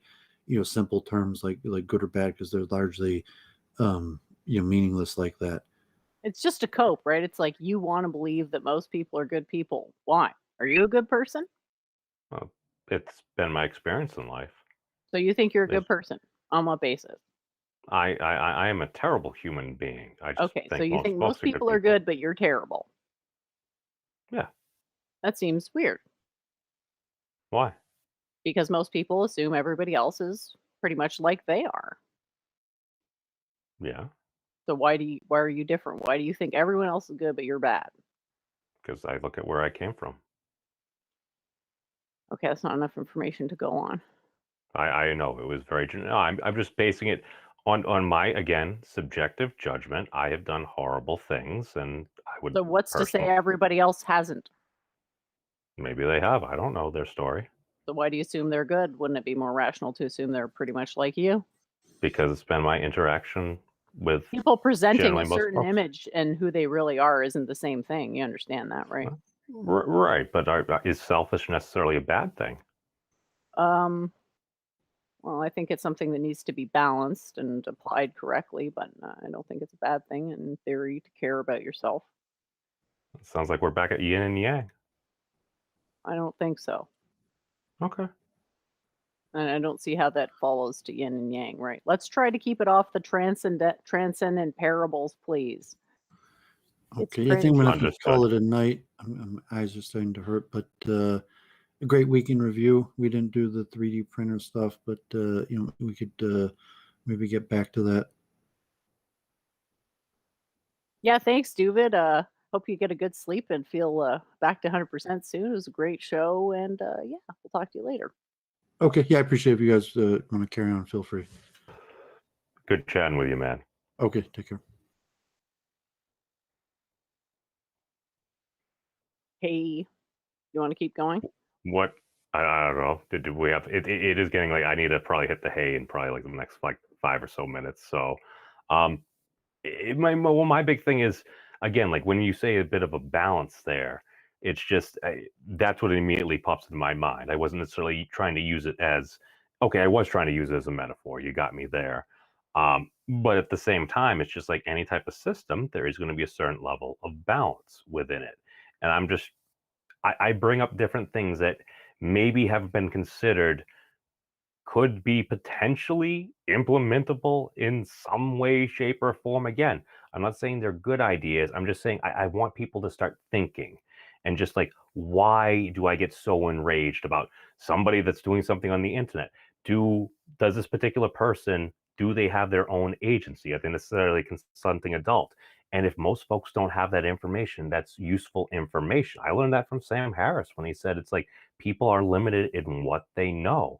Speaker 2: simple terms like good or bad, because they're largely, meaningless like that.
Speaker 3: It's just a cope, right? It's like you want to believe that most people are good people. Why? Are you a good person?
Speaker 7: Well, it's been my experience in life.
Speaker 3: So you think you're a
Speaker 7: There's-
Speaker 3: good person? On what basis?
Speaker 7: I am a terrible human being. I just
Speaker 3: Okay, so you think most
Speaker 7: folks
Speaker 3: people are good, but you're terrible.
Speaker 7: Yeah.
Speaker 3: That seems weird
Speaker 7: Why?
Speaker 3: because most people assume everybody else is pretty much like they are.
Speaker 7: Yeah,
Speaker 3: So why are you different? Why do you think everyone else is good but you're bad?
Speaker 7: because I look at where I came from.
Speaker 3: Okay, that's not enough information to go on.
Speaker 7: I know it was very. No, I'm just basing it on my, again, subjective judgment. I have done horrible things, and I would.
Speaker 3: So what's to say
Speaker 7: personally-
Speaker 3: everybody else hasn't?
Speaker 7: Maybe they have. I don't know their story
Speaker 3: So why do you assume they're good? Wouldn't it be more rational to assume they're pretty much like you?
Speaker 7: because it's been my interaction with
Speaker 3: People presenting
Speaker 7: generally
Speaker 3: a
Speaker 7: most
Speaker 3: certain
Speaker 7: folks.
Speaker 3: image and who they really are isn't the same thing. You understand that, right?
Speaker 7: Right, but is selfish necessarily a bad thing?
Speaker 3: Well, I think it's something that needs to be balanced and applied correctly, but I don't think it's a bad thing in theory to care about yourself.
Speaker 7: It sounds like we're back at yin and yang.
Speaker 3: I don't think so.
Speaker 7: Okay.
Speaker 3: And I don't see how that follows to yin and yang, right? Let's try to keep it off the transcendent parables, please. It's
Speaker 2: Okay, I think I'm gonna have to
Speaker 7: Understood.
Speaker 2: call it a night. My eyes are starting to hurt, but a great week in review. We didn't do the 3D printer stuff, but we could maybe get back to that.
Speaker 3: Yeah, thanks, Doovid. Hope you get a good sleep and feel back to 100% soon. It was a great show, and yeah, we'll talk to you later.
Speaker 2: Okay, yeah, I appreciate if you guys want to carry on. Feel free.
Speaker 7: Good chatting with you, man.
Speaker 2: Okay, take care.
Speaker 3: Hey, you want to keep going?
Speaker 7: What? I don't know. Did we have it? It is getting like I need to probably hit the hay in probably like the next like 5 or so minutes. So, my big thing is, again, like when you say a bit of a balance there, it's just that's what immediately pops into my mind. I wasn't necessarily trying to use it as okay. I was trying to use it as a metaphor. You got me there. But at the same time, it's just like any type of system, there is going to be a certain level of balance within it. And I bring up different things that maybe have been considered could be potentially implementable in some way, shape, or form. Again, I'm not saying they're good ideas. I'm just saying I want people to start thinking and just like, why do I get so enraged about somebody that's doing something on the internet? Does this particular person, do they have their own agency? Are they necessarily consulting adult? And if most folks don't have that information, that's useful information. I learned that from Sam Harris when he said it's like people are limited in what they know.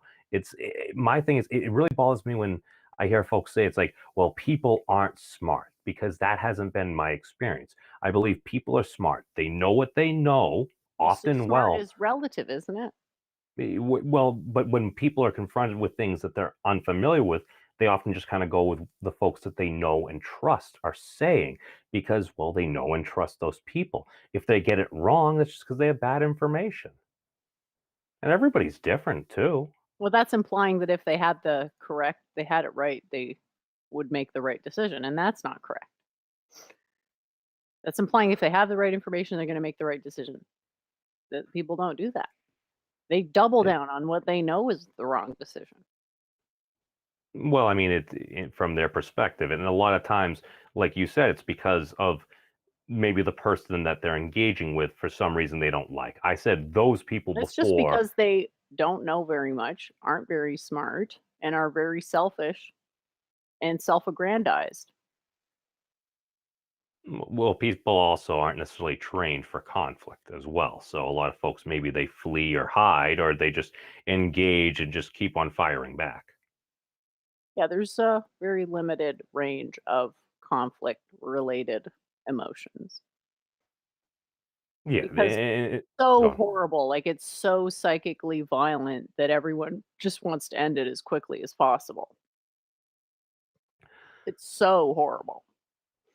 Speaker 7: My thing is, it really bothers me when I hear folks say it's like, well, people aren't smart, because that hasn't been my experience. I believe people are smart. They know what they know, often
Speaker 3: Smart
Speaker 7: well.
Speaker 3: is relative, isn't it?
Speaker 7: Well, but when people are confronted with things that they're unfamiliar with, they often just kind of go with the folks that they know and trust are saying, because, well, they know and trust those people. If they get it wrong, that's just because they have bad information. And everybody's different too.
Speaker 3: Well, that's implying that if they had it right, they would make the right decision, and that's not correct. That's implying if they have the right information, they're going to make the right decision. That people don't do that. They double down on what they know is the wrong decision.
Speaker 7: Well, I mean, from their perspective, and a lot of times, like you said, it's because of maybe the person that they're engaging with for some reason they don't like. I said those people
Speaker 3: It's just
Speaker 7: before.
Speaker 3: because they don't know very much, aren't very smart, and are very selfish and self-aggrandized.
Speaker 7: Well, people also aren't necessarily trained for conflict as well. So a lot of folks, maybe they flee or hide, or they just engage and just keep on firing back.
Speaker 3: Yeah, there's a very limited range of conflict-related emotions.
Speaker 7: Yeah,
Speaker 3: Because
Speaker 7: go
Speaker 3: so
Speaker 7: on.
Speaker 3: horrible, like, it's so psychically violent that everyone just wants to end it as quickly as possible. It's so horrible.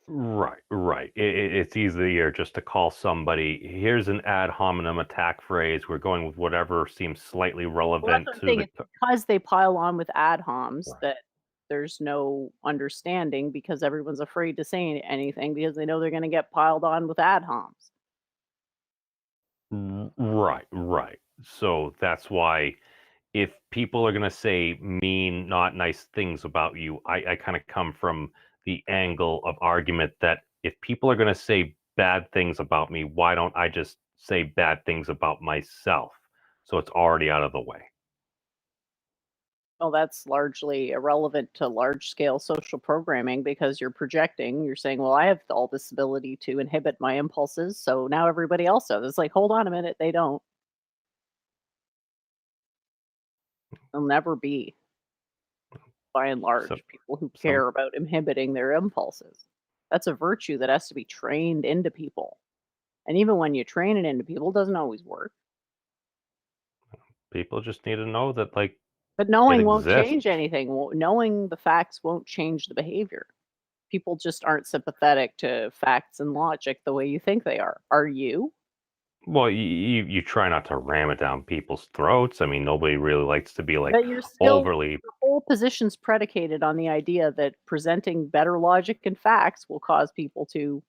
Speaker 7: Right, right. It's easier just to call somebody, here's an ad hominem attack phrase. We're going with whatever seems slightly
Speaker 3: Well, that's
Speaker 7: relevant
Speaker 3: what I'm
Speaker 7: to
Speaker 3: saying,
Speaker 7: the.
Speaker 3: it's because they pile on with ad homs
Speaker 7: Right.
Speaker 3: that there's no understanding because everyone's afraid to say anything because they know they're gonna get piled on with ad homs.
Speaker 7: Right, right. So that's why if people are going to say mean, not nice things about you, I kind of come from the angle of argument that if people are going to say bad things about me, why don't I just say bad things about myself? So it's already out of the way.
Speaker 3: Well, that's largely irrelevant to large scale social programming because you're projecting, you're saying, well, I have all this ability to inhibit my impulses, so now everybody else does. It's like, hold on a minute, they don't. They'll never be, by and
Speaker 7: So,
Speaker 3: large, people who
Speaker 7: some
Speaker 3: care about inhibiting their impulses. That's a virtue that has to be trained into people. And even when you train it into people, it doesn't always work.
Speaker 7: people just need to know that, like,
Speaker 3: But
Speaker 7: it
Speaker 3: knowing won't
Speaker 7: exists.
Speaker 3: change anything. Knowing the facts won't change the behavior. People just aren't sympathetic to facts and logic the way you think they are. Are you?
Speaker 7: Well, you try not to ram it down people's throats. I mean, nobody really likes to be like
Speaker 3: But you're still,
Speaker 7: overly.
Speaker 3: the whole position's predicated on the idea that presenting better logic and facts will cause people to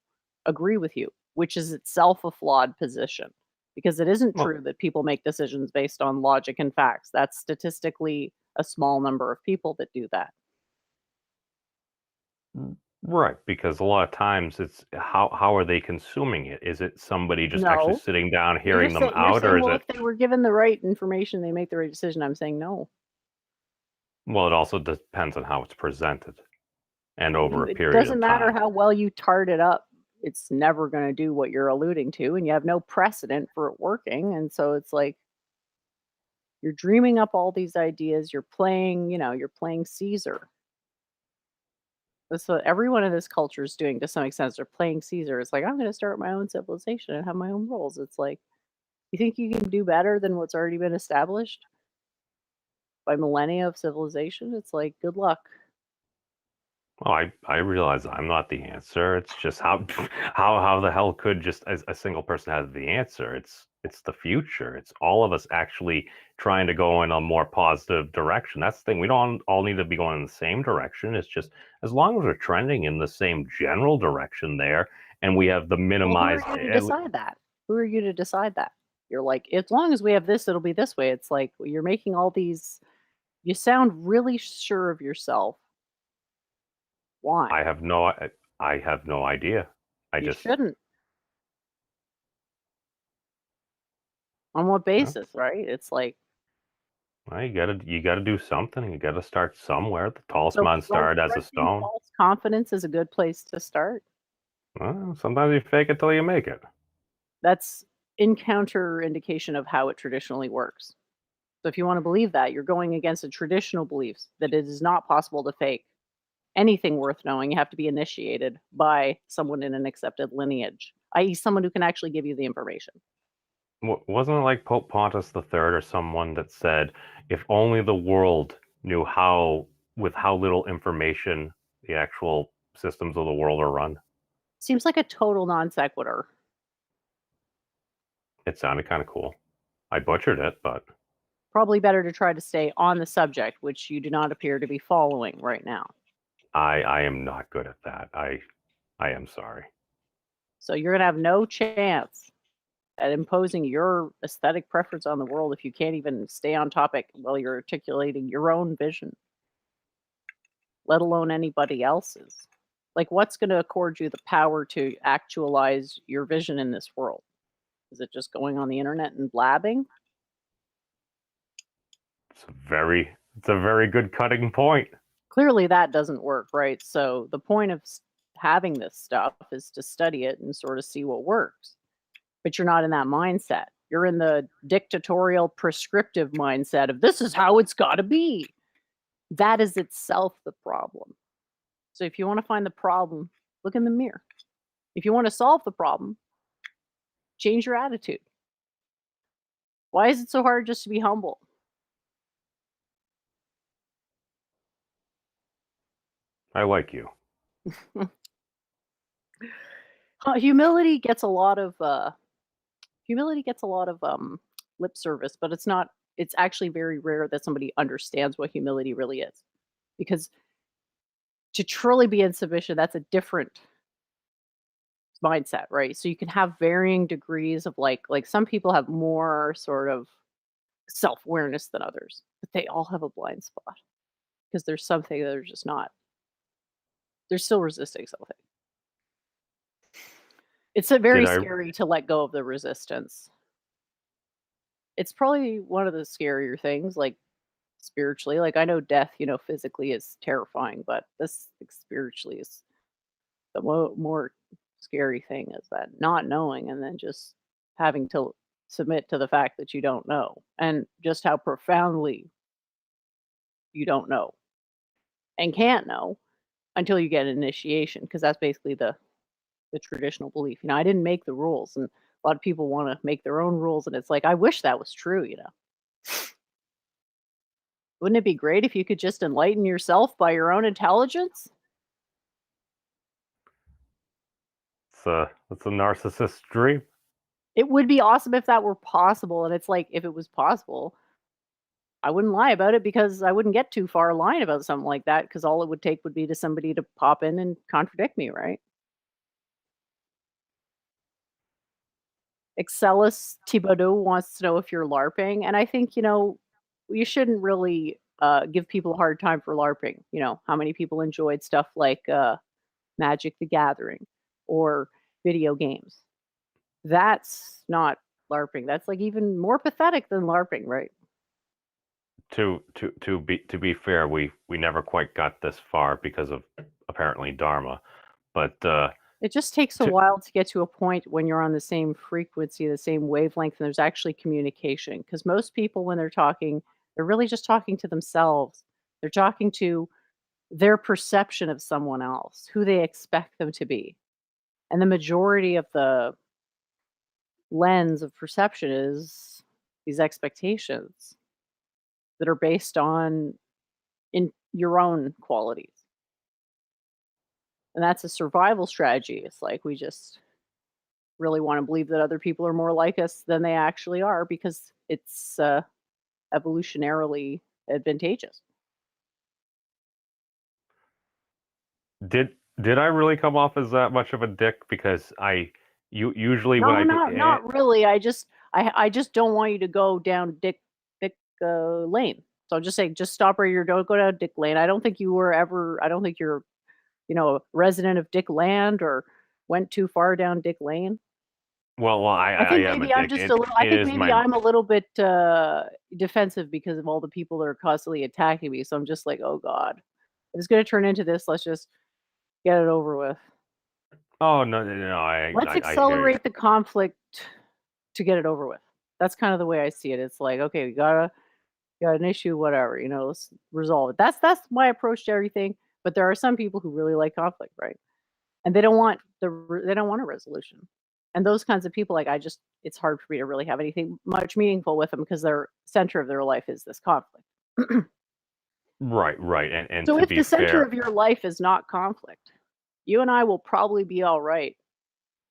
Speaker 3: agree with you, which is itself a flawed position because it isn't
Speaker 7: Well,
Speaker 3: true that people make decisions based on logic and facts. That's statistically a small number of people that do that.
Speaker 7: right, because a lot of times it's how are they consuming it? Is it somebody just actually
Speaker 3: No,
Speaker 7: sitting down,
Speaker 3: you're
Speaker 7: hearing them
Speaker 3: saying
Speaker 7: out, or is
Speaker 3: well,
Speaker 7: it?
Speaker 3: if they were given the right information, they make the right decision. I'm saying no.
Speaker 7: Well, it also depends on how it's presented and over a
Speaker 3: It
Speaker 7: period
Speaker 3: doesn't
Speaker 7: of
Speaker 3: matter
Speaker 7: time.
Speaker 3: how well you tart it up. It's never going to do what you're alluding to, and you have no precedent for it working. And so it's like you're dreaming up all these ideas. You're playing, you're playing Caesar. That's what everyone in this culture is doing to some extent. They're playing Caesar. It's like, I'm going to start my own civilization and have my own rules. It's like, you think you can do better than what's already been established by millennia of civilization? It's like, good luck.
Speaker 7: Well, I realize I'm not the answer. It's just how how the hell could just a single person have the answer? It's the future. It's all of us actually trying to go in a more positive direction. That's the thing. We don't all need to be going in the same direction. It's just as long as we're trending in the same general direction there, and we have the
Speaker 3: Well, who are
Speaker 7: minimized.
Speaker 3: you to decide that? Who are you to decide that? You're like, as long as we have this, it'll be this way. It's like you're making all these, you sound really sure of yourself. Why?
Speaker 7: I have no idea. I
Speaker 3: You
Speaker 7: just
Speaker 3: shouldn't. On what
Speaker 7: well,
Speaker 3: basis, right? It's like,
Speaker 7: you gotta do something. You gotta start somewhere. The tallest
Speaker 3: so
Speaker 7: man started as a
Speaker 3: projecting
Speaker 7: stone.
Speaker 3: false confidence is a good place to start.
Speaker 7: Well, sometimes you fake it till you make it.
Speaker 3: That's in counter indication of how it traditionally works. So if you want to believe that, you're going against the traditional beliefs that it is not possible to fake anything worth knowing. You have to be initiated by someone in an accepted lineage, i.e., someone who can actually give you the information.
Speaker 7: Wasn't it like Pope Pontius the Third or someone that said, if only the world knew with how little information the actual systems of the world are run?
Speaker 3: Seems like a total non sequitur.
Speaker 7: It sounded kind of cool. I butchered it, but
Speaker 3: Probably better to try to stay on the subject, which you do not appear to be following right now.
Speaker 7: I am not good at that. I am sorry.
Speaker 3: So you're going to have no chance at imposing your aesthetic preference on the world if you can't even stay on topic while you're articulating your own vision. let alone anybody else's. Like, what's going to accord you the power to actualize your vision in this world? Is it just going on the internet and blabbing?
Speaker 7: It's a very good cutting point.
Speaker 3: Clearly that doesn't work, right? So the point of having this stuff is to study it and sort of see what works. But you're not in that mindset. You're in the dictatorial, prescriptive mindset of this is how it's got to be. That is itself the problem. So if you want to find the problem, look in the mirror. If you want to solve the problem, change your attitude. Why is it so hard just to be humble?
Speaker 7: I like you.
Speaker 3: Humility gets a lot of lip service, but it's actually very rare that somebody understands what humility really is. Because to truly be in submission, that's a different mindset, right? So you can have varying degrees of like some people have more sort of self-awareness than others, but they all have a blind spot because there's something that they're just not. They're still resisting something. It's very scary to let go of the resistance. It's probably one of the scarier things, like spiritually. Like I know death, physically is terrifying, but this spiritually is the more scary thing is that not knowing and then just having to submit to the fact that you don't know and just how profoundly you don't know and can't know until you get an initiation, because that's basically the traditional belief. I didn't make the rules, and a lot of people want to make their own rules, and it's like, I wish that was true. Wouldn't it be great if you could just enlighten yourself by your own intelligence?
Speaker 7: It's a narcissist's dream.
Speaker 3: It would be awesome if that were possible, and it's like, if it was possible, I wouldn't lie about it, because I wouldn't get too far lying about something like that, because all it would take would be to somebody to pop in and contradict me, right? Excellus Thibodeau wants to know if you're LARPing, and I think, you shouldn't really give people a hard time for LARPing. How many people enjoyed stuff like Magic the Gathering or video games? That's not LARPing. That's like even more pathetic than LARPing, right?
Speaker 7: To be fair, we never quite got this far because of apparently Dharma, but
Speaker 3: it just takes a while to get to a point when you're on the same frequency, the same wavelength, and there's actually communication. Because most people, when they're talking, they're really just talking to themselves. They're talking to their perception of someone else, who they expect them to be. And the majority of the lens of perception is these expectations that are based on in your own qualities. And that's a survival strategy. It's like we just really want to believe that other people are more like us than they actually are, because it's evolutionarily advantageous.
Speaker 7: Did I really come off as that much of a dick? Because usually
Speaker 3: No,
Speaker 7: when
Speaker 3: not really. I just don't want you to go down Dick lane. So I'm just saying, just stop where you're. Don't go down Dick lane. I don't think you were ever. I don't think you're a resident of Dick Land or went too far down Dick Lane.
Speaker 7: Well,
Speaker 3: I think
Speaker 7: am
Speaker 3: maybe
Speaker 7: a
Speaker 3: I'm
Speaker 7: dick.
Speaker 3: just a little. I think maybe
Speaker 7: my...
Speaker 3: I'm a little bit defensive because of all the people that are constantly attacking me. So I'm just like, oh God, if it's going to turn into this, let's just get it over with.
Speaker 7: Oh no!
Speaker 3: Let's accelerate the conflict to get it over with. That's kind of the way I see it. It's like, okay, we got an issue, whatever. Let's resolve it. That's my approach to everything. But there are some people who really like conflict, right? And they don't want a resolution. And those kinds of people, it's hard for me to really have anything much meaningful with them, because their center of their life is this conflict.
Speaker 7: Right. And
Speaker 3: so
Speaker 7: to
Speaker 3: if
Speaker 7: be
Speaker 3: the center
Speaker 7: fair,
Speaker 3: of your life is not conflict, you and I will probably be all right.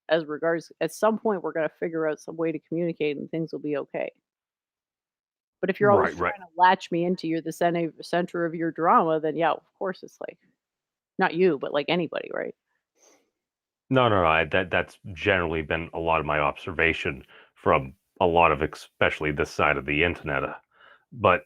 Speaker 3: As regards, at some point, we're going to figure out some way to communicate, and things will be okay. But if you're always trying to latch me into the center of your drama, then yeah, of course it's like, not you, but like anybody, right?
Speaker 7: No. That's generally been a lot of my observation from a lot of, especially this side of the internet. But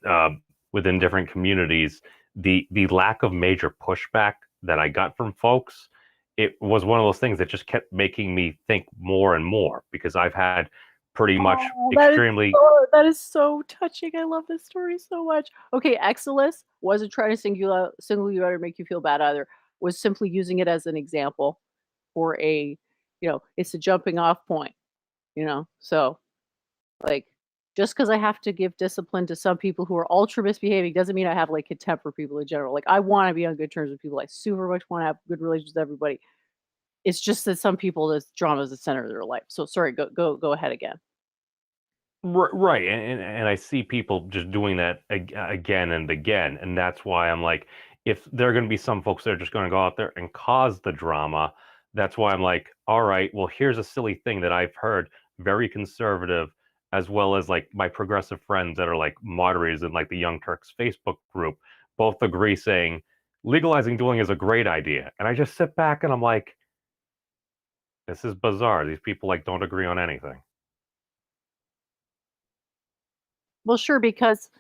Speaker 7: within different communities, the lack of major pushback that I got from folks, it was one of those things that just kept making me think more and more, because I've had pretty much extremely.
Speaker 3: That is so touching. I love this story so much. Okay, Exilus wasn't trying to single you out or make you feel bad either. Was simply using it as an example for it's a jumping off point. So like, just because I have to give discipline to some people who are ultra misbehaving doesn't mean I have like contempt for people in general. Like, I want to be on good terms with people. I super much want to have good relations with everybody. It's just that some people, this drama is the center of their life. So sorry, go ahead again.
Speaker 7: Right, and I see people just doing that again and again, and that's why I'm like, if there are going to be some folks that are just going to go out there and cause the drama, that's why I'm like, all right, well, here's a silly thing that I've heard very conservative, as well as like my progressive friends that are like moderators in like the Young Turks Facebook group, both agree saying legalizing dueling is a great idea, and I just sit back and I'm like, this is bizarre. These people like don't agree on anything.
Speaker 3: Well, sure, because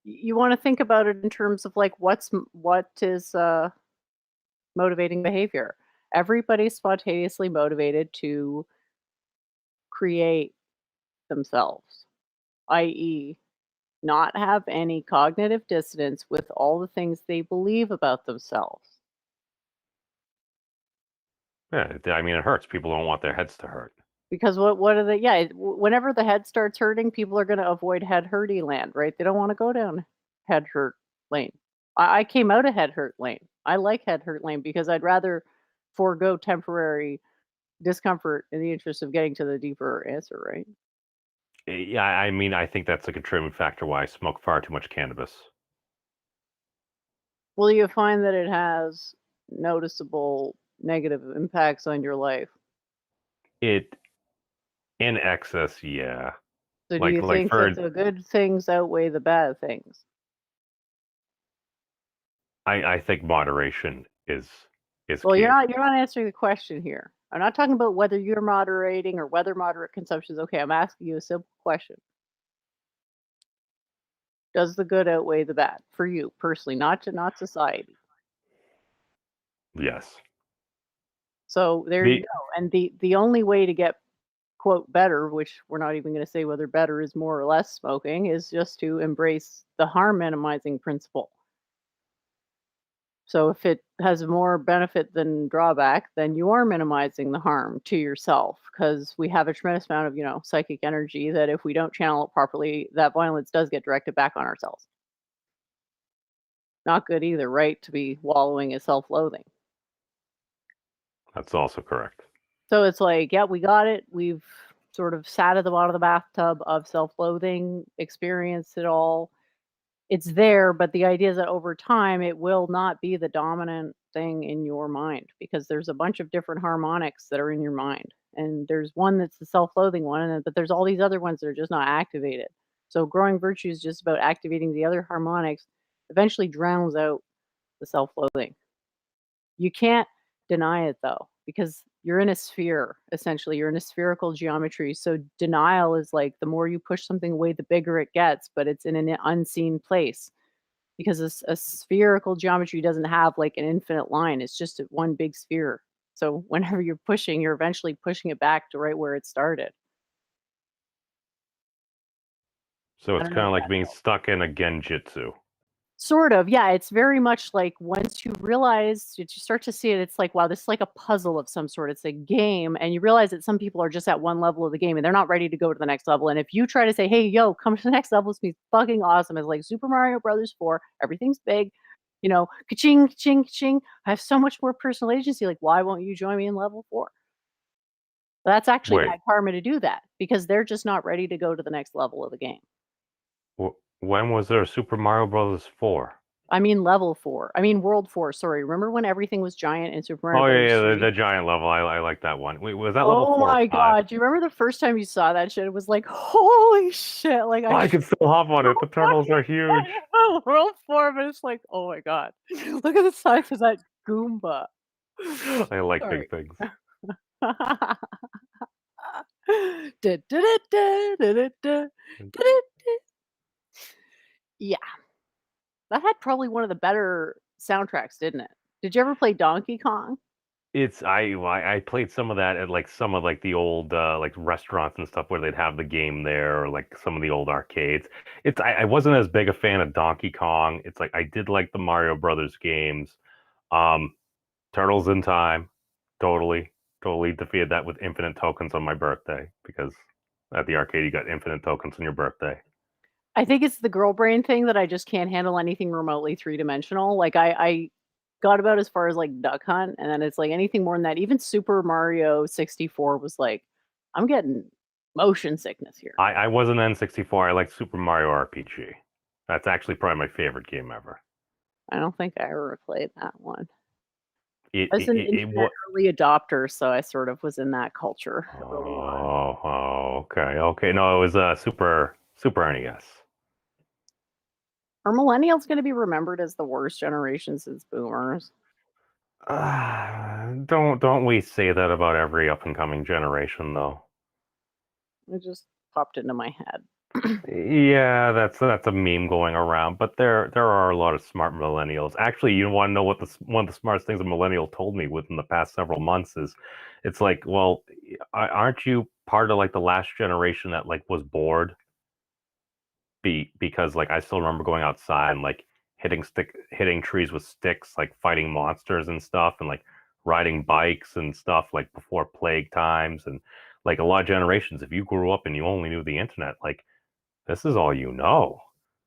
Speaker 3: you want to think about it in terms of like what is motivating behavior. Everybody's spontaneously motivated to create themselves, i.e., not have any cognitive dissonance with all the things they believe about themselves.
Speaker 7: Yeah, I mean, it hurts. People don't want their heads to hurt.
Speaker 3: Because what are the whenever the head starts hurting, people are going to avoid head hurty land, right? They don't want to go down head hurt lane. I came out of head hurt lane. I like head hurt lane because I'd rather forego temporary discomfort in the interest of getting to the deeper answer, right?
Speaker 7: Yeah, I mean, I think that's a contributing factor why I smoke far too much cannabis.
Speaker 3: Well, you find that it has noticeable negative impacts on your life.
Speaker 7: It, in excess, yeah.
Speaker 3: So do you think that the good things outweigh the bad things?
Speaker 7: I think moderation is
Speaker 3: Well,
Speaker 7: key.
Speaker 3: you're not answering the question here. I'm not talking about whether you're moderating or whether moderate consumption is okay. I'm asking you a simple question. Does the good outweigh the bad for you personally, not society?
Speaker 7: Yes.
Speaker 3: So there you go. And the only way to get, quote, better, which we're not even going to say whether better is more or less smoking, is just to embrace the harm minimizing principle. So if it has more benefit than drawback, then you are minimizing the harm to yourself, because we have a tremendous amount of, psychic energy that if we don't channel it properly, that violence does get directed back on ourselves. Not good either, right? To be wallowing in self-loathing.
Speaker 7: That's also correct.
Speaker 3: So it's like, yeah, we got it. We've sort of sat at the bottom of the bathtub of self-loathing, experienced it all. It's there, but the idea is that over time, it will not be the dominant thing in your mind, because there's a bunch of different harmonics that are in your mind. And there's one that's the self-loathing one, but there's all these other ones that are just not activated. So growing virtue is just about activating the other harmonics, eventually drowns out the self-loathing. You can't deny it though, because you're in a sphere, essentially. You're in a spherical geometry. So denial is like, the more you push something away, the bigger it gets, but it's in an unseen place. Because a spherical geometry doesn't have like an infinite line. It's just one big sphere. So whenever you're pushing, you're eventually pushing it back to right where it started.
Speaker 7: So it's kind of like being stuck in a genjutsu.
Speaker 3: Sort of, yeah. It's very much like, once you realize, you start to see it, it's like, wow, this is like a puzzle of some sort. It's a game, and you realize that some people are just at one level of the game and they're not ready to go to the next level. And if you try to say, hey, yo, come to the next level, it's gonna be fucking awesome. It's like Super Mario Brothers 4, everything's big, ka-ching, ka-ching, ka-ching. I have so much more personal agency. Like, why won't you join me in level 4? That's actually bad karma to do that, because they're just not ready to go to the next level of the game.
Speaker 7: When was there a Super Mario Brothers 4?
Speaker 3: I mean level 4. I mean World 4, sorry. Remember when everything was giant in Super Mario
Speaker 7: Brothers? Oh,
Speaker 3: Brothers
Speaker 7: yeah, the giant level. I like that one. Wait, was that level 4
Speaker 3: Oh
Speaker 7: or
Speaker 3: my
Speaker 7: 5?
Speaker 3: god, do you remember the first time you saw that shit? It was like, holy shit. Like,
Speaker 7: I can still hop on it. The turtles are huge.
Speaker 3: World 4, but it's like, oh my god. Look at the size of that Goomba.
Speaker 7: I like big things.
Speaker 3: Yeah. That had probably one of the better soundtracks, didn't it? Did you ever play Donkey Kong?
Speaker 7: I played some of that at like some of like the old like restaurants and stuff where they'd have the game there, or like some of the old arcades. I wasn't as big a fan of Donkey Kong. It's like I did like the Mario Brothers games. Turtles in Time, totally defeated that with infinite tokens on my birthday, because at the arcade you got infinite tokens on your birthday.
Speaker 3: I think it's the girl brain thing that I just can't handle anything remotely three-dimensional. Like I got about as far as like Duck Hunt, and then it's like anything more than that. Even Super Mario 64 was like, I'm getting motion sickness here.
Speaker 7: I was an N64. I like Super Mario RPG. That's actually probably my favorite game ever.
Speaker 3: I don't think I ever played that one.
Speaker 7: It,
Speaker 3: I was an
Speaker 7: it, it,
Speaker 3: internet
Speaker 7: wa-
Speaker 3: early adopter, so I sort of was in that culture early on.
Speaker 7: okay. No, it was Super NES.
Speaker 3: Are millennials going to be remembered as the worst generation since boomers?
Speaker 7: Don't we say that about every up and coming generation, though?
Speaker 3: It just popped into my head.
Speaker 7: Yeah, that's a meme going around, but there are a lot of smart millennials. Actually, you want to know what one of the smartest things a millennial told me within the past several months is, it's like, well, aren't you part of like the last generation that like was bored? Because like I still remember going outside and like hitting trees with sticks, like fighting monsters and stuff, and like riding bikes and stuff like before plague times. And like a lot of generations, if you grew up and you only knew the internet, like this is all you know.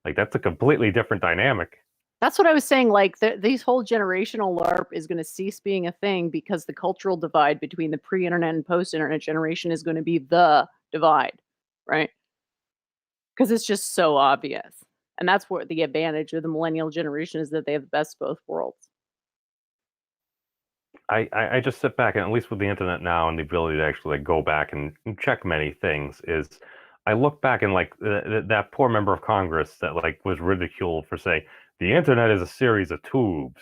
Speaker 7: Like that's a completely different dynamic.
Speaker 3: That's what I was saying. Like these whole generational LARP is going to cease being a thing because the cultural divide between the pre-internet and post-internet generation is going to be the divide, right? Because it's just so obvious. And that's what the advantage of the millennial generation is, that they have the best of both worlds.
Speaker 7: I just sit back, and at least with the internet now and the ability to actually like go back and check many things, is I look back and like that poor member of Congress that like was ridiculed for saying the internet is a series of tubes.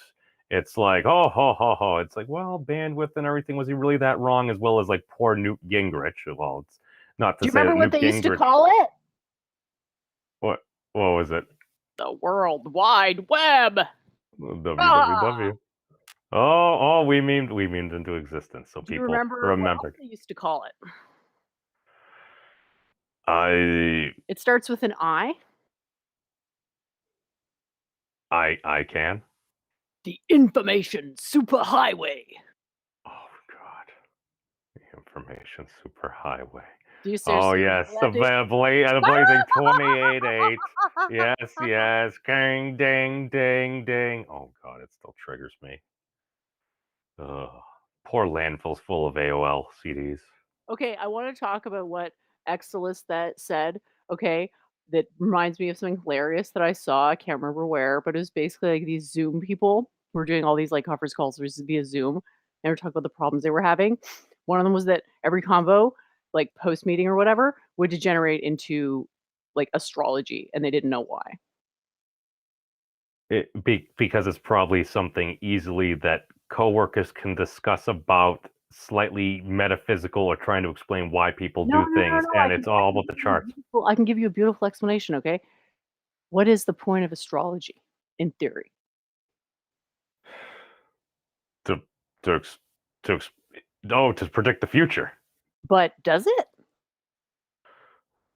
Speaker 7: It's like, oh, ho, ho, ho. It's like, well, bandwidth and everything, was he really that wrong? As well as like poor Newt Gingrich. Well, it's not to
Speaker 3: Do you
Speaker 7: say
Speaker 3: remember
Speaker 7: that
Speaker 3: what
Speaker 7: Newt
Speaker 3: they used to
Speaker 7: Gingrich.
Speaker 3: call it?
Speaker 7: What was it?
Speaker 3: The World Wide Web.
Speaker 7: WWW. Oh, we memed into existence, so
Speaker 3: Do you
Speaker 7: people
Speaker 3: remember what else they used to call it? It starts with an I.
Speaker 7: I can.
Speaker 3: The Information Superhighway.
Speaker 7: Oh God, the information superhighway.
Speaker 3: Do you
Speaker 7: Oh
Speaker 3: seriously
Speaker 7: yes, the
Speaker 3: remember
Speaker 7: blazing 28.8. Yes, ding, ding, ding, ding. Oh God, it still triggers me. Ugh. Poor landfills full of AOL CDs.
Speaker 3: Okay, I want to talk about what Exelis that said. Okay, that reminds me of something hilarious that I saw. I can't remember where, but it was basically like these Zoom people were doing all these like conference calls via Zoom. They were talking about the problems they were having. One of them was that every convo, like post meeting or whatever, would degenerate into like astrology, and they didn't know why.
Speaker 7: Because it's probably something easily that coworkers can discuss about, slightly metaphysical, or trying to explain why people do things, and it's all about the charts.
Speaker 3: I can give you a beautiful explanation, okay? What is the point of astrology, in theory?
Speaker 7: To predict the future.
Speaker 3: But does it?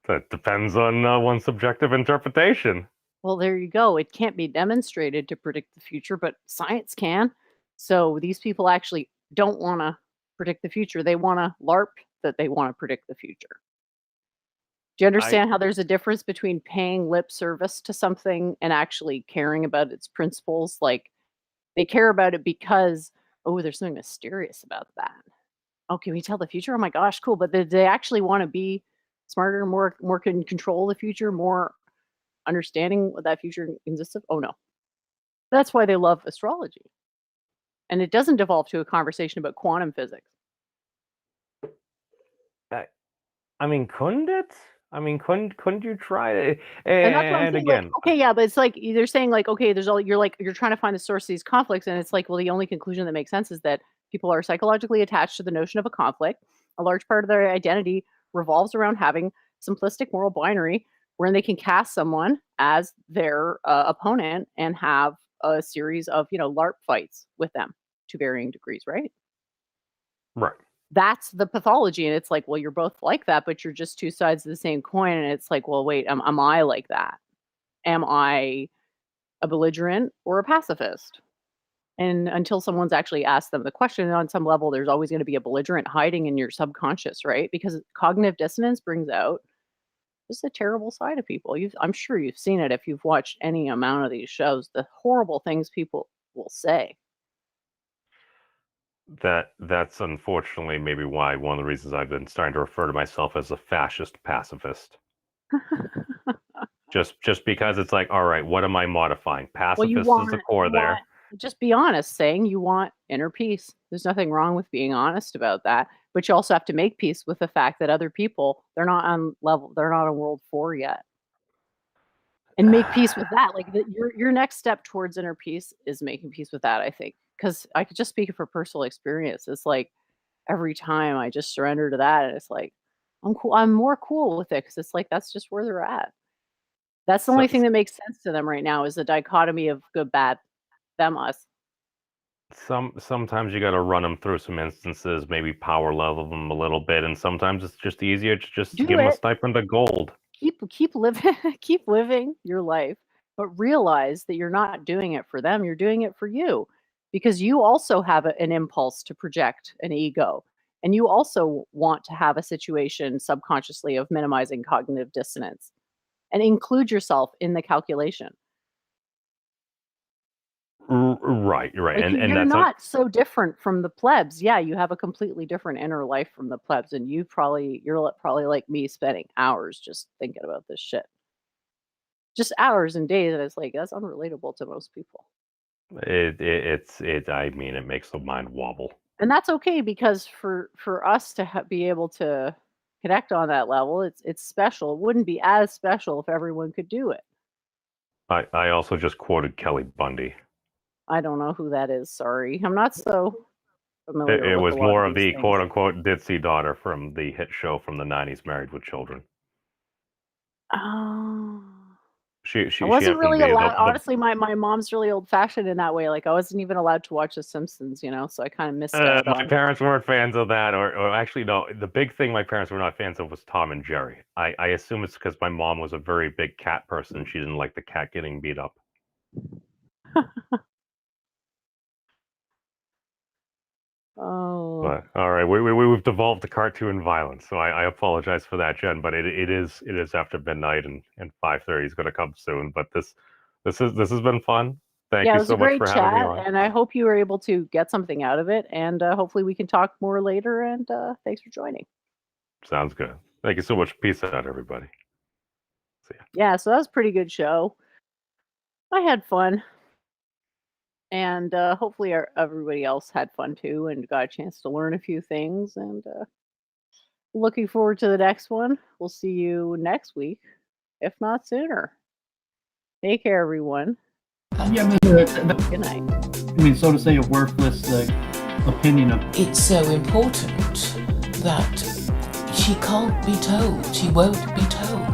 Speaker 7: That depends on one's subjective interpretation.
Speaker 3: Well, there you go. It can't be demonstrated to predict the future, but science can. So these people actually don't want to predict the future. They want to LARP that they want to predict the future. Do you understand how there's a difference between paying lip service to something and actually caring about its principles? Like, they care about it because, oh, there's something mysterious about that. Oh, can we tell the future? Oh my gosh, cool. But they actually want to be smarter, more can control the future, more understanding what that future consists of? Oh no. That's why they love astrology. And it doesn't devolve to a conversation about quantum physics.
Speaker 7: I mean, couldn't it? I mean, couldn't you try it?
Speaker 3: And that's what I'm
Speaker 7: And
Speaker 3: saying.
Speaker 7: again,
Speaker 3: Like, okay, yeah, but it's like they're saying like, okay, there's all you're trying to find the source of these conflicts, and it's like, well, the only conclusion that makes sense is that people are psychologically attached to the notion of a conflict. A large part of their identity revolves around having simplistic moral binary where they can cast someone as their opponent and have a series of, LARP fights with them to varying degrees, right?
Speaker 7: Right.
Speaker 3: That's the pathology. And it's like, well, you're both like that, but you're just two sides of the same coin. And it's like, well, wait, am I like that? Am I a belligerent or a pacifist? And until someone's actually asked them the question on some level, there's always going to be a belligerent hiding in your subconscious, right? Because cognitive dissonance brings out just a terrible side of people. I'm sure you've seen it if you've watched any amount of these shows, the horrible things people will say.
Speaker 7: That's unfortunately maybe why one of the reasons I've been starting to refer to myself as a fascist pacifist. just because it's like, all right, what am I modifying? Pacifist is the core there.
Speaker 3: Just be honest, saying you want inner peace. There's nothing wrong with being honest about that, but you also have to make peace with the fact that other people, they're not on World 4 yet. And make peace with that. Like your next step towards inner peace is making peace with that, I think. Because I could just speak for personal experience. It's like every time I just surrender to that, and it's like I'm cool. I'm more cool with it because it's like that's just where they're at. That's the only thing that makes sense to them right now is the dichotomy of good, bad, them, us.
Speaker 7: Sometimes you got to run them through some instances, maybe power level them a little bit, and sometimes it's just easier to just give them a stipend of gold.
Speaker 3: Keep living your life, but realize that you're not doing it for them. You're doing it for you, because you also have an impulse to project an ego, and you also want to have a situation subconsciously of minimizing cognitive dissonance, and include yourself in the calculation.
Speaker 7: Right, you're right.
Speaker 3: Like,
Speaker 7: and
Speaker 3: you're
Speaker 7: that's
Speaker 3: not so different from the plebs. Yeah, you have a completely different inner life from the plebs, and you're probably like me, spending hours just thinking about this shit. Just hours and days, and it's like that's unrelatable to most people.
Speaker 7: I mean, it makes the mind wobble.
Speaker 3: And that's okay, because for us to be able to connect on that level, it's special. It wouldn't be as special if everyone could do it.
Speaker 7: I also just quoted Kelly Bundy.
Speaker 3: I don't know who that is. Sorry, I'm not so familiar.
Speaker 7: It
Speaker 3: with
Speaker 7: was
Speaker 3: a lot
Speaker 7: more of
Speaker 3: these
Speaker 7: the
Speaker 3: things.
Speaker 7: quote unquote ditzy daughter from the hit show from the 90s, Married with Children.
Speaker 3: Oh.
Speaker 7: She
Speaker 3: I wasn't really allowed.
Speaker 7: the
Speaker 3: Honestly, my mom's really old fashioned in that way. Like I wasn't even allowed to watch The Simpsons, so I kind of missed out
Speaker 7: my
Speaker 3: on.
Speaker 7: parents weren't fans of that, or actually no. The big thing my parents were not fans of was Tom and Jerry. I assume it's because my mom was a very big cat person and she didn't like the cat getting beat up.
Speaker 3: Oh.
Speaker 7: But all right, we've devolved to cartoon violence, so I apologize for that, Jen. But it is after midnight, and 5:30 is going to come soon. But this has been fun. Thank you so much for having me on.
Speaker 3: And I hope you were able to get something out of it. And hopefully we can talk more later. And thanks for joining.
Speaker 7: Sounds good. Thank you so much. Peace out, everybody. See ya.
Speaker 3: Yeah, so that was a pretty good show. I had fun. And hopefully everybody else had fun too and got a chance to learn a few things. And looking forward to the next one. We'll see you next week, if not sooner. Take care, everyone.
Speaker 1: Yeah,
Speaker 3: Good night.
Speaker 1: I mean, so to say, a worthless opinion of.
Speaker 8: It's so important that she can't be told, she won't be told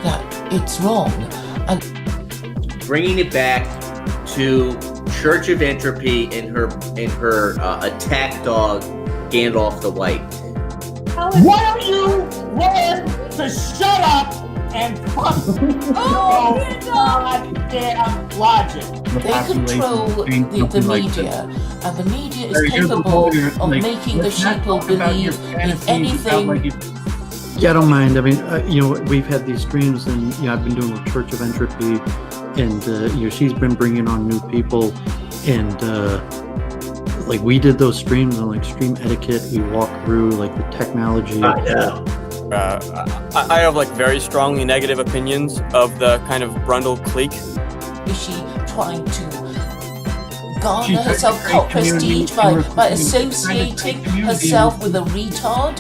Speaker 8: that it's wrong. And
Speaker 9: bringing it back to Church of Entropy and her attack dog Gandalf the White.
Speaker 10: Why don't you learn to shut up and fuck your goddamn logic?
Speaker 8: They control the media, and the media is capable of making the sheeple believe in anything.
Speaker 2: Yeah, I don't mind. I mean, we've had these streams, and I've been doing with Church of Entropy, and she's been bringing on new people, and like we did those streams on like stream etiquette. We walked through like the technology.
Speaker 11: I have like very strongly negative opinions of the kind of Brundle clique.
Speaker 8: Is she trying to garner herself cult prestige by associating herself with a retard?